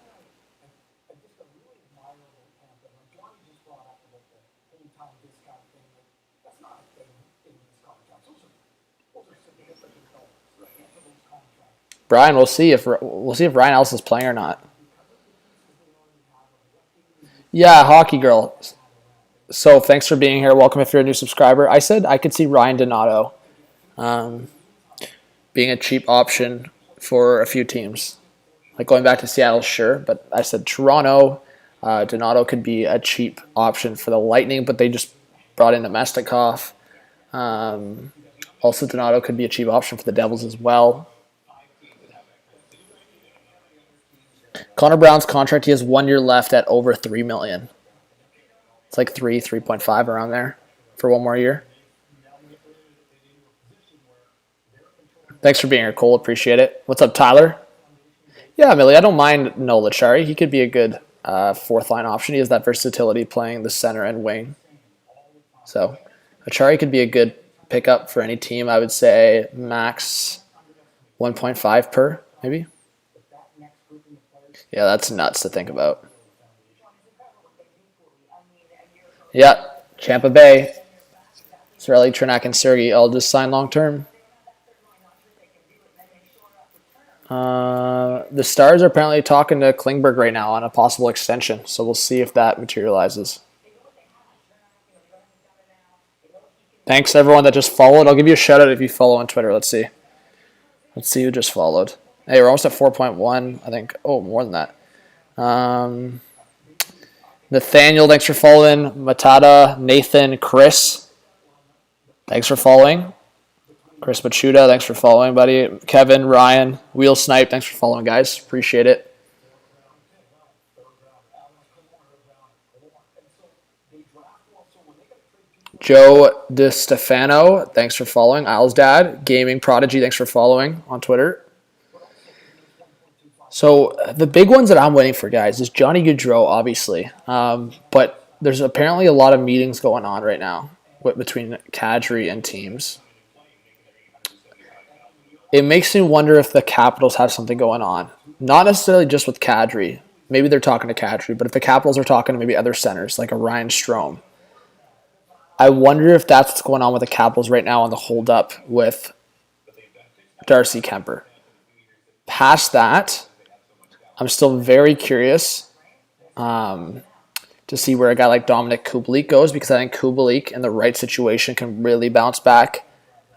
Brian, we'll see if Ryan Ellis is playing or not. Yeah, Hockey Girl. So thanks for being here. Welcome if you're a new subscriber. I said I could see Ryan Donato being a cheap option for a few teams. Like going back to Seattle, sure, but I said Toronto. Donato could be a cheap option for the Lightning, but they just brought in Nemestikov. Also, Donato could be a cheap option for the Devils as well. Connor Brown's contract, he has 1 year left at over $3 million. It's like 3.5 around there for 1 more year. Thanks for being here, Cole. Appreciate it. What's up, Tyler? Yeah, Millie, I don't mind Noel Acciari. He could be a good fourth line option. He has that versatility playing the center and wing. So Acciari could be a good pickup for any team. I would say max 1.5 per, maybe. Yeah, that's nuts to think about. Yeah, Tampa Bay. Cirelli, Trinak, and Sergei all just signed long-term. The Stars are apparently talking to Klingberg right now on a possible extension, so we'll see if that materializes. Thanks, everyone that just followed. I'll give you a shout-out if you follow on Twitter. Let's see. Let's see who just followed. Hey, we're almost at 4.1, I think. Oh, more than that. Nathaniel, thanks for following. Matata, Nathan, Chris, thanks for following. Chris Machuda, thanks for following, buddy. Kevin, Ryan, Wheel Snipe, thanks for following, guys. Appreciate it. Joe DeStefano, thanks for following. Isles Dad, Gaming Prodigy, thanks for following on Twitter. So the big ones that I'm waiting for, guys, is Johnny Gaudreau, obviously. But there's apparently a lot of meetings going on right now between Kadri and teams. It makes me wonder if the Capitals have something going on. Not necessarily just with Kadri. Maybe they're talking to Kadri, but if the Capitals are talking to maybe other centers, like a Ryan Strome, I wonder if that's what's going on with the Capitals right now on the holdup with Darcy Kuemper. Past that, I'm still very curious to see where a guy like Dominic Kubalik goes, because I think Kubalik in the right situation can really bounce back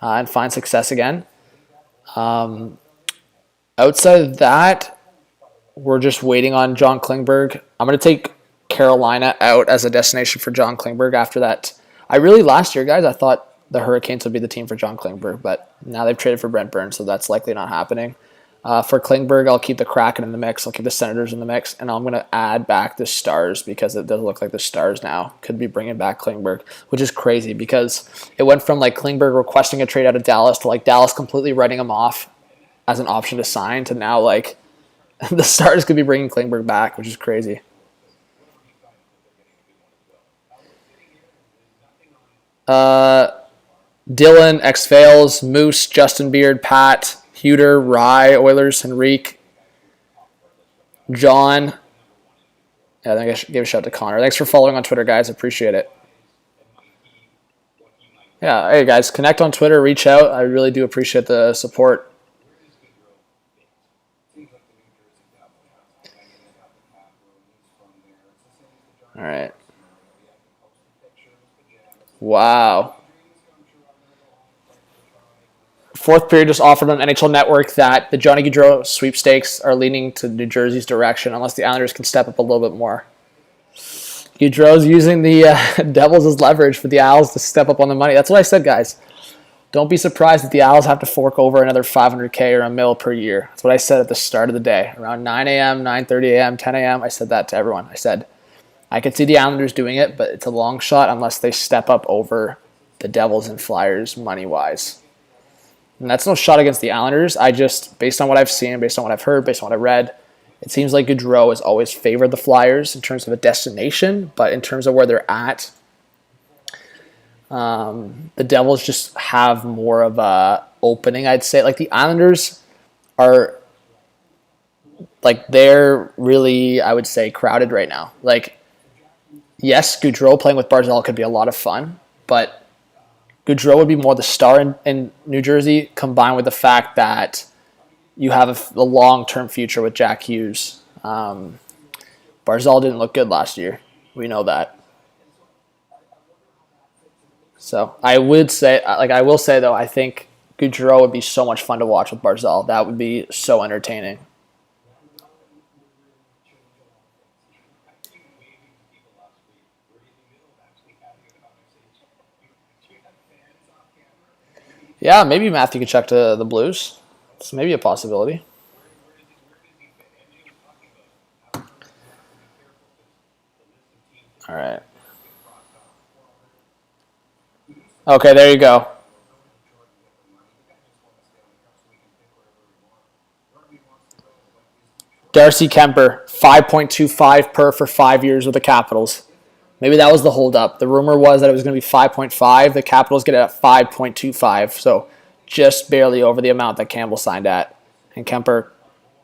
and find success again. Outside of that, we're just waiting on John Klingberg. I'm going to take Carolina out as a destination for John Klingberg after that. Last year, guys, I thought the Hurricanes would be the team for John Klingberg, but now they've traded for Brent Burns, so that's likely not happening. For Klingberg, I'll keep the Kraken in the mix. I'll keep the Senators in the mix, and I'm going to add back the Stars because it does look like the Stars now could be bringing back Klingberg, which is crazy because it went from like Klingberg requesting a trade out of Dallas to like Dallas completely writing him off as an option to sign to now like the Stars could be bringing Klingberg back, which is crazy. Dylan, X-Fails, Moose, Justin Beard, Pat, Huter, Rye, Oilers, Henrique, John. Yeah, I think I should give a shout out to Connor. Thanks for following on Twitter, guys. Appreciate it. Yeah, hey, guys, connect on Twitter. Reach out. I really do appreciate the support. All right. Wow. Fourth period just offered on NHL Network that the Johnny Gaudreau sweepstakes are leaning to New Jersey's direction unless the Islanders can step up a little bit more. Gaudreau's using the Devils as leverage for the Owls to step up on the money. That's what I said, guys. Don't be surprised if the Owls have to fork over another $500K or $1 million per year. That's what I said at the start of the day. Around 9 a.m., 9:30 a.m., 10 a.m., I said that to everyone. I said, I could see the Islanders doing it, but it's a long shot unless they step up over the Devils and Flyers money-wise. And that's no shot against the Islanders. I just, based on what I've seen, based on what I've heard, based on what I read, it seems like Gaudreau has always favored the Flyers in terms of a destination, but in terms of where they're at, the Devils just have more of a opening, I'd say. Like the Islanders are, like they're really, I would say, crowded right now. Like, yes, Gaudreau playing with Barzal could be a lot of fun, but Gaudreau would be more the star in New Jersey, combined with the fact that you have a long-term future with Jack Hughes. Barzal didn't look good last year. We know that. So I will say, though, I think Gaudreau would be so much fun to watch with Barzal. That would be so entertaining. Yeah, maybe Matthew could check to the Blues. It's maybe a possibility. All right. Okay, there you go. Darcy Kemper, 5.25 per for 5 years with the Capitals. Maybe that was the holdup. The rumor was that it was going to be 5.5. The Capitals get it at 5.25, so just barely over the amount that Campbell signed at. And Kemper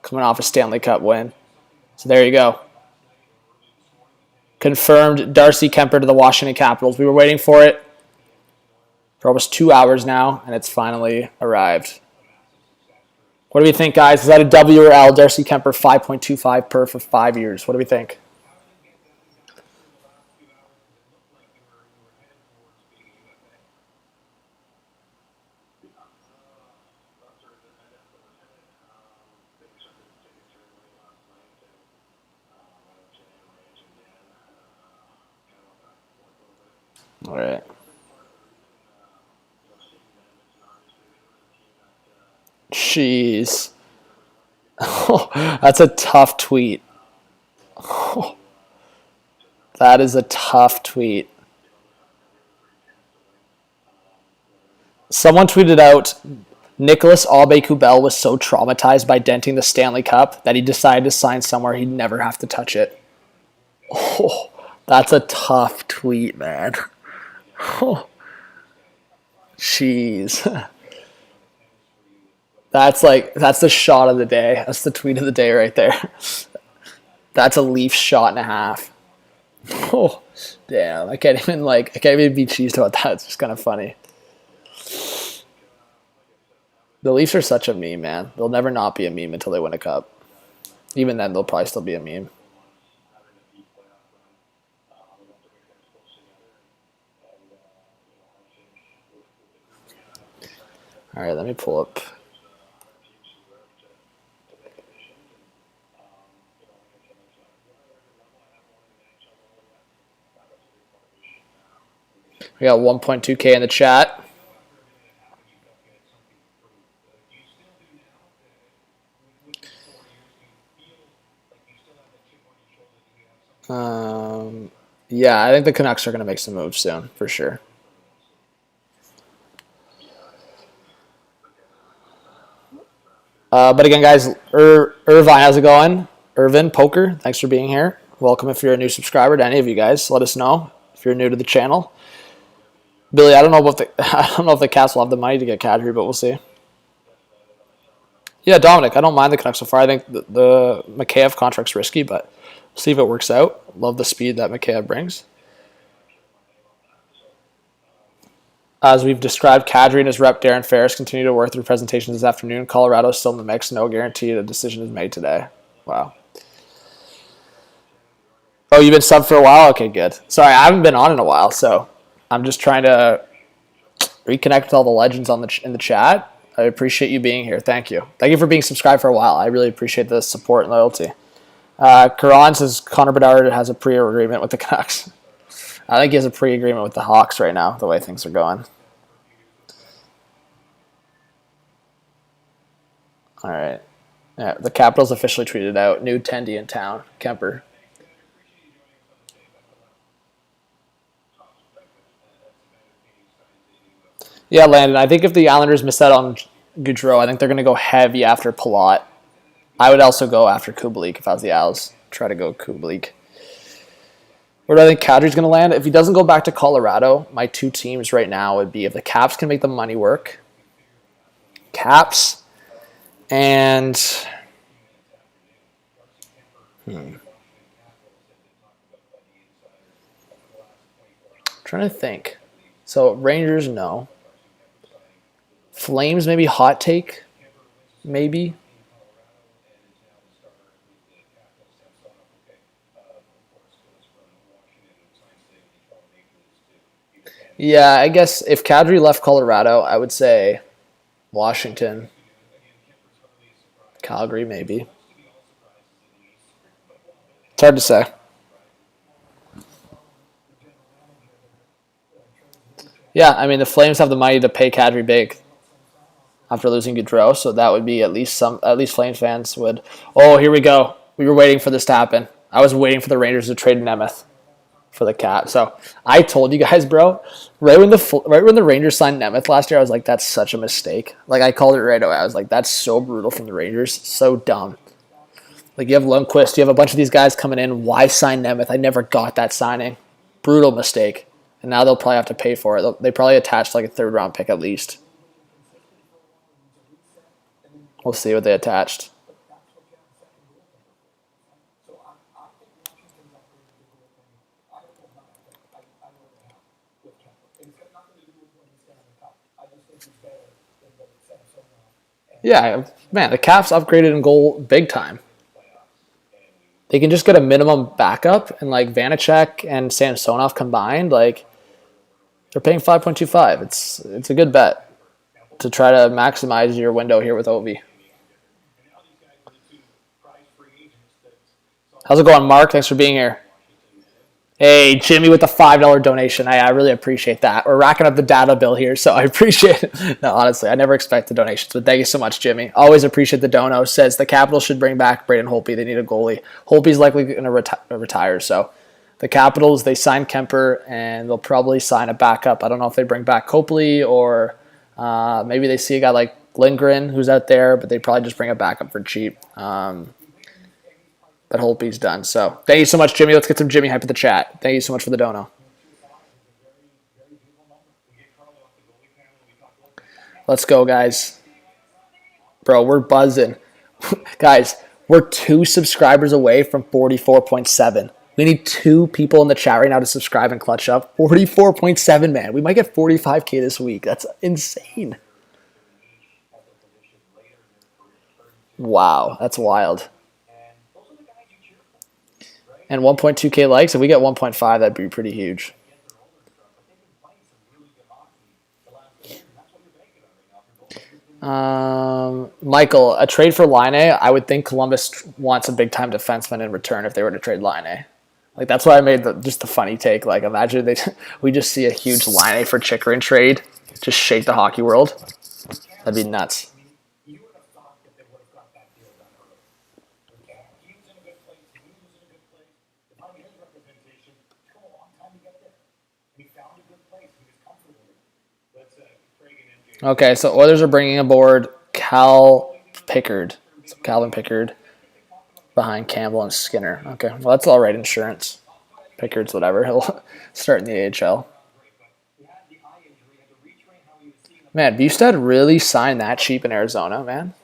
coming off a Stanley Cup win. So there you go. Confirmed Darcy Kemper to the Washington Capitals. We were waiting for it for almost 2 hours now, and it's finally arrived. What do we think, guys? Is that a W or L? Darcy Kemper, 5.25 per for 5 years. What do we think? All right. Jeez. Oh, that's a tough tweet. Oh, that is a tough tweet. Someone tweeted out, Nicholas Aube-Kubel was so traumatized by denting the Stanley Cup that he decided to sign somewhere he'd never have to touch it. Oh, that's a tough tweet, man. Oh, jeez. That's the shot of the day. That's the tweet of the day right there. That's a Leaf shot and a half. Oh, damn. I can't even be cheesed about that. It's just kind of funny. The Leafs are such a meme, man. They'll never not be a meme until they win a cup. Even then, they'll probably still be a meme. All right, let me pull up. We got 1.2K in the chat. Yeah, I think the Canucks are going to make some moves soon, for sure. But again, guys, Irvine, how's it going? Irvin, Poker, thanks for being here. Welcome if you're a new subscriber to any of you guys. Let us know if you're new to the channel. Billy, I don't know if the Caps will have the money to get Kadri, but we'll see. Yeah, Dominic, I don't mind the Canucks so far. I think the MCKAY contract's risky, but we'll see if it works out. Love the speed that MCKAY brings. As we've described, Kadri and his rep Darren Ferris continue to work through presentations this afternoon. Colorado's still in the mix. No guarantee a decision is made today. Wow. Oh, you've been subbed for a while? Okay, good. Sorry, I haven't been on in a while, so I'm just trying to reconnect with all the legends in the chat. I appreciate you being here. Thank you. Thank you for being subscribed for a while. I really appreciate the support and loyalty. Karan says Connor Bedard has a pre-agreement with the Canucks. I think he has a pre-agreement with the Hawks right now, the way things are going. All right. Yeah, the Capitals officially tweeted out, new Tendy in town, Kemper. Yeah, Landon, I think if the Islanders miss out on Gaudreau, I think they're going to go heavy after Palat. I would also go after Kubalik if I was the Isles. Try to go Kubalik. Where do I think Kadri's going to land? If he doesn't go back to Colorado, my two teams right now would be if the Caps can make the money work. Caps and... trying to think. So Rangers, no. Flames, maybe hot take. Maybe. Yeah, I guess if Kadri left Colorado, I would say Washington. Calgary, maybe. It's hard to say. Yeah, I mean, the Flames have the money to pay Kadri big. after losing Gaudreau. So that would be at least Flames fans would. Oh, here we go. We were waiting for this to happen. I was waiting for the Rangers to trade Nemeth for the Cap. So I told you guys, bro, right when the Rangers signed Nemeth last year, I was like, that's such a mistake. Like, I called it right away. I was like, that's so brutal from the Rangers. So dumb. Like, you have Lundqvist, you have a bunch of these guys coming in. Why sign Nemeth? I never got that signing. Brutal mistake. And now they'll probably have to pay for it. They probably attached like a third-round pick at least. We'll see what they attached. Yeah, man, the Caps upgraded in goal big time. They can just get a minimum backup, and like Vanacek and Samsonov combined, like they're paying 5.25. It's a good bet to try to maximize your window here with Ovi. How's it going, Mark? Thanks for being here. Hey, Jimmy with the $5 donation. I really appreciate that. We're racking up the data bill here, so I appreciate it. No, honestly, I never expect the donations, but thank you so much, Jimmy. Always appreciate the dono. Says the Capitals should bring back Braden Holtby. They need a goalie. Holtby's likely going to retire, so the Capitals, they signed Kemper, and they'll probably sign a backup. I don't know if they bring back Copley or maybe they see a guy like Lindgren who's out there, but they probably just bring a backup for cheap. But Holtby's done. So thank you so much, Jimmy. Let's get some Jimmy hype in the chat. Thank you so much for the dono. Let's go, guys. Bro, we're buzzing. Guys, we're 2 subscribers away from 44.7. We need 2 people in the chat right now to subscribe and clutch up. 44.7, man. We might get 45K this week. That's insane. Wow, that's wild. And 1.2K likes. If we get 1.5, that'd be pretty huge. Michael, a trade for Line A. I would think Columbus wants a big-time defenseman in return if they were to trade Line A. Like, that's why I made just the funny take. Like, imagine we just see a huge Line A for Chychrun trade. Just shake the hockey world. That'd be nuts. Okay, so Oilers are bringing aboard Calvin Pickard behind Campbell and Skinner. Okay, well, that's all right insurance. Pickard's whatever. He'll start in the AHL. Man, Bustad really signed that cheap in Arizona, man.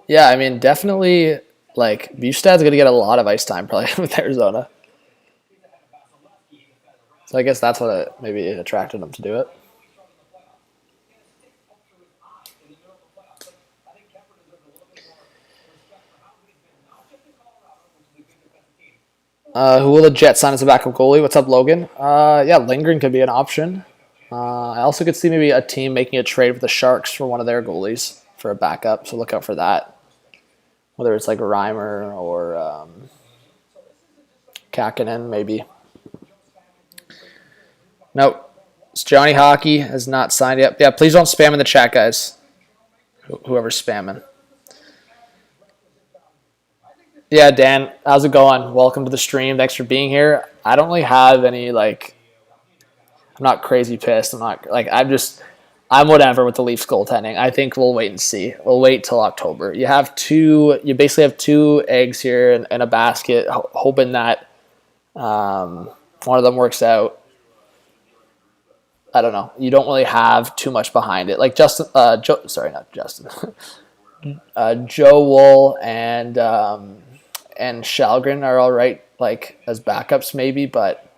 Yeah, I mean, definitely, like, Bustad's going to get a lot of ice time probably with Arizona. So I guess that's what maybe attracted him to do it. Who will the Jets sign as a backup goalie? What's up, Logan? Yeah, Lindgren could be an option. I also could see maybe a team making a trade with the Sharks for one of their goalies for a backup, so look out for that. Whether it's like Reimer or Kakinen, maybe. Nope. Johnny Hockey has not signed yet. Yeah, please don't spam in the chat, guys. Whoever's spamming. Yeah, Dan, how's it going? Welcome to the stream. Thanks for being here. I don't really have any, like, I'm not crazy pissed. I'm I'm whatever with the Leafs goaltending. I think we'll wait and see. We'll wait till October. You basically have 2 eggs here in a basket, hoping that one of them works out. I don't know. You don't really have too much behind it. Like Joe Wool and Shalgren are all right, like as backups maybe, but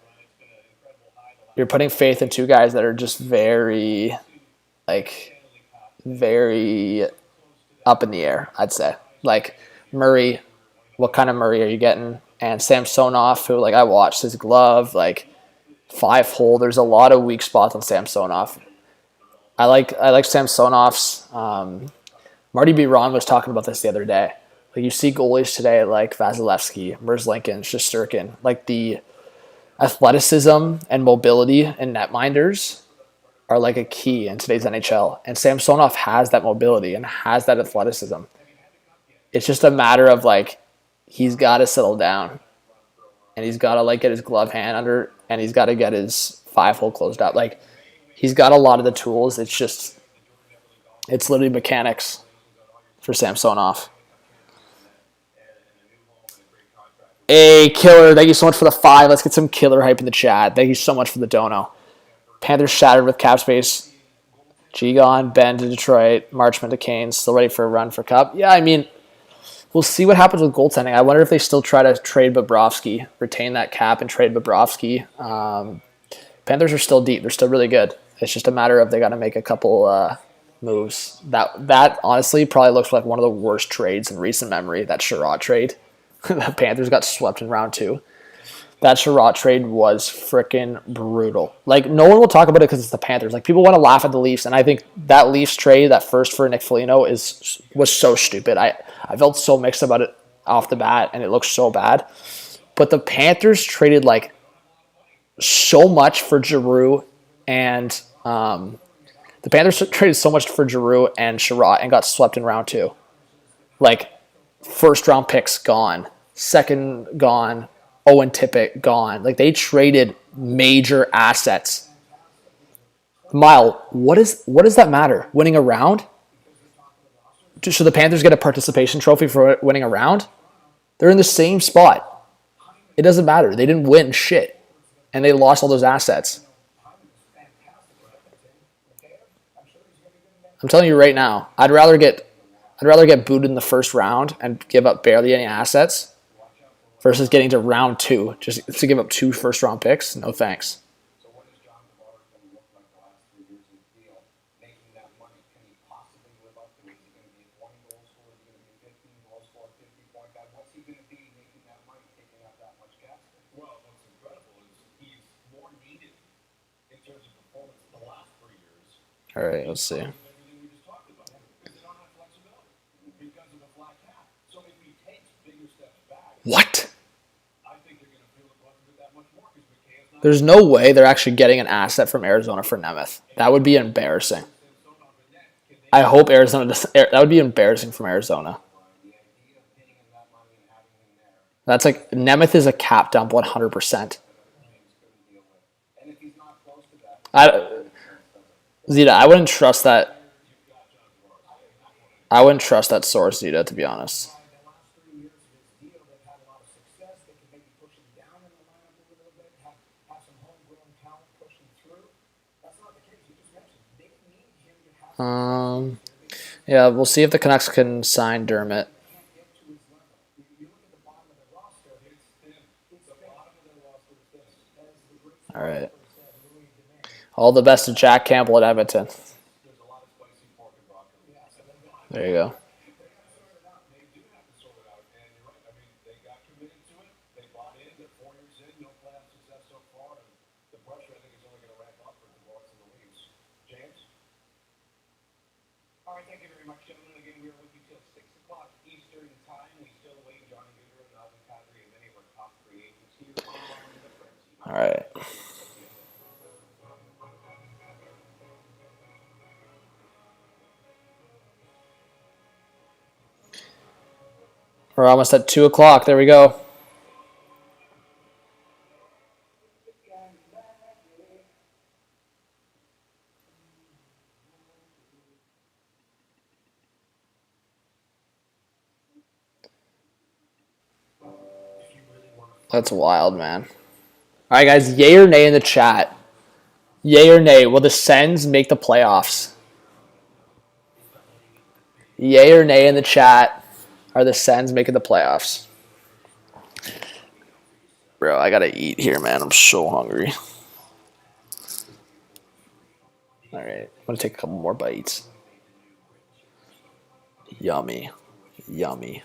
you're putting faith in 2 guys that are just very up in the air, I'd say. Like Murray, what kind of Murray are you getting? And Samsonov, who, like, I watched his glove, like 5-hole. There's a lot of weak spots on Samsonov. I like Samsonov's. Marty B. Ron was talking about this the other day. Like, you see goalies today like Vasilevsky, Merzlikins, Shesterkin, like the athleticism and mobility in netminders are like a key in today's NHL. And Samsonov has that mobility and has that athleticism. It's just a matter of like he's got to settle down and he's got to like get his glove hand under and he's got to get his 5-hole closed out. Like he's got a lot of the tools. It's literally mechanics for Samsonov. Hey, killer. Thank you so much for the 5. Let's get some killer hype in the chat. Thank you so much for the dono. Panthers shattered with cap space. G gone, Ben to Detroit, Marchman to Kane, still ready for a run for Cup. Yeah, I mean, we'll see what happens with goaltending. I wonder if they still try to trade Bobrovsky, retain that cap and trade Bobrovsky. Panthers are still deep. They're still really good. It's just a matter of they got to make a couple moves. That honestly probably looks like one of the worst trades in recent memory, that Giroux trade. The Panthers got swept in round 2. That Giroux trade was freaking brutal. Like, no one will talk about it because it's the Panthers. Like, people want to laugh at the Leafs, and I think that Leafs trade, that first for Nick Foligno, was so stupid. I felt so mixed about it off the bat, and it looked so bad. But the Panthers traded, like, so much for Giroux, and the Panthers traded so much for Giroux and Giroux and got swept in round 2. Like, first-round picks gone. Second gone. Owen Tippett gone. Like, they traded major assets. Mile, what does that matter? Winning a round? Should the Panthers get a participation trophy for winning a round? They're in the same spot. It doesn't matter. They didn't win shit. And they lost all those assets. I'm telling you right now, I'd rather get booted in the first round and give up barely any assets versus getting to round 2 just to give up 2 first-round picks. No thanks. So what does John Tavares going to look like the last 3 years of the deal? Making that money, can he possibly live up to it? Is he going to be a 20 goal scorer? Is he going to be a 15 goal scorer, 50-point guy? What's he going to be making that money, taking out that much cap space? Well, what's incredible is he's more needed in terms of performance the last 3 years. All right, let's see. Everything we just talked about, because they don't have flexibility because of the flat cap. So if he takes bigger steps back, What? I think they're going to feel the brunt of it that much more because McKay is not. There's no way they're actually getting an asset from Arizona for Nemeth. That would be embarrassing. I hope Arizona does. That would be embarrassing from Arizona. That's like Nemeth is a cap dump 100%. Zeta, I wouldn't trust that. I wouldn't trust that source, Zeta, to be honest. Yeah, we'll see if the Canucks can sign Dermott. All right. All the best to Jack Campbell at Edmonton. There you go. All right, thank you very much, gentlemen. Again, we are with you till 6 o'clock Eastern time. We still await Johnny Gaudreau and Kadri and many of our top free agents here on the Frenzy. All right. We're almost at 2 o'clock. There we go. That's wild, man. All right, guys. Yay or nay in the chat? Yay or nay? Will the Sens make the playoffs? Yay or nay in the chat? Are the Sens making the playoffs? Bro, I gotta eat here, man. I'm so hungry. All right, I'm gonna take a couple more bites. Yummy. Yummy.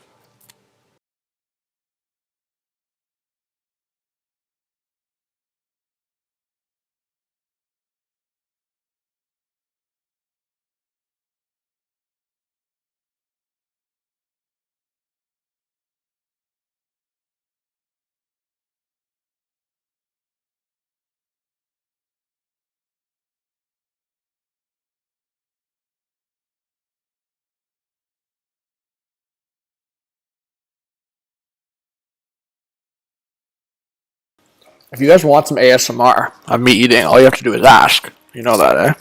If you guys want some ASMR of me eating, all you have to do is ask. You know that, eh?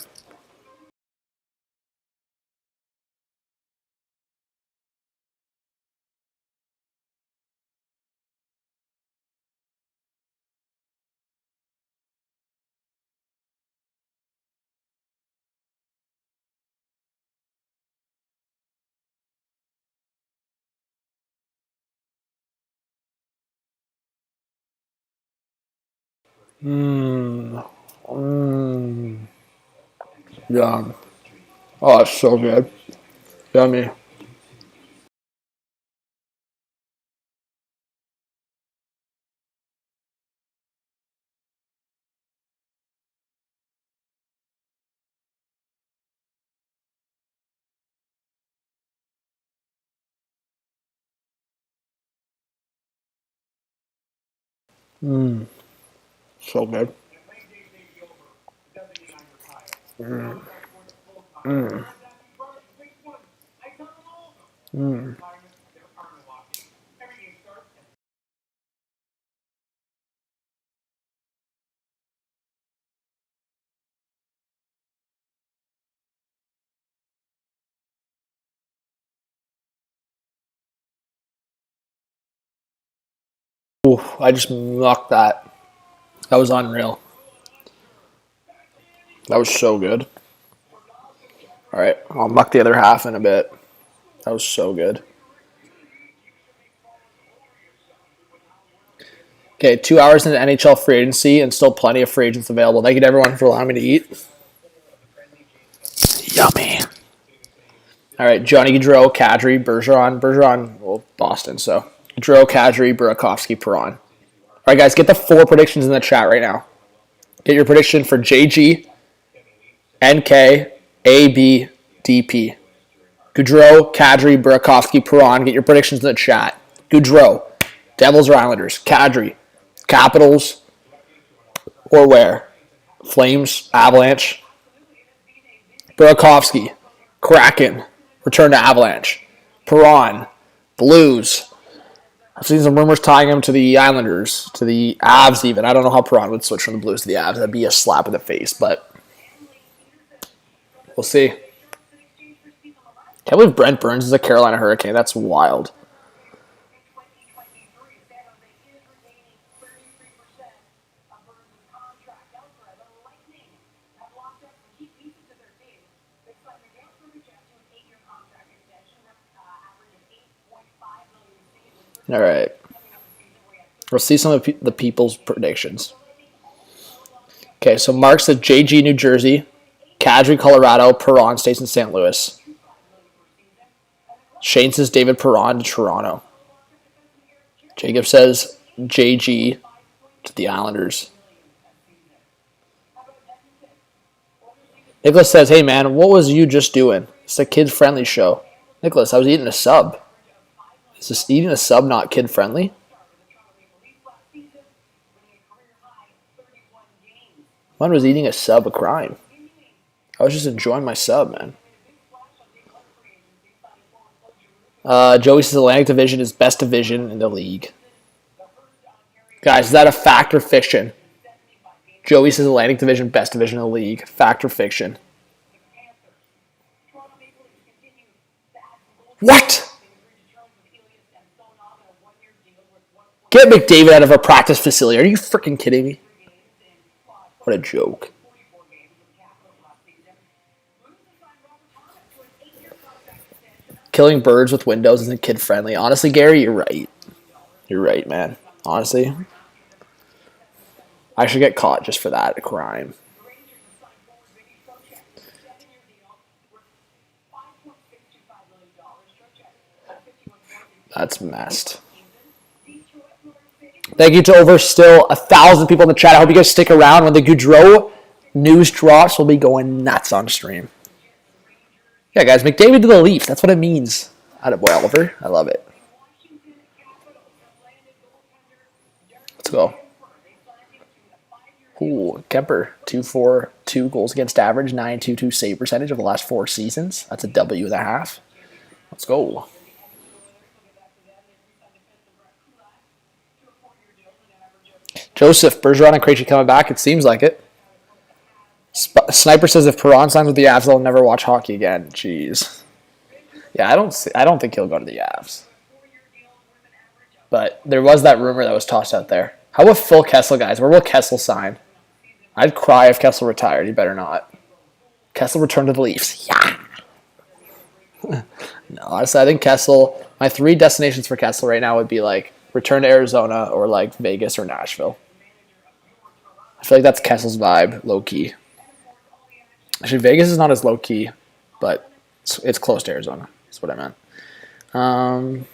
Yum. Oh, it's so good. Yummy. So good. Ooh, I just knocked that. That was unreal. That was so good. All right, I'll muck the other half in a bit. That was so good. Okay, 2 hours into NHL free agency and still plenty of free agents available. Thank you to everyone for allowing me to eat. Yummy. All right, Johnny Gaudreau, Kadri, Bergeron, well, Boston, so. Gaudreau, Kadri, Burakovsky, Perron. All right, guys, get the 4 predictions in the chat right now. Get your prediction for JG, NK, AB, DP. Gaudreau, Kadri, Burakovsky, Perron. Get your predictions in the chat. Gaudreau, Devils or Islanders. Kadri, Capitals or where? Flames, Avalanche. Burakovsky, Kraken, return to Avalanche. Perron, Blues. I've seen some rumors tying him to the Islanders, to the Avs even. I don't know how Perron would switch from the Blues to the Avs. That'd be a slap in the face, but we'll see. Can't believe Brent Burns is a Carolina Hurricane. That's wild. All right. We'll see some of the people's predictions. Okay, so Mark said JG, New Jersey. Kadri, Colorado. Perron stays in St. Louis. Shane says David Perron to Toronto. Jacob says JG to the Islanders. Nicholas says, hey man, what was you just doing? It's a kid-friendly show. Nicholas, I was eating a sub. Is this eating a sub not kid-friendly? When was eating a sub a crime? I was just enjoying my sub, man. Joey says Atlantic Division is best division in the league. Guys, is that a fact or fiction? Joey says Atlantic Division best division in the league. Fact or fiction? What? Get McDavid out of our practice facility. Are you freaking kidding me? What a joke. Killing birds with windows isn't kid-friendly. Honestly, Gary, you're right. You're right, man. Honestly. I should get caught just for that, a crime. That's messed. Thank you to over still 1,000 people in the chat. I hope you guys stick around. When the Gaudreau news drops, we'll be going nuts on stream. Yeah, guys, McDavid to the Leafs. That's what it means. Attaboy, Oliver. I love it. Let's go. Ooh, Kemper. 2.42 goals against average, 9.22 save percentage of the last 4 seasons. That's a W.5. Let's go. Joseph, Bergeron, and Krejci coming back. It seems like it. Sniper says if Perron signs with the Avs, they'll never watch hockey again. Jeez. Yeah, I don't think he'll go to the Avs. But there was that rumor that was tossed out there. How about Phil Kessel, guys? Where will Kessel sign? I'd cry if Kessel retired. He better not. Kessel returned to the Leafs. Yeah. No, honestly, I think Kessel. My 3 destinations for Kessel right now would be like return to Arizona or like Vegas or Nashville. I feel like that's Kessel's vibe, low key. Actually, Vegas is not as low key, but it's close to Arizona. That's what I meant.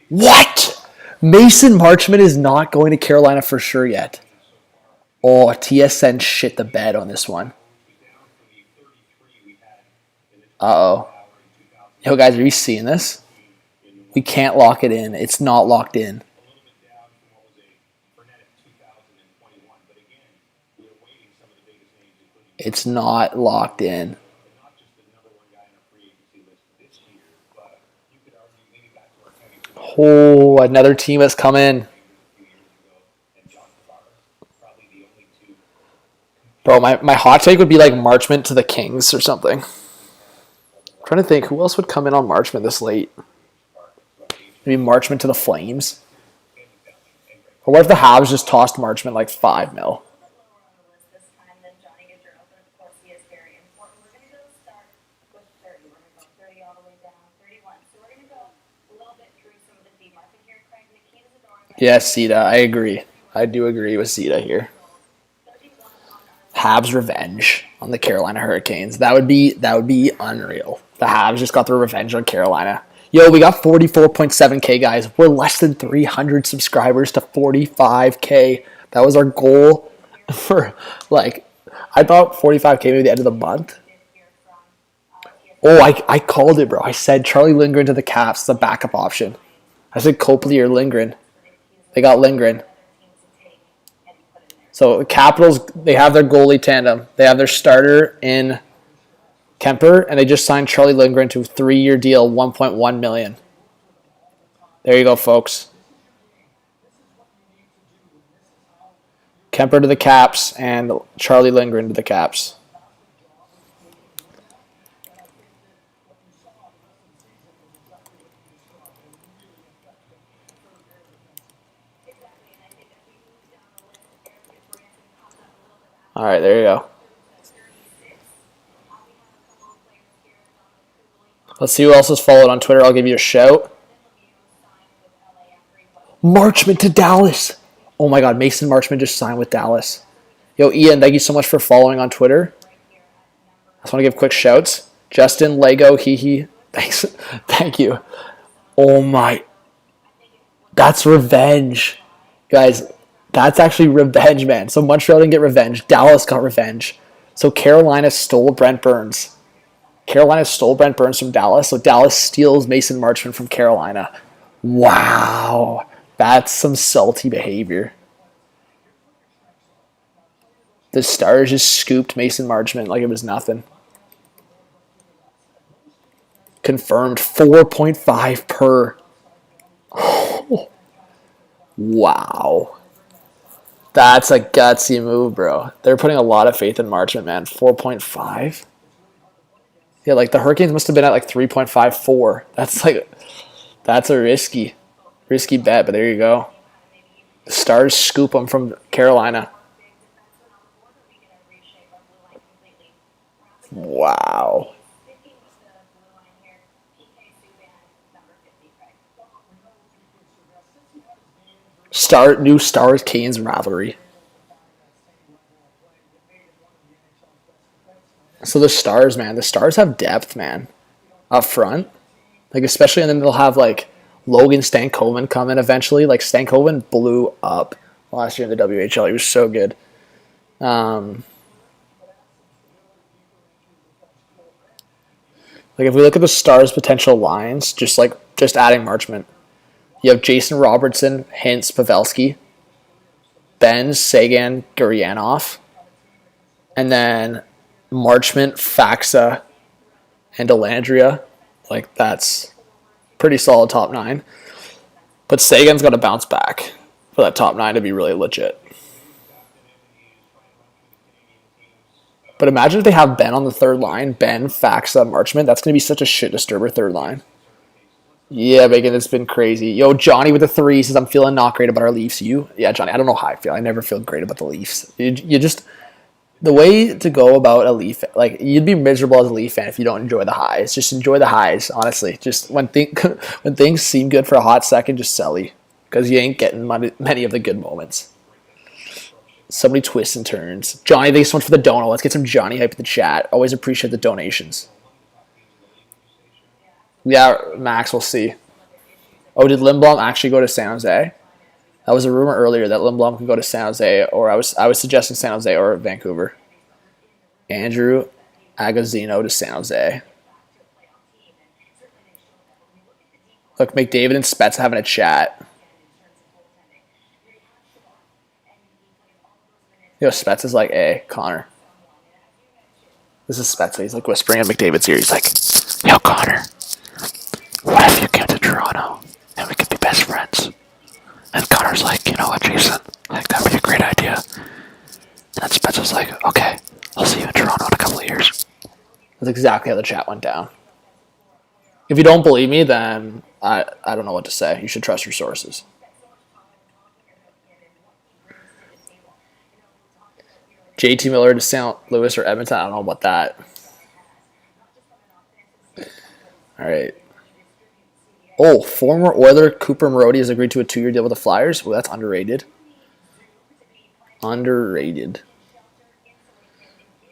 What? Mason Marchment is not going to Carolina for sure yet. Oh, TSN shit the bed on this one. Uh-oh. Yo, guys, are you seeing this? We can't lock it in. It's not locked in. It's not locked in. Oh, another team has come in. Bro, my hot take would be like Marchment to the Kings or something. I'm trying to think, who else would come in on Marchment this late? Maybe Marchment to the Flames? Or what if the Habs just tossed Marchment like $5 million? Yeah, Sita, I agree. I do agree with Sita here. Habs revenge on the Carolina Hurricanes. That would be unreal. The Habs just got their revenge on Carolina. Yo, we got 44.7K, guys. We're less than 300 subscribers to 45K. That was our goal for, like, I thought 45K maybe the end of the month. Oh, I called it, bro. I said Charlie Lindgren to the Caps, the backup option. I said Copley or Lindgren. They got Lindgren. So the Capitals, they have their goalie tandem. They have their starter in Kemper, and they just signed Charlie Lindgren to a 3-year deal, $1.1 million. There you go, folks. Kemper to the Caps and Charlie Lindgren to the Caps. All right, there you go. Let's see who else is followed on Twitter. I'll give you a shout. Marchment to Dallas. Oh my God, Mason Marchment just signed with Dallas. Yo, Ian, thank you so much for following on Twitter. I just want to give quick shouts. Justin, Lego, thanks. Thank you. Oh my. That's revenge. Guys, that's actually revenge, man. So Montreal didn't get revenge. Dallas got revenge. So Carolina stole Brent Burns. Carolina stole Brent Burns from Dallas. So Dallas steals Mason Marchment from Carolina. Wow. That's some salty behavior. The Stars just scooped Mason Marchment like it was nothing. Confirmed 4.5 per. Oh. Wow. That's a gutsy move, bro. They're putting a lot of faith in Marchment, man. 4.5? Yeah, like the Hurricanes must have been at like 3.54. That's a risky bet, but there you go. The Stars scoop them from Carolina. Wow. New Stars Canes rivalry. So the Stars, man, the Stars have depth, man, up front. Like especially, and then they'll have like Logan Stankoven come in eventually. Like Stankoven blew up last year in the WHL. He was so good. Like if we look at the Stars' potential lines, just adding Marchment. You have Jason Robertson, Hintz, Pavelski, Benz, Sagan, Gurianov, and then Marchment, Faxa, and Delandria. Like, that's pretty solid top 9. But Sagan's got to bounce back for that top 9 to be really legit. But imagine if they have Ben on the third line. Ben, Faxa, Marchment. That's going to be such a shit disturber third line. Yeah, Bacon, it's been crazy. Yo, Johnny with the 3 says, I'm feeling not great about our Leafs. You? Yeah, Johnny, I don't know how I feel. I never feel great about the Leafs. You just... The way to go about a Leaf, like, you'd be miserable as a Leaf fan if you don't enjoy the highs. Just enjoy the highs, honestly. Just when things seem good for a hot second, just sell you. Because you ain't getting many of the good moments. So many twists and turns. Johnny, thanks so much for the dono. Let's get some Johnny hype in the chat. Always appreciate the donations. Yeah, Max, we'll see. Oh, did Lindblom actually go to San Jose? That was a rumor earlier that Lindblom could go to San Jose, or I was suggesting San Jose or Vancouver. Andrew Agazzino to San Jose. Look, McDavid and Spets having a chat. Yo, Spets is like, hey, Connor. This is Spets. He's like whispering in McDavid's ear. He's like, yo, Connor, what if you came to Toronto and we could be best friends? And Connor's like, you know what, Jason? I think that would be a great idea. And then Spets was like, okay, I'll see you in Toronto in a couple of years. That's exactly how the chat went down. If you don't believe me, then I don't know what to say. You should trust your sources. JT Miller to St. Louis or Edmonton. I don't know about that. All right. Oh, former Oiler Cooper Marody has agreed to a 2-year deal with the Flyers. Well, that's underrated. Underrated.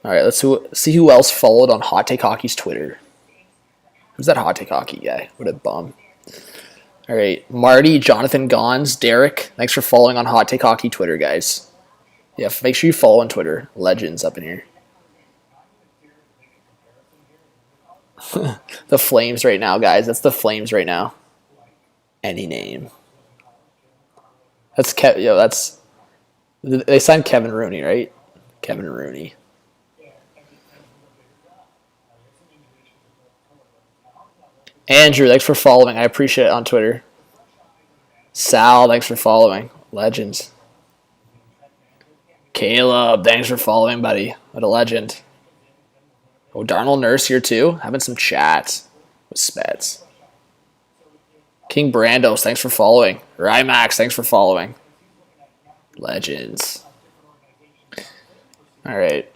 All right, let's see who else followed on Hot Take Hockey's Twitter. Who's that Hot Take Hockey guy? What a bum. All right, Marty, Jonathan Gons, Derek. Thanks for following on Hot Take Hockey Twitter, guys. Yeah, make sure you follow on Twitter. Legends up in here. The Flames right now, guys. That's the Flames right now. Any name. That's that's... They signed Kevin Rooney, right? Kevin Rooney. Andrew, thanks for following. I appreciate it on Twitter. Sal, thanks for following. Legends. Caleb, thanks for following, buddy. What a legend. Oh, Darnell Nurse here too. Having some chats with Spets. King Brandos, thanks for following. Rymax, thanks for following. Legends. All right.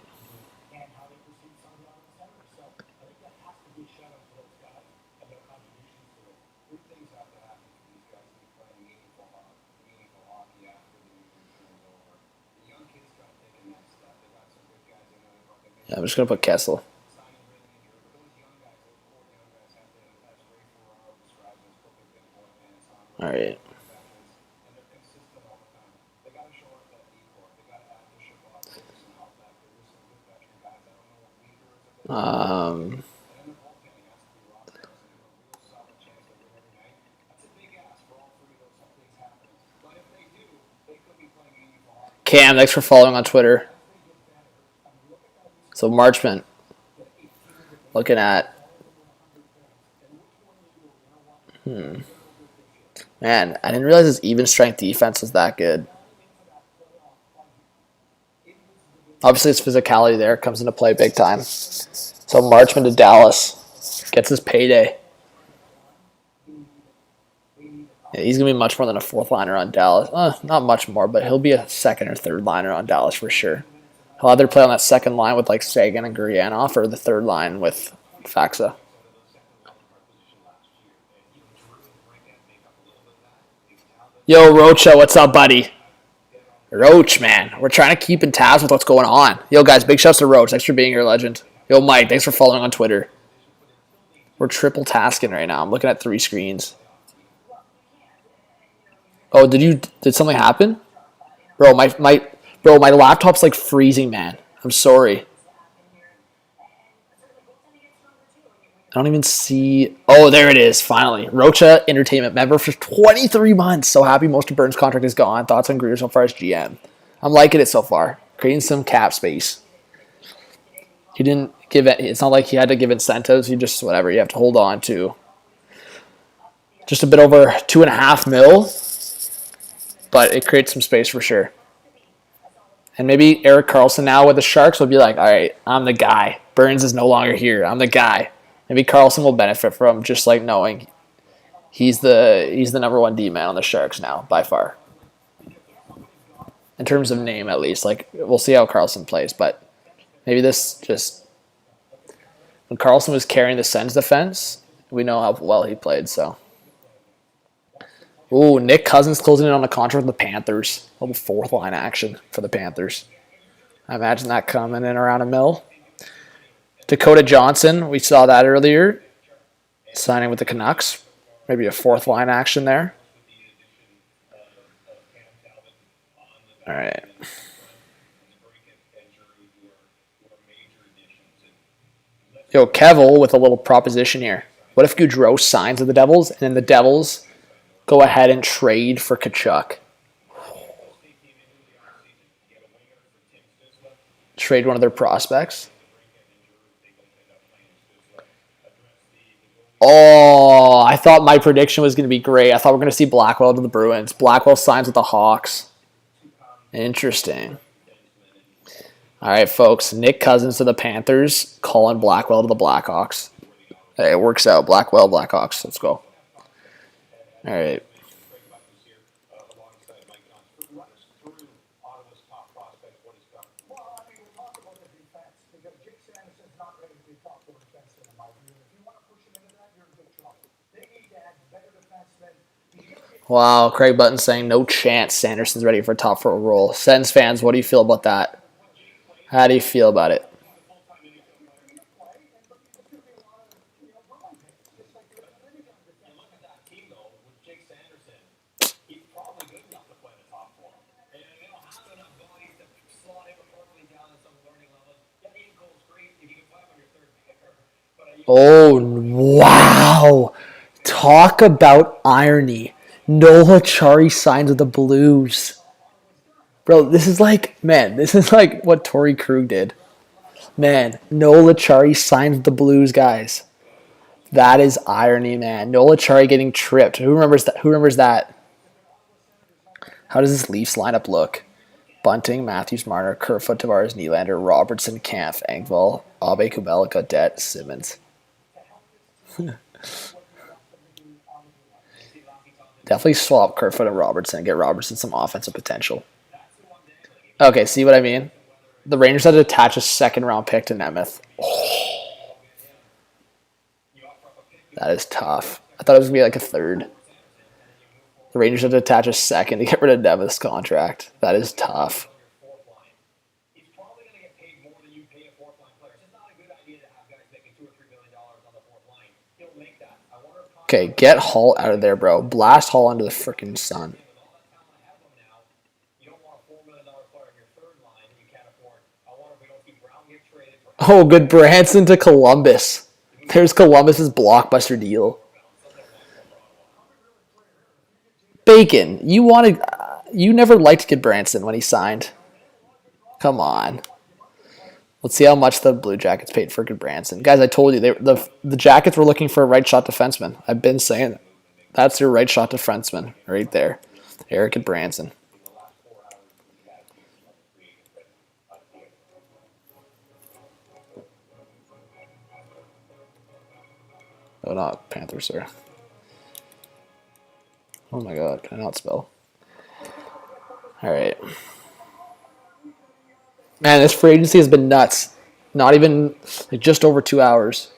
Yeah, I'm just going to put Kessel. All right. Cam, thanks for following on Twitter. So Marchment, looking at, man, I didn't realize his even strength defense was that good. Obviously, his physicality there comes into play big time. So Marchment to Dallas gets his payday. Yeah, he's gonna be much more than a fourth liner on Dallas. Not much more, but he'll be a second or third liner on Dallas for sure. He'll either play on that second line with like Sagan and Gurianov or the third line with Faxa. Yo, Rocha, what's up, buddy? Roach, man. We're trying to keep in tabs with what's going on. Yo, guys, big shouts to Roach. Thanks for being here, legend. Yo, Mike, thanks for following on Twitter. We're triple tasking right now. I'm looking at 3 screens. Oh, did something happen? Bro, my laptop's like freezing, man. I'm sorry. I don't even see... Oh, there it is, finally. Rocha Entertainment member for 23 months. So happy most of Burns' contract is gone. Thoughts on Greer so far as GM? I'm liking it so far. Creating some cap space. He didn't give it... It's not like he had to give incentives. He just... Whatever. You have to hold on to Just a bit over 2.5 mil, but it creates some space for sure. And maybe Erik Karlsson now with the Sharks will be like, all right, I'm the guy. Burns is no longer here. I'm the guy. Maybe Karlsson will benefit from just like knowing he's the number one D man on the Sharks now by far. In terms of name, at least. Like, we'll see how Karlsson plays, but maybe this just when Karlsson was carrying the Sens defense, we know how well he played. So, ooh, Nick Cousins closing in on a contract with the Panthers. A little fourth line action for the Panthers. I imagine that coming in around $1 million. Dakota Johnson, we saw that earlier, signing with the Canucks. Maybe a fourth line action there. All right. Yo, Kevil with a little proposition here. What if Gaudreau signs with the Devils, and then the Devils go ahead and trade for Tkachuk? Trade one of their prospects. Oh, I thought my prediction was going to be great. I thought we were going to see Blackwell to the Bruins. Blackwell signs with the Hawks. Interesting. All right, folks. Nick Cousins to the Panthers. Colin Blackwell to the Blackhawks. Hey, it works out. Blackwell, Blackhawks. Let's go. All right. Wow, Craig Button saying no chance Sanderson's ready for a top four role. Sens fans, what do you feel about that? How do you feel about it? Oh, wow. Talk about irony. Noah Chari signs with the Blues. Bro, this is like what Torrey Krug did. Man, Noah Chari signs with the Blues, guys. That is irony, man. Noah Chari getting tripped. Who remembers that? How does this Leafs lineup look? Bunting, Matthews, Marner, Kerfoot, Tavares, Nylander, Robertson, Kampf, Engvall, Abe, Kubel, Gaudette, Simmons. Definitely swap Kerfoot and Robertson and get Robertson some offensive potential. Okay, see what I mean? The Rangers had to attach a second-round pick to Nemeth. Oh. That is tough. I thought it was going to be like a third. The Rangers had to attach a second to get rid of Nemeth's contract. That is tough. Okay, get Hall out of there, bro. Blast Hall into the freaking sun. Oh, good Branson to Columbus. There's Columbus's blockbuster deal. Bacon, you never liked Good Branson when he signed. Come on. Let's see how much the Blue Jackets paid for Good Branson. Guys, I told you, the Jackets were looking for a right shot defenseman. I've been saying it. That's your right shot defenseman right there. Eric Good Branson. Oh, not Panthers, sir. Oh my god, can I not spell? Alright. Man, this free agency has been nuts. Not even, like, just over 2 hours.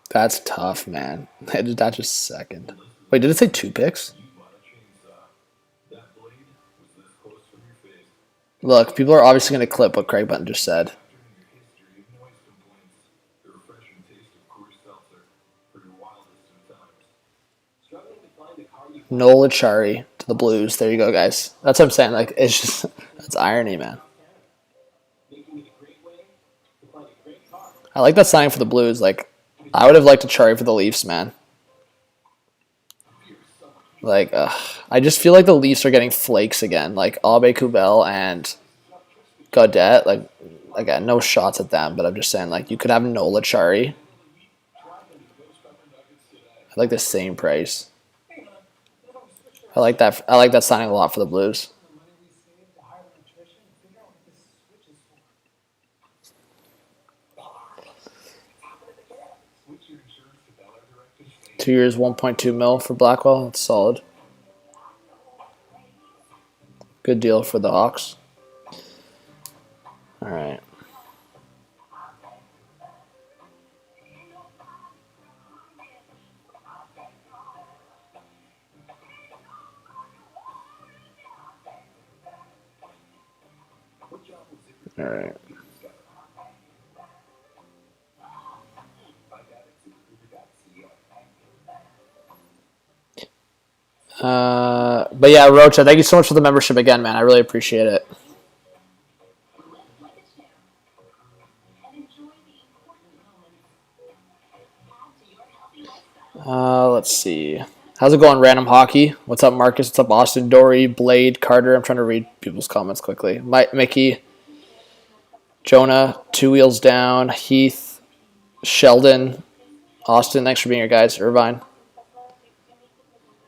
That's tough, man. That's just second. Wait, did it say 2 picks? Look, people are obviously going to clip what Craig Button just said. Nola Chari to the Blues. There you go, guys. That's what I'm saying. Like, it's just, that's irony, man. I like that signing for the Blues. Like, I would have liked a Chari for the Leafs, man. Like, I just feel like the Leafs are getting flakes again. Like, Abe Kubel and Gaudette. Like, again, no shots at them, but I'm just saying, like, you could have Nola Chari I like the same price. I like that. I like that signing a lot for the Blues. Switch your insurance to Bel Air Direct. 2 years, 1.2 mil for Blackwell. That's solid. Good deal for the Hawks. All right. All right. But yeah, Rocha, thank you so much for the membership again, man. I really appreciate it. Let's see. How's it going, Random Hockey? What's up, Marcus? What's up, Austin, Dory, Blade, Carter? I'm trying to read people's comments quickly. Mickey, Jonah, Two Wheels Down, Heath, Sheldon, Austin. Thanks for being here, guys. Irvine.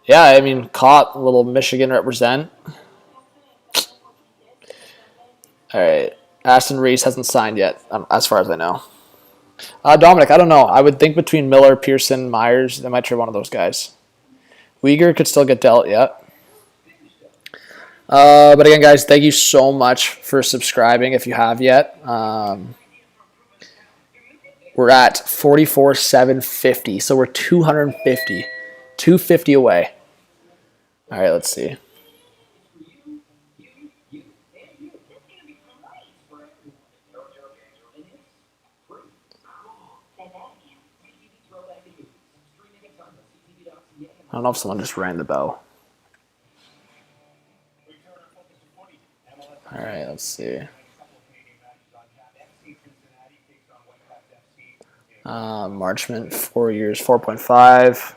Yeah, I mean, caught a little Michigan represent. All right. Aston Reese hasn't signed yet, as far as I know. Dominic, I don't know. I would think between Miller, Pearson, Myers, they might trade one of those guys. Uyghur could still get dealt, yeah. But again, guys, thank you so much for subscribing if you have yet. We're at 44,750, so we're 250. 250 away. All right, let's see. I don't know if someone just rang the bell. All right, let's see. Marchment, 4 years, 4.5.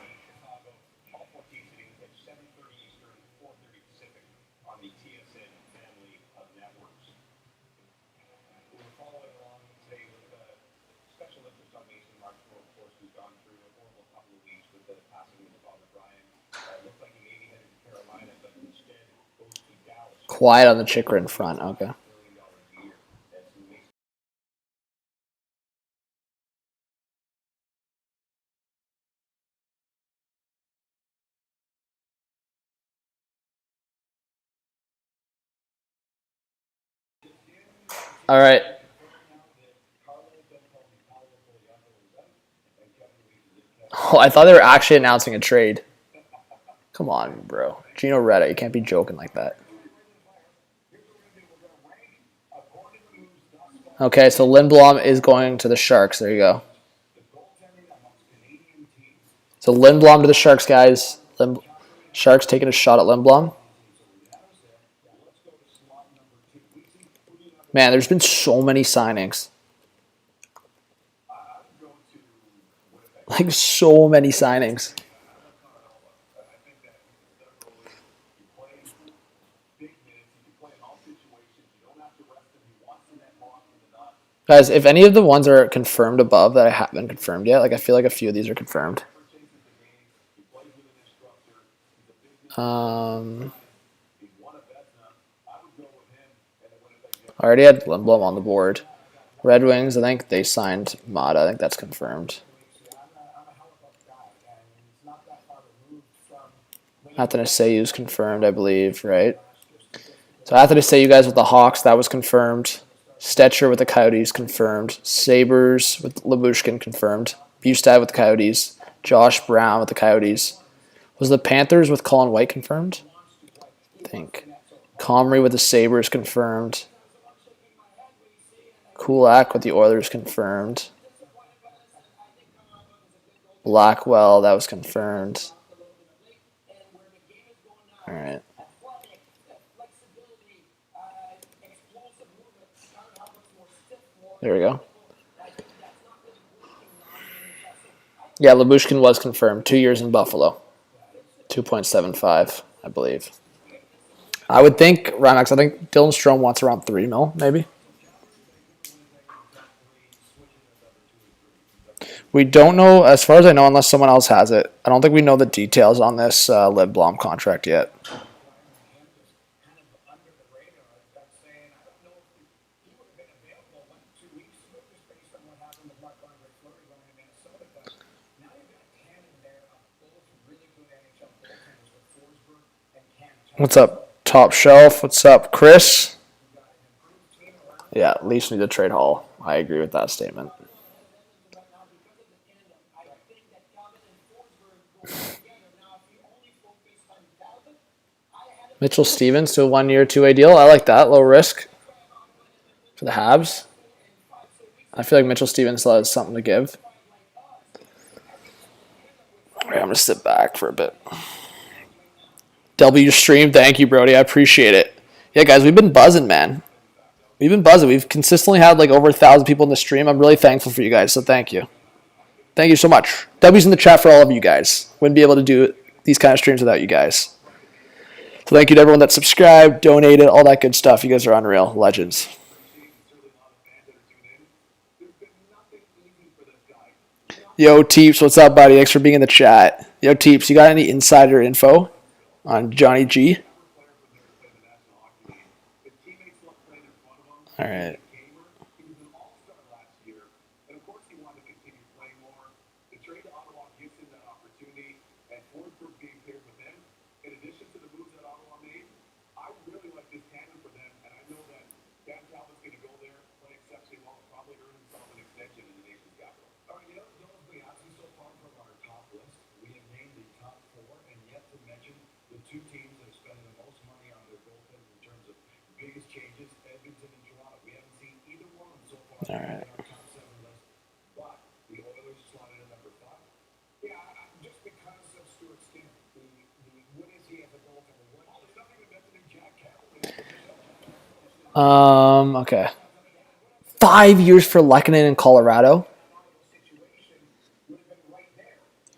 Quiet on the Chikra in front. Okay. All right. Oh, I thought they were actually announcing a trade. Come on, bro. Gino Retta, you can't be joking like that. Okay, so Lindblom is going to the Sharks. There you go. So Lindblom to the Sharks, guys. Sharks taking a shot at Lindblom. Man, there's been so many signings. Like, so many signings. Guys, if any of the ones are confirmed above that I haven't confirmed yet, like I feel like a few of these are confirmed. I already had Lindblom on the board. Red Wings, I think they signed Mata. I think that's confirmed. Athanasiou's confirmed, I believe, right? So Athanasiou, guys, with the Hawks, that was confirmed. Stetcher with the Coyotes, confirmed. Sabres with Labushkin, confirmed. Bustad with the Coyotes. Josh Brown with the Coyotes. Was the Panthers with Colin White confirmed? I think. Comrie with the Sabres, confirmed. Kulak with the Oilers, confirmed. Blackwell, that was confirmed. All right. There we go. Yeah, Labushkin was confirmed. 2 years in Buffalo. 2.75, I believe. I would think, Rymax, I think Dylan Strome wants around 3 mil, maybe. We don't know, as far as I know, unless someone else has it. I don't think we know the details on this Lindblom contract yet. What's up, Top Shelf? What's up, Chris? Yeah, Leafs need to trade Hall. I agree with that statement. Mitchell Stevens to a 1-year, 2-way deal. I like that. Low risk for the Habs. I feel like Mitchell Stevens still has something to give. All right, I'm going to sit back for a bit. W stream. Thank you, Brody. I appreciate it. Yeah, guys, we've been buzzing, man. We've been buzzing. We've consistently had like over 1,000 people in the stream. I'm really thankful for you guys, so thank you. Thank you so much. W's in the chat for all of you guys. Wouldn't be able to do these kind of streams without you guys. So thank you to everyone that subscribed, donated, all that good stuff. You guys are unreal. Legends. Yo, Teeps, what's up, buddy? Thanks for being in the chat. Yo, Teeps, you got any insider info on Johnny G? All right. All right. Okay. 5 years for Lehkonen in Colorado.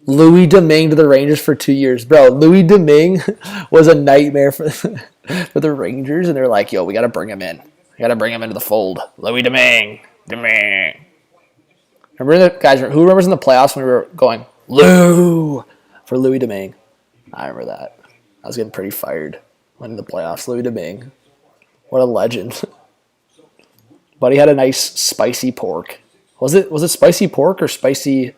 Louis Domingue to the Rangers for 2 years. Bro, Louis Domingue was a nightmare for the Rangers, and they're like, yo, we got to bring him in. We got to bring him into the fold. Louis Domingue. Remember the guys, who remembers in the playoffs when we were going, Lou, for Louis Domingue? I remember that. I was getting pretty fired when in the playoffs. Louis Domingue. What a legend. But he had a nice spicy pork. Was it spicy pork or spicy? I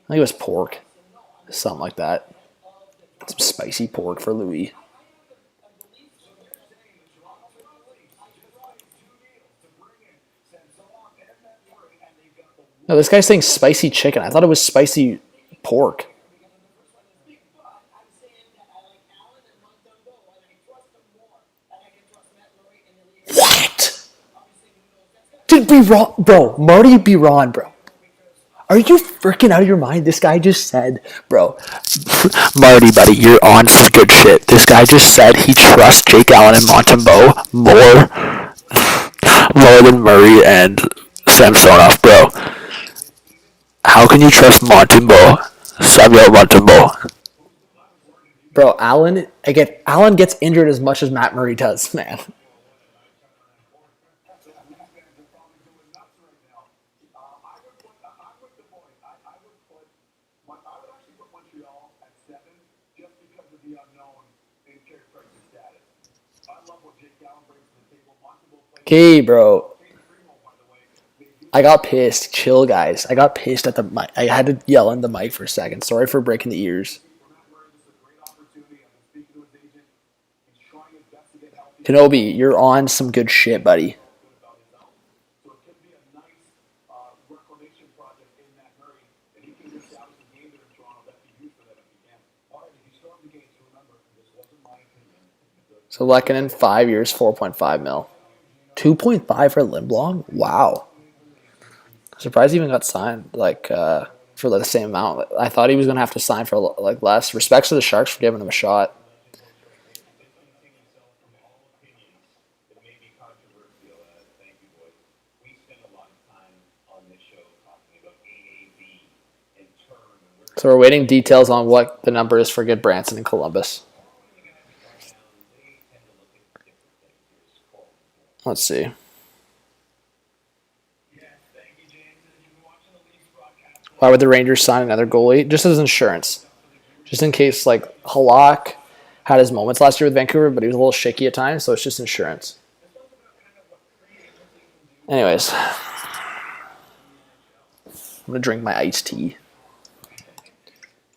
think it was pork. Something like that. Some spicy pork for Louis. No, this guy's saying spicy chicken. I thought it was spicy pork. What? Did Biron, bro? Marty Biron, bro. Are you freaking out of your mind? This guy just said, bro. Marty, buddy, you're on some good shit. This guy just said he trusts Jake Allen and Montembeault more than Murray and Samsonov, bro. How can you trust Samuel Montembeault? Bro, Allen gets injured as much as Matt Murray does, man. Okay, bro. I got pissed. Chill, guys. I got pissed at the mic. I had to yell in the mic for a second. Sorry for breaking the ears. Kenobi, you're on some good shit, buddy. So Lehkonen, 5 years, 4.5 mil. 2.5 for Lindblom? Wow. Surprised he even got signed for the same amount. I thought he was going to have to sign for like less. Respects to the Sharks for giving him a shot. So we're waiting details on what the number is for Goodbranson in Columbus. Let's see. Why would the Rangers sign another goalie? Just as insurance. Just in case, like, Halak had his moments last year with Vancouver, but he was a little shaky at times, so it's just insurance. Anyways, I'm going to drink my iced tea.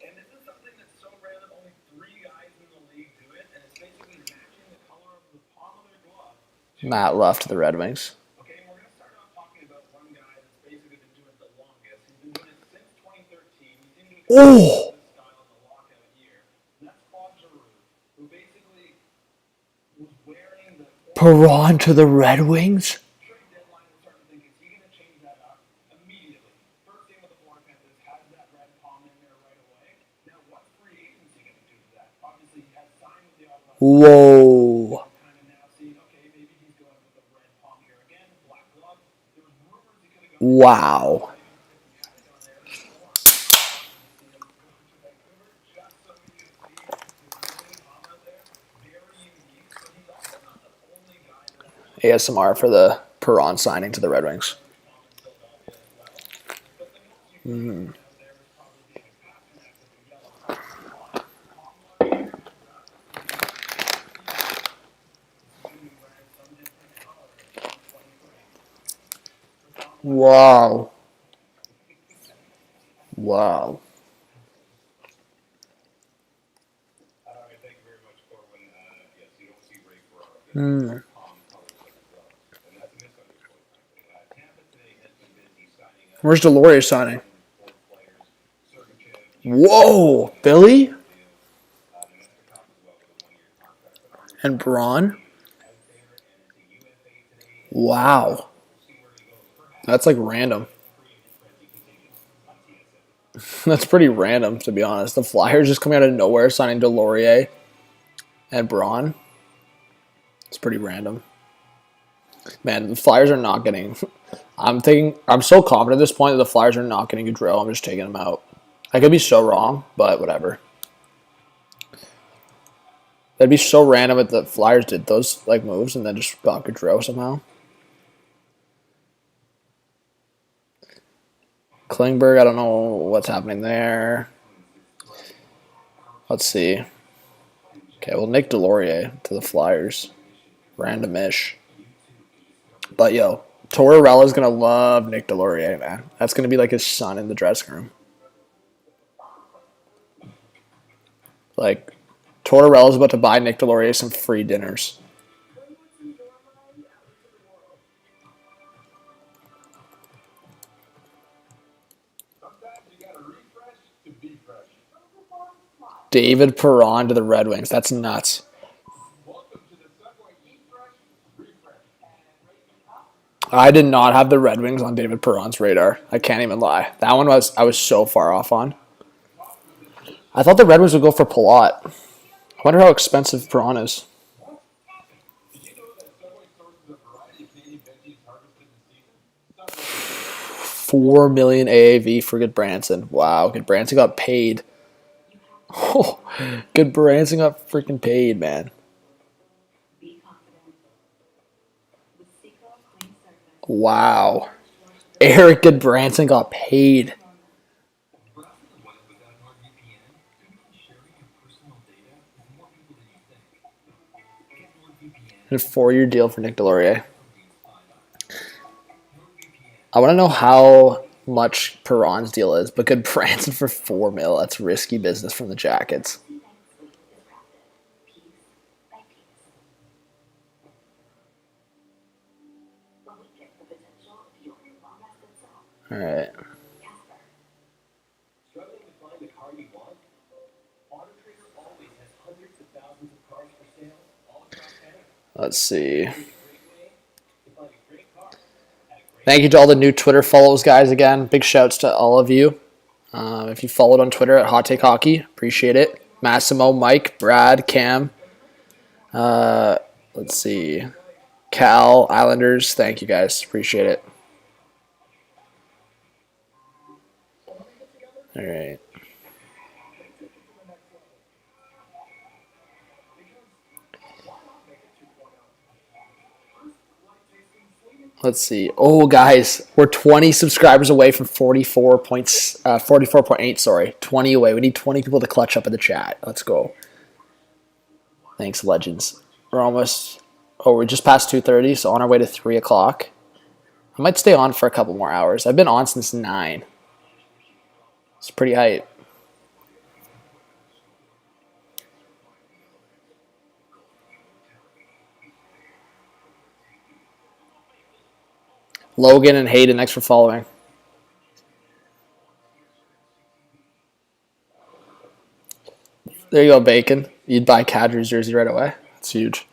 And this is something that's so random, only 3 guys in the league do it, and it's basically matching the color of the palm of their glove. Matt left to the Red Wings. Okay, and we're going to start off talking about one guy that's basically been doing it the longest. He's been doing it since 2013. He seemed to be Oh! this style in the lockout year. And that's Giroux, who basically was wearing the Perron to the Red Wings? trade deadline and started thinking, is he going to change that up immediately? First thing with the Florida Panthers has that red palm in there right away. Now, what's free agency going to do to that? Obviously, he has signed with the Ottawa. Whoa. Kind of now seeing, okay, maybe he's going with the red palm here again, black glove. There was rumors he could have gone. Wow. ASMR for the Perron signing to the Red Wings. Wow. Wow. All right, thank you very much, Corwin. Yes, you don't see Ray Ferraro. Palm colors like a glove. And that's a misunderstood, frankly. Tampa today has been busy signing up Where's Delorier signing? 4 players. Sergachev, Whoa. Philly? Nemestikov as well with a 1-year contract. But And Braun? out there, and it's a UFA today. Wow. We'll see where he goes. Perhaps That's like random. free agent frenzy continues on TSN. That's pretty random, to be honest. The Flyers just coming out of nowhere signing Delorier and Braun. It's pretty random. Man, the Flyers are not getting... I'm so confident at this point that the Flyers are not getting Gaudreau. I'm just taking him out. I could be so wrong, but whatever. That'd be so random if the Flyers did those like moves and then just got Gaudreau somehow. Klingberg, I don't know what's happening there. Let's see. Okay, well, Nick Delorier to the Flyers. Random-ish. But, yo, Tortorella's going to love Nick Delorier, man. That's going to be like his son in the dressing room. Like, Tortorella's about to buy Nick Delorier some free dinners. Sometimes you got to refresh to be fresh. David Perron to the Red Wings. That's nuts. Welcome to the Subway Eat Fresh, Refresh. I did not have the Red Wings on David Perron's radar. I can't even lie. That one I was so far off on. I thought the Red Wings would go for Palat. I wonder how expensive Perron is. Did you know that Subway sources a variety of Canadian veggies harvested in season? Subway. $4 million AAV for Goodbranson. Wow, Goodbranson got paid. Oh, Goodbranson got freaking paid, man. Wow. Eric Goodbranson got paid. A 4-year deal for Nick Delorier. I want to know how much Perron's deal is, but Goodbranson for $4 million. That's risky business from the Jackets. All right. Struggling to find the car you want? Auto Trader always has hundreds of thousands of cars for sale all across Canada. Let's see. It's a great way to find a great car at a great Thank you to all the new Twitter follows, guys. Again, big shouts to all of you. If you followed on Twitter at Hot Take Hockey, appreciate it. Massimo, Mike, Brad, Cam. Let's see. Cal, Islanders. Thank you, guys. Appreciate it. All right. Let's see. Oh, guys, we're 20 subscribers away from 44.8. Sorry, 20 away. We need 20 people to clutch up in the chat. Let's go. Thanks, legends. We're almost. Oh, we're just past 2:30, so on our way to 3 o'clock. I might stay on for a couple more hours. I've been on since 9. It's pretty hype. Logan and Hayden, thanks for following. There you go, Bacon. You'd buy Kadri's jersey right away. That's huge.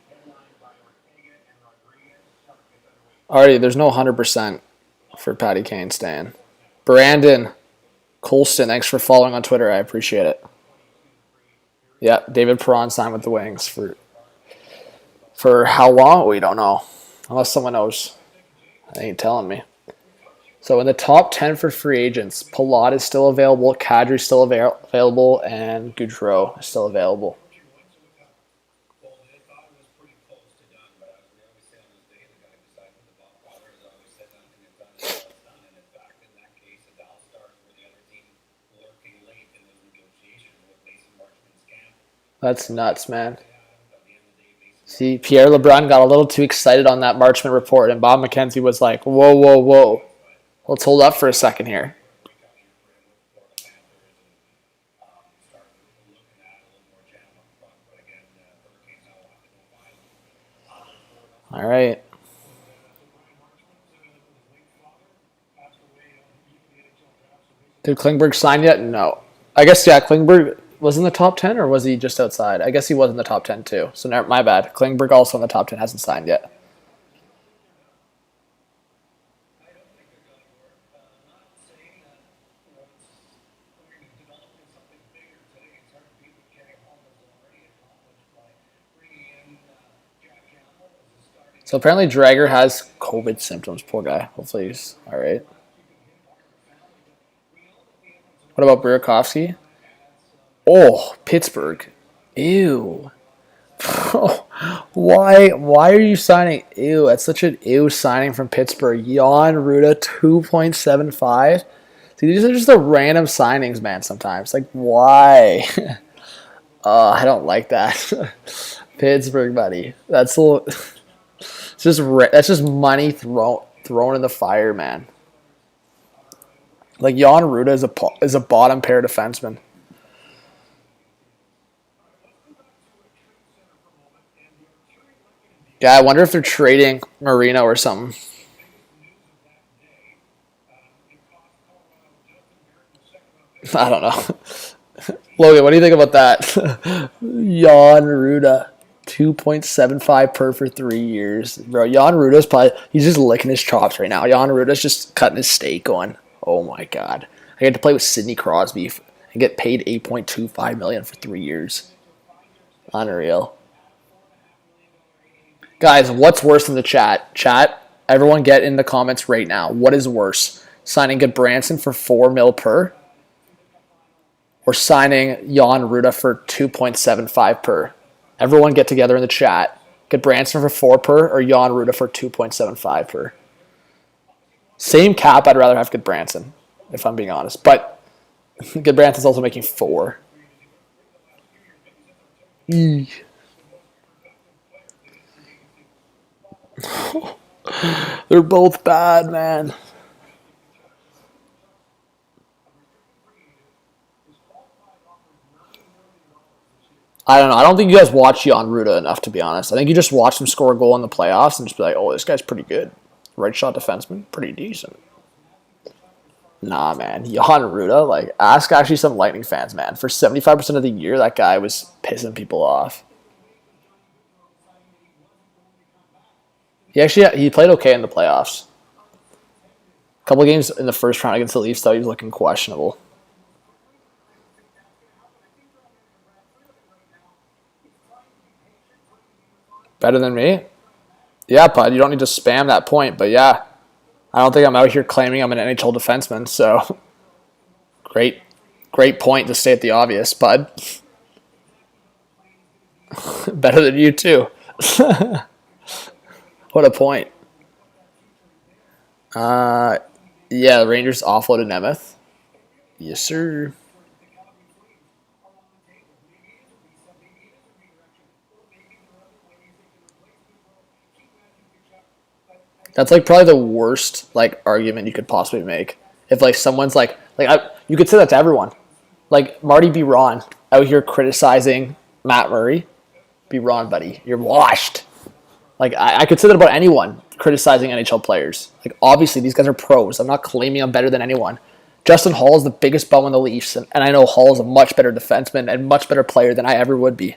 Already, there's no 100% for Patty Kane staying. Brandon Colston, thanks for following on Twitter. I appreciate it. Yeah, David Perron signed with the Wings for how long? We don't know. Unless someone knows. They ain't telling me. So in the top 10 for free agents, Palat is still available, Kadri is still available, and Gaudreau is still available. That's nuts, man. See, Pierre LeBrun got a little too excited on that Marchment report, and Bob McKenzie was like, whoa, whoa, whoa. Let's hold up for a second here. All right. Did Klingberg sign yet? No. I guess, yeah, Klingberg was in the top 10, or was he just outside? I guess he was in the top 10 too. So my bad. Klingberg also in the top 10 hasn't signed yet. So apparently Drager has COVID symptoms. Poor guy. Hopefully he's all right. What about Burakovsky? Oh, Pittsburgh. Ew. Why are you signing? Ew, that's such an ew signing from Pittsburgh. Jan Ruda, 2.75. See, these are just the random signings, man, sometimes. Like, why? I don't like that. Pittsburgh, buddy. That's a little... That's just money thrown in the fire, man. Like, Jan Ruda is a bottom pair defenseman. Yeah, I wonder if they're trading Marino or something. I don't know. Logan, what do you think about that? Jan Ruda, 2.75 per for 3 years. Bro, Jan Ruda's he's just licking his chops right now. Jan Ruda's just cutting his steak going, oh my God. I get to play with Sidney Crosby and get paid $8.25 million for 3 years. Unreal. Guys, what's worse in the chat? Chat, everyone get in the comments right now. What is worse? Signing Goodbranson for $4 million per? Or signing Jan Ruda for 2.75 per? Everyone get together in the chat. Goodbranson for 4 per or Jan Ruda for 2.75 per? Same cap, I'd rather have Goodbranson, if I'm being honest. But Goodbranson's also making 4. They're both bad, man. I don't know. I don't think you guys watch Jan Ruda enough, to be honest. I think you just watch him score a goal in the playoffs and just be like, oh, this guy's pretty good. Right shot defenseman, pretty decent. Nah, man. Jan Ruda, like, ask actually some Lightning fans, man. For 75% of the year, that guy was pissing people off. He played okay in the playoffs. A couple of games in the first round against the Leafs, though, he was looking questionable. Better than me? Yeah, Pud, you don't need to spam that point, but yeah. I don't think I'm out here claiming I'm an NHL defenseman, so great point to state the obvious, Pud. Better than you, too. What a point. Yeah, the Rangers offloaded Nemeth. Yes, sir. That's like probably the worst like argument you could possibly make. If like someone's you could say that to everyone. Like Marty B. Ron out here criticizing Matt Murray. B. Ron, buddy, you're washed. Like I could say that about anyone criticizing NHL players. Like obviously these guys are pros. I'm not claiming I'm better than anyone. Justin Hall is the biggest bum on the Leafs, and I know Hall is a much better defenseman and much better player than I ever would be.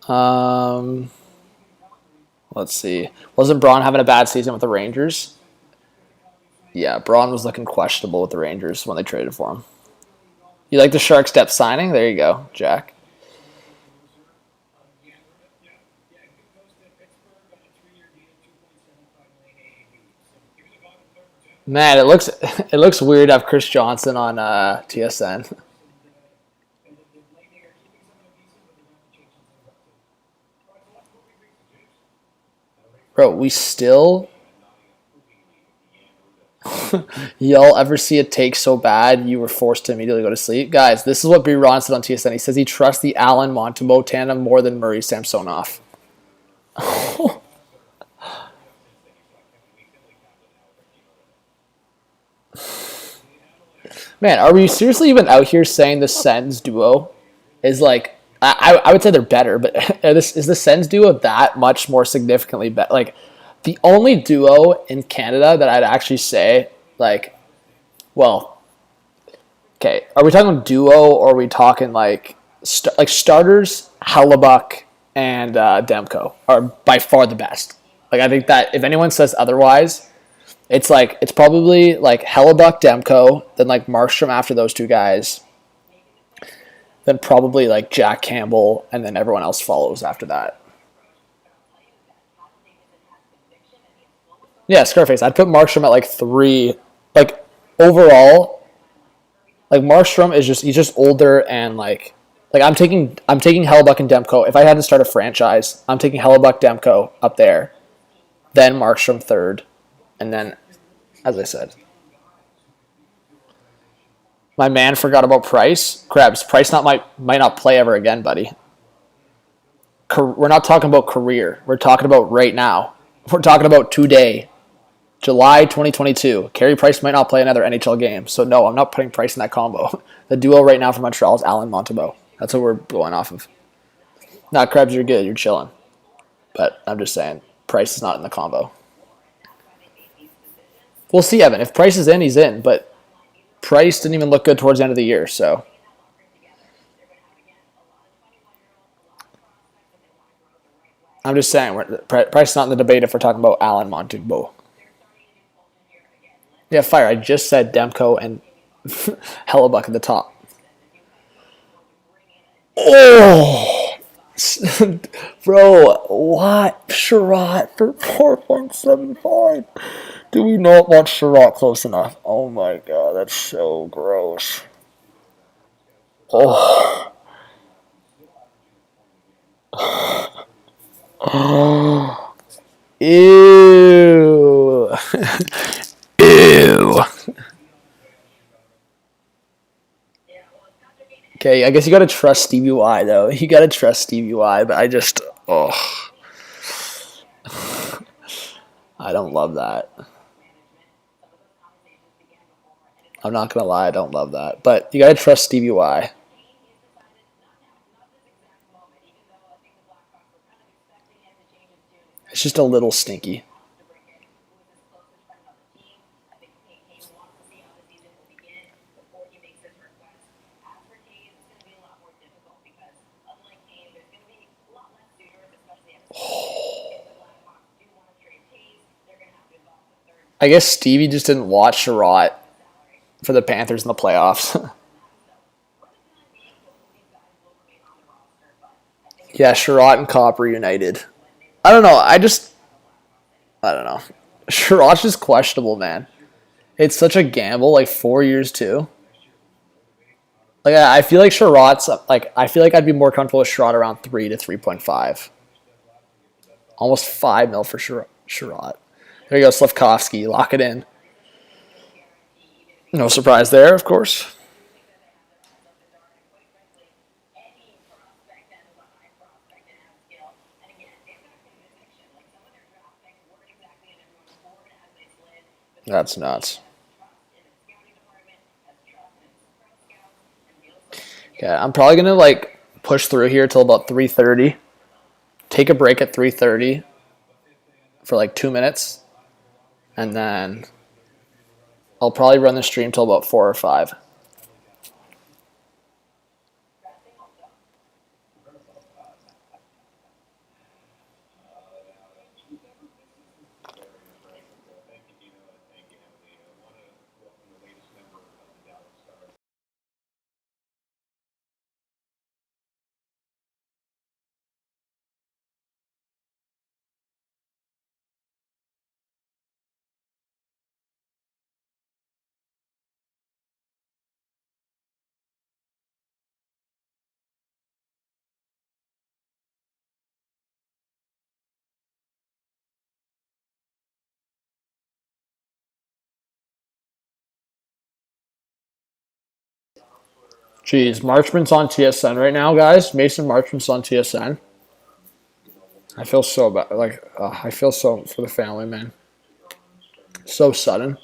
Um, let's see. Wasn't Braun having a bad season with the Rangers? Yeah, Braun was looking questionable with the Rangers when they traded for him. You like the Sharks' depth signing? There you go, Jack. Man, it looks weird to have Chris Johnson on TSN. Bro, we still y'all ever see a take so bad you were forced to immediately go to sleep? Guys, this is what B. Ron said on TSN. He says he trusts the Allen Montembeault tandem more than Murray Samsonov. Man, are we seriously even out here saying the Sens duo is like I would say they're better, but is the Sens duo that much more significantly better? Like the only duo in Canada that I'd actually say like, well, okay, are we talking duo or are we talking like starters? Hellebuck and Demko are by far the best. Like I think that if anyone says otherwise, it's probably like Hellebuck, Demko, then like Markstrom after those two guys, then probably like Jack Campbell, and then everyone else follows after that. Yeah, Scarface. I'd put Markstrom at like 3. Like overall, like Markstrom is he's just older and like I'm taking Hellebuck and Demko. If I had to start a franchise, I'm taking Hellebuck, Demko up there, then Markstrom third, and then as I said, my man forgot about Price. Krebs, Price might not play ever again, buddy. We're not talking about career. We're talking about right now. We're talking about today, July 2022. Carey Price might not play another NHL game. So no, I'm not putting Price in that combo. The duo right now for Montreal is Allen Montembeault. That's what we're going off of. Not Krebs, you're good. You're chilling. But I'm just saying, Price is not in the combo. We'll see, Evan. If Price is in, he's in. But Price didn't even look good towards the end of the year, so. I'm just saying, Price is not in the debate if we're talking about Allen Montembeault. Yeah, fire. I just said Demko and Hellebuck at the top. Oh! Bro, what? Sherratt for 4.75. Do we not want Sherratt close enough? Oh my god, that's so gross. Oh. Oh. Ew. Ew. Okay, I guess you gotta trust Stevie Y though. You gotta trust Stevie Y, but I just I don't love that. I'm not gonna lie, I don't love that. But you gotta trust Stevie Y. It's just a little stinky. I guess Stevie just didn't watch Sherratt for the Panthers in the playoffs. Yeah, Sherratt and Copper united. I don't know. I don't know. Sherratt's just questionable, man. It's such a gamble, like 4 years too. Like I feel like Sherrod's like I feel like I'd be more comfortable with Sherrod around 3 to 3.5. Almost 5 mil for Sherrod. There you go, Slavkovsky. Lock it in. No surprise there, of course. That's nuts. Okay, I'm probably gonna like push through here till about 3:30. Take a break at 3:30 for like 2 minutes, and then I'll probably run the stream till about 4 or 5. Jeez, Marchman's on TSN right now, guys. Mason Marchman's on TSN. I feel so bad. Like, I feel so for the family, man. So sudden.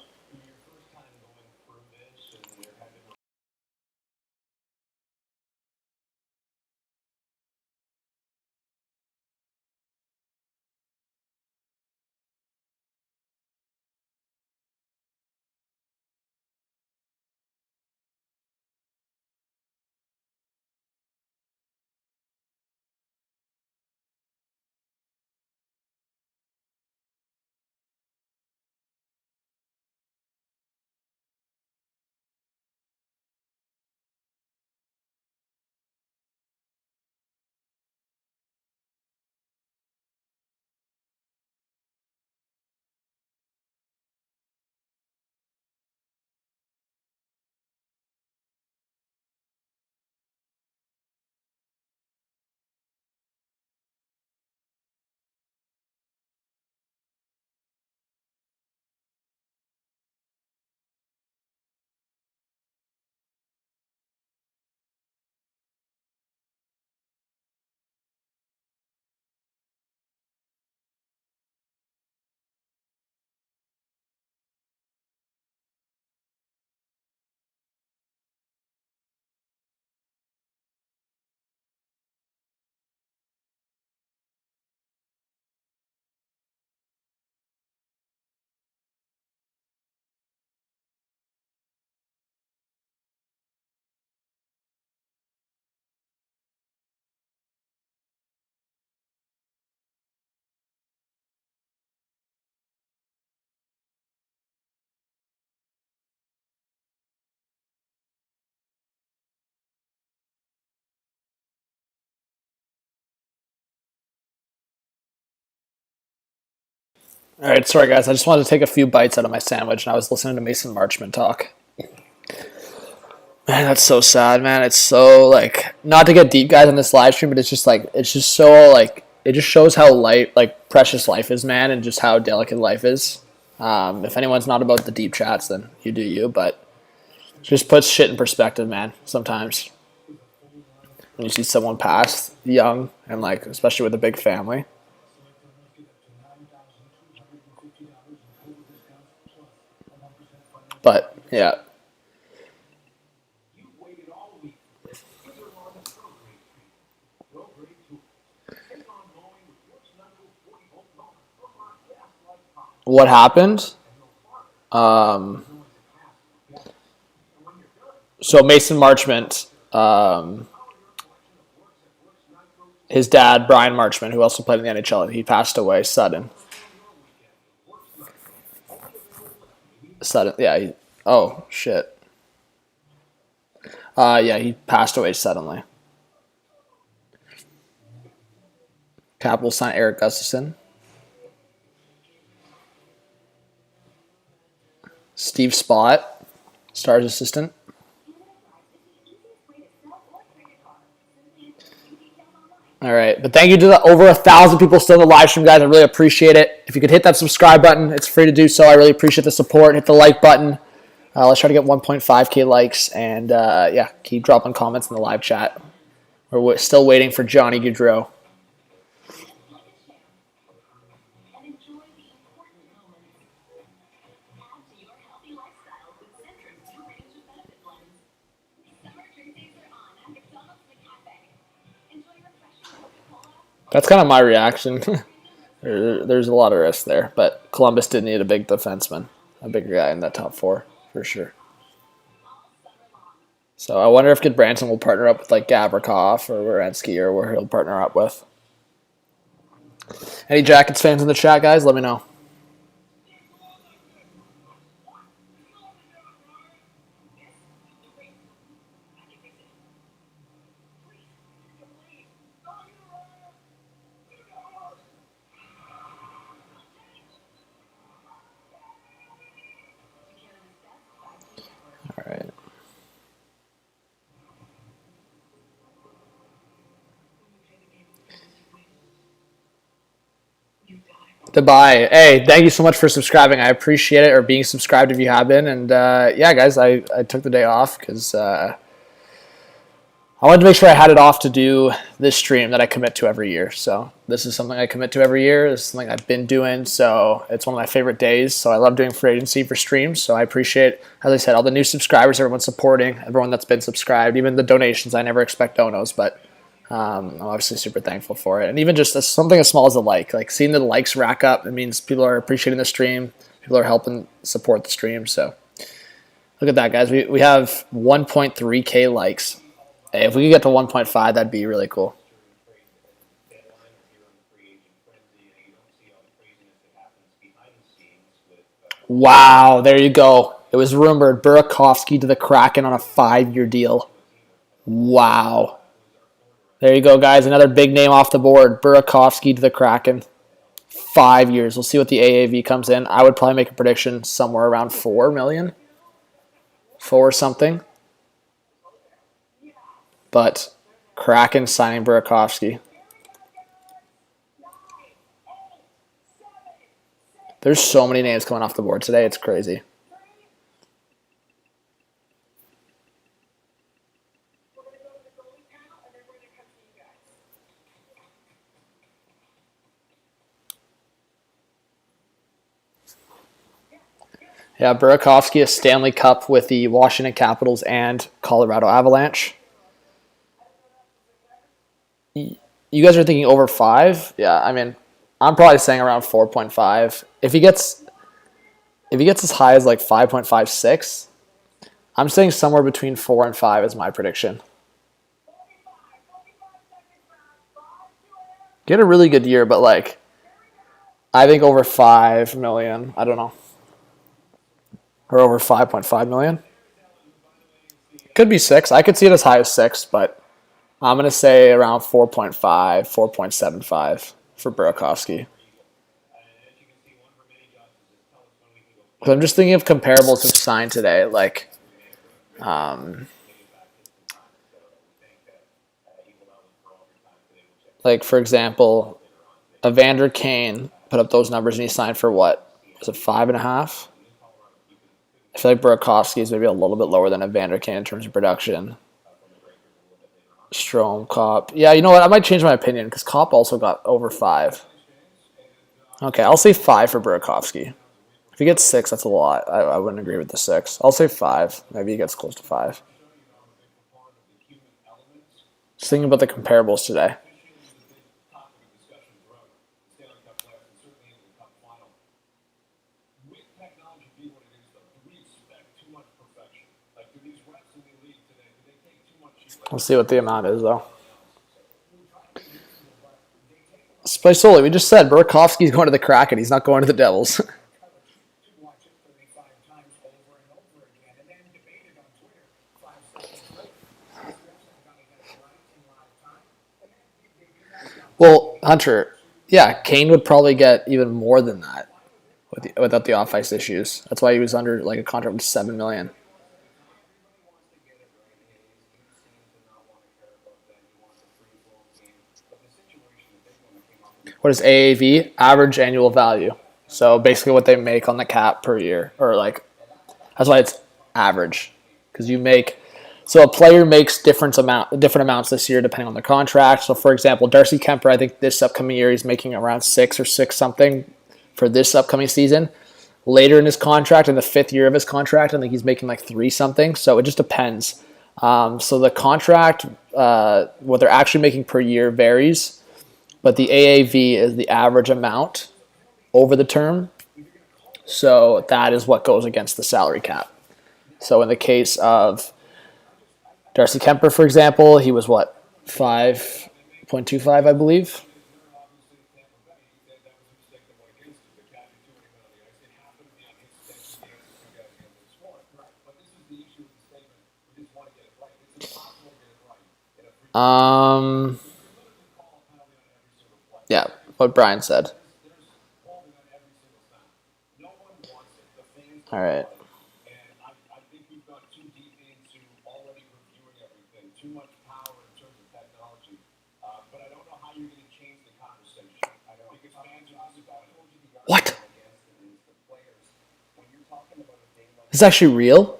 All right, sorry guys. I just wanted to take a few bites out of my sandwich, and I was listening to Mason Marchman talk. Man, that's so sad, man. It's so like not to get deep, guys, on this live stream, but it's just so like it just shows how like precious life is, man, and just how delicate life is. If anyone's not about the deep chats, then you do you, but it just puts shit in perspective, man. Sometimes when you see someone pass young and like especially with a big family. But yeah. What happened? So Mason Marchment, his dad, Brian Marchment, who also played in the NHL, he passed away sudden. Sudden, yeah. Oh, shit. Yeah, he passed away suddenly. Capitals signed Eric Gustafson. Steve Spott, Stars assistant. All right, but thank you to the over 1,000 people still in the live stream, guys. I really appreciate it. If you could hit that subscribe button, it's free to do so. I really appreciate the support. Hit the like button. Let's try to get 1.5K likes, and yeah, keep dropping comments in the live chat. We're still waiting for Johnny Gaudreau. That's kind of my reaction. There's a lot of risk there, but Columbus did need a big defenseman, a bigger guy in that top four for sure. So I wonder if Goodbranson will partner up with like Gavrikov or Werenski or where he'll partner up with. Any Jackets fans in the chat, guys? Let me know. All right. Goodbye. Hey, thank you so much for subscribing. I appreciate it, or being subscribed if you have been. And yeah, guys, I took the day off because I wanted to make sure I had it off to do this stream that I commit to every year. So this is something I commit to every year. This is something I've been doing. So it's one of my favorite days. So I love doing free agency for streams. So I appreciate, as I said, all the new subscribers, everyone supporting, everyone that's been subscribed, even the donations. I never expect donos, but I'm obviously super thankful for it. And even just something as small as a like seeing the likes rack up, it means people are appreciating the stream. People are helping support the stream. So look at that, guys. We have 1.3K likes. Hey, if we could get to 1.5, that'd be really cool. Wow, there you go. It was rumored Burakovsky to the Kraken on a 5-year deal. Wow. There you go, guys. Another big name off the board. Burakovsky to the Kraken. 5 years. We'll see what the AAV comes in. I would probably make a prediction somewhere around 4 million. 4 something. But Kraken signing Burakovsky. There's so many names coming off the board today. It's crazy. Yeah, Burakovsky, a Stanley Cup with the Washington Capitals and Colorado Avalanche. You guys are thinking over 5? Yeah, I mean, I'm probably saying around 4.5. If he gets as high as like 5.56, I'm saying somewhere between 4 and 5 is my prediction. Get a really good year, but like, I think over 5 million. I don't know. Or over 5.5 million. Could be 6. I could see it as high as 6, but I'm going to say around 4.5, 4.75 for Burakovsky. I'm just thinking of comparables who've signed today. Like for example, Evander Kane put up those numbers and he signed for what? Was it 5.5? I feel like Burakovsky is maybe a little bit lower than Evander Kane in terms of production. Strome, Kopp. Yeah, you know what? I might change my opinion because Kopp also got over 5. Okay, I'll say 5 for Burakovsky. If he gets 6, that's a lot. I wouldn't agree with the 6. I'll say 5. Maybe he gets close to 5. Just thinking about the comparables today. We'll see what the amount is, though. Spicoli, we just said Burakovsky's going to the Kraken. He's not going to the Devils. Well, Hunter, yeah, Kane would probably get even more than that without the off-ice issues. That's why he was under like a contract of $7 million. What is AAV? Average annual value. So basically what they make on the cap per year, or like that's why it's average, because you make. So a player makes different amounts this year depending on their contract. So for example, Darcy Kemper, I think this upcoming year he's making around 6 or 6 something for this upcoming season. Later in his contract, in the 5th year of his contract, I think he's making like 3 something. So it just depends. So the contract, what they're actually making per year varies, but the AAV is the average amount over the term. So that is what goes against the salary cap. So in the case of Darcy Kemper, for example, he was what, 5.25, I believe. Yeah, what Brian said. All right. I think we've gone too deep into already reviewing everything, too much power in terms of technology. But I don't know how you're going to change the conversation. I know because fans are disappointed. What? This is actually real?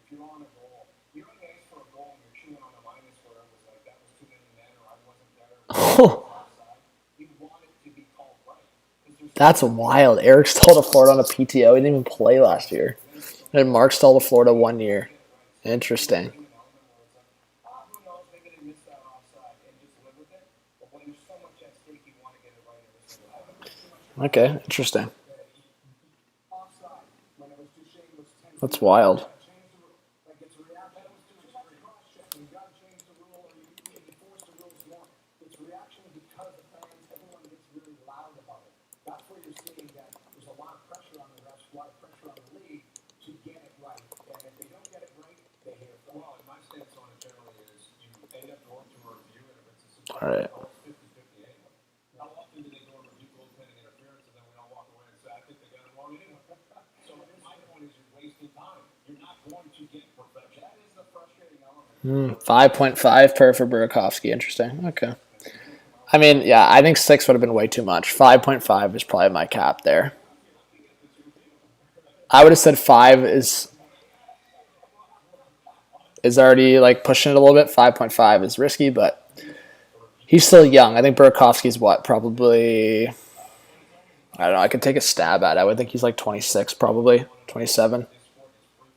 If you're on a goal, you don't ask for a goal and you're chewing on a minus where it was like that was too many men or I wasn't there. You want it to be called right. That's wild. Eric stalled to Florida on a PTO. He didn't even play last year. And Mark stalled to Florida 1 year. Interesting. Okay, interesting. That's wild. All right. How often do they go and review goaltending interference and then we all walk away and say, I think they got it wrong anyway? So my point is you're wasting time. You're not going to get perfection. That is the frustrating element. 5.5 per for Burakovsky. Interesting. Okay. I mean, yeah, I think 6 would have been way too much. 5.5 is probably my cap there. I would have said 5 is already like pushing it a little bit. 5.5 is risky, but he's still young. I think Burakovsky's what? Probably, I don't know. I could take a stab at it. I would think he's like 26 probably. 27.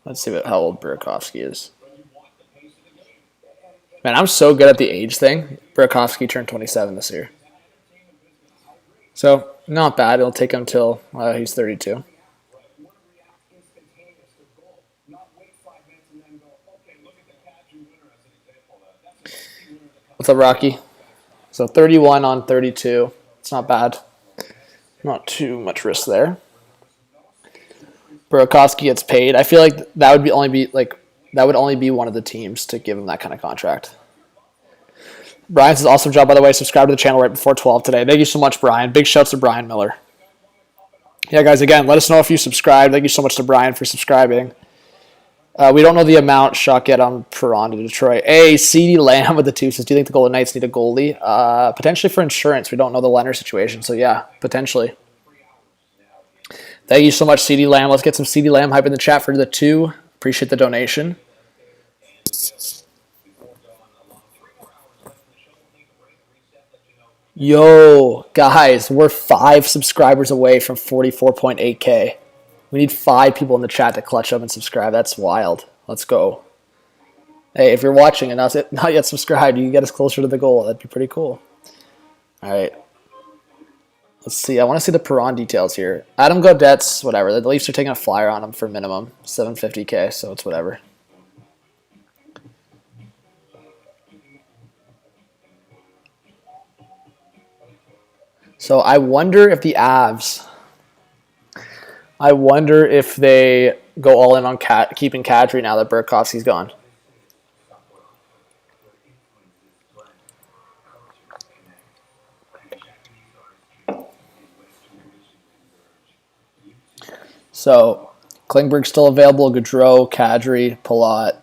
Let's see how old Burakovsky is. Man, I'm so good at the age thing. Burakovsky turned 27 this year. So, not bad. It'll take him till he's 32. What's up, Rocky? So 31 on 32. It's not bad. Not too much risk there. Burakovsky gets paid. I feel like that would only be one of the teams to give him that kind of contract. Brian says, awesome job, by the way. Subscribe to the channel right before 12 today. Thank you so much, Brian. Big shouts to Brian Miller. Yeah, guys, again, let us know if you subscribed. Thank you so much to Brian for subscribing. We don't know the amount Shock get on Perron to Detroit. Hey, CD Lamb with the 2 says, do you think the Golden Knights need a goalie? Potentially for insurance. We don't know the Leonard situation, so yeah, potentially. Thank you so much, CD Lamb. Let's get some CD Lamb hype in the chat for the 2. Appreciate the donation. Yo, guys, we're 5 subscribers away from 44.8K. We need 5 people in the chat to clutch up and subscribe. That's wild. Let's go. Hey, if you're watching and not yet subscribed, you can get us closer to the goal. That'd be pretty cool. All right. Let's see. I want to see the Perron details here. Adam Gaudet's, whatever. The Leafs are taking a flyer on him for minimum. 750K, so it's whatever. So I wonder if the Avs... I wonder if they go all in on keeping Kadri now that Burakovsky's gone. So Klingberg's still available. Gaudreau, Kadri, Palat.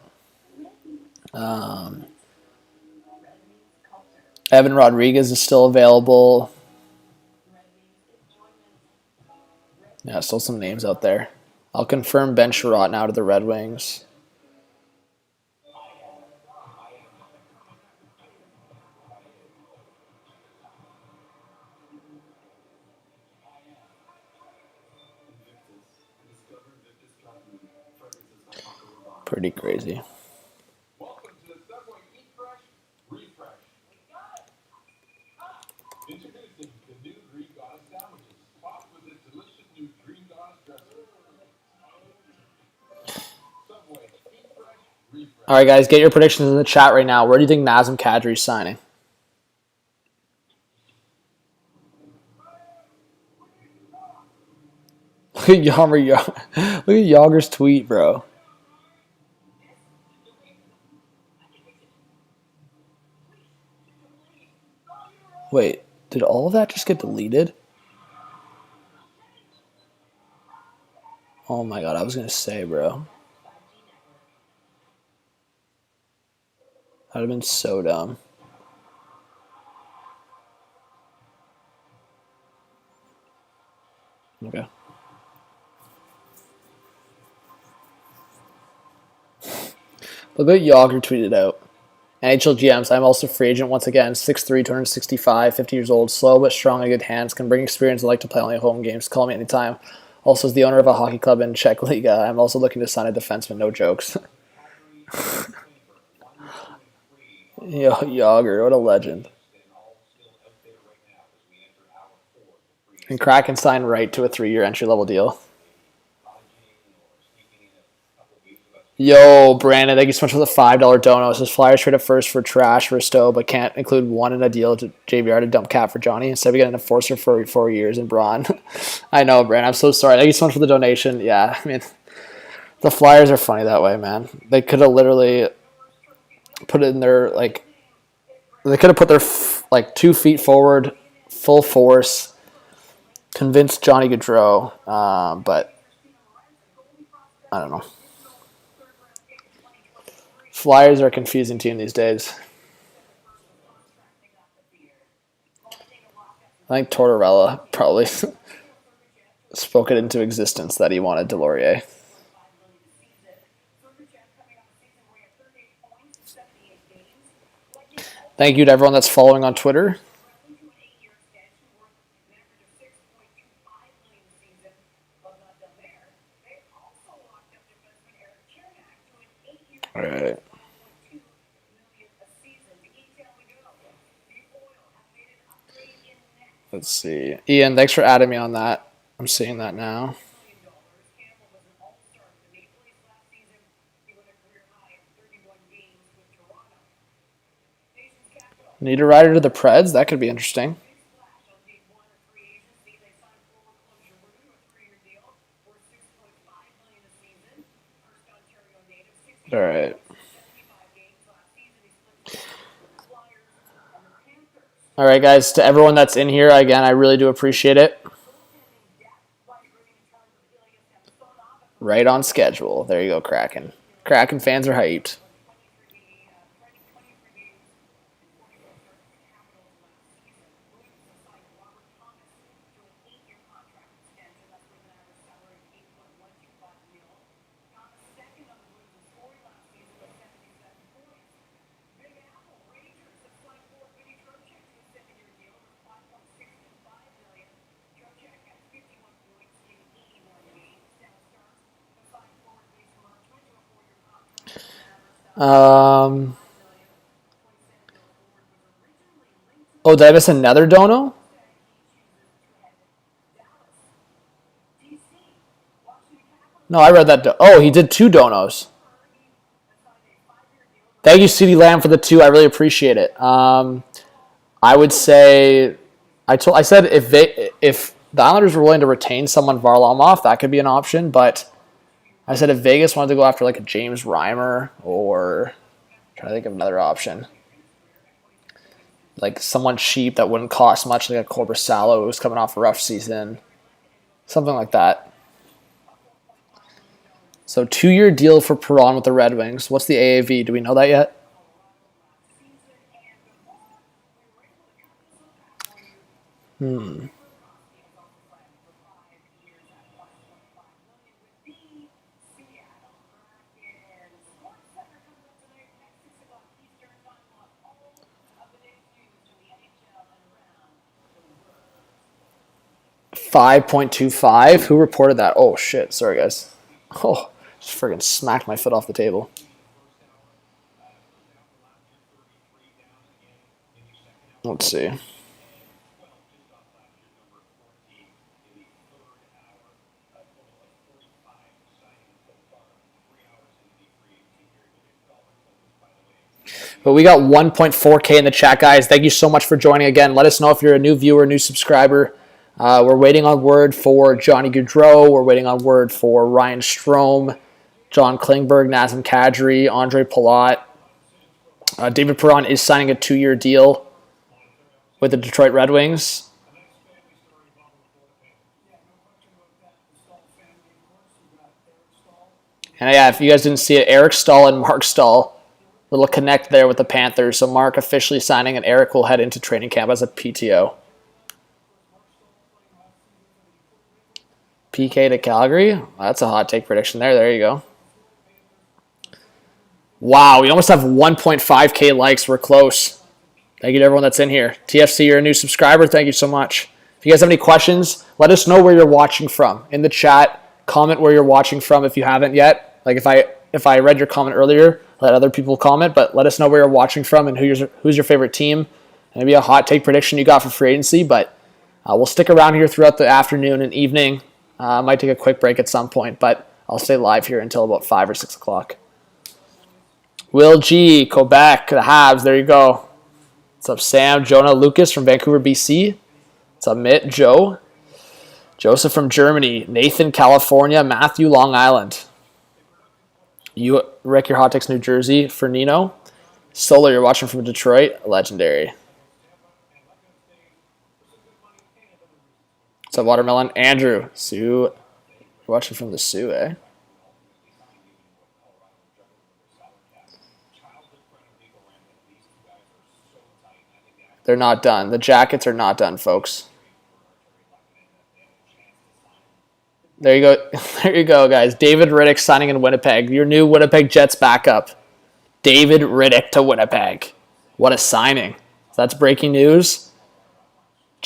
Evan Rodriguez is still available. Yeah, still some names out there. I'll confirm Ben Sherratt now to the Red Wings. Pretty crazy. Welcome to the Subway Eat Fresh, Refresh. Introducing the new Green Goddess sandwiches, topped with this delicious new Green Goddess dressing. Subway Eat Fresh, Refresh. All right, guys, get your predictions in the chat right now. Where do you think Nazem Kadri is signing? Look at Look at Yager's tweet, bro. Wait, did all of that just get deleted? Oh my god, I was gonna say, bro. That'd have been so dumb. Okay. Look what Yager tweeted out. NHL GMs, I'm also free agent once again. 6'3", 265, 50 years old, slow but strong and good hands, can bring experience and like to play only home games. Call me anytime. Also, as the owner of a hockey club in Czech Liga, I'm also looking to sign a defenseman. No jokes. Yo, Yager, what a legend. And Kraken signed right to a 3-year entry-level deal. Yo, Brandon, thank you so much for the $5 dono. It says Flyers trade a first for trash for Stowe, but can't include one in a deal to JVR to dump cap for Johnny. Instead, we get an enforcer for 4 years in Braun. I know, Brandon. I'm so sorry. Thank you so much for the donation. Yeah, I mean, the Flyers are funny that way, man. They could have literally put it in their, like, they could have put their, 2 feet forward, full force, convinced Johnny Gaudreau, but I don't know. Flyers are a confusing team these days. I think Tortorella probably spoke it into existence that he wanted Delorier. Thank you to everyone that's following on Twitter. All right. Let's see. Ian, thanks for adding me on that. I'm seeing that now. Need a rider to the Preds? That could be interesting. All right. All right, guys, to everyone that's in here, again, I really do appreciate it. Right on schedule. There you go, Kraken. Kraken fans are hyped. Oh, did I miss another dono? No, I read that. Oh, he did 2 donos. Thank you, CD Lamb, for the 2. I really appreciate it. I would say, I said if the Islanders were willing to retain someone Varlamov, that could be an option. But I said if Vegas wanted to go after like a James Reimer or I'm trying to think of another option, like someone cheap that wouldn't cost much, like a Corbersalo who's coming off a rough season, something like that. So 2-year deal for Perron with the Red Wings. What's the AAV? Do we know that yet? $5.25. Who reported that? Oh shit! Sorry guys. Oh, just friggin' smacked my foot off the table. Let's see. But we got 1.4K in the chat, guys. Thank you so much for joining again. Let us know if you're a new viewer, new subscriber. We're waiting on word for Johnny Gaudreau. We're waiting on word for Ryan Strome, John Klingberg, Nazem Kadri, Andre Palat. David Perron is signing a 2-year deal with the Detroit Red Wings. And yeah, if you guys didn't see it, Eric Stahl and Mark Stahl, little connect there with the Panthers. So Mark officially signing, and Eric will head into training camp as a PTO. PK to Calgary. That's a hot take prediction there. There you go. Wow, we almost have 1.5K likes. We're close. Thank you to everyone that's in here. TFC, you're a new subscriber. Thank you so much. If you guys have any questions, let us know where you're watching from. In the chat, comment where you're watching from if you haven't yet. Like if I read your comment earlier, let other people comment, but let us know where you're watching from and who's your favorite team. And maybe a hot take prediction you got for free agency, but we'll stick around here throughout the afternoon and evening. I might take a quick break at some point, but I'll stay live here until about 5 or 6 o'clock. Will G, Quebec, the Habs, there you go. What's up, Sam? Jonah Lucas from Vancouver, BC. What's up, Mitt? Joe? Joseph from Germany. Nathan, California. Matthew, Long Island. You, Rick, your hot takes, New Jersey. For Nino. Solar, you're watching from Detroit. Legendary. What's up, Watermelon? Andrew. Sue. You're watching from the Sioux, eh? They're not done. The Jackets are not done, folks. There you go. There you go, guys. David Riddick signing in Winnipeg. Your new Winnipeg Jets backup. David Riddick to Winnipeg. What a signing. So that's breaking news.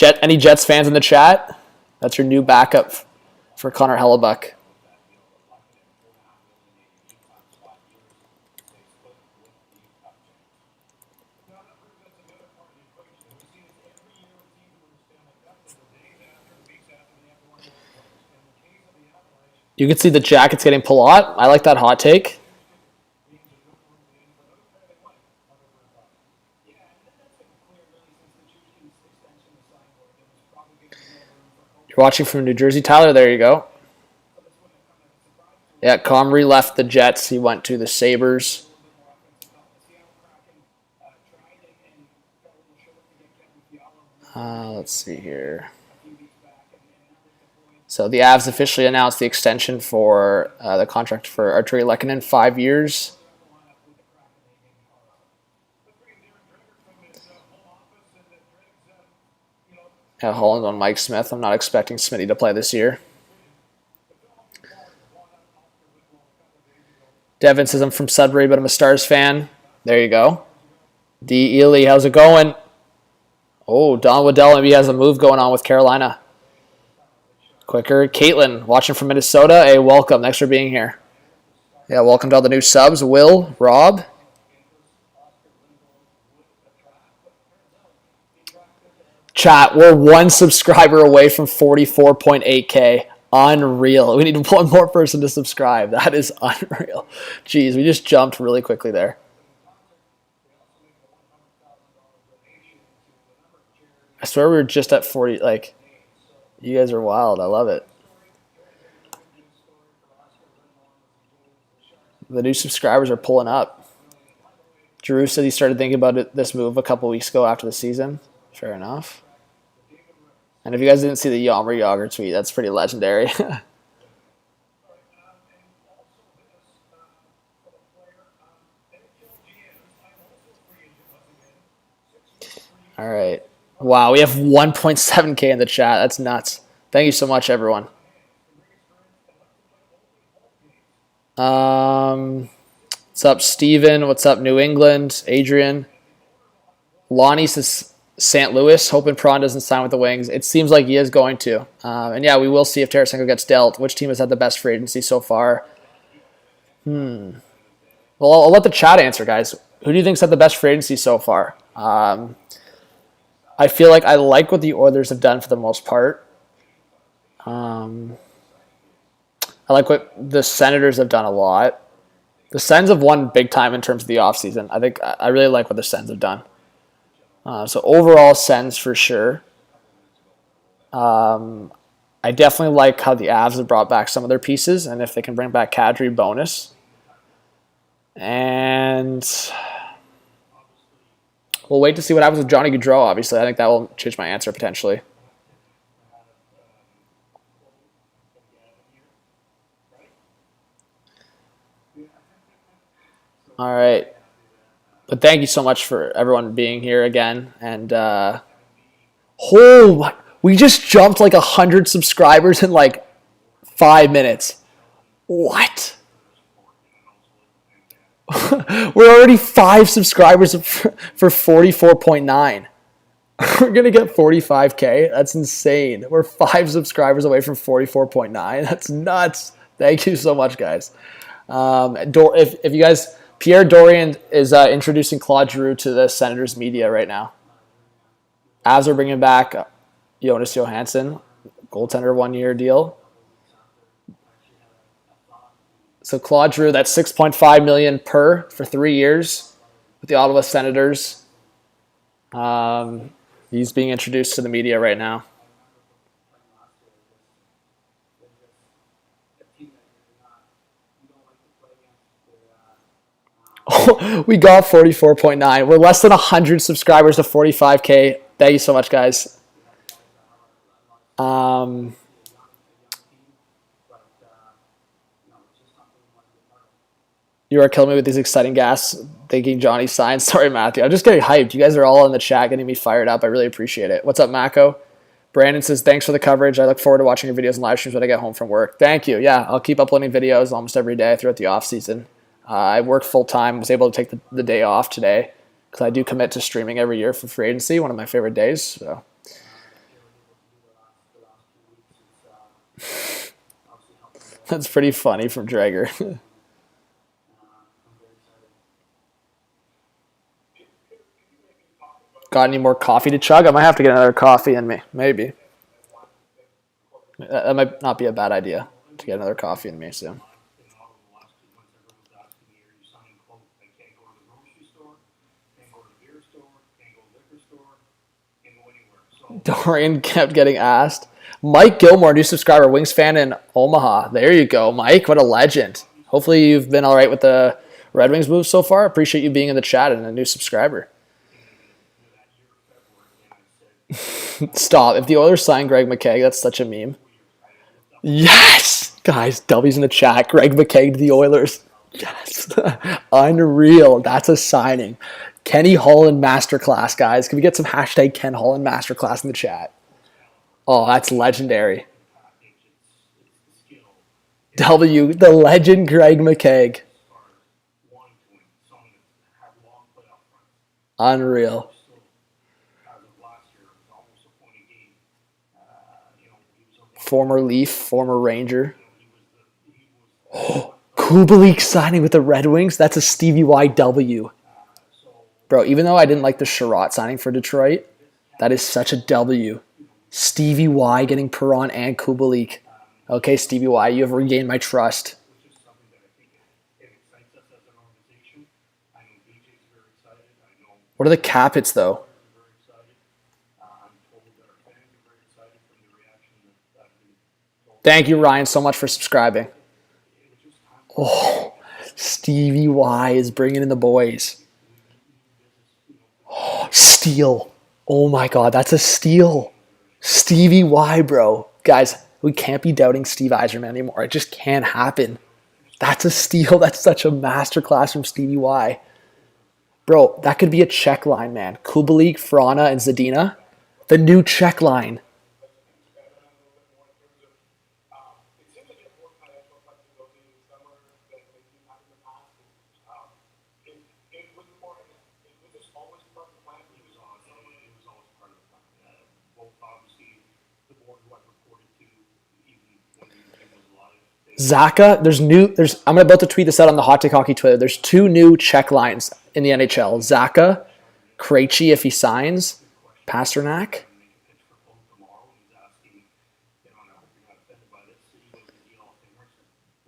Any Jets fans in the chat? That's your new backup for Connor Hellebuck. You can see the Jackets getting Palat. I like that hot take. You're watching from New Jersey, Tyler. There you go. Yeah, Comrie left the Jets. He went to the Sabres. Let's see here. So the Avs officially announced the extension for the contract for Arturi Lehkonen, 5 years. Yeah, Holland on Mike Smith. I'm not expecting Smitty to play this year. Devin says, I'm from Sudbury, but I'm a Stars fan. There you go. D. Ely, how's it going? Oh, Don Waddell maybe has a move going on with Carolina. Quicker. Caitlin, watching from Minnesota. Hey, welcome. Thanks for being here. Yeah, welcome to all the new subs. Will, Rob. Chat, we're 1 subscriber away from 44.8K. Unreal. We need 1 more person to subscribe. That is unreal. Jeez, we just jumped really quickly there. I swear we were just at 40. Like, you guys are wild. I love it. The new subscribers are pulling up. Giroux said he started thinking about this move a couple weeks ago after the season. Fair enough. And if you guys didn't see the Yammer Yager tweet, that's pretty legendary. All right. Wow, we have 1.7K in the chat. That's nuts. Thank you so much, everyone. What's up, Steven? What's up, New England? Adrian. Lonnie says St. Louis, hoping Prawn doesn't sign with the Wings. It seems like he is going to. And yeah, we will see if Tarasenko gets dealt. Which team has had the best free agency so far? Well, I'll let the chat answer, guys. Who do you think's had the best free agency so far? I feel like I like what the Oilers have done for the most part. I like what the Senators have done a lot. The Sens have won big time in terms of the offseason. I think I really like what the Sens have done. So overall, Sens for sure. I definitely like how the Avs have brought back some of their pieces, and if they can bring back Kadri, bonus. And we'll wait to see what happens with Johnny Gaudreau, obviously. I think that will change my answer potentially. All right. But thank you so much for everyone being here again. And, we just jumped like 100 subscribers in like 5 minutes. What? We're already 5 subscribers for 44.9. We're going to get 45K. That's insane. We're 5 subscribers away from 44.9. That's nuts. Thank you so much, guys. If you guys, Pierre Dorian is introducing Claude Giroux to the Senators media right now. Avs are bringing back Jonas Johansson, goaltender 1-year deal. So Claude Giroux, that's $6.5 million per for 3 years with the Ottawa Senators. He's being introduced to the media right now. Oh, we got 44.9. We're less than 100 subscribers to 45K. Thank you so much, guys. You are killing me with these exciting gas thinking Johnny signs. Sorry, Matthew. I'm just getting hyped. You guys are all in the chat getting me fired up. I really appreciate it. What's up, Mako? Brandon says, thanks for the coverage. I look forward to watching your videos and live streams when I get home from work. Thank you. Yeah, I'll keep uploading videos almost every day throughout the off season. I work full-time. Was able to take the day off today because I do commit to streaming every year for free agency, one of my favorite days. So. That's pretty funny from Drager. Got any more coffee to chug? I might have to get another coffee in me. Maybe. That might not be a bad idea to get another coffee in me soon. Dorian kept getting asked. Mike Gilmore, new subscriber, Wings fan in Omaha. There you go, Mike. What a legend. Hopefully you've been all right with the Red Wings move so far. Appreciate you being in the chat and a new subscriber. Stop. If the Oilers sign Greg McKay, that's such a meme. Yes! Guys, W's in the chat. Greg McKay to the Oilers. Yes. Unreal. That's a signing. Kenny Holland Masterclass, guys. Can we get some hashtag Ken Holland Masterclass in the chat? Oh, that's legendary. W, the legend Greg McKay. Unreal. Former Leaf, former Ranger. Oh, Kubalik signing with the Red Wings. That's a Stevie Y W. Bro, even though I didn't like the Sherratt signing for Detroit, that is such a W. Stevie Y getting Perron and Kubalik. Okay, Stevie Y, you have regained my trust. What are the cap hits, though? Thank you, Ryan, so much for subscribing. Oh, Stevie Y is bringing in the boys. Oh, steal. Oh, my God, that's a steal. Stevie Y, bro. Guys, we can't be doubting Steve Yzerman anymore. It just can't happen. That's a steal. That's such a masterclass from Stevie Y. Bro, that could be a check line, man. Kubalik, Frana, and Zadina. The new check line. It seems like you have more financial flexibility in the summer than you've had in the past. It was more. It was just always part of the plan. He was on. It was always part of the plan. Both obviously the board who I've reported to, even when Jim was alive. Zaka, I'm about to tweet this out on the Hot Take Hockey Twitter. There's 2 new check lines in the NHL. Zaka, Krejci if he signs, Pasternak,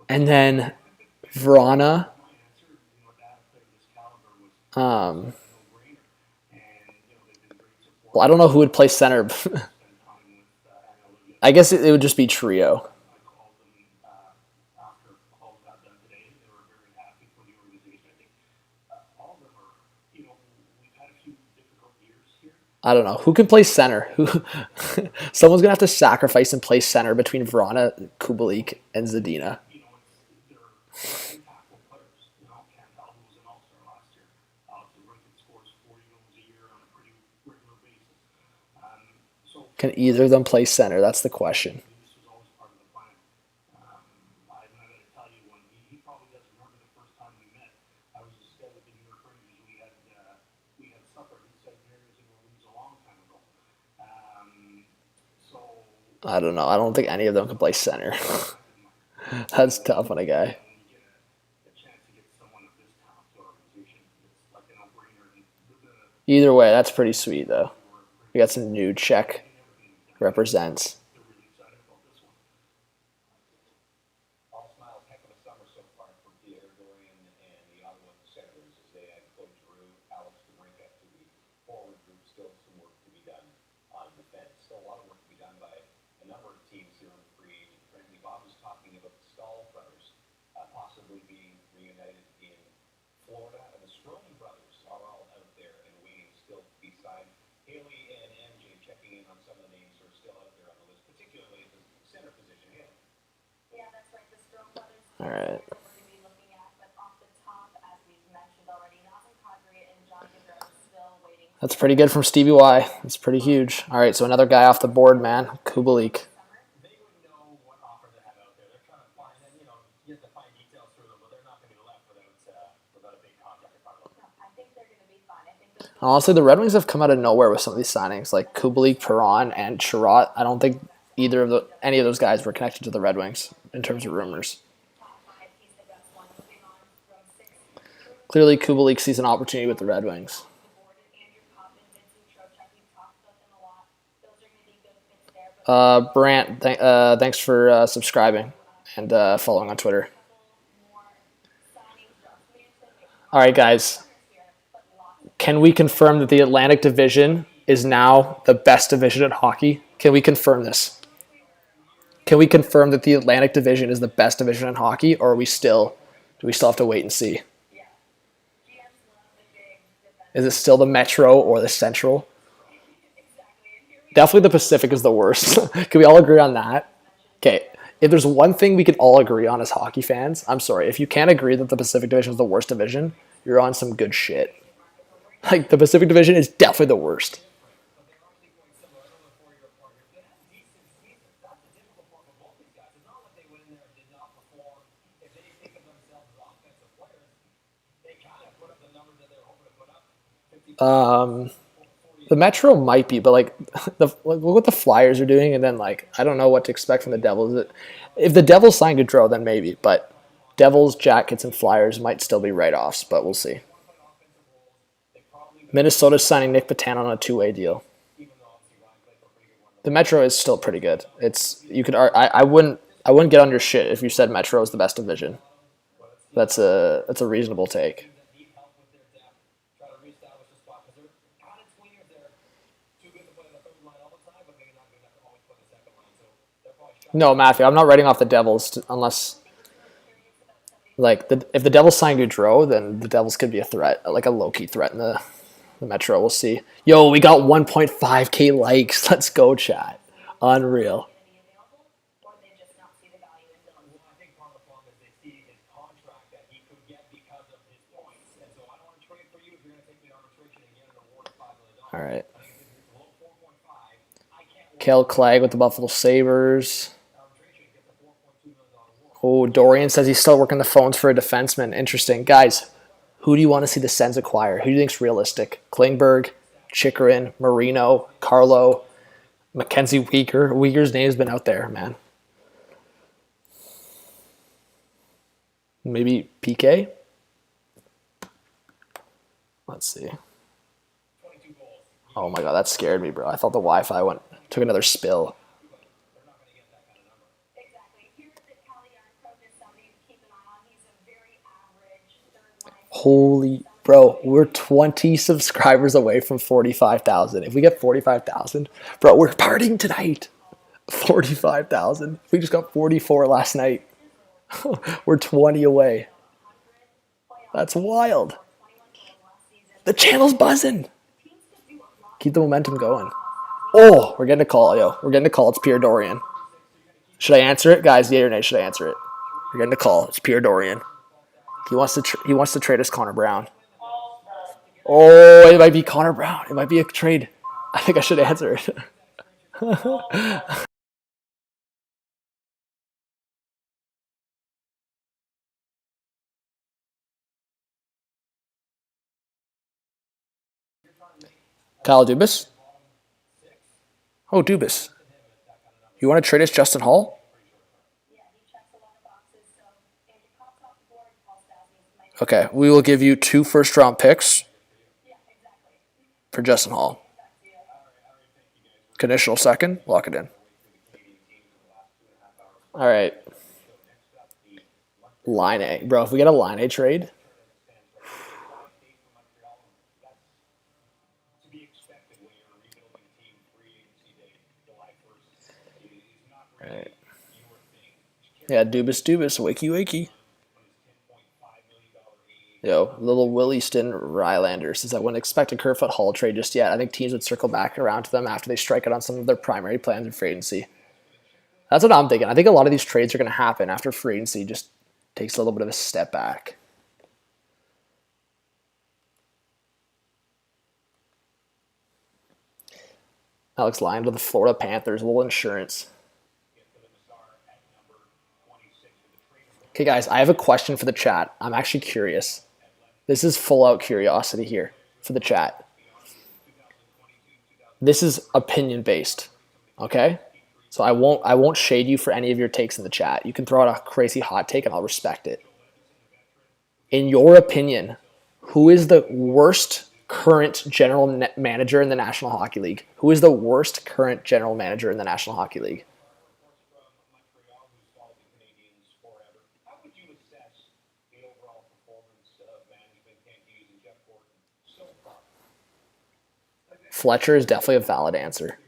and then Vrana. Well, I don't know who would play center. I guess it would just be trio. I don't know. Who can play center? Someone's going to have to sacrifice and play center between Vrana, Kubalik, and Zadina. Can either of them play center? That's the question. I don't know. I don't think any of them can play center. That's tough on a guy. Either way, that's pretty sweet, though. We got some new Czech represents. All smiles, heck of a summer so far for Gaudreau and the Ottawa Senators as they add Coach Giroux, Alex DeBrincat to the forward group. Still some work to be done on defense. Still a lot of work to be done by a number of teams here in the free agent. Frankly, Bob was talking about the Stahl brothers possibly being reunited in Florida, and the Strome brothers are all out there and waiting still to be signed. Haley and MJ checking in on some of the names who are still out there on the list, particularly at the center position. Haley. Yeah, that's right. The Strome brothers. All right. We're going to be looking at, but off the top, as we've mentioned already, Kadri and Giroux still waiting. That's pretty good from Stevie Y. That's pretty huge. All right, so another guy off the board, man. Kubalik. They would know what offer they have out there. They're trying to find, and you have to find details through them, but they're not going to be left without a big contract in front of them. I think they're going to be fine. I think Honestly, the Red Wings have come out of nowhere with some of these signings, like Kubalik, Perron, and Chirot. I don't think any of those guys were connected to the Red Wings in terms of rumors. Clearly, Kubalik sees an opportunity with the Red Wings. Brant, thanks for subscribing and following on Twitter. All right, guys. Can we confirm that the Atlantic Division is now the best division in hockey? Can we confirm this? Can we confirm that the Atlantic Division is the best division in hockey, or do we still have to wait and see? Is it still the Metro or the Central? Definitely the Pacific is the worst. Can we all agree on that? Okay, if there's one thing we can all agree on as hockey fans, I'm sorry, if you can't agree that the Pacific Division is the worst division, you're on some good shit. Like, the Pacific Division is definitely the worst. The Metro might be, but like look what the Flyers are doing, and then like I don't know what to expect from the Devils. If the Devils sign Gaudreau, then maybe, but Devils, Jackets, and Flyers might still be write-offs, but we'll see. Minnesota's signing Nick Patan on a 2-way deal. The Metro is still pretty good. I wouldn't get on your shit if you said Metro is the best division. That's a reasonable take. No, Matthew, I'm not writing off the Devils unless, like, if the Devils sign Gaudreau, then the Devils could be a threat, like a low-key threat in the Metro. We'll see. Yo, we got 1.5K likes. Let's go, chat. Unreal. All right. Kale Clegg with the Buffalo Sabres. Oh, Dorian says he's still working the phones for a defenseman. Interesting. Guys, who do you want to see the Sens acquire? Who do you think's realistic? Klingberg, Chikrin, Marino, Carlo, Mackenzie Weegar. Weegar's name's been out there, man. Maybe PK? Let's see. Oh my god, that scared me, bro. I thought the Wi-Fi took another spill. Holy, bro, we're 20 subscribers away from 45,000. If we get 45,000, bro, we're partying tonight. 45,000. We just got 44 last night. We're 20 away. That's wild. The channel's buzzing. Keep the momentum going. Oh, we're getting a call, yo. We're getting a call. It's Pierre Dorian. Should I answer it? Guys, yay or nay, should I answer it? We're getting a call. It's Pierre Dorian. He wants to trade us Connor Brown. Oh, it might be Connor Brown. It might be a trade. I think I should answer it. Kyle Dubas? Oh, Dubas. You want to trade us Justin Hall? Okay, we will give you 2 first-round picks for Justin Hall. Conditional second, lock it in. All right. Line A. Bro, if we get a line A trade. All right. Yeah, Dubas, wakey. Yo, little Williston Rylander says I wouldn't expect a Kerfoot Hall trade just yet. I think teams would circle back around to them after they strike out on some of their primary plans in free agency. That's what I'm thinking. I think a lot of these trades are going to happen after free agency just takes a little bit of a step back. Alex Lyon to the Florida Panthers, a little insurance. Okay, guys, I have a question for the chat. I'm actually curious. This is full-out curiosity here for the chat. This is opinion-based, okay? So I won't shade you for any of your takes in the chat. You can throw out a crazy hot take, and I'll respect it. In your opinion, who is the worst current general manager in the National Hockey League? Who is the worst current general manager in the National Hockey League? Fletcher is definitely a valid answer.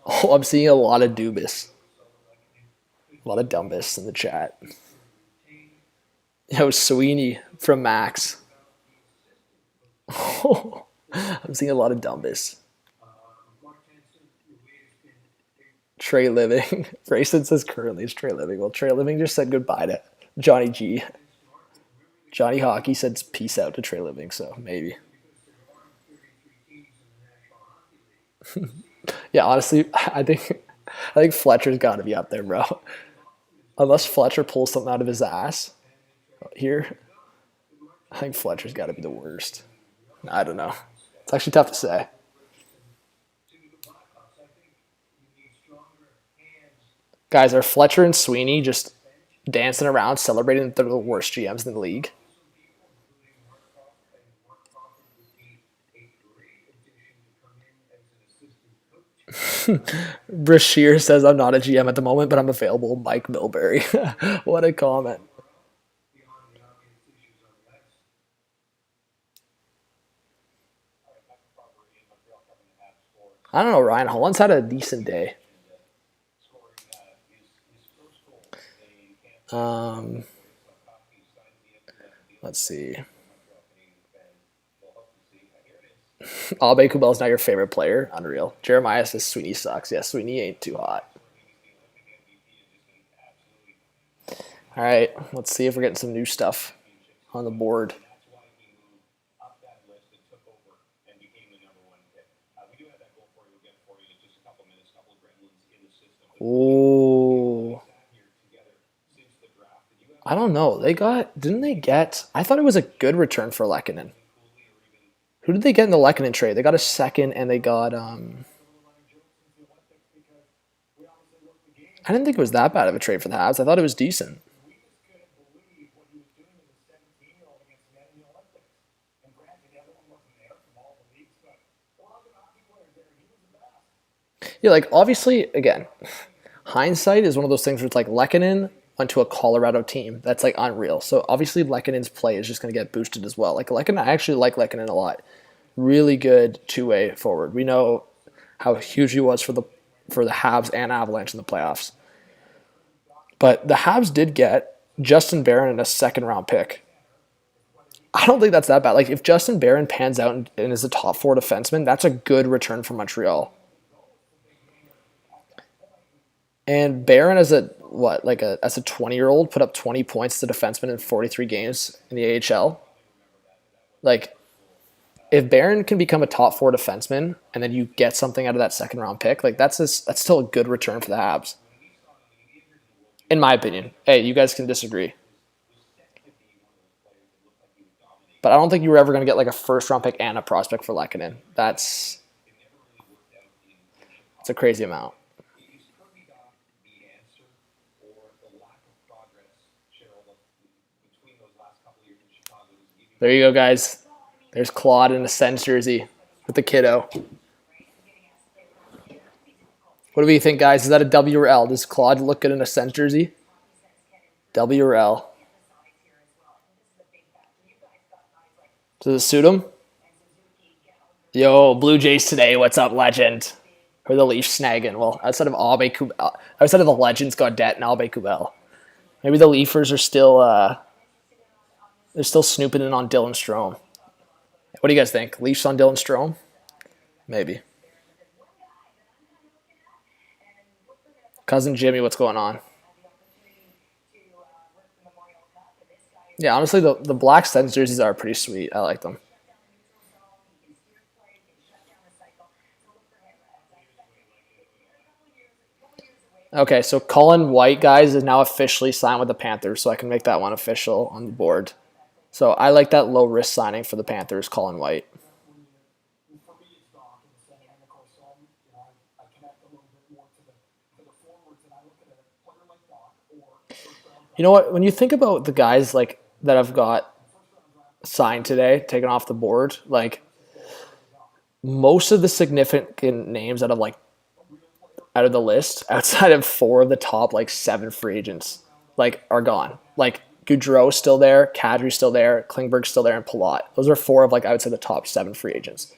Oh, I'm seeing a lot of Dubas. A lot of Dumbus in the chat. Yo, Sweeney from Max. Oh, I'm seeing a lot of Dumbus. Trey Living. Grayson says currently it's Trey Living. Well, Trey Living just said goodbye to Johnny G. Johnny Hockey said peace out to Trey Living, so maybe. Yeah, honestly, I think Fletcher's got to be up there, bro. Unless Fletcher pulls something out of his ass here, I think Fletcher's got to be the worst. I don't know. It's actually tough to say. Guys, are Fletcher and Sweeney just dancing around celebrating that they're the worst GMs in the league? Brashear says, I'm not a GM at the moment, but I'm available. Mike Milbury. What a comment. I don't know, Ryan Holland's had a decent day. Let's see. Abe Kubel's not your favorite player. Unreal. Jeremiah says Sweeney sucks. Yeah, Sweeney ain't too hot. All right, let's see if we're getting some new stuff on the board. Oh, I don't know. Didn't they get? I thought it was a good return for Lehkonen. Who did they get in the Lehkonen trade? They got a second, and they got I didn't think it was that bad of a trade for the Habs. I thought it was decent. Yeah, like obviously, again, hindsight is one of those things where it's like Lehkonen went to a Colorado team. That's like unreal. So obviously Lehkonen's play is just going to get boosted as well. Like Lehkonen, I actually like Lehkonen a lot. Really good two-way forward. We know how huge he was for the Habs and Avalanche in the playoffs. But the Habs did get Justin Barron in a second-round pick. I don't think that's that bad. Like if Justin Barron pans out and is a top 4 defenseman, that's a good return for Montreal. And Barron as a 20-year-old put up 20 points as a defenseman in 43 games in the AHL. Like if Barron can become a top 4 defenseman and then you get something out of that second round pick, like that's still a good return for the Habs. In my opinion. Hey, you guys can disagree. But I don't think you were ever going to get like a first round pick and a prospect for Lehkonen. That's a crazy amount. There you go, guys. There's Claude in a Sens jersey with the kiddo. What do we think, guys? Is that a W or L? Does Claude look good in a Sens jersey? W or L? Does it suit him? Yo, Blue Jays today. What's up, legend? Who are the Leafs snagging? Well, outside of the Legends, Gaudette and Abe Kubel. Maybe the Leafers are still they're still snooping in on Dylan Strome. What do you guys think? Leafs on Dylan Strome? Maybe. Cousin Jimmy, what's going on? Yeah, honestly, the black Sens jerseys are pretty sweet. I like them. Okay, so Colin White, guys, is now officially signed with the Panthers, so I can make that one official on the board. So I like that low-risk signing for the Panthers, Colin White. You know what? When you think about the guys like that I've got signed today, taken off the board, like most of the significant names out of the list, outside of 4 of the top 7 free agents, are gone. Like Gaudreau still there, Kadri's still there, Klingberg's still there, and Palat. Those are 4 of I would say the top 7 free agents.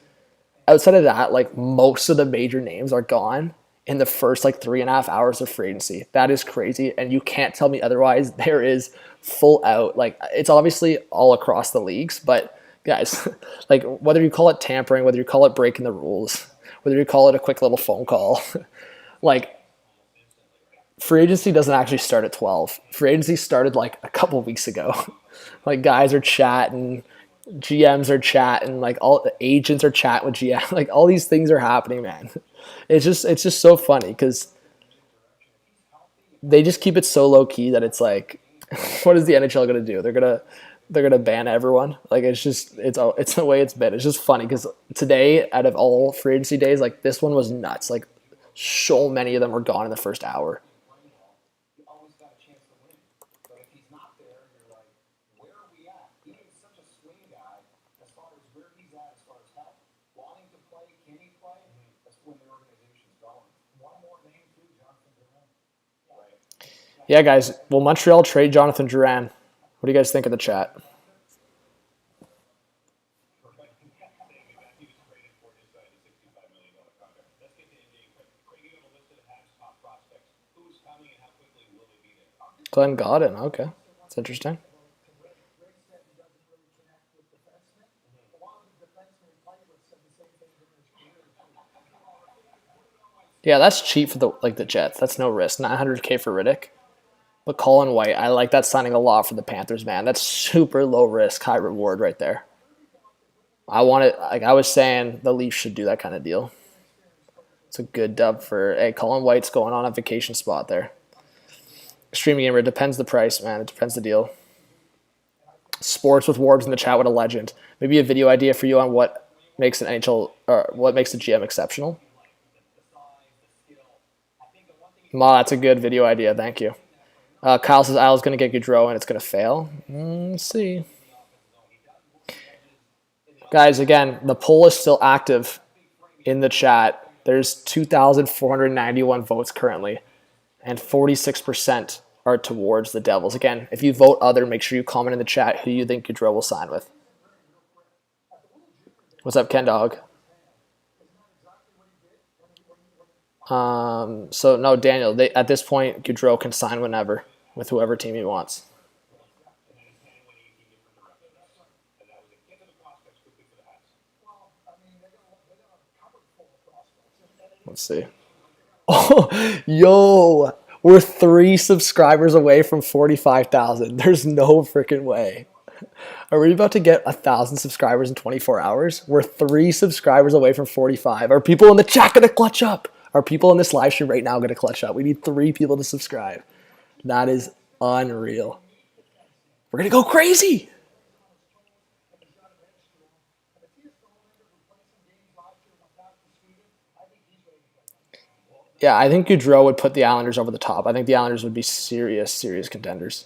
Outside of that, most of the major names are gone in the first 3.5 hours of free agency. That is crazy, and you can't tell me otherwise. There is full out. It's obviously all across the leagues, but guys, whether you call it tampering, whether you call it breaking the rules, whether you call it a quick little phone call, free agency doesn't actually start at 12. Free agency started a couple weeks ago. Guys are chatting, GMs are chatting, all the agents are chatting with GM. All these things are happening, man. It's just so funny because they just keep it so low key that it's what is the NHL gonna do? They're gonna ban everyone. It's the way it's been. It's just funny because today, out of all free agency days, this one was nuts. So many of them were gone in the first hour. Yeah, guys. Will Montreal trade Jonathan Drouin? What do you guys think of the chat? Glenn Gaudin. Okay. That's interesting. Yeah, that's cheap for the Jets. That's no risk. $900K for Riddick. But Colin White, I like that signing a lot for the Panthers, man. That's super low risk, high reward right there. I want it. I was saying, the Leafs should do that kind of deal. It's a good dub for, hey, Colin White's going on a vacation spot there. Streaming Gamer, it depends the price, man. It depends the deal. Sports with Warbs in the chat, what a legend. Maybe a video idea for you on what makes an NHL, or what makes a GM exceptional. Ma, that's a good video idea. Thank you. Kyle says Isle's going to get Gaudreau and it's going to fail. Let's see. Guys, again, the poll is still active in the chat. There's 2,491 votes currently, and 46% are towards the Devils. Again, if you vote other, make sure you comment in the chat who you think Gaudreau will sign with. What's up, Ken Dog? So no, Daniel. At this point, Gaudreau can sign whenever with whoever team he wants. Let's see. Oh, yo, we're 3 subscribers away from 45,000. There's no freaking way. Are we about to get 1,000 subscribers in 24 hours? We're 3 subscribers away from 45. Are people in the chat gonna clutch up? Are people in this live stream right now gonna clutch up? We need 3 people to subscribe. That is unreal. We're gonna go crazy. Yeah, I think Gaudreau would put the Islanders over the top. I think the Islanders would be serious, serious contenders.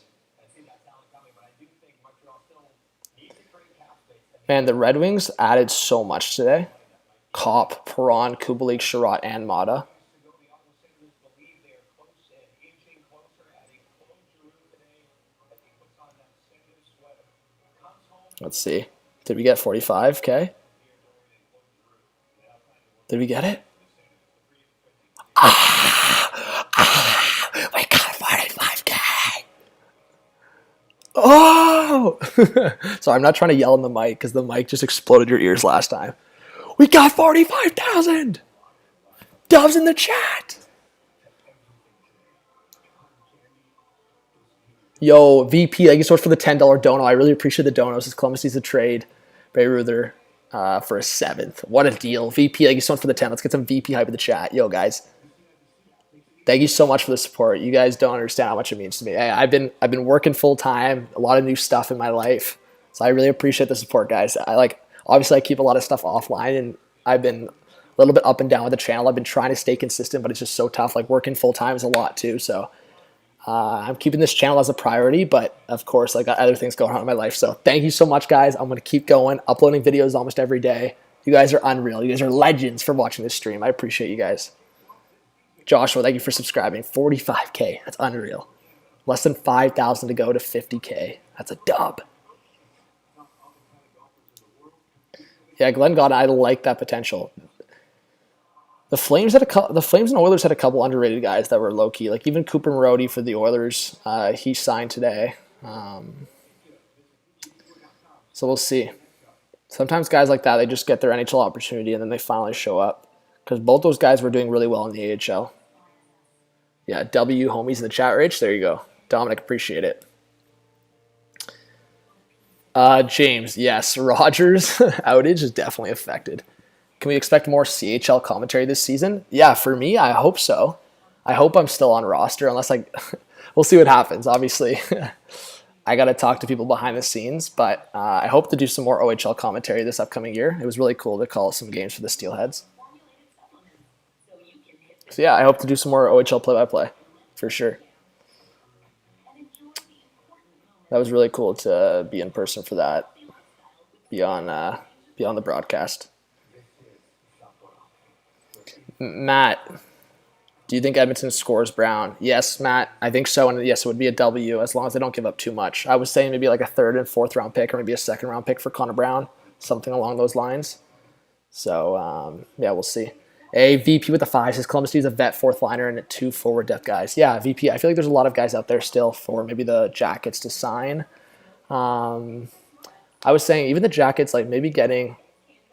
Man, the Red Wings added so much today. Kopp, Perron, Kubalik, Sherratt, and Mata. Let's see. Did we get 45K? Did we get it? We got 45K. Oh! Sorry, I'm not trying to yell in the mic because the mic just exploded your ears last time. We got 45,000. Doves in the chat. Yo, VP, thank you so much for the $10 dono. I really appreciate the donos. As Columbus needs a trade. Bay Ruther for a 7th. What a deal. VP, thank you so much for the 10. Let's get some VP hype in the chat. Yo, guys. Thank you so much for the support. You guys don't understand how much it means to me. Hey, I've been working full time, a lot of new stuff in my life. So I really appreciate the support, guys. Obviously I keep a lot of stuff offline and I've been a little bit up and down with the channel. I've been trying to stay consistent, but it's just so tough. Like working full time is a lot too. So I'm keeping this channel as a priority, but of course I got other things going on in my life. So thank you so much, guys. I'm going to keep going, uploading videos almost every day. You guys are unreal. You guys are legends for watching this stream. I appreciate you guys. Joshua, thank you for subscribing. 45K. That's unreal. Less than 5,000 to go to 50K. That's a dub. Yeah, Glenn Gaudet, I like that potential. The Flames and Oilers had a couple underrated guys that were low key. Like even Cooper Marody for the Oilers, he signed today. So we'll see. Sometimes guys like that, they just get their NHL opportunity and then they finally show up. Because both those guys were doing really well in the AHL. Yeah, W homies in the chat, Rich. There you go. Dominic, appreciate it. James, yes, Rogers outage is definitely affected. Can we expect more CHL commentary this season? Yeah, for me, I hope so. I hope I'm still on roster, unless we'll see what happens. Obviously, I got to talk to people behind the scenes, but I hope to do some more OHL commentary this upcoming year. It was really cool to call some games for the Steelheads. So yeah, I hope to do some more OHL play-by-play, for sure. That was really cool to be in person for that, beyond the broadcast. Matt, do you think Edmonton scores Brown? Yes, Matt, I think so, and yes, it would be a W as long as they don't give up too much. I was saying maybe like a 3rd and 4th round pick, or maybe a 2nd round pick for Connor Brown, something along those lines. So yeah, we'll see. A VP with a 5 says Columbus needs a vet 4th liner and 2 forward depth guys. Yeah, VP. I feel like there's a lot of guys out there still for maybe the Jackets to sign. I was saying even the Jackets, like maybe getting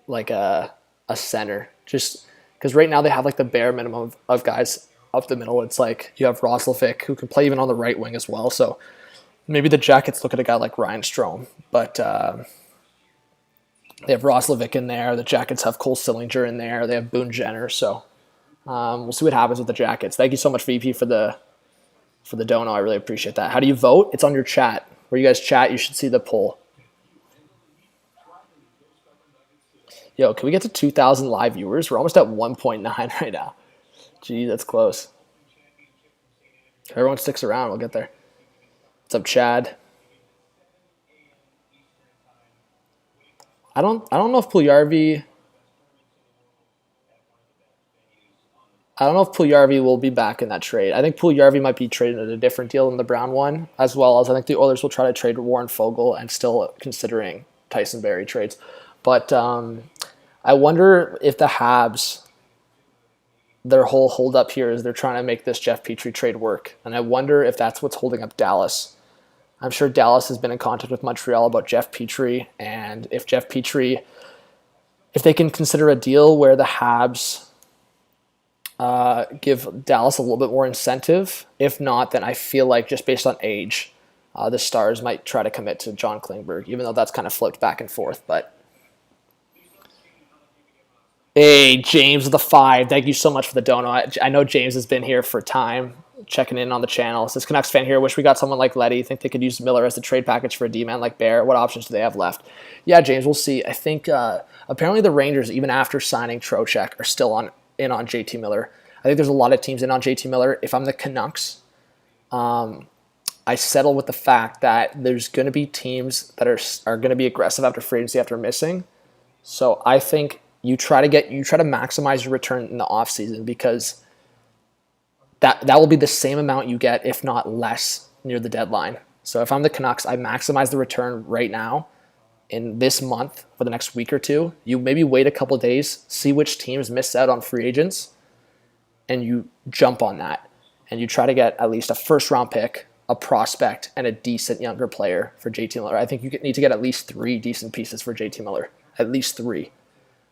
like a center, just because right now they have like the bare minimum of guys up the middle. It's like you have Roslovic who can play even on the right wing as well. So maybe the Jackets look at a guy like Ryan Strome, but they have Roslovic in there. The Jackets have Cole Sillinger in there. They have Boone Jenner. So We'll see what happens with the Jackets. Thank you so much, VP, for the dono. I really appreciate that. How do you vote? It's on your chat. Where you guys chat, you should see the poll. Yo, can we get to 2,000 live viewers? We're almost at 1.9 right now. Gee, that's close. If everyone sticks around, we'll get there. What's up, Chad? I don't know if Puljujarvi will be back in that trade. I think Puljujarvi might be traded at a different deal than the Brown one, as well as I think the Oilers will try to trade Warren Foegele and still considering Tyson Barrie trades. But I wonder if the Habs, their whole holdup here is they're trying to make this Jeff Petrie trade work. And I wonder if that's what's holding up Dallas. I'm sure Dallas has been in contact with Montreal about Jeff Petrie, and if Jeff Petrie, if they can consider a deal where the Habs give Dallas a little bit more incentive. If not, then I feel like just based on age, the Stars might try to commit to John Klingberg, even though that's kind of flipped back and forth. But hey, James with the 5. Thank you so much for the dono. I know James has been here for time, checking in on the channel. Says Canucks fan here. Wish we got someone like Letty. Think they could use Miller as the trade package for a D-man like Bear. What options do they have left? Yeah, James, we'll see. I think apparently the Rangers, even after signing Trocheck, are still in on JT Miller. I think there's a lot of teams in on JT Miller. If I'm the Canucks, I settle with the fact that there's going to be teams that are going to be aggressive after free agency after missing. So I think you try to maximize your return in the offseason, because that will be the same amount you get, if not less, near the deadline. So if I'm the Canucks, I maximize the return right now in this month for the next week or two. You maybe wait a couple of days, see which teams miss out on free agents, and you jump on that. And you try to get at least a first-round pick, a prospect, and a decent younger player for JT Miller. I think you need to get at least 3 decent pieces for JT Miller. At least 3.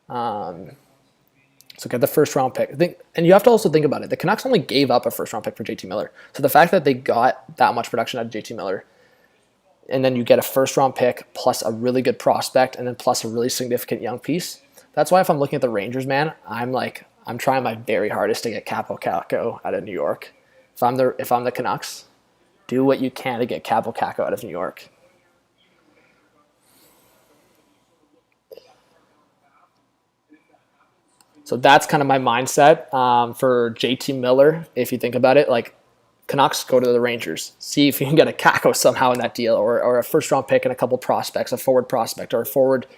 So get the first-round pick. And you have to also think about it. The Canucks only gave up a first-round pick for JT Miller. So the fact that they got that much production out of JT Miller, and then you get a first-round pick plus a really good prospect, and then plus a really significant young piece. That's why if I'm looking at the Rangers, man, I'm trying my very hardest to get Capo Caco out of New York. If I'm the Canucks, do what you can to get Capo Caco out of New York. So that's kind of my mindset for JT Miller. If you think about it, like, Canucks, go to the Rangers. See if you can get a Caco somehow in that deal, or a first-round pick and a couple prospects, a forward prospect or a forward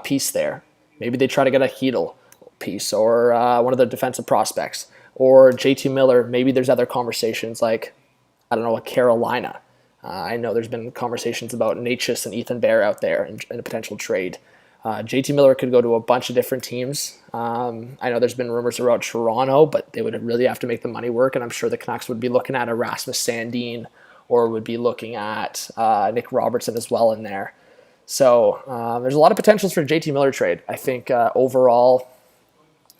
piece there. Maybe they try to get a Hedl piece or one of the defensive prospects. Or JT Miller, maybe there's other conversations like, I don't know, a Carolina. I know there's been conversations about Natchez and Ethan Bear out there in a potential trade. JT Miller could go to a bunch of different teams. I know there's been rumors about Toronto, but they would really have to make the money work, and I'm sure the Canucks would be looking at Erasmus Sandin, or would be looking at Nick Robertson as well in there. So there's a lot of potentials for JT Miller trade. I think overall,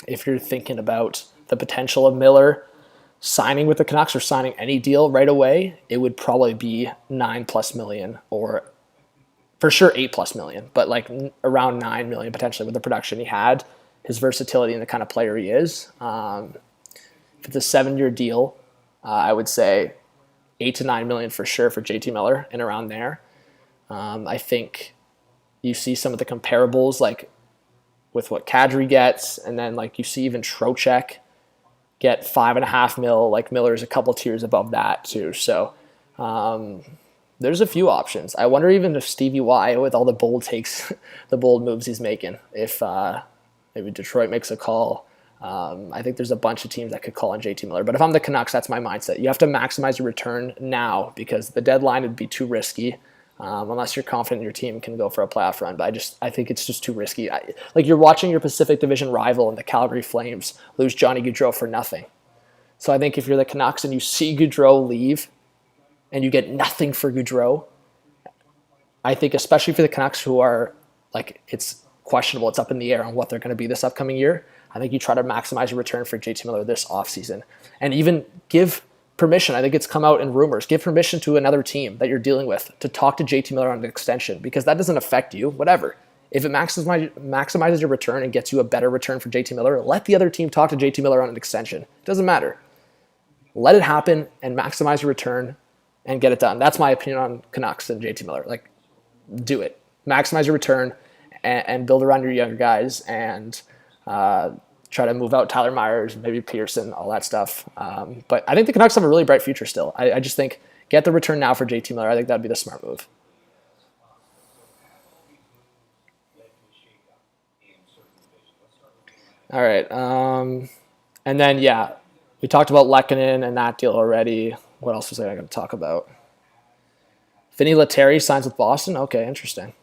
if you're thinking about the potential of Miller signing with the Canucks or signing any deal right away, it would probably be $9+ million, or for sure $8+ million, but like around $9 million potentially with the production he had, his versatility, and the kind of player he is. If it's a 7-year deal, I would say $8 to $9 million for sure for JT Miller and around there. I think you see some of the comparables like with what Kadri gets, and then like you see even Trocheck get $5.5 million. Like Miller's a couple tiers above that too. So there's a few options. I wonder even if Stevie Y, with all the bold takes, the bold moves he's making, if maybe Detroit makes a call. I think there's a bunch of teams that could call on JT Miller. But if I'm the Canucks, that's my mindset. You have to maximize your return now, because the deadline would be too risky unless you're confident your team can go for a playoff run. But I think it's just too risky. Like, you're watching your Pacific Division rival in the Calgary Flames lose Johnny Gaudreau for nothing. So I think if you're the Canucks and you see Gaudreau leave and you get nothing for Gaudreau, I think especially for the Canucks, who are like, it's questionable, it's up in the air on what they're going to be this upcoming year, I think you try to maximize your return for JT Miller this offseason. And even give permission, I think it's come out in rumors, give permission to another team that you're dealing with to talk to JT Miller on an extension, because that doesn't affect you, whatever. If it maximizes your return and gets you a better return for JT Miller, let the other team talk to JT Miller on an extension. It doesn't matter. Let it happen and maximize your return and get it done. That's my opinion on Canucks and JT Miller. Like, do it. Maximize your return and build around your younger guys and try to move out Tyler Myers, maybe Pearson, all that stuff. But I think the Canucks have a really bright future still. I just think get the return now for JT Miller. I think that'd be the smart move. All right. And then, yeah, we talked about Lehkonen and that deal already. What else was I going to talk about? Vinny Lettieri signs with Boston. Okay, interesting.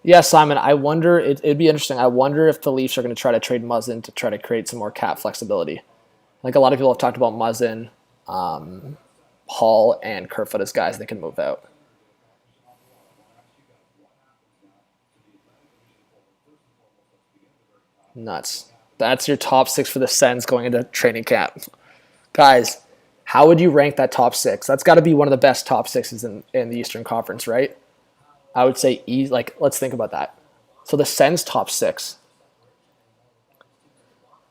Yeah, Simon, I wonder, it'd be interesting. I wonder if the Leafs are going to try to trade Muzzin to try to create some more cap flexibility. Like a lot of people have talked about Muzzin, Hall, and Kerfoot as guys that can move out. Nuts. That's your top 6 for the Sens going into training camp. Guys, how would you rank that top 6? That's got to be one of the best top 6s in the Eastern Conference, right? I would say, let's think about that. So the Sens top 6.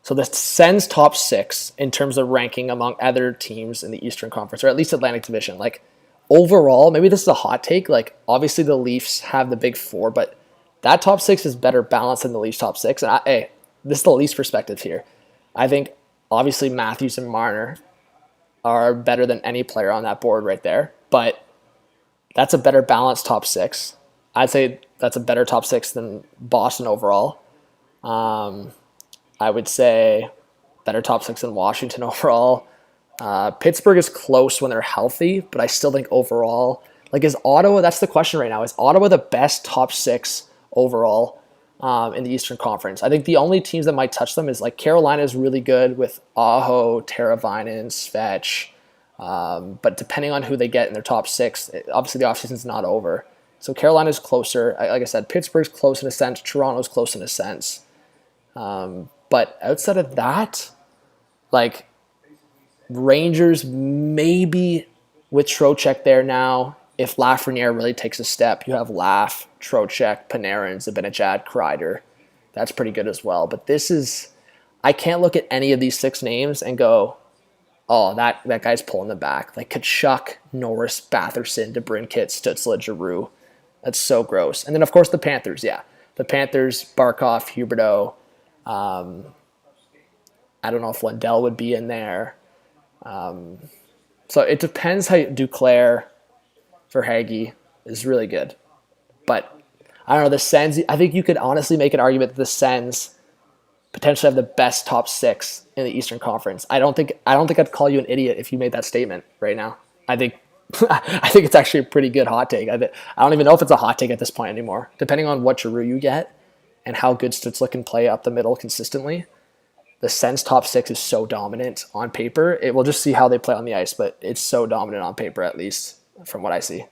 So the Sens top 6 in terms of ranking among other teams in the Eastern Conference, or at least Atlantic Division. Like, overall, maybe this is a hot take. Like, obviously the Leafs have the big 4, but that top 6 is better balanced than the Leafs top 6. And this is the Leafs perspective here. I think, obviously, Matthews and Marner are better than any player on that board right there. But that's a better balanced top 6. I'd say that's a better top 6 than Boston overall. I would say better top 6 than Washington overall. Pittsburgh is close when they're healthy, but I still think overall, like, is Ottawa, that's the question right now, is Ottawa the best top 6 overall in the Eastern Conference? I think the only teams that might touch them is, like, Carolina is really good with Aho, Teravainen, Svech. But depending on who they get in their top 6, obviously the offseason's not over. So Carolina's closer. Like I said, Pittsburgh's close in a sense. Toronto's close in a sense. But outside of that, like, Rangers maybe with Trocheck there now. If Lafreniere really takes a step, you have Laf, Trocheck, Panarin, Zibanejad, Kreider. That's pretty good as well. But I can't look at any of these 6 names and go, oh, that guy's pulling the back. Like Kachuk, Norris, Batherson, DeBrincat, Stützle, Giroux. That's so gross. And then, of course, the Panthers. Yeah, the Panthers, Barkov, Huberdeau. I don't know if Lundell would be in there. So it depends how Duclair for Hagee is really good. But I don't know, the Sens, I think you could honestly make an argument that the Sens potentially have the best top 6 in the Eastern Conference. I don't think I'd call you an idiot if you made that statement right now. I think it's actually a pretty good hot take. I don't even know if it's a hot take at this point anymore. Depending on what Giroux you get and how good Stützle can play up the middle consistently, the Sens top 6 is so dominant on paper. We'll just see how they play on the ice, but it's so dominant on paper, at least from what I see.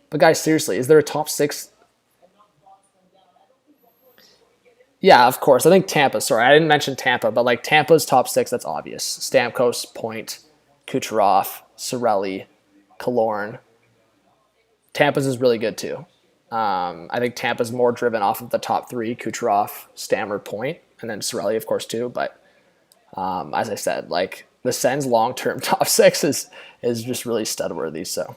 But guys, seriously, is there a top 6? Yeah, of course. I think Tampa. Sorry, I didn't mention Tampa, but like Tampa's top 6, that's obvious. Stamkos, Point, Kucherov, Cirelli, Killorn. Tampa's is really good too. I think Tampa's more driven off of the top 3, Kucherov, Stammer, Point, and then Cirelli, of course, too. But as I said, like the Sens' long-term top 6 is just really stud-worthy. So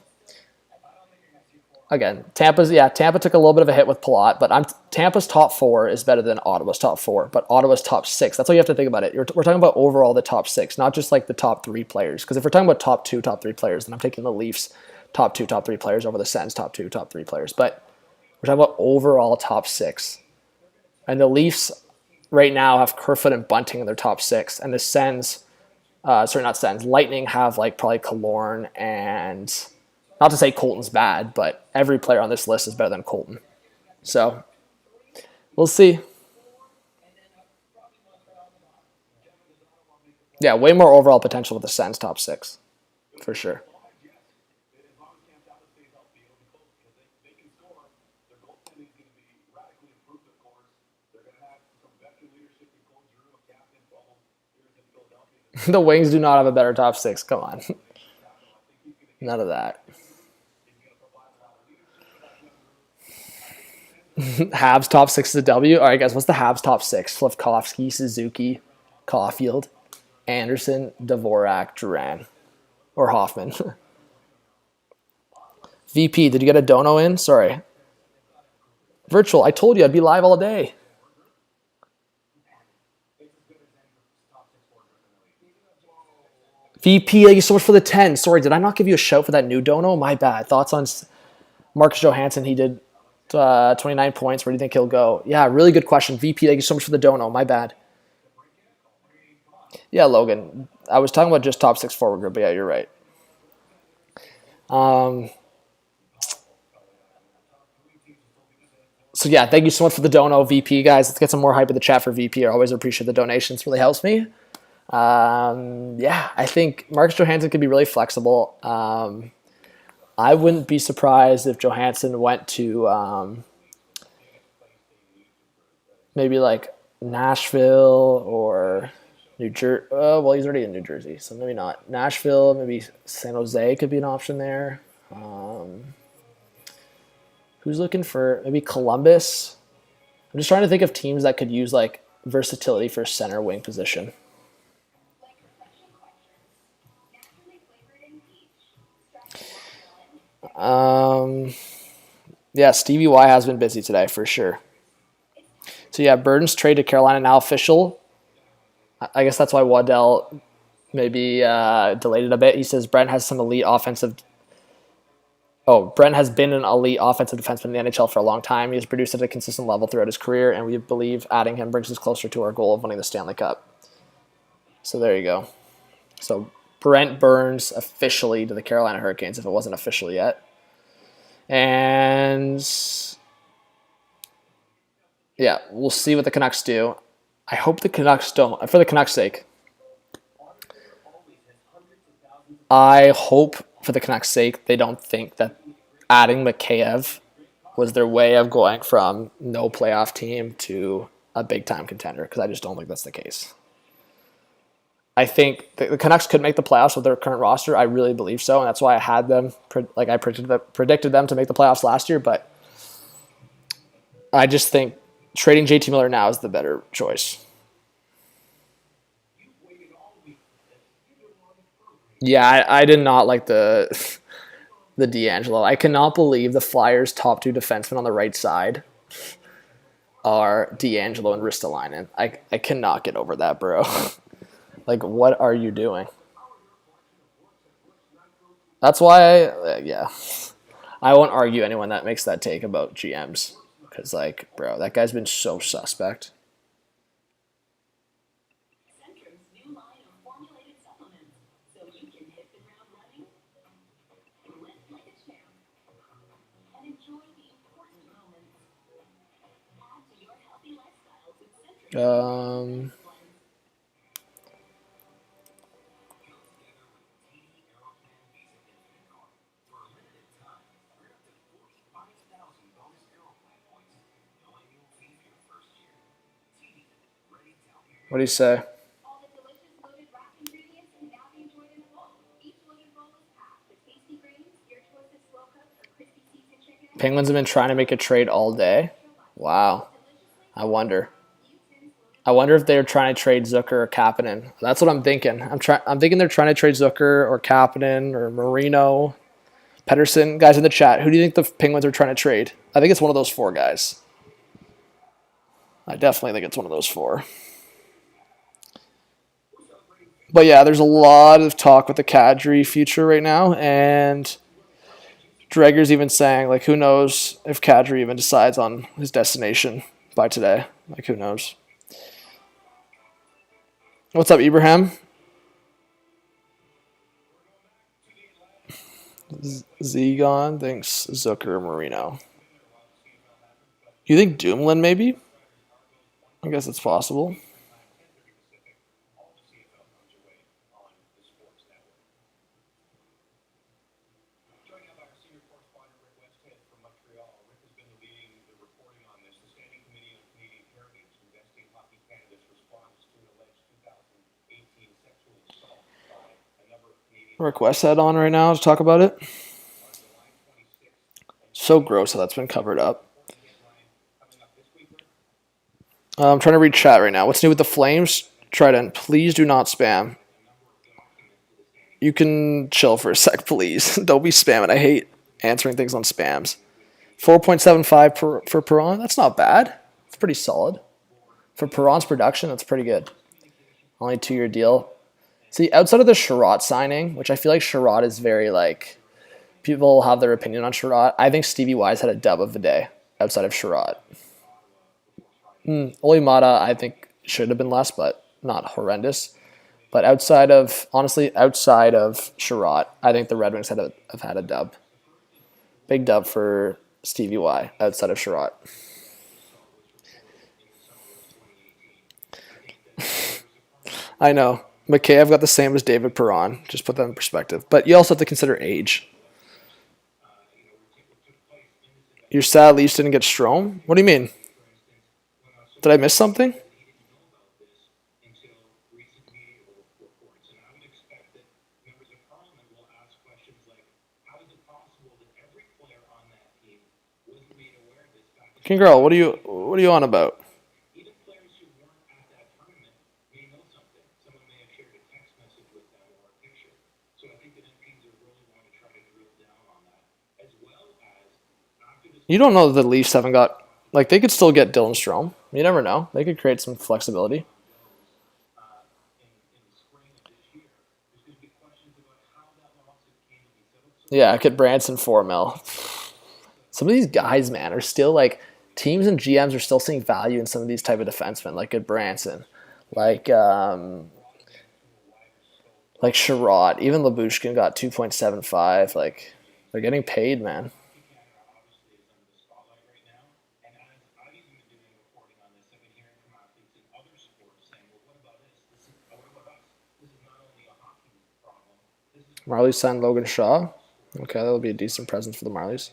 again, Tampa took a little bit of a hit with Palat, but Tampa's top 4 is better than Ottawa's top 4, but Ottawa's top 6. That's all you have to think about it. We're talking about overall the top 6, not just like the top 3 players. Because if we're talking about top 2, top 3 players, then I'm taking the Leafs top 2, top 3 players over the Sens top 2, top 3 players. But we're talking about overall top 6. And the Leafs right now have Kerfoot and Bunting in their top 6. And the Sens, Lightning have like probably Killorn and, not to say Colton's bad, but every player on this list is better than Colton. So we'll see. Yeah, way more overall potential with the Sens top 6, for sure. The Wings do not have a better top six. Come on. None of that. Habs top six is a W. All right, guys, what's the Habs top six? Slafkovsky, Suzuki, Caulfield, Anderson, Dvorak, Duran, or Hoffman. VP, did you get a dono in? Sorry. Virtual, I told you I'd be live all day. VP, thank you so much for the 10. Sorry, did I not give you a shout for that new dono? My bad. Thoughts on Marcus Johansson? He did 29 points. Where do you think he'll go? Yeah, really good question. VP, thank you so much for the dono. My bad. Yeah, Logan. I was talking about just top six forward group, but yeah, you're right. So yeah, thank you so much for the dono, VP, guys. Let's get some more hype in the chat for VP. I always appreciate the donations. It really helps me. Yeah, I think Marcus Johansson could be really flexible. I wouldn't be surprised if Johansson went to maybe like Nashville or New Jersey. Well, he's already in New Jersey, so maybe not. Nashville, maybe San Jose could be an option there. Who's looking for maybe Columbus? I'm just trying to think of teams that could use like versatility for center wing position. Yeah, Stevie Y has been busy today for sure. So yeah, Burns trade to Carolina now official. I guess that's why Waddell maybe delayed it a bit. He says Brent has some elite offensive. Brent has been an elite offensive defenseman in the NHL for a long time. He has produced at a consistent level throughout his career, and we believe adding him brings us closer to our goal of winning the Stanley Cup. So there you go. So Brent Burns officially to the Carolina Hurricanes if it wasn't official yet. And yeah, we'll see what the Canucks do. I hope the Canucks don't, for the Canucks' sake. I hope for the Canucks' sake they don't think that adding MCKAY was their way of going from no playoff team to a big-time contender, because I just don't think that's the case. I think the Canucks could make the playoffs with their current roster. I really believe so, and that's why I had them. I predicted them to make the playoffs last year, but I just think trading JT Miller now is the better choice. Yeah, I did not like the D'Angelo. I cannot believe the Flyers' top two defensemen on the right side are D'Angelo and Ristolainen. I cannot get over that, bro. Like, what are you doing? That's why, I won't argue anyone that makes that take about GMs. Because, like, bro, that guy's been so suspect. What do you say? Penguins have been trying to make a trade all day. Wow. I wonder if they're trying to trade Zucker or Kapanen. That's what I'm thinking. I'm thinking they're trying to trade Zucker or Kapanen or Marino, Pettersson. Guys in the chat, who do you think the Penguins are trying to trade? I think it's one of those four guys. I definitely think it's one of those four. But yeah, there's a lot of talk with the Kadri future right now, and Drager's even saying, like, who knows if Kadri even decides on his destination by today. Like, who knows? What's up, Ibrahim? Zegon thinks Zucker Marino. You think Dumoulin maybe? I guess it's possible. Request that on right now to talk about it. So gross how that's been covered up. I'm trying to read chat right now. What's new with the Flames? Trident, please do not spam. You can chill for a sec, please. Don't be spamming. I hate answering things on spams. 4.75 for Perron. That's not bad. It's pretty solid. For Perron's production, that's pretty good. Only 2-year deal. See, outside of the Sherratt signing, which I feel like Sherratt is very like, people have their opinion on Sherratt. I think Stevie Y's had a dub of the day outside of Sherratt. Olimata, I think, should have been less, but not horrendous. But outside of Sherratt, I think the Red Wings have had a dub. Big dub for Stevie Y outside of Sherratt. I know. McKay, I've got the same as David Perron. Just put that in perspective. But you also have to consider age. You're sad Leafs didn't get Strome? What do you mean? Did I miss something? King Girl, what are you on about? You don't know that the Leafs haven't got, like, they could still get Dylan Strome. You never know. They could create some flexibility. Yeah, get Branson 4 mil. Some of these guys, man, are still like, teams and GMs are still seeing value in some of these type of defensemen, like good Branson, like Sherratt. Even Labushkin got 2.75. Like, they're getting paid, man. Marlies signed Logan Shaw. Okay, that'll be a decent present for the Marlies.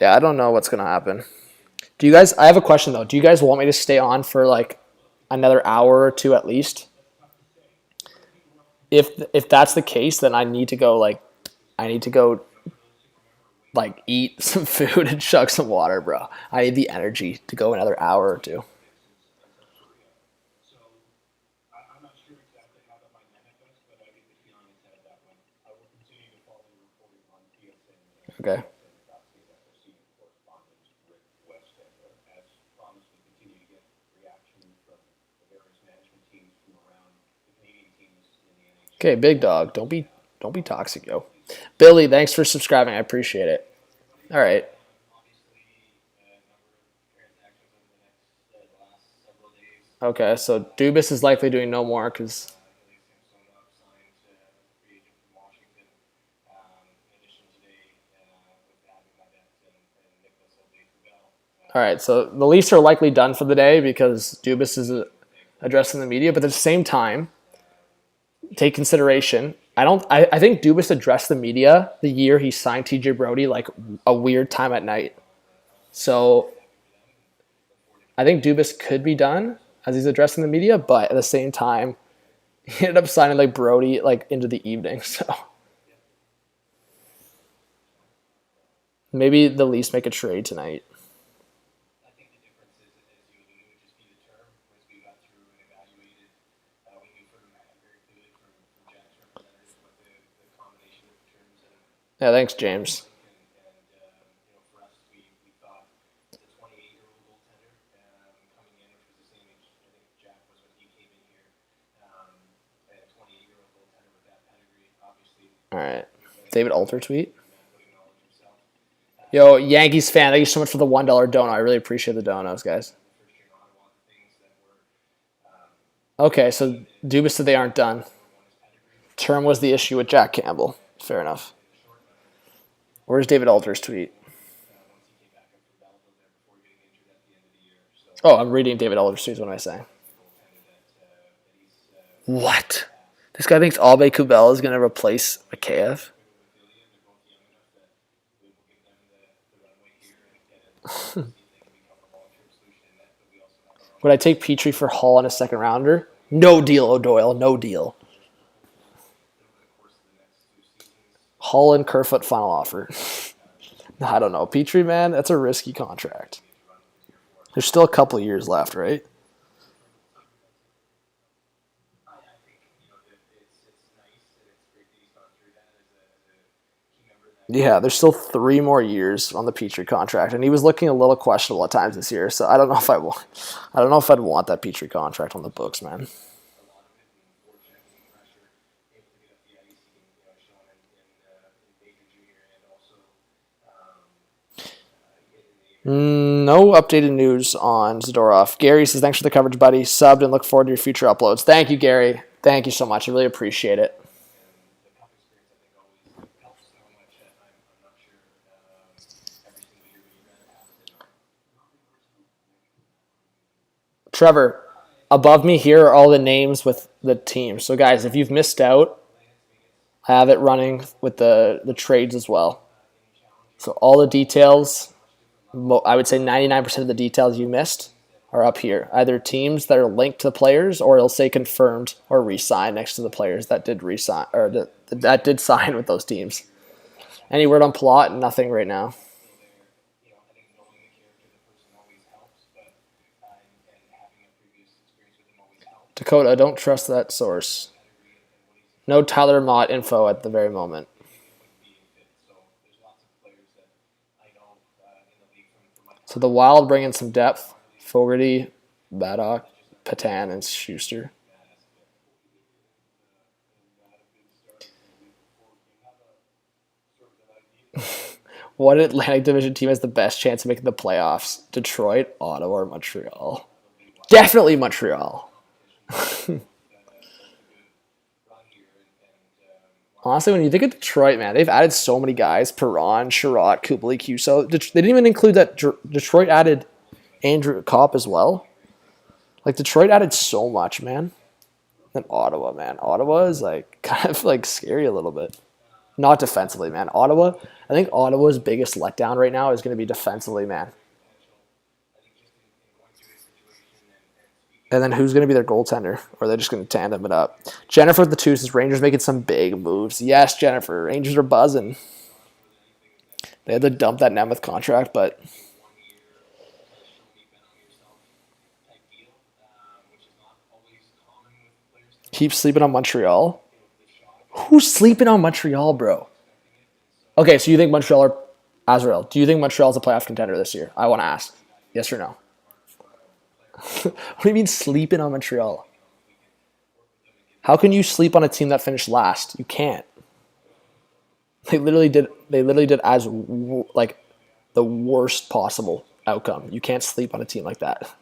Yeah, I don't know what's gonna happen. Do you guys? I have a question though. Do you guys want me to stay on for like another hour or two at least? If that's the case, then I need to go eat some food and chug some water, bro. I need the energy to go another hour or two. Okay. Okay, big dog. Don't be toxic, yo. Billy, thanks for subscribing. I appreciate it. All right. Okay, so Dubas is likely doing no more because. All right, so the Leafs are likely done for the day because Dubas is addressing the media, but at the same time, take consideration. I think Dubas addressed the media the year he signed TJ Brody like a weird time at night. So I think Dubas could be done as he's addressing the media, but at the same time, he ended up signing like Brody like into the evening. So maybe the Leafs make a trade tonight. Yeah, thanks, James. All right. David Alter tweet. Yo, Yankees fan, thank you so much for the $1 dono. I really appreciate the donos, guys. Okay, so Dubas said they aren't done. Term was the issue with Jack Campbell. Fair enough. Where's David Alter's tweet? Oh, I'm reading David Alter's tweet. What am I saying? What? This guy thinks Albe Kubel is going to replace McKayev? Would I take Petrie for Hall in a second rounder? No deal, O'Doyle. No deal. Hull and Kerfoot final offer. I don't know. Petrie, man, that's a risky contract. There's still a couple of years left, right? Yeah, there's still 3 more years on the Petrie contract, and he was looking a little questionable at times this year. So I don't know if I don't know if I'd want that Petrie contract on the books, man. No updated news on Zadorov. Gary says, thanks for the coverage, buddy. Subbed and look forward to your future uploads. Thank you, Gary. Thank you so much. I really appreciate it. Trevor, above me here are all the names with the teams. So, guys, if you've missed out, I have it running with the trades as well. So all the details, I would say 99% of the details you missed are up here. Either teams that are linked to the players, or it'll say confirmed or re-signed next to the players that did re-sign or that did sign with those teams. Any word on plot? Nothing right now. Dakota, don't trust that source. No Tyler Mott info at the very moment. So the Wild bring in some depth. Fogarty, Baddock, Patan, and Schuster. What Atlantic Division team has the best chance of making the playoffs? Detroit, Ottawa, or Montreal? Definitely Montreal. Honestly, when you think of Detroit, man, they've added so many guys. Perron, Sherratt, Kubalik, Huso. They didn't even include that Detroit added Andrew Kopp as well. Like, Detroit added so much, man. And Ottawa, man. Ottawa is, like, kind of, like, scary a little bit. Not defensively, man. Ottawa, I think Ottawa's biggest letdown right now is going to be defensively, man. And then who's going to be their goaltender? Or are they just going to tandem it up? Jennifer with the 2 says Rangers making some big moves. Yes, Jennifer. Rangers are buzzing. They had to dump that Nemeth contract, but keep sleeping on Montreal. Who's sleeping on Montreal, bro? Okay, so you think Montreal are Azrael? Do you think Montreal's a playoff contender this year? I want to ask. Yes or no? What do you mean sleeping on Montreal? How can you sleep on a team that finished last? You can't. They literally did as like the worst possible outcome. You can't sleep on a team like that.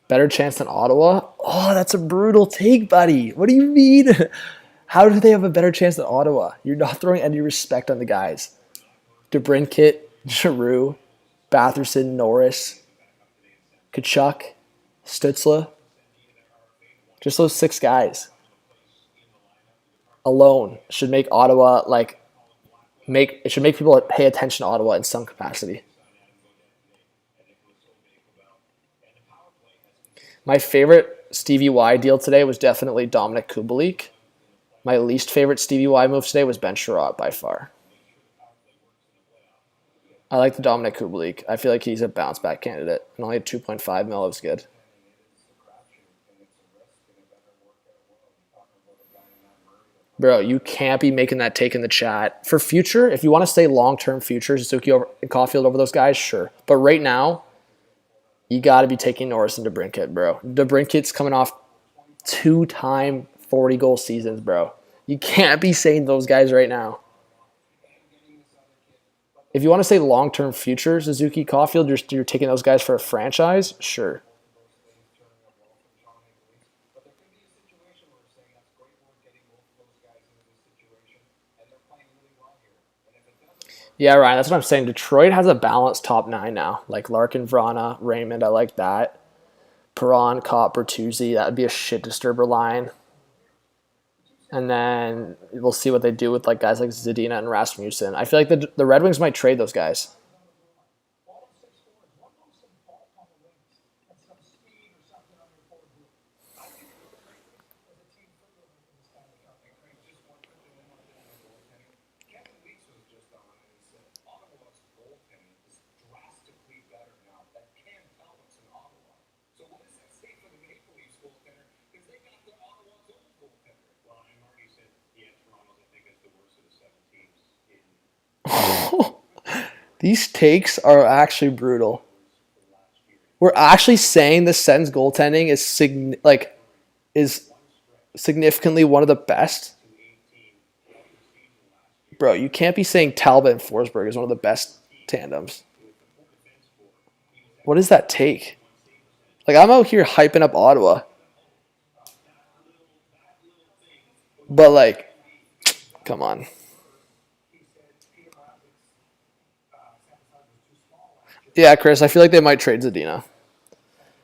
Better chance than Ottawa? Oh, that's a brutal take, buddy. What do you mean? How do they have a better chance than Ottawa? You're not throwing any respect on the guys. DeBrincat, Giroux, Batherson, Norris, Kachuk, Stützle. Just those 6 guys alone should make Ottawa it should make people pay attention to Ottawa in some capacity. My favorite Stevie Y deal today was definitely Dominic Kubalik. My least favorite Stevie Y move today was Ben Sherratt by far. I like the Dominic Kubalik. I feel like he's a bounce back candidate. And only at 2.5 mil, it was good. Bro, you can't be making that take in the chat. For future, if you want to stay long-term future, Suzuki and Caulfield over those guys, sure. But right now, you got to be taking Norris and DeBrincat, bro. DeBrincat's coming off 2-time 40-goal seasons, bro. You can't be saying those guys right now. If you want to say long-term future, Suzuki, Caulfield, you're taking those guys for a franchise, sure. Yeah, Ryan, that's what I'm saying. Detroit has a balanced top 9 now. Like Larkin, Vrana, Raymond, I like that. Perron, Kopp, Bertuzzi. That would be a shit disturber line. And then we'll see what they do with like guys like Zadina and Rasmussen. I feel like the Red Wings might trade those guys. These takes are actually brutal. We're actually saying the Sens goaltending is significantly one of the best. Bro, you can't be saying Talbot and Forsberg is one of the best tandems. What does that take? Like, I'm out here hyping up Ottawa. But, like, come on. Yeah, Chris, I feel like they might trade Zadina.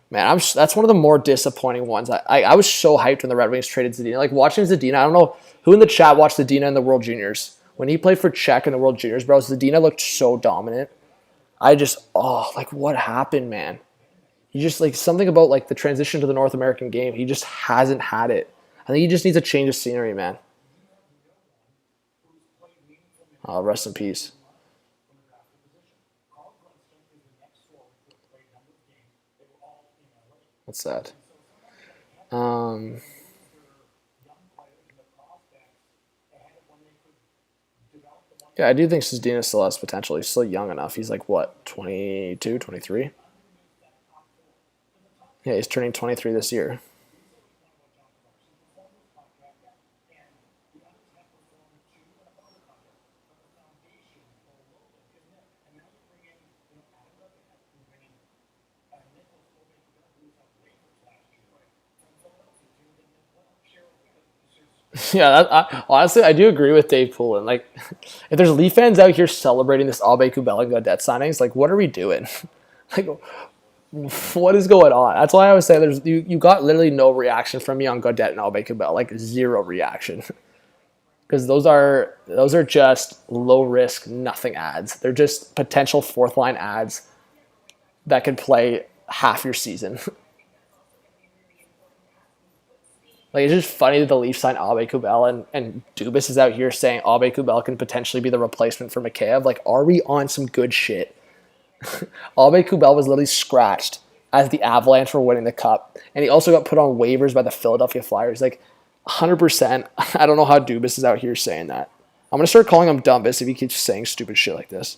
Man, that's one of the more disappointing ones. I was so hyped when the Red Wings traded Zadina. Like, watching Zadina, I don't know who in the chat watched Zadina in the World Juniors. When he played for Czech in the World Juniors, bro, Zadina looked so dominant. Like, what happened, man? He just, like, something about, like, the transition to the North American game. He just hasn't had it. I think he just needs a change of scenery, man. Oh, rest in peace. What's that? Yeah, I do think Zadina still has potential. He's still young enough. He's like, what, 22, 23? Yeah, he's turning 23 this year. Yeah, honestly, I do agree with Dave Poulin. Like, if there's Leaf fans out here celebrating this Abe Kubel and Gaudette signings, like, what are we doing? Like, what is going on? That's why I was saying you got literally no reaction from me on Gaudette and Abe Kubel, like zero reaction, because those are just low risk, nothing ads. They're just potential fourth line ads that could play half your season. Like, it's just funny that the Leafs signed Abe Kubel and Dubas is out here saying Abe Kubel can potentially be the replacement for MCKAY. Like, are we on some good shit? Abe Kubel was literally scratched as the Avalanche were winning the Cup. And he also got put on waivers by the Philadelphia Flyers. Like, 100%. I don't know how Dubas is out here saying that. I'm going to start calling him Dumbus if he keeps saying stupid shit like this.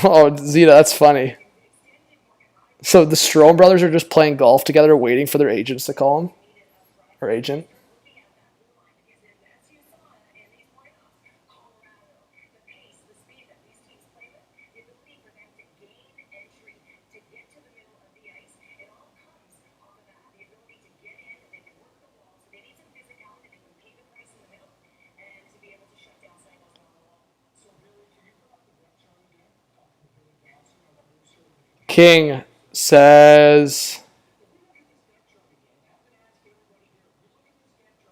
Oh, Zeta, that's funny. So the Strome brothers are just playing golf together, waiting for their agents to call them, or agent. King says,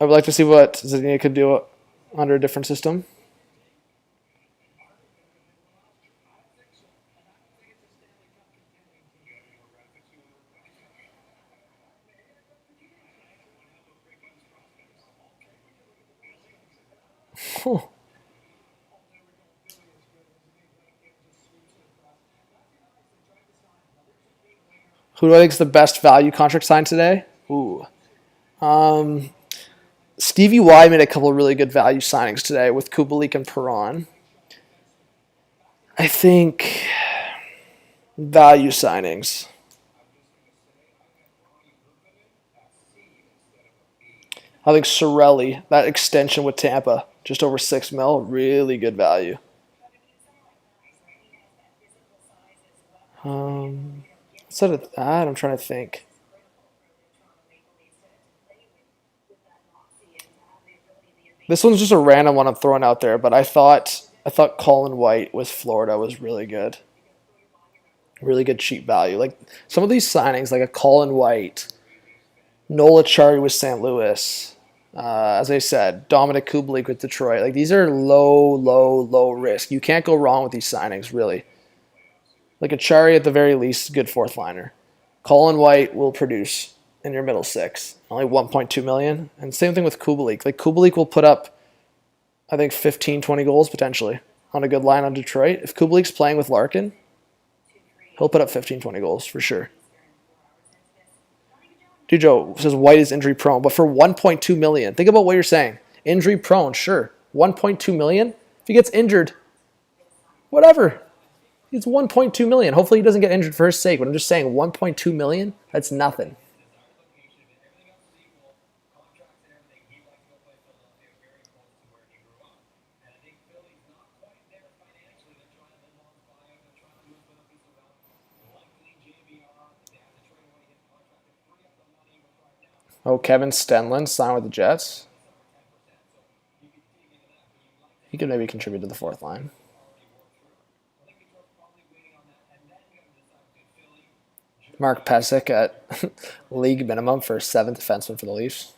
I would like to see what Zadina could do under a different system. Huh. Who do I think is the best value contract signed today? Ooh. Stevie Y made a couple of really good value signings today with Kubalik and Perron. I think value signings. I think Sorelli, that extension with Tampa, just over $6 million, really good value. Instead of that, I'm trying to think. This one's just a random one I'm throwing out there, but I thought Colin White with Florida was really good. Really good cheap value. Like some of these signings, like a Colin White, Nola Chari with St. Louis, as I said, Dominic Kubalik with Detroit. Like these are low risk. You can't go wrong with these signings, really. Like a Chari at the very least, good fourth liner. Colin White will produce in your middle six, only 1.2 million. And same thing with Kubalik. Like Kubalik will put up, I think, 15, 20 goals potentially on a good line on Detroit. If Kubalik's playing with Larkin, he'll put up 15, 20 goals for sure. Dujo says White is injury prone, but for 1.2 million, think about what you're saying. Injury prone, sure. 1.2 million. If he gets injured, whatever. It's 1.2 million. Hopefully he doesn't get injured for his sake. But I'm just saying 1.2 million, that's nothing. Oh, Kevin Stenlund signed with the Jets. He could maybe contribute to the fourth line. Mark Pesic at league minimum for seventh defenseman for the Leafs.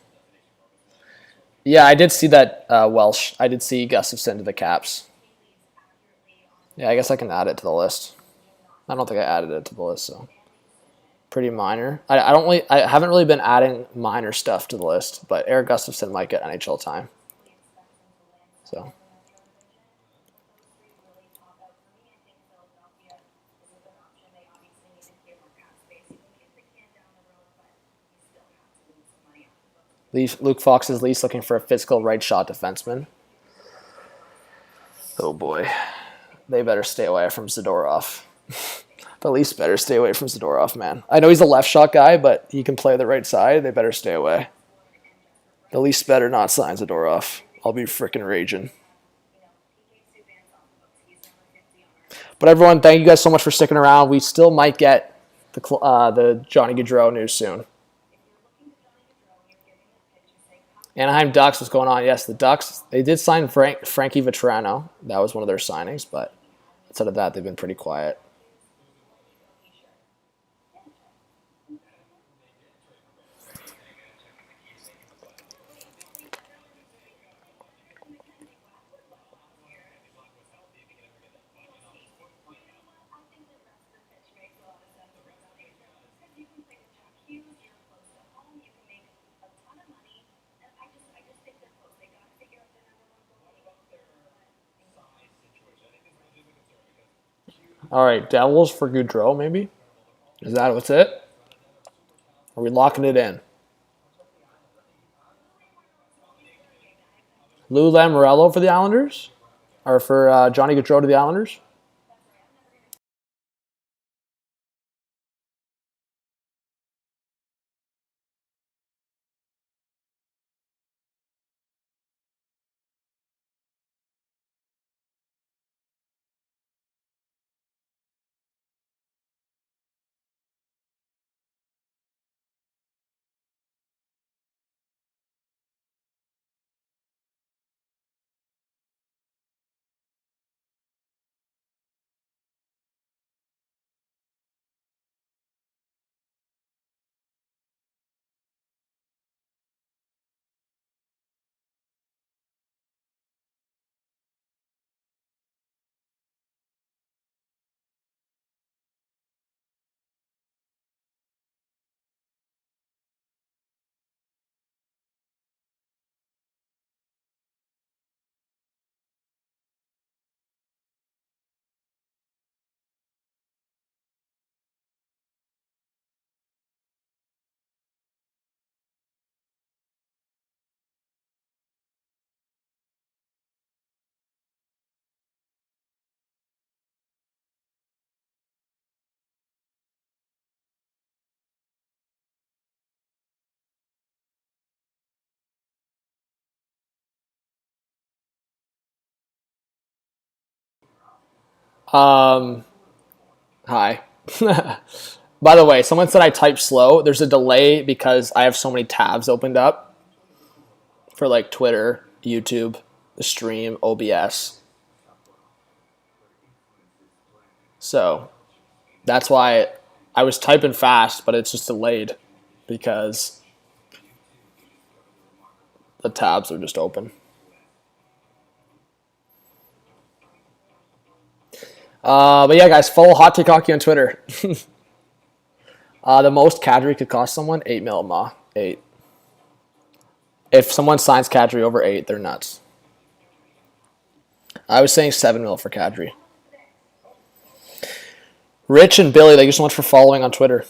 Yeah, I did see that Welsh. I did see Gustafsson to the Caps. Yeah, I guess I can add it to the list. I don't think I added it to the list, so pretty minor. I haven't really been adding minor stuff to the list, but Eric Gustafsson might get NHL time. So. Luke Fox is least looking for a physical right shot defenseman. Oh boy. They better stay away from Zadorov. The Leafs better stay away from Zadorov, man. I know he's a left shot guy, but he can play the right side. They better stay away. The Leafs better not sign Zadorov. I'll be freaking raging. But everyone, thank you guys so much for sticking around. We still might get the Johnny Gaudreau news soon. Anaheim Ducks, what's going on? Yes, the Ducks, they did sign Frankie Vetrano. That was one of their signings, but outside of that, they've been pretty quiet. All right, Devils for Gaudreau, maybe? Is that what's it? Are we locking it in? Lou Lamoriello for the Islanders? Or for Johnny Gaudreau to the Islanders? Hi. By the way, someone said I type slow. There's a delay because I have so many tabs opened up for like Twitter, YouTube, the stream, OBS. So That's why I was typing fast, but it's just delayed because the tabs are just open. But yeah, guys, follow Hot Take Hockey on Twitter. The most Kadri could cost someone, $8 million, ma. 8. If someone signs Kadri over 8, they're nuts. I was saying $7 million for Kadri. Rich and Billy, thank you so much for following on Twitter.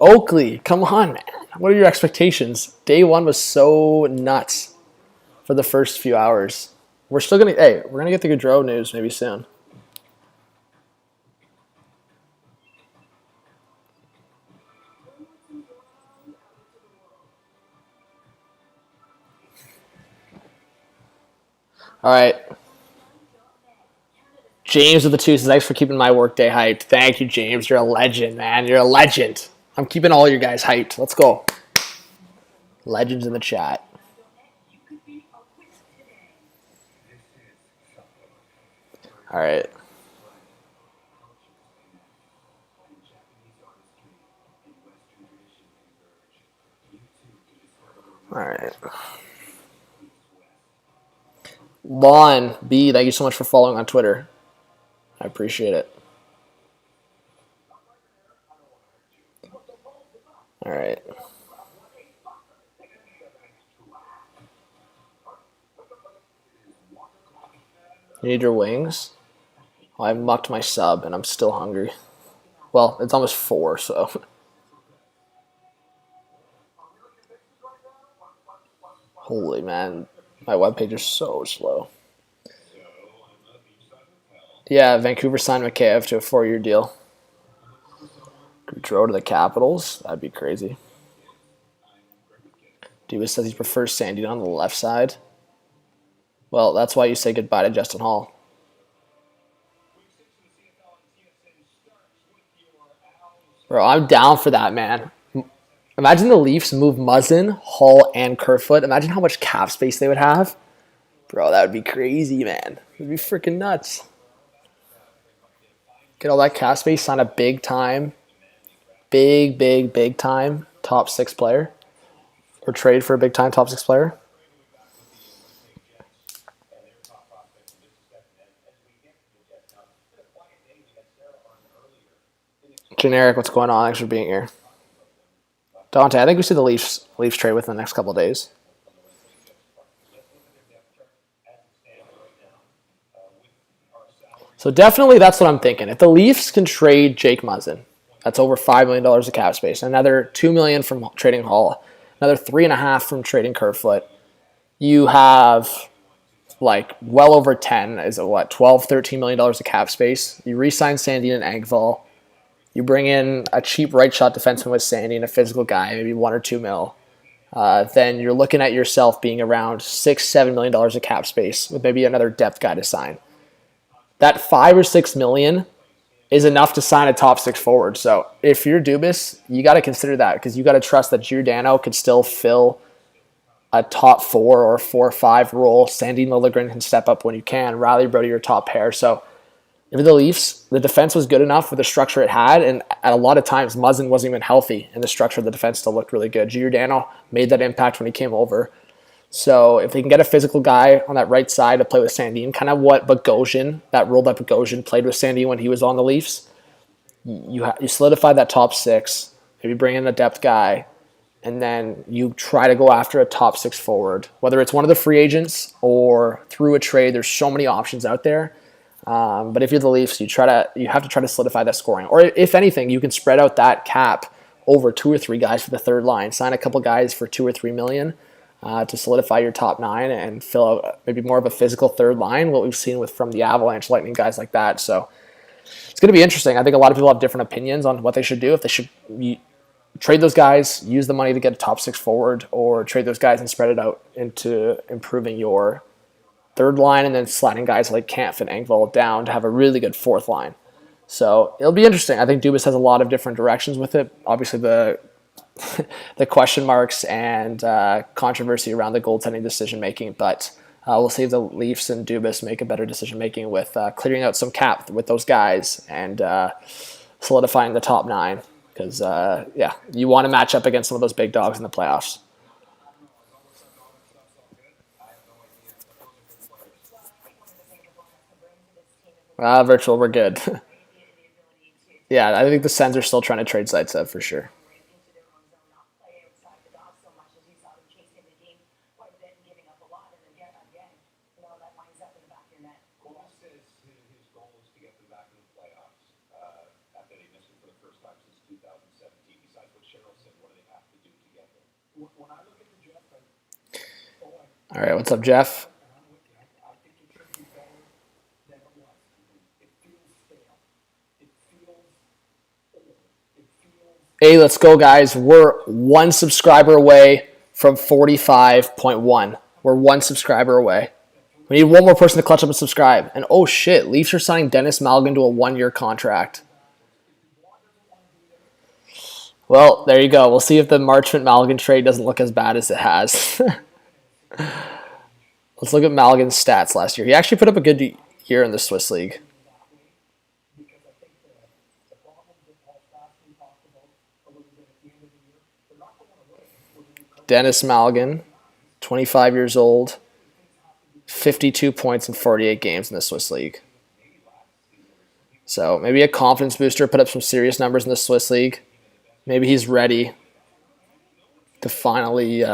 Oakley, come on, man. What are your expectations? Day 1 was so nuts for the first few hours. We're still gonna. Hey, we're gonna get the Gaudreau news maybe soon. All right. James with the 2 says, thanks for keeping my workday hyped. Thank you, James. You're a legend, man. You're a legend. I'm keeping all you guys hyped. Let's go. Legends in the chat. All right. All right. Lon B, thank you so much for following on Twitter. I appreciate it. All right. You need your wings? Well, I mucked my sub and I'm still hungry. Well, it's almost 4, so. Holy man, my webpage is so slow. Yeah, Vancouver signed MCKAY to a 4-year deal. Gaudreau to the Capitals? That'd be crazy. Dubas says he prefers Sandy on the left side. Well, that's why you say goodbye to Justin Hall. Bro, I'm down for that, man. Imagine the Leafs move Muzzin, Hall, and Kerfoot. Imagine how much cap space they would have. Bro, that would be crazy, man. It would be freaking nuts. Get all that cap space, sign a big time, big time top 6 player. Or trade for a big time top 6 player. Generic, what's going on? Thanks for being here. Dante, I think we see the Leafs trade within the next couple of days. So definitely that's what I'm thinking. If the Leafs can trade Jake Muzzin, that's over $5 million of cap space. Another $2 million from trading Hall. Another $3.5 million from trading Kerfoot. You have like well over 10. Is it what? $12, $13 million of cap space. You re-sign Sandy and Engvall. You bring in a cheap right shot defenseman with Sandy and a physical guy, maybe $1 or $2 million. Then you're looking at yourself being around $6-7 million of cap space with maybe another depth guy to sign. That $5 or $6 million is enough to sign a top 6 forward. So if you're Dubas, you got to consider that because you got to trust that Giordano could still fill a top 4 or 4 or 5 role. Sandy Liljegren can step up when you can. Riley Brody, your top pair. So if the Leafs, the defense was good enough with the structure it had, and at a lot of times Muzzin wasn't even healthy, and the structure of the defense still looked really good. Giordano made that impact when he came over. So if they can get a physical guy on that right side to play with Sandin, kind of what Bogosian, that role that Bogosian played with Sandin when he was on the Leafs, you solidify that top 6, maybe bring in a depth guy, and then you try to go after a top 6 forward. Whether it's one of the free agents or through a trade, there's so many options out there. But if you're the Leafs, you have to try to solidify that scoring. Or if anything, you can spread out that cap over 2 or 3 guys for the third line. Sign a couple guys for $2 or $3 million to solidify your top 9 and fill out maybe more of a physical third line. What we've seen from the Avalanche, Lightning, guys like that. So it's going to be interesting. I think a lot of people have different opinions on what they should do. If they should trade those guys, use the money to get a top 6 forward, or trade those guys and spread it out into improving your third line and then sliding guys like Kampf and Engvall down to have a really good fourth line. So it'll be interesting. I think Dubas has a lot of different directions with it. Obviously, the question marks and controversy around the goaltending decision making, but We'll see if the Leafs and Dubas make a better decision making with clearing out some cap with those guys and solidifying the top 9. Because, you want to match up against some of those big dogs in the playoffs. Virtual, we're good. Yeah, I think the Sens are still trying to trade sites up for sure. All right, what's up, Jeff? Hey, let's go, guys. We're 1 subscriber away from 45.1. We're 1 subscriber away. We need 1 more person to clutch up and subscribe. And oh shit, Leafs are signing Dennis Malgin to a 1-year contract. Well, there you go. We'll see if the Marchment-Malgin trade doesn't look as bad as it has. Let's look at Malgin's stats last year. He actually put up a good year in the Swiss League. Dennis Malgin, 25 years old, 52 points in 48 games in the Swiss League. So maybe a confidence booster, put up some serious numbers in the Swiss League. Maybe he's ready to finally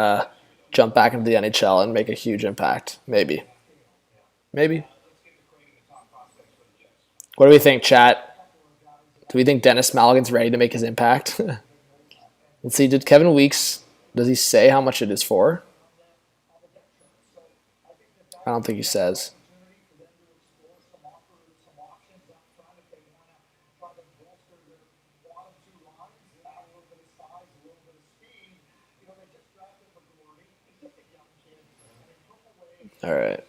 jump back into the NHL and make a huge impact. Maybe. Maybe. What do we think, chat? Do we think Dennis Malgin's ready to make his impact? Let's see, did Kevin Weeks, does he say how much it is for? I don't think he says. All right.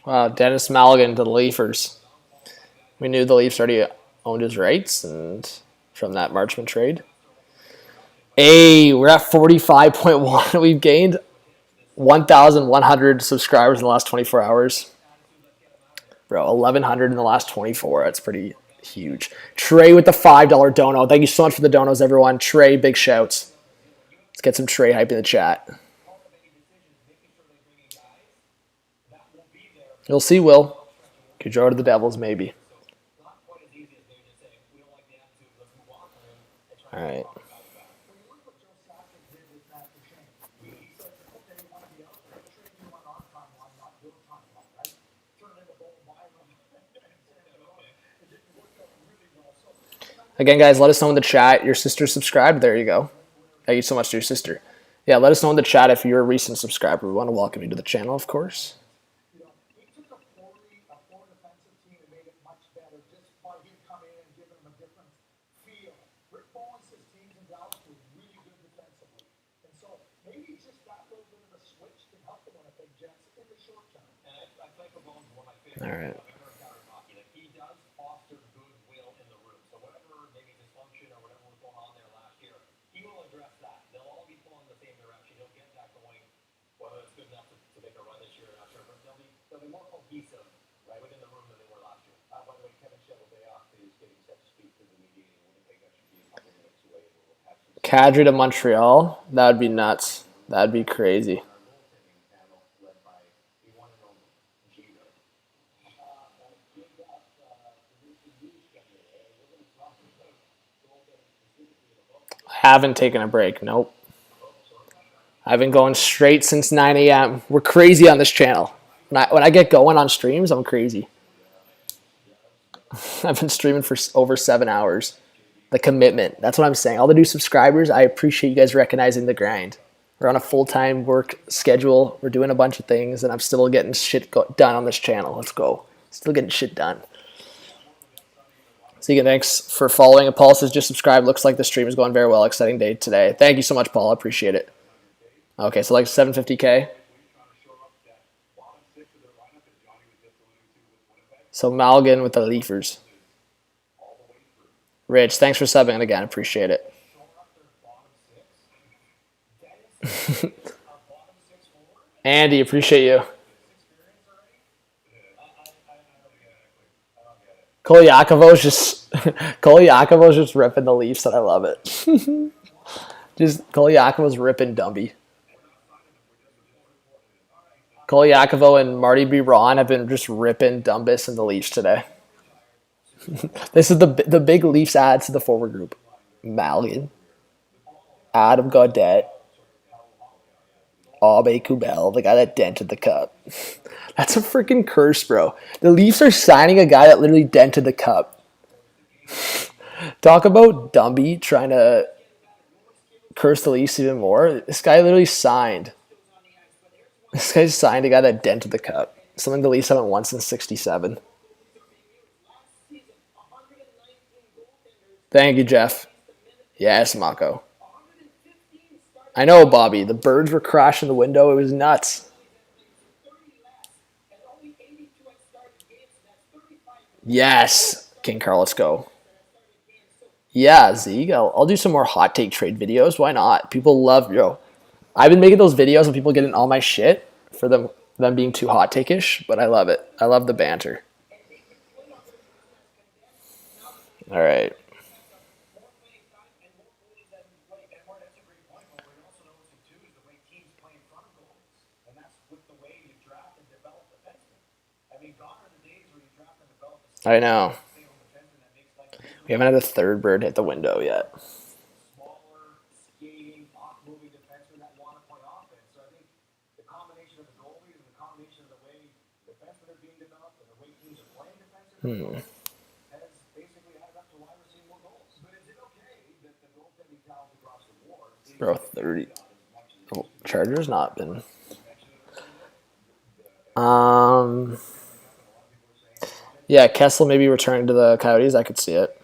Wow, Dennis Malgin to the Leafers. We knew the Leafs already owned his rights and from that Marchment trade. Hey, we're at 45.1. We've gained 1,100 subscribers in the last 24 hours. Bro, 1,100 in the last 24. That's pretty huge. Trey with the $5 dono. Thank you so much for the donos, everyone. Trey, big shouts. Let's get some Trey hype in the chat. You'll see, Will. Gaudreau to the Devils, maybe. All right. Again, guys, let us know in the chat. Your sister subscribed. There you go. Thank you so much to your sister. Yeah, let us know in the chat if you're a recent subscriber. We want to welcome you to the channel, of course. All right. Kadri to Montreal? That would be nuts. That would be crazy. I haven't taken a break. Nope. I've been going straight since 9 a.m. We're crazy on this channel. When I get going on streams, I'm crazy. I've been streaming for over 7 hours. The commitment. That's what I'm saying. All the new subscribers, I appreciate you guys recognizing the grind. We're on a full-time work schedule. We're doing a bunch of things, and I'm still getting shit done on this channel. Let's go. Still getting shit done. So again, thanks for following. Paul says just subscribe. Looks like the stream is going very well. Exciting day today. Thank you so much, Paul. I appreciate it. Okay, so like 750K. So Malgin with the Leafers. Rich, thanks for subbing again. Appreciate it. Andy, appreciate you. Kolyakovo's just ripping the Leafs, and I love it. Just Kolyakovo's ripping Dumby. Kolyakovo and Marty B. Ron have been just ripping Dumbus and the Leafs today. This is the big Leafs adds to the forward group. Malian, Adam Gaudette, Abe Kubel, the guy that dented the cup. That's a freaking curse, bro. The Leafs are signing a guy that literally dented the cup. Talk about Dumby trying to curse the Leafs even more. This guy literally signed. This guy signed a guy that dented the cup. Something the Leafs haven't won since '67. Thank you, Jeff. Yes, Mako. I know, Bobby. The birds were crashing the window. It was nuts. Yes, King Carl, let's go. Yeah, Zeke, I'll do some more hot take trade videos. Why not? People love, I've been making those videos of people getting all my shit for them being too hot take-ish, but I love it. I love the banter. All right. I know. We haven't had a third bird hit the window yet. Bro, 30. Oh, Chargers not been. Yeah, Kessel maybe returning to the Coyotes. I could see it.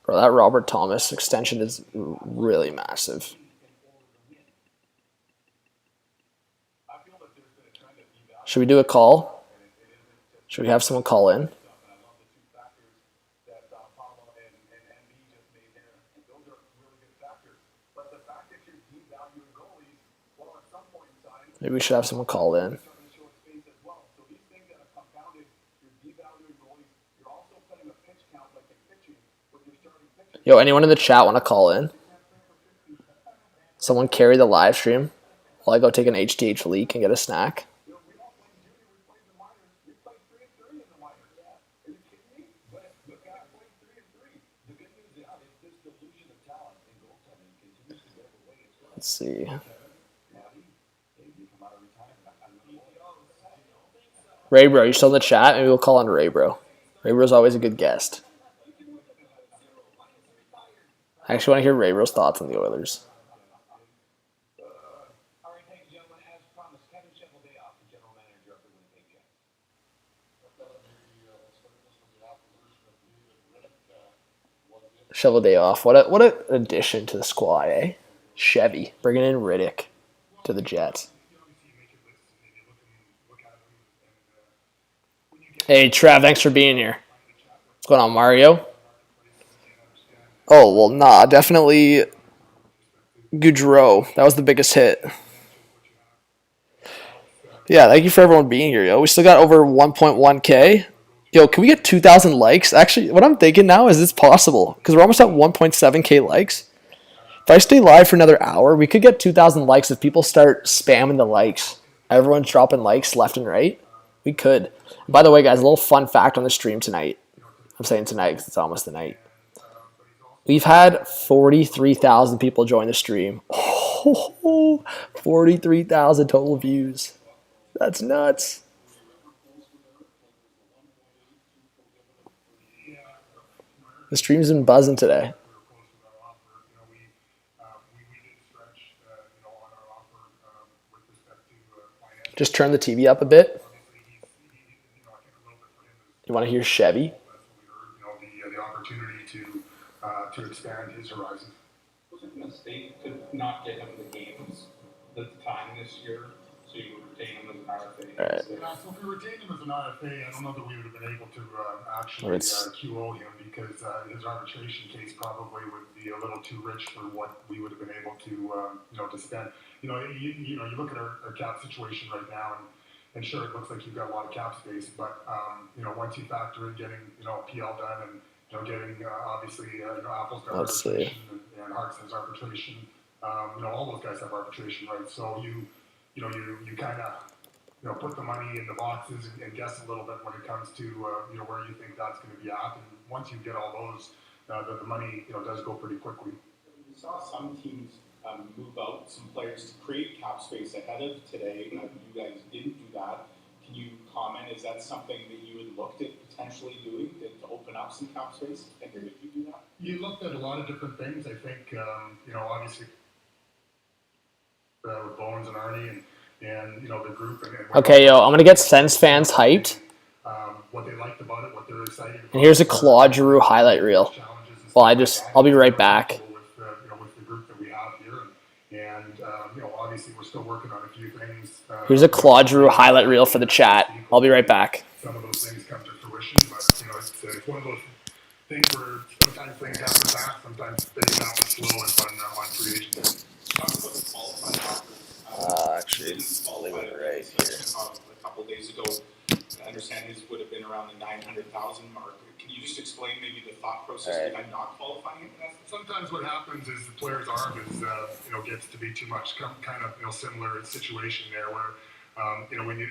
Bro, that Robert Thomas extension is really massive. Should we do a call? Should we have someone call in? Maybe we should have someone call in. Yo, anyone in the chat want to call in? Someone carry the live stream while I go take an HTH leak and get a snack. Let's see. Ray Bro, you still in the chat? Maybe we'll call on Ray Bro. Ray Bro's always a good guest. I actually want to hear Ray Bro's thoughts on the Oilers. Shovel day off. What an addition to the squad, eh? Chevy bringing in Riddick to the Jets. Hey, Trav, thanks for being here. What's going on, Mario? Oh, well, nah, definitely Gaudreau. That was the biggest hit. Yeah, thank you for everyone being here, yo. We still got over 1.1K. Yo, can we get 2,000 likes? Actually, what I'm thinking now is it's possible because we're almost at 1.7K likes. If I stay live for another hour, we could get 2,000 likes if people start spamming the likes. Everyone's dropping likes left and right. We could. By the way, guys, a little fun fact on the stream tonight. I'm saying tonight because it's almost the night. We've had 43,000 people join the stream. Oh, 43,000 total views. That's nuts. The stream's been buzzing today. Just turn the TV up a bit. You want to hear Chevy? The opportunity to expand his horizons. Was it a mistake to not get him the games, the time this year? So you would retain him as an RFA. Right. So if we retained him as an RFA, I don't know that we would have been able to actually QO him because his arbitration case probably would be a little too rich for what we would have been able to to spend. You look at our cap situation right now, and sure, it looks like you've got a lot of cap space, but once you factor in getting PL done and getting obviously Apple's got arbitration and Hart's has arbitration. All those guys have arbitration rights, so you kind of put the money in the boxes and guess a little bit when it comes to where you think that's going to be at, and once you get all those, the money does go pretty quickly. We saw some teams move out some players to create cap space ahead of today. You guys didn't do that. Can you comment? Is that something that you had looked at potentially doing to open up some cap space? And did you do that? You looked at a lot of different things. I think obviously with Bones and Arnie and the group. Okay, yo, I'm gonna get Sens fans hyped. What they liked about it, what they're excited about. And here's a Claude Giroux highlight reel. Well, I'll be right back. With the group that we have here, and obviously we're still working on a few things. Here's a Claude Giroux highlight reel for the chat. I'll be right back. Some of those things come to fruition, but it's one of those things where sometimes things happen fast, sometimes they happen slow on free agency. Talk about the qualifying offers. Actually, I'll leave it right here. A couple of days ago, I understand his would have been around the 900,000 mark. Can you just explain maybe the thought process behind not qualifying him? Sometimes what happens is the player's arm is gets to be too much. Kind of similar situation there where when you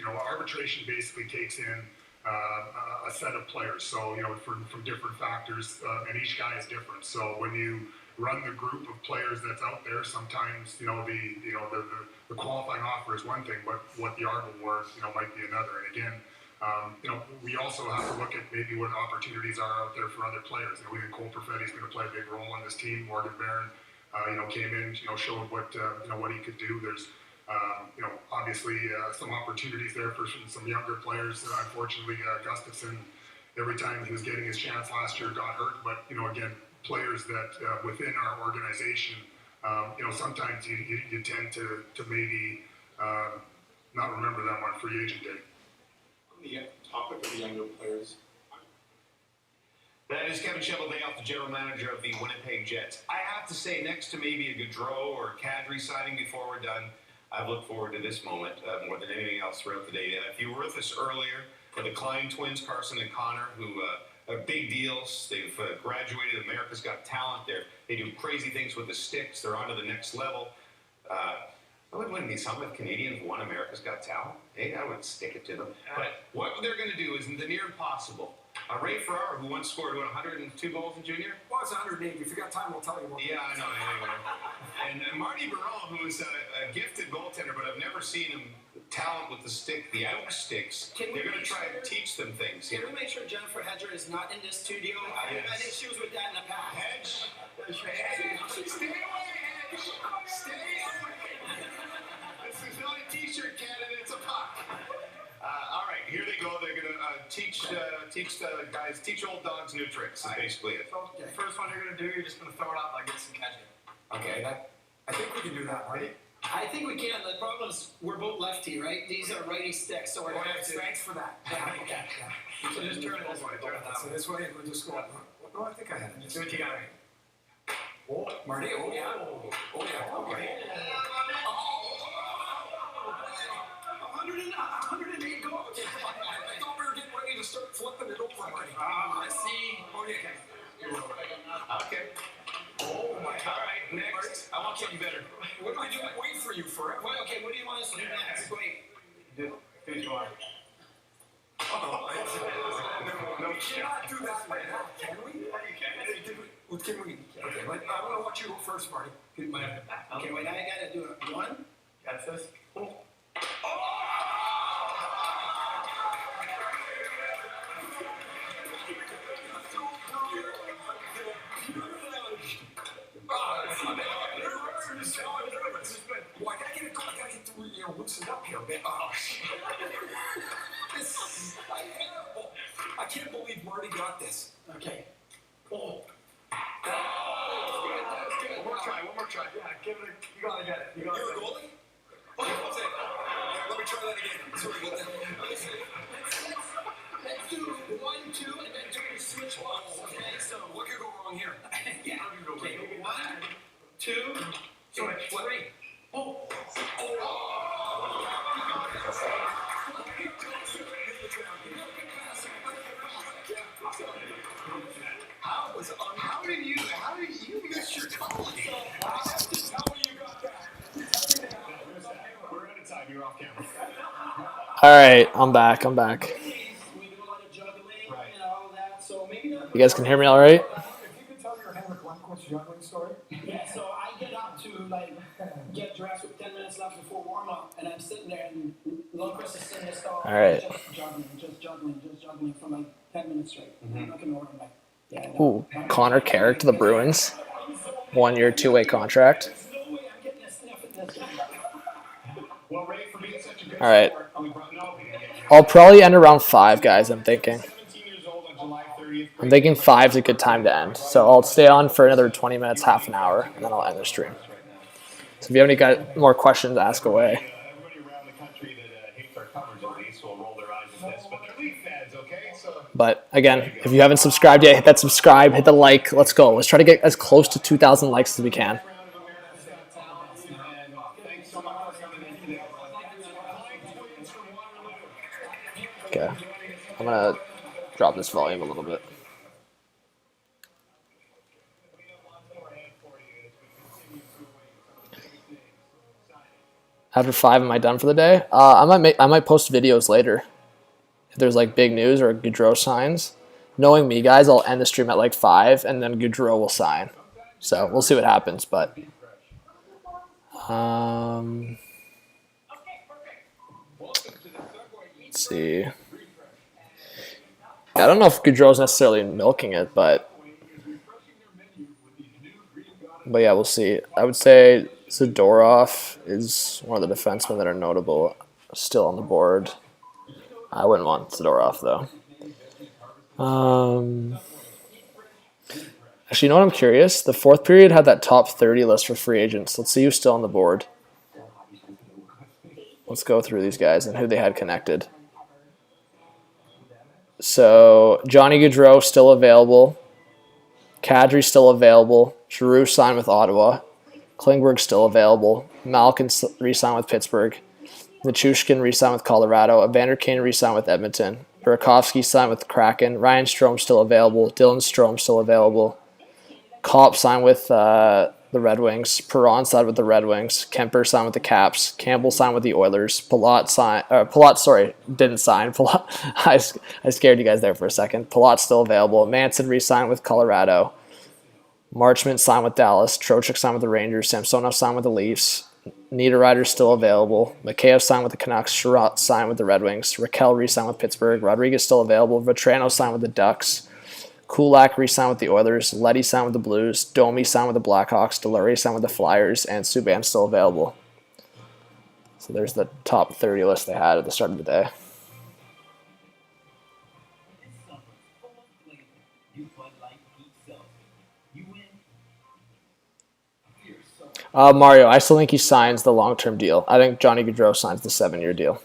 arbitration basically takes in a set of players. So from different factors, and each guy is different. So when you run the group of players that's out there, sometimes the qualifying offer is one thing, but what the arbor worth might be another. And again, we also have to look at maybe what opportunities are out there for other players. We think Cole Perfetti's going to play a big role on this team. Morgan Barron, came in, showed what he could do. There's obviously some opportunities there for some younger players. Unfortunately, Gustafson, every time he was getting his chance last year, got hurt. But again, players that within our organization, sometimes you tend to maybe not remember them on free agent day. On the topic of the younger players. That is Kevin Cheveldayoff, the general manager of the Winnipeg Jets. I have to say, next to maybe a Gaudreau or Kadri signing before we're done, I've looked forward to this moment more than anything else throughout the day. If you were with us earlier for the Klein twins, Carson and Connor, who are big deals. They've graduated. America's Got Talent. They do crazy things with the sticks. They're on to the next level. I wouldn't be something if Canadians won America's Got Talent. Hey, I would stick it to them. But what they're going to do is the near impossible. Ray Ferraro, who once scored 102 goals in junior. Well, it's 108. If you got time, we'll tell you more. Yeah, I know. Anyway. And Marty Baron, who is a gifted goaltender, but I've never seen him talent with the stick, the out sticks. They're going to try to teach them things here. Can we make sure Jennifer Hedger is not in this studio? I think she was with Dad in the past. Hedge? Stay away, Hedge! Stay away! This is not a t-shirt candidate, it's a puck. All right, here they go. They're going to teach the guys, teach old dogs new tricks, is basically it. Okay. First one you're going to do, you're just going to throw it up like it's some catching. Okay. I think we can do that, right? I think we can. The problem is we're both lefty, right? These are righty sticks, so we're going to have to. Thanks for that. Okay. So just turn it this way. Turn it that way. So this way, and we'll just go up. No, I think I had it. Do what you got. Oh, Marty. Oh, yeah. Oh, yeah. Okay. 108 goals. I thought we were getting ready to start flipping it over, Marty. Let's see. Oh, yeah. Okay. Oh, my God. All right, next. I want something better. What do I do? Wait for you forever. Okay, what do you want us to do next? Wait. Finish one. No, we cannot do that right now, can we? Can we? Okay, but I want to watch you go first, Marty. Okay, wait, I got to do it. One. That's this. Well, I gotta get loosened up here a bit. This is terrible. I can't believe Marty got this. Okay. Oh. One more try. Yeah, give it. You gotta get it. You're a goalie? Okay, what's it? try that again. Sorry about that. Let's do 1, 2, and then try to switch ones. Okay, so what could go wrong here? Yeah. Okay, 1, 2, sorry, 3. Oh. How did you miss your call? I have to tell me you got that. We're out of time. You're off camera. All right, I'm back. We do a lot of juggling and all of that, so maybe not. You guys can hear me all right? If you could tell your Henrik Lundqvist juggling story. Yeah, so I get up to like get dressed with 10 minutes left before warm up, and I'm sitting there, and Lundqvist is sitting there still. All right. Just juggling for like 10 minutes straight. I'm looking over, I'm like, yeah. Ooh, Connor Carrick to the Bruins. 1 year, 2-way contract. There's no way I'm getting a sniff at this guy. Well, Ray, for being such a good All right. sport, we brought no. I'll probably end around 5, guys, I'm thinking. 17 years old on July 30th. I'm thinking 5's a good time to end. So I'll stay on for another 20 minutes, half an hour, and then I'll end the stream. So if you have any more questions, ask away. Everybody around the country that hates our coverage at least will roll their eyes at this, but they're Leaf fans, okay? So But again, if you haven't subscribed yet, hit that subscribe, hit the like. Let's go. Let's try to get as close to 2,000 likes as we can. round of America's Got Talent, and thanks so much for coming in today. Twins from Waterloo. Okay. I'm going to drop this volume a little bit. After 5, am I done for the day? I might post videos later. If there's like big news or Gaudreau signs. Knowing me, guys, I'll end the stream at like 5, and then Gaudreau will sign. So we'll see what happens. But let's see. I don't know if Gaudreau's necessarily milking it, but yeah, we'll see. I would say Zadorov is one of the defensemen that are notable still on the board. I wouldn't want Zadorov, though. Actually, you know what I'm curious? The fourth period had that top 30 list for free agents. Let's see who's still on the board. Let's go through these guys and who they had connected. So, Johnny Gaudreau still available. Kadri still available. Giroux signed with Ottawa. Klingberg still available. Malkin re-signed with Pittsburgh. Nichushkin re-signed with Colorado. Evander Kane re-signed with Edmonton. Burakovsky signed with Kraken. Ryan Strome still available. Dylan Strome still available. Kopp signed with the Red Wings. Perron signed with the Red Wings. Kemper signed with the Caps. Campbell signed with the Oilers. Palat didn't sign. Palat, I scared you guys there for a second. Palat's still available. Manson re-signed with Colorado. Marchment signed with Dallas. Trocheck signed with the Rangers. Samsonov signed with the Leafs. Niederreiter's still available. McKayev signed with the Canucks. Sherratt signed with the Red Wings. Raquel re-signed with Pittsburgh. Rodriguez still available. Vetrano signed with the Ducks. Kulak re-signed with the Oilers. Leddy signed with the Blues. Domi signed with the Blackhawks. Delury signed with the Flyers. And Subban still available. So there's the top 30 list they had at the start of the day. Mario, I still think he signs the long-term deal. I think Johnny Gaudreau signs the 7-year deal.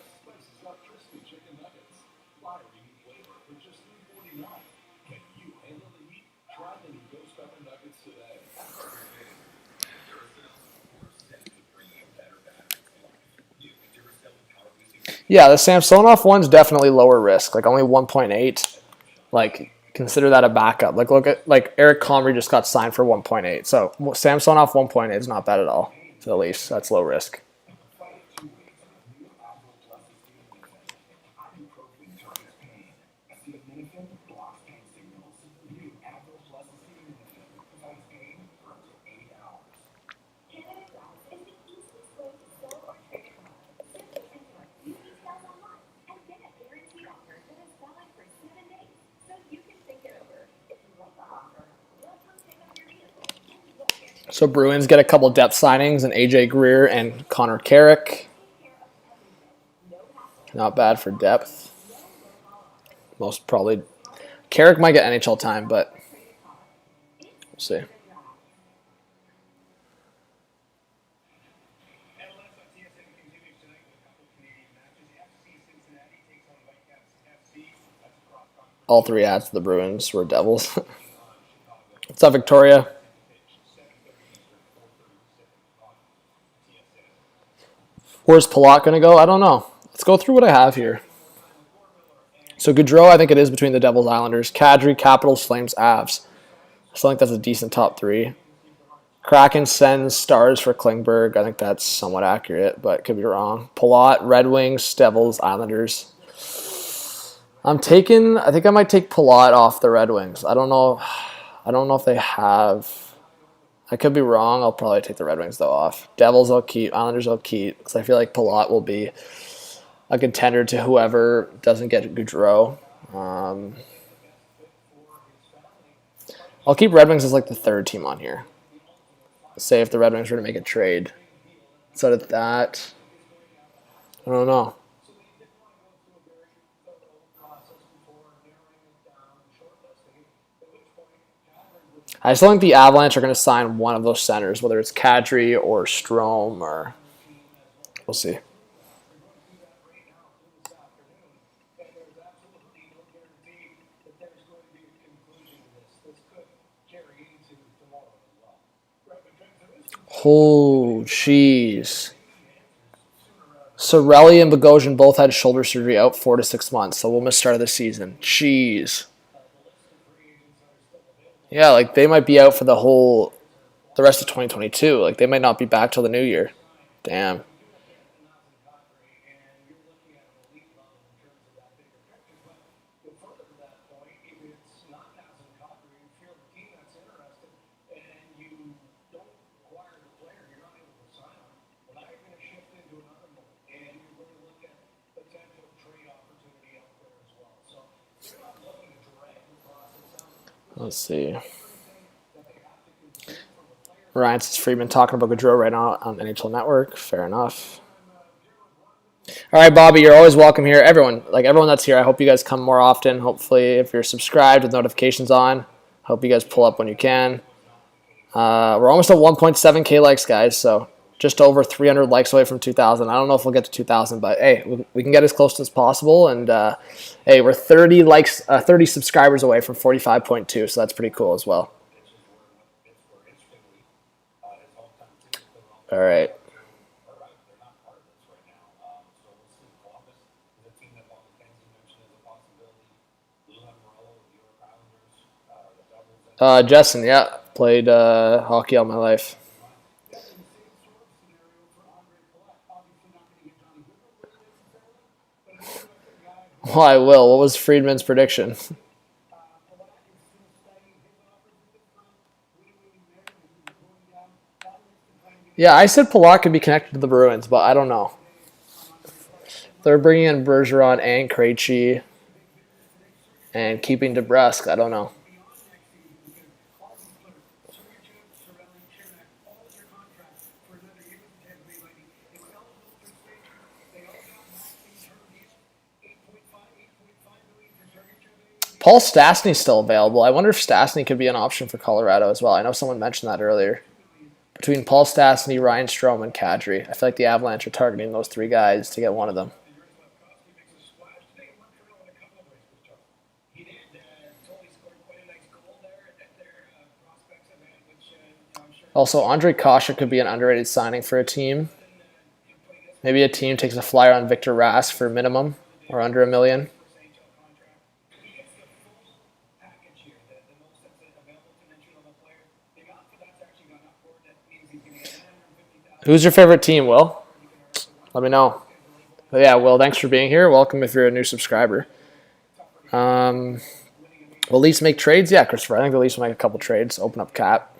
Yeah, the Samsonov one's definitely lower risk, like only 1.8. Like, consider that a backup. Like, look at, like, Eric Comrie just got signed for 1.8. So Samsonov 1.8 is not bad at all for the Leafs. That's low risk. So Bruins get a couple depth signings and AJ Greer and Connor Carrick. Not bad for depth. Most probably. Carrick might get NHL time, but we'll see. all 3 ads to the Bruins were Devils. What's up, Victoria? Where's Palat going to go? I don't know. Let's go through what I have here. So Gaudreau, I think it is between the Devils, Islanders. Kadri, Capitals, Flames, Avs. I still think that's a decent top 3. Kraken, Sens, Stars for Klingberg. I think that's somewhat accurate, but could be wrong. Palat, Red Wings, Devils, Islanders. I think I might take Palat off the Red Wings. I don't know if they have. I could be wrong. I'll probably take the Red Wings, though, off. Devils I'll keep. Islanders I'll keep. Because I feel like Palat will be a contender to whoever doesn't get Gaudreau. I'll keep Red Wings as like the 3rd team on here. Say if the Red Wings were to make a trade. So of that, I don't know. I still think the Avalanche are going to sign one of those centers, whether it's Kadri or Strome, or we'll see. Oh, jeez. Sorelli and Bogosian both had shoulder surgery, out 4 to 6 months, so we'll miss start of the season. Jeez. Yeah, like they might be out for the rest of 2022. Like they might not be back till the new year. Damn. Let's see. Ryan says Friedman talking about Gaudreau right now on NHL Network. Fair enough. All right, Bobby, you're always welcome here. Everyone that's here, I hope you guys come more often. Hopefully, if you're subscribed with notifications on, hope you guys pull up when you can. We're almost at 1.7K likes, guys, so just over 300 likes away from 2,000. I don't know if we'll get to 2,000, but hey, we can get as close as possible. And hey, we're 30 subscribers away from 45.2, so that's pretty cool as well. All right. Justin, yeah, played hockey all my life. Well, I will. What was Friedman's prediction? Yeah, I said Palat could be connected to the Bruins, but I don't know. They're bringing in Bergeron and Krejci and keeping DeBrusque. I don't know. Paul Stastny's still available. I wonder if Stastny could be an option for Colorado as well. I know someone mentioned that earlier. Between Paul Stastny, Ryan Strome, and Kadri, I feel like the Avalanche are targeting those 3 guys to get one of them. Also, Andre Kase could be an underrated signing for a team. Maybe a team takes a flyer on Victor Rask for minimum or under $1 million. Who's your favorite team, Will? Let me know. But yeah, Will, thanks for being here. Welcome if you're a new subscriber. Will Leafs make trades? Yeah, Christopher. I think the Leafs will make a couple trades. Open up cap.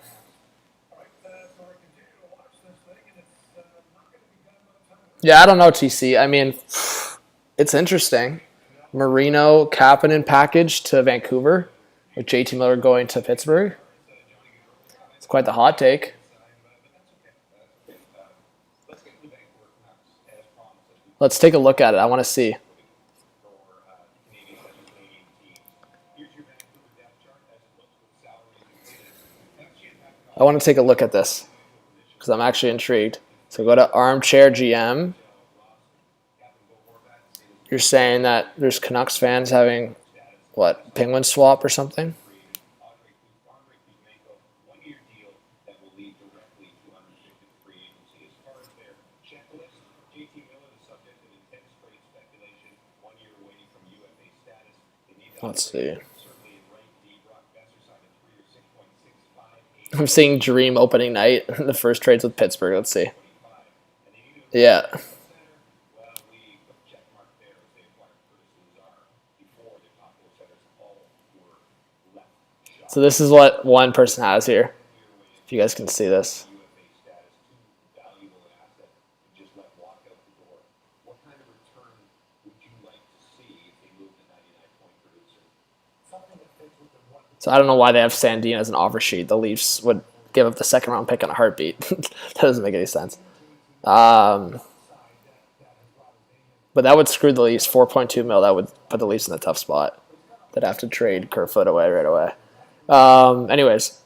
Yeah, I don't know, TC. I mean, it's interesting. Marino, Kapanen package to Vancouver with JT Miller going to Pittsburgh. It's quite the hot take. Let's take a look at it. I want to see. I want to take a look at this because I'm actually intrigued. So go to Armchair GM. You're saying that there's Canucks fans having what, Penguin swap or something? One-year deal that will lead directly to unrestricted free agency. As far as their checklist, JT Miller is subject to intense trade speculation. 1 year waiting from UFA status. They need to Let's see. certainly in right D. Brock Besser signed a 3-year, $6.65. I'm seeing Dream opening night. The first trades with Pittsburgh. Let's see. Yeah. Well, we put a check mark there as they acquired Curtis Lazar before the top four centers all were left shot. So this is what one person has here. If you guys can see this. UFA status, too valuable an asset to just let walk out the door. What kind of return would you like to see if they moved the 99-point producer? Something that fits with the one. So I don't know why they have Sandin as an offer sheet. The Leafs would give up the second round pick on a heartbeat. That doesn't make any sense. But that would screw the Leafs. 4.2 mil. That would put the Leafs in a tough spot. They'd have to trade Kerfoot away right away. Anyways.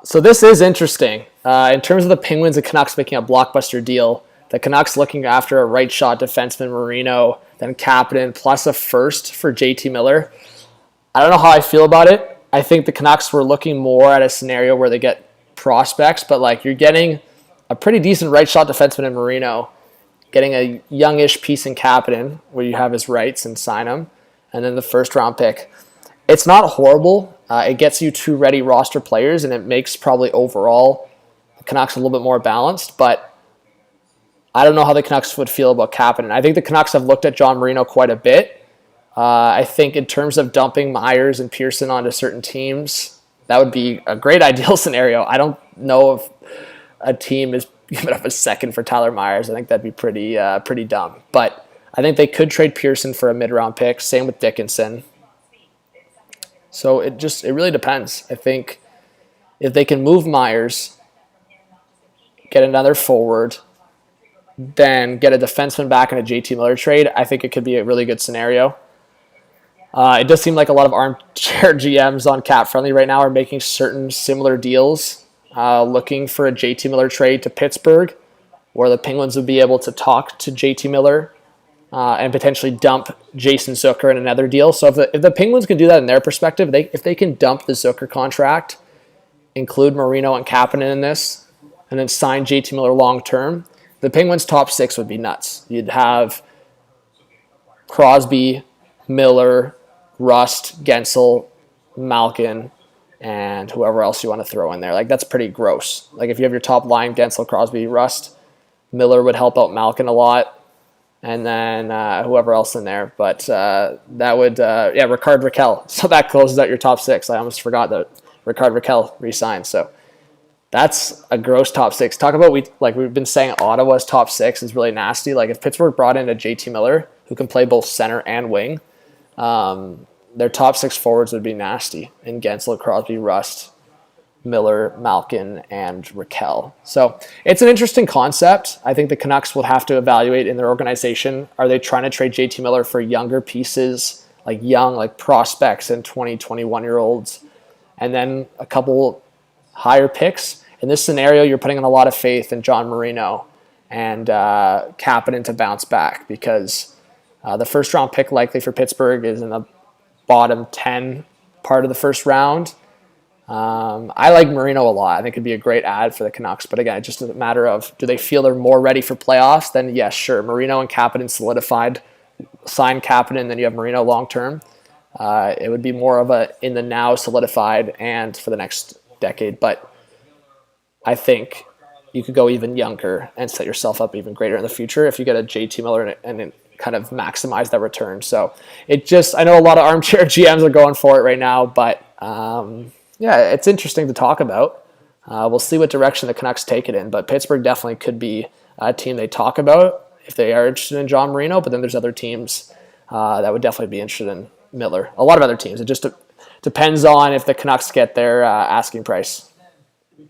So this is interesting. In terms of the Penguins and Canucks making a blockbuster deal, the Canucks looking after a right shot defenseman Marino, then Kapanen, plus a first for JT Miller. I don't know how I feel about it. I think the Canucks were looking more at a scenario where they get prospects, but like you're getting a pretty decent right shot defenseman in Marino, getting a youngish piece in Kapanen where you have his rights and sign him, and then the first round pick. It's not horrible. It gets you 2 ready roster players, and it makes probably overall the Canucks a little bit more balanced, but I don't know how the Canucks would feel about Kapanen. I think the Canucks have looked at John Marino quite a bit. I think in terms of dumping Myers and Pearson onto certain teams, that would be a great ideal scenario. I don't know if a team is giving up a second for Tyler Myers. I think that'd be pretty dumb. But I think they could trade Pearson for a mid-round pick. Same with Dickinson. So it really depends. I think if they can move Myers, get another forward, then get a defenseman back in a JT Miller trade, I think it could be a really good scenario. It does seem like a lot of armchair GMs on Cap Friendly right now are making certain similar deals, looking for a JT Miller trade to Pittsburgh, where the Penguins would be able to talk to JT Miller and potentially dump Jason Zucker in another deal. So if the Penguins can do that in their perspective, if they can dump the Zucker contract, include Marino and Kapanen in this, and then sign JT Miller long term, the Penguins' top 6 would be nuts. You'd have Crosby, Miller, Rust, Gensel, Malkin, and whoever else you want to throw in there. Like, that's pretty gross. Like, if you have your top line, Gensel, Crosby, Rust, Miller would help out Malkin a lot, and then whoever else in there. But that would, Ricard Raquel. So that closes out your top 6. I almost forgot that Ricard Raquel re-signed. So that's a gross top 6. Talk about, we've been saying Ottawa's top 6 is really nasty. Like, if Pittsburgh brought in a JT Miller, who can play both center and wing, their top 6 forwards would be nasty in Gensel, Crosby, Rust, Miller, Malkin, and Raquel. So it's an interesting concept. I think the Canucks would have to evaluate in their organization. Are they trying to trade JT Miller for younger pieces, like young, like prospects and 20, 21-year-olds, and then a couple higher picks? In this scenario, you're putting in a lot of faith in John Marino and Kapanen to bounce back, because the first round pick likely for Pittsburgh is in the bottom 10 part of the first round. I like Marino a lot. I think it'd be a great ad for the Canucks. But again, it's just a matter of, do they feel they're more ready for playoffs? Then yes, sure. Marino and Kapanen solidified. Sign Kapanen, then you have Marino long term. It would be more of a in the now solidified and for the next decade. But I think you could go even younger and set yourself up even greater in the future if you get a JT Miller and kind of maximize that return. So I know a lot of armchair GMs are going for it right now, but it's interesting to talk about. We'll see what direction the Canucks take it in, but Pittsburgh definitely could be a team they talk about if they are interested in John Marino, but then there's other teams that would definitely be interested in Miller. A lot of other teams. It just depends on if the Canucks get their asking price. No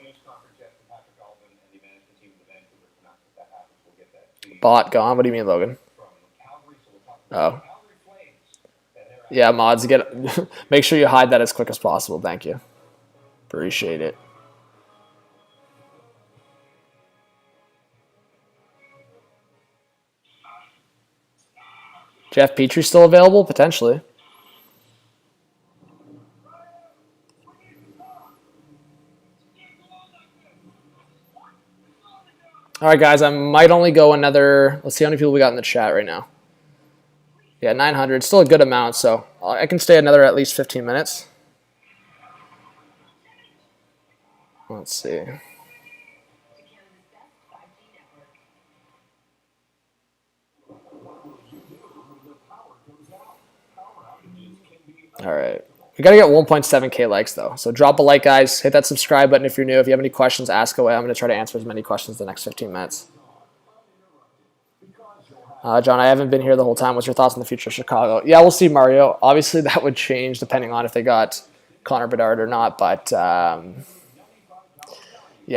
news conference yet from Patrick Alvin and the management team of the Vancouver Canucks. If that happens, we'll get that to you. Bot gone? What do you mean, Logan? From Calgary, so we'll talk about Calgary Flames. And they're Yeah, mods, make sure you hide that as quick as possible. Thank you. Appreciate it. Jeff Petrie still available? Potentially. All right, guys, I might only go another... Let's see how many people we got in the chat right now. Yeah, 900. Still a good amount, so I can stay another at least 15 minutes. Let's see. All right. We got to get 1.7K likes, though. So drop a like, guys. Hit that subscribe button if you're new. If you have any questions, ask away. I'm going to try to answer as many questions in the next 15 minutes. John, I haven't been here the whole time. What's your thoughts on the future of Chicago? Yeah, we'll see, Mario. Obviously, that would change depending on if they got Connor Bedard or not. But, yeah,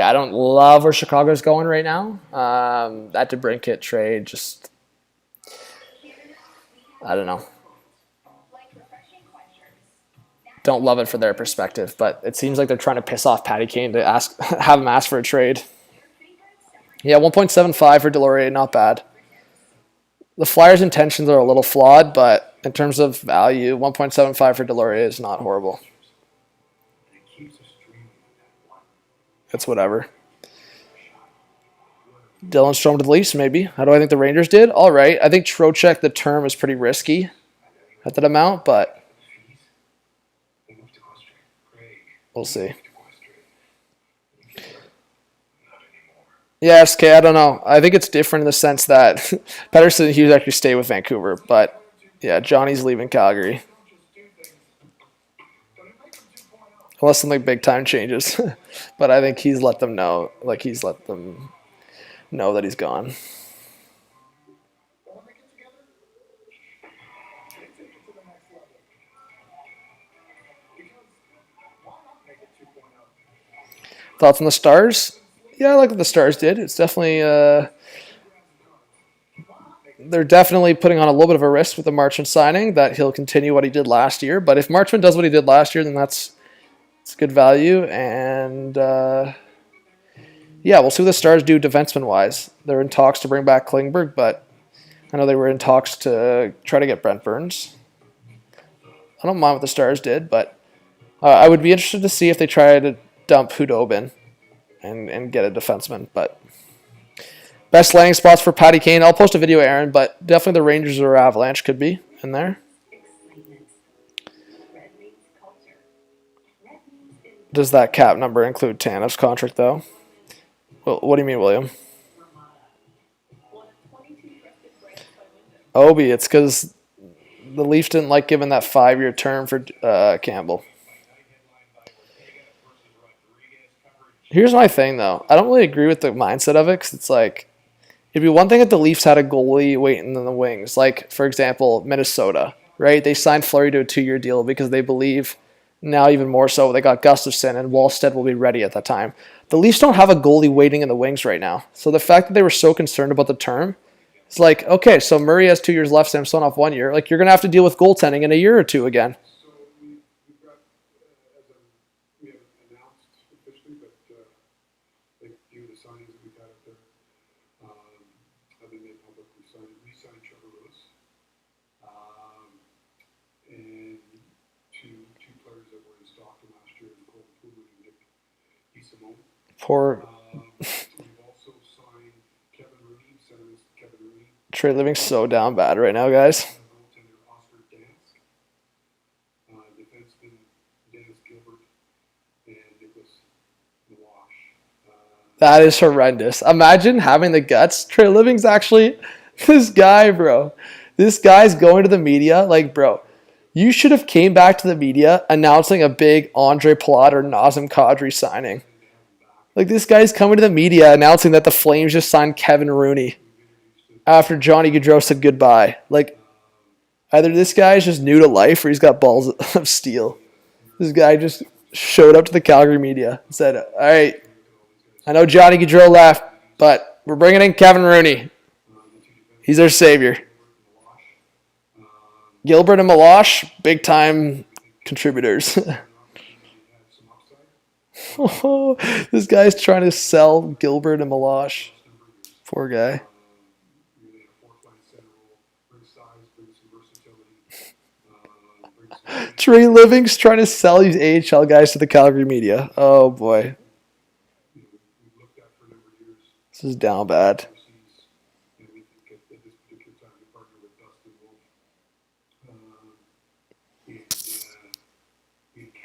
I don't love where Chicago's going right now. That DeBrincat trade just, I don't know. Don't love it for their perspective, but it seems like they're trying to piss off Patty Kane to have him ask for a trade. Yeah, 1.75 for Delorier, not bad. The Flyers' intentions are a little flawed, but in terms of value, 1.75 for Delorier is not horrible. It's whatever. Dylan Strome to the Leafs, maybe. How do I think the Rangers did? All right. I think Trocheck, the term is pretty risky at that amount, but we'll see. Yeah, SK, I don't know. I think it's different in the sense that Pettersson and Hughes actually stay with Vancouver, but yeah, Johnny's leaving Calgary. Unless something big time changes. But I think he's let them know, like he's let them know that he's gone. Thoughts on the Stars? Yeah, I like what the Stars did. It's definitely they're definitely putting on a little bit of a risk with the Marchment signing that he'll continue what he did last year. But if Marchment does what he did last year, then it's good value. And yeah, we'll see what the Stars do defenseman-wise. They're in talks to bring back Klingberg, but I know they were in talks to try to get Brent Burns. I don't mind what the Stars did, but I would be interested to see if they try to dump Hudobin and get a defenseman. But best landing spots for Patty Kane. I'll post a video, Aaron, but definitely the Rangers or Avalanche could be in there. Does that cap number include Tanev's contract, though? Well, what do you mean, William? Obi, it's because the Leafs didn't like giving that 5-year term for Campbell. Here's my thing, though. I don't really agree with the mindset of it because it's like, it'd be one thing if the Leafs had a goalie waiting in the wings. Like, for example, Minnesota, right? They signed Fleury to a 2-year deal because they believe, now even more so, they got Gustafsson and Wallstead will be ready at that time. The Leafs don't have a goalie waiting in the wings right now. So the fact that they were so concerned about the term, it's like, okay, so Murray has 2 years left, Samsonov 1 year. Like, you're going to have to deal with goaltending in a year or two again. Poor Trade Living's so down bad right now, guys. That is horrendous. Imagine having the guts. Trey Living's actually this guy, bro. This guy's going to the media. Like, bro, you should have came back to the media announcing a big Andre Palat or Nazem Kadri signing. Like, this guy's coming to the media announcing that the Flames just signed Kevin Rooney after Johnny Gaudreau said goodbye. Like, either this guy is just new to life or he's got balls of steel. This guy just showed up to the Calgary media and said, all right, I know Johnny Gaudreau left, but we're bringing in Kevin Rooney. He's our savior. Gilbert and Milosh, big-time contributors. Oh, this guy's trying to sell Gilbert and Milosh. Poor guy. size, brings some versatility. Brings some Trey Living's trying to sell these AHL guys to the Calgary media. Oh boy, we've looked at for a number of years this is down bad. overseas, and we think at this particular time to partner with Dustin Wolf.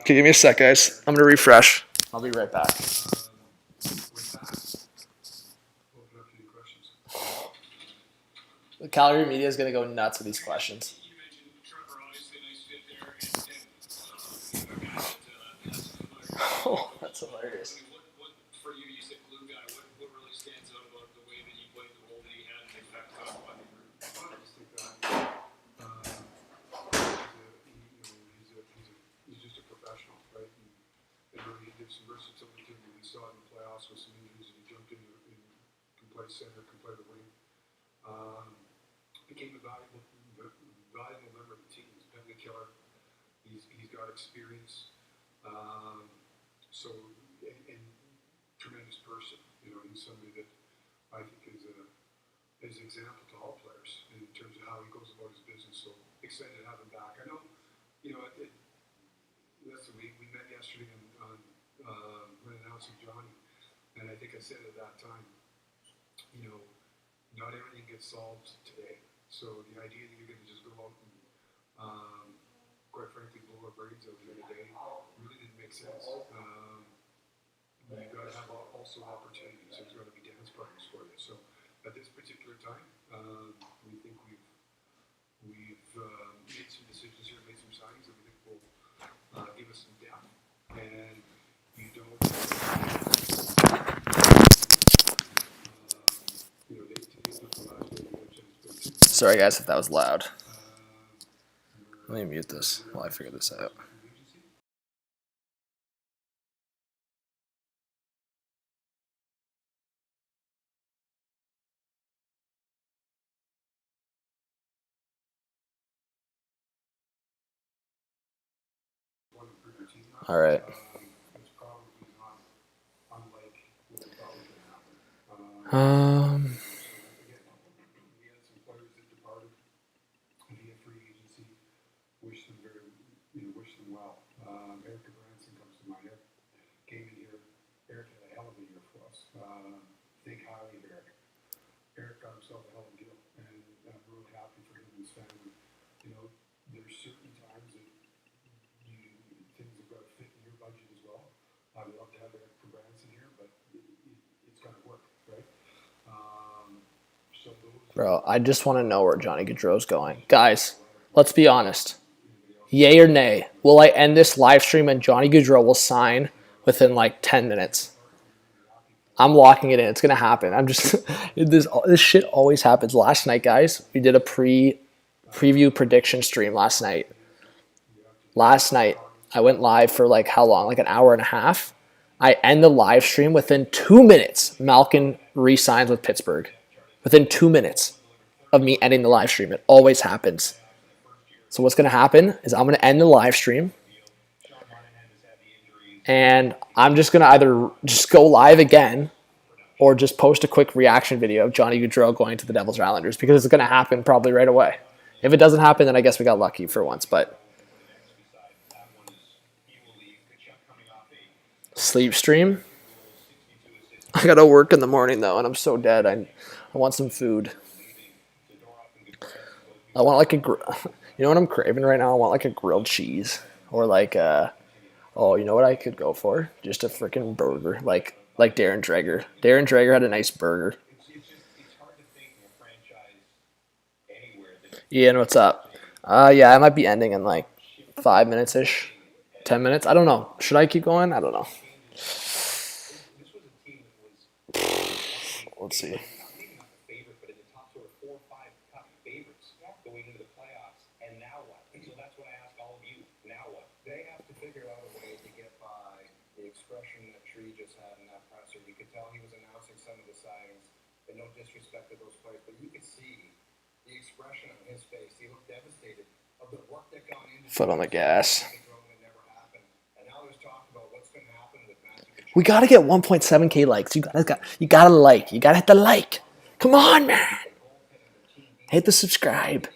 Okay, give me a sec, guys. I'm gonna refresh. I'll be right back. With that, open up to any questions. The Calgary media is gonna go nuts with these questions. You mentioned Trevor, obviously a nice fit there, and a guy that has similar. Oh, that's hilarious. I mean, what for you? You said glue guy. What really stands out about the way that he played, the role that he had, and the effect on the group? I just think that he's just a professional, right? And really he gives some versatility to him. We saw it in the playoffs with some injuries, and he jumped in and can play center, can play the wing. Became a valuable member of the team. He's a penalty killer. He's got experience. And tremendous person. You know, he's somebody that I think is an example to all players in terms of how he goes about his business. So excited to have him back. I know, you know, listen, we met yesterday on when announcing Johnny, and I think I said at that time, you know, not everything gets solved today. So the idea that you're going to just go out and, quite frankly, blow our brains out during the day really didn't make sense. You've got to have also opportunities. There's got to be dance partners for you. So at this particular time, we think we've made some decisions here, made some signings that we think will give us some depth. And you don't, today's not the last day. Sorry, guys, if that was loud. Let me mute this while I figure this out. All right. It's probably not unlike what we thought was going to happen. Again, we had some players that departed via free agency. Wish them well. Erica Branson comes to mind. Eric came in here. Eric had a hell of a year for us. Think highly of Eric. Eric got himself a hell of a deal, and I'm really happy for him and his family. You know, there's certain times that things have got to fit in your budget as well. I'd love to have Eric Branson here, but it's got to work, right? Bro, I just want to know where Johnny Gaudreau's going. Guys, let's be honest. Yay or nay? Will I end this live stream and Johnny Gaudreau will sign within like 10 minutes? I'm locking it in. It's going to happen. I'm just this shit always happens. Last night, guys, we did a preview prediction stream last night. I went live for like how long? Like an hour and a half. I end the live stream within 2 minutes. Malkin re-signs with Pittsburgh. Within 2 minutes of me ending the live stream. It always happens. So what's going to happen is I'm going to end the live stream. And I'm just going to either just go live again or just post a quick reaction video of Johnny Gaudreau going to the Devils or Islanders because it's going to happen probably right away. If it doesn't happen, then I guess we got lucky for once. But sleep stream. I got to work in the morning, though, and I'm so dead. I want some food. I want like you know what I'm craving right now? I want like a grilled cheese or like oh, you know what I could go for? Just a freaking burger, like Darren Dreger. Darren Dreger had a nice burger. Ian, what's up? Yeah, I might be ending in like 5 minutes-ish, 10 minutes. I don't know. Should I keep going? I don't know. Let's see. No disrespect to those players, but you could see the expression on his face. He looked devastated of the work that gone into Foot on the gas. And now there's talk about what's going to happen with Matthew. We gotta get 1.7K likes. You gotta like. You gotta hit the like. Come on, man. Hit the subscribe.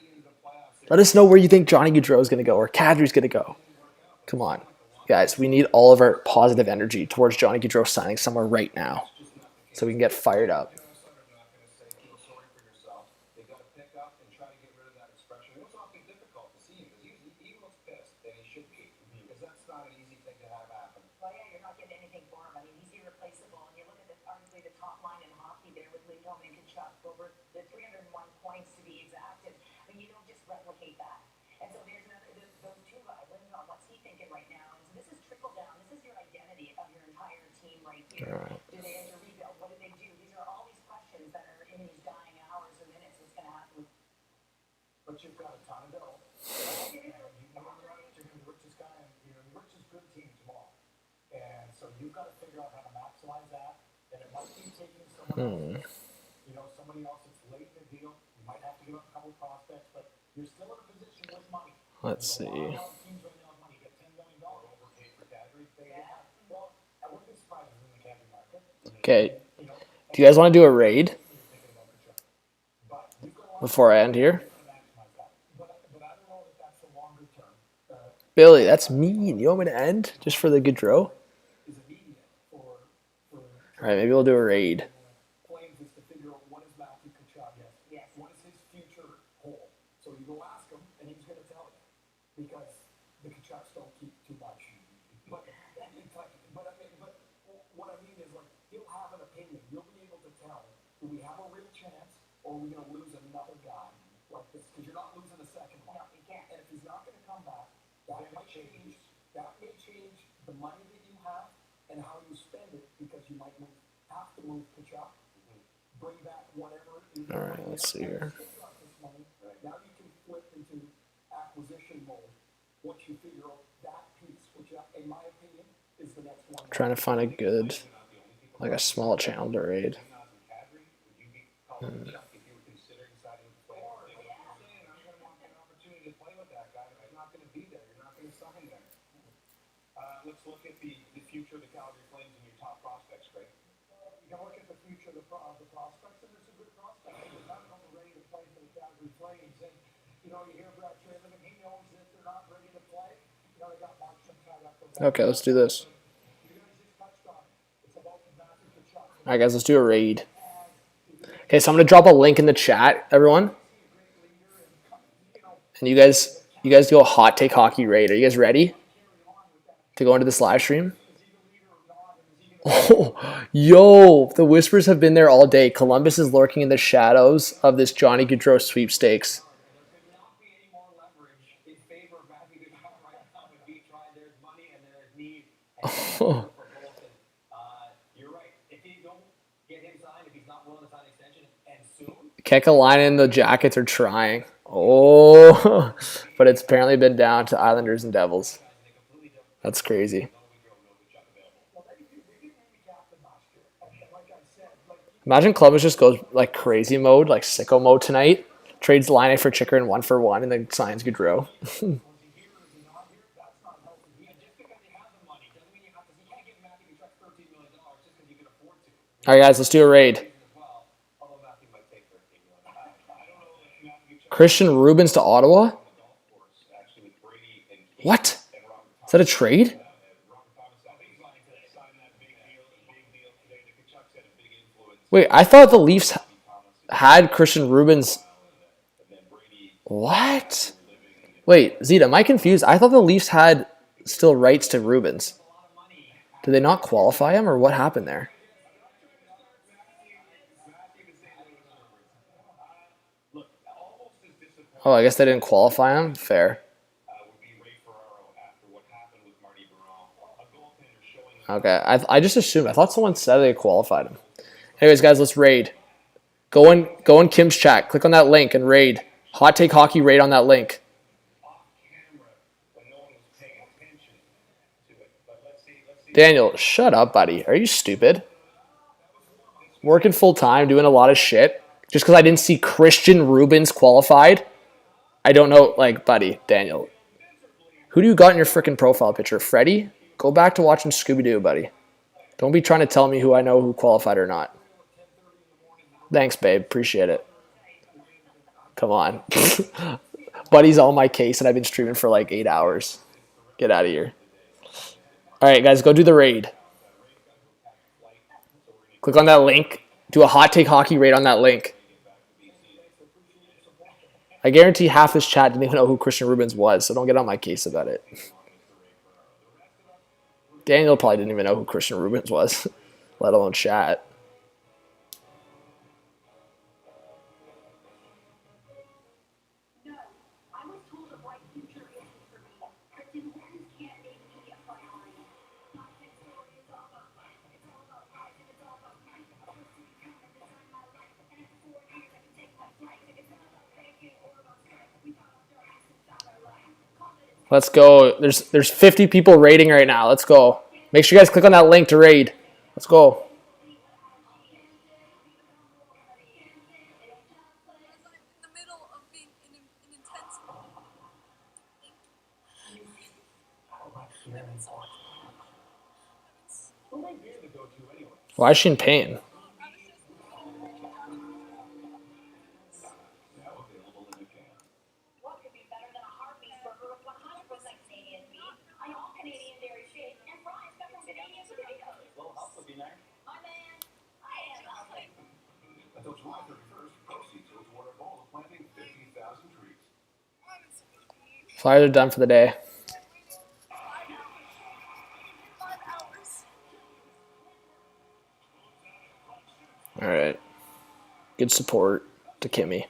Let us know where you think Johnny Gaudreau is going to go or Kadri's going to go. Come on. Guys, we need all of our positive energy towards Johnny Gaudreau signing somewhere right now so we can get fired up. Not going to say feel sorry for yourself. They got to pick up and try to get rid of that expression. It was often difficult to see him because he looks pissed, and he should be, because that's not an easy thing to have happen. Well, yeah, you're not getting anything for him. I mean, he's irreplaceable. And you look at arguably the top line in hockey there with Lindholm and Kachuk over the 301 points to be exact. And, I mean, you don't just replicate that. And so there's those two guys. Lindholm, what's he thinking right now? And so this is trickle down. This is your identity of your entire team right here. All right. Do they enter rebuild? What do they do? These are all these questions that are in these dying hours or minutes. What's going to happen? But you've got a ton of dough. You're the richest guy, and you're the richest good team tomorrow. And so you've got to figure out how to maximize that. And it might be taking someone else. Somebody else that's late in the deal. You might have to give up a couple of prospects, but you're still in a position with money. Let's see. A lot of teams right now have money. You get $10 million overpaid for Kadri. Well, I wouldn't be surprised if it's in the Kadri market. Okay. Do you guys want to do a raid before I end here? But I don't know if that's the longer term. Billy, that's mean. You want me to end just for the Gaudreau? Is immediate for All right, maybe we'll do a raid. Flames is to figure out what is Matthew Kachuk. Yes. What is his future hold? So you go ask him, and he's going to tell you, because the Kachucks don't keep too much. But what I mean is, like, he'll have an opinion. You'll be able to tell, do we have a real chance, or are we going to lose another guy like this? Because you're not losing a second one. No, you can't. And if he's not going to come back, that may change. That may change the money that you have and how you spend it, because you might have to move Kachuk, bring back whatever. All right, let's see here. Now you can flip into acquisition mode once you figure out that piece, which, in my opinion, is the next one. Trying to find a good, like a small channel to raid. Let's look at the future of the Calgary Flames and your top prospects, Craig. You can look at the future of the prospects, and there's some good prospects. They're not ready to play for the Calgary Flames. And, you hear Brad Traylor, and he knows that they're not ready to play. They got Markstrom tied up for that. Okay, let's do this. You guys just touched on it. It's about the Matthew Kachuk. All right, guys, let's do a raid. Okay, so I'm gonna drop a link in the chat, everyone. And you guys do a hot take hockey raid. Are you guys ready to go into this live stream? Oh, yo, the whispers have been there all day. Columbus is lurking in the shadows of this Johnny Gaudreau sweepstakes. Oh. Kekalainen and the Jackets are trying. Oh, but it's apparently been down to Islanders and Devils. That's crazy. Imagine Columbus just goes like crazy mode, like sicko mode tonight. Trades Laine for Chikrin 1-for-1 and then signs Gaudreau. All right, guys, let's do a raid. Christian Rubens to Ottawa? What? Is that a trade? Wait, I thought the Leafs had Christian Rubens. What? Wait, Zita, am I confused? I thought the Leafs had still rights to Rubens. Did they not qualify him, or what happened there? Oh, I guess they didn't qualify him? Fair. Okay, I just assumed. I thought someone said they qualified him. Anyways, guys, let's raid. Go in Kim's chat. Click on that link and raid. Hot Take Hockey raid on that link. Daniel, shut up, buddy. Are you stupid? Working full time, doing a lot of shit. Just because I didn't see Christian Rubens qualified. I don't know, like, buddy, Daniel. Who do you got in your freaking profile picture? Freddie? Go back to watching Scooby-Doo, buddy. Don't be trying to tell me who I know who qualified or not. Thanks, babe. Appreciate it. Come on. Buddy's on my case, and I've been streaming for like 8 hours. Get out of here. All right, guys, go do the raid. Click on that link. Do a Hot Take Hockey raid on that link. I guarantee half this chat didn't even know who Christian Rubens was, so don't get on my case about it. Daniel probably didn't even know who Christian Rubens was, let alone chat. No, I was told a bright future isn't for me. But importance can't make me a priority. My story is all about life. It's all about life and it's all about life. I was to become and design my life. And after 4 years, I can take my flight. It's not about faking or about strife. We got our darkest inside our life. Let's go. There's 50 people raiding right now. Let's go. Make sure you guys click on that link to raid. Let's go. Why is she in pain? What could be better than a heartbeat burger with 100% Canadian beef, an all Canadian dairy shake, and fries cut from Canadian potatoes? Little help would be nice. My man, I am healthy. Until July 31st, proceeds go toward a goal of planting 50,000 trees. Flyers are done for the day. All right. Good support to Kimmy.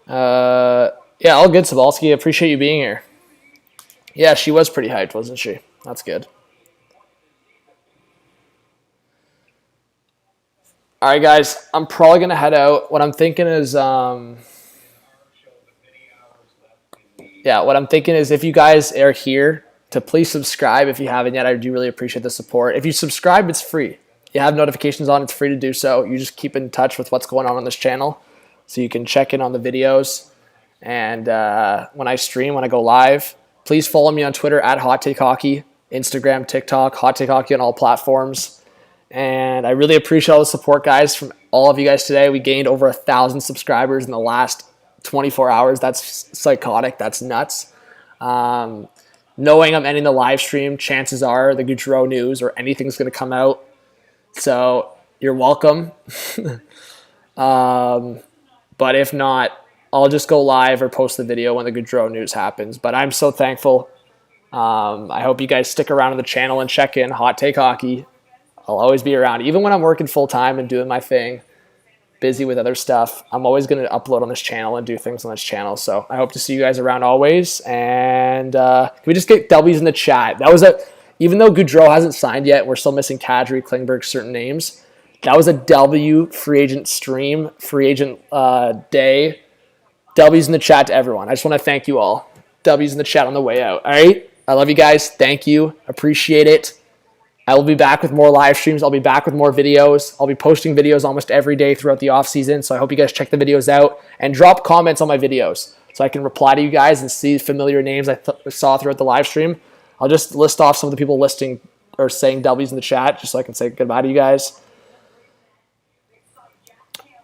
Yeah, all good, Sabalski. Appreciate you being here. Yeah, she was pretty hyped, wasn't she? That's good. All right, guys. I'm probably going to head out. What I'm thinking is, if you guys are here, to please subscribe if you haven't yet. I do really appreciate the support. If you subscribe, it's free. You have notifications on, it's free to do so. You just keep in touch with what's going on this channel so you can check in on the videos. And when I stream, when I go live, please follow me on Twitter at Hot Take Hockey, Instagram, TikTok, Hot Take Hockey on all platforms. And I really appreciate all the support, guys, from all of you guys today. We gained over 1,000 subscribers in the last 24 hours. That's psychotic. That's nuts. Knowing I'm ending the live stream, chances are the Gaudreau news or anything's going to come out. So you're welcome. But if not, I'll just go live or post the video when the Gaudreau news happens. But I'm so thankful. I hope you guys stick around on the channel and check in. Hot Take Hockey. I'll always be around. Even when I'm working full-time and doing my thing, busy with other stuff, I'm always going to upload on this channel and do things on this channel. So I hope to see you guys around always. And can we just get W's in the chat? That was even though Gaudreau hasn't signed yet, we're still missing Kadri, Klingberg, certain names. That was a W free agent stream, free agent day. W's in the chat to everyone. I just want to thank you all. W's in the chat on the way out. All right? I love you guys. Thank you. Appreciate it. I will be back with more live streams. I'll be back with more videos. I'll be posting videos almost every day throughout the off season. So I hope you guys check the videos out and drop comments on my videos so I can reply to you guys and see familiar names I saw throughout the live stream. I'll just list off some of the people listing or saying W's in the chat just so I can say goodbye to you guys.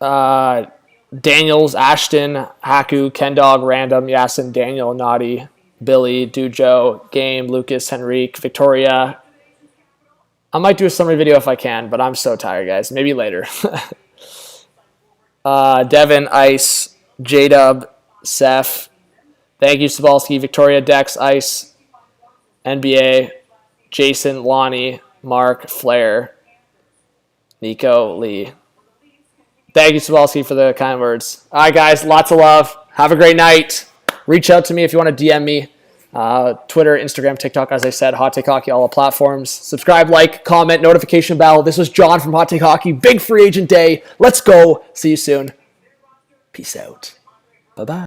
Daniels, Ashton, Haku, Kendog, Random, Yasin, Daniel, Naughty, Billy, Dujo, Game, Lucas, Henrique, Victoria. I might do a summary video if I can, but I'm so tired, guys. Maybe later. Devin, Ice, J-Dub, Seth. Thank you, Sabalski, Victoria, Dex, Ice, NBA, Jason, Lonnie, Mark, Flair, Nico, Lee. Thank you, Sabalski, for the kind words. All right, guys. Lots of love. Have a great night. Reach out to me if you want to DM me. Twitter, Instagram, TikTok, as I said, Hot Take Hockey, all the platforms. Subscribe, like, comment, notification bell. This was John from Hot Take Hockey. Big free agent day. Let's go. See you soon. Peace out. Bye-bye.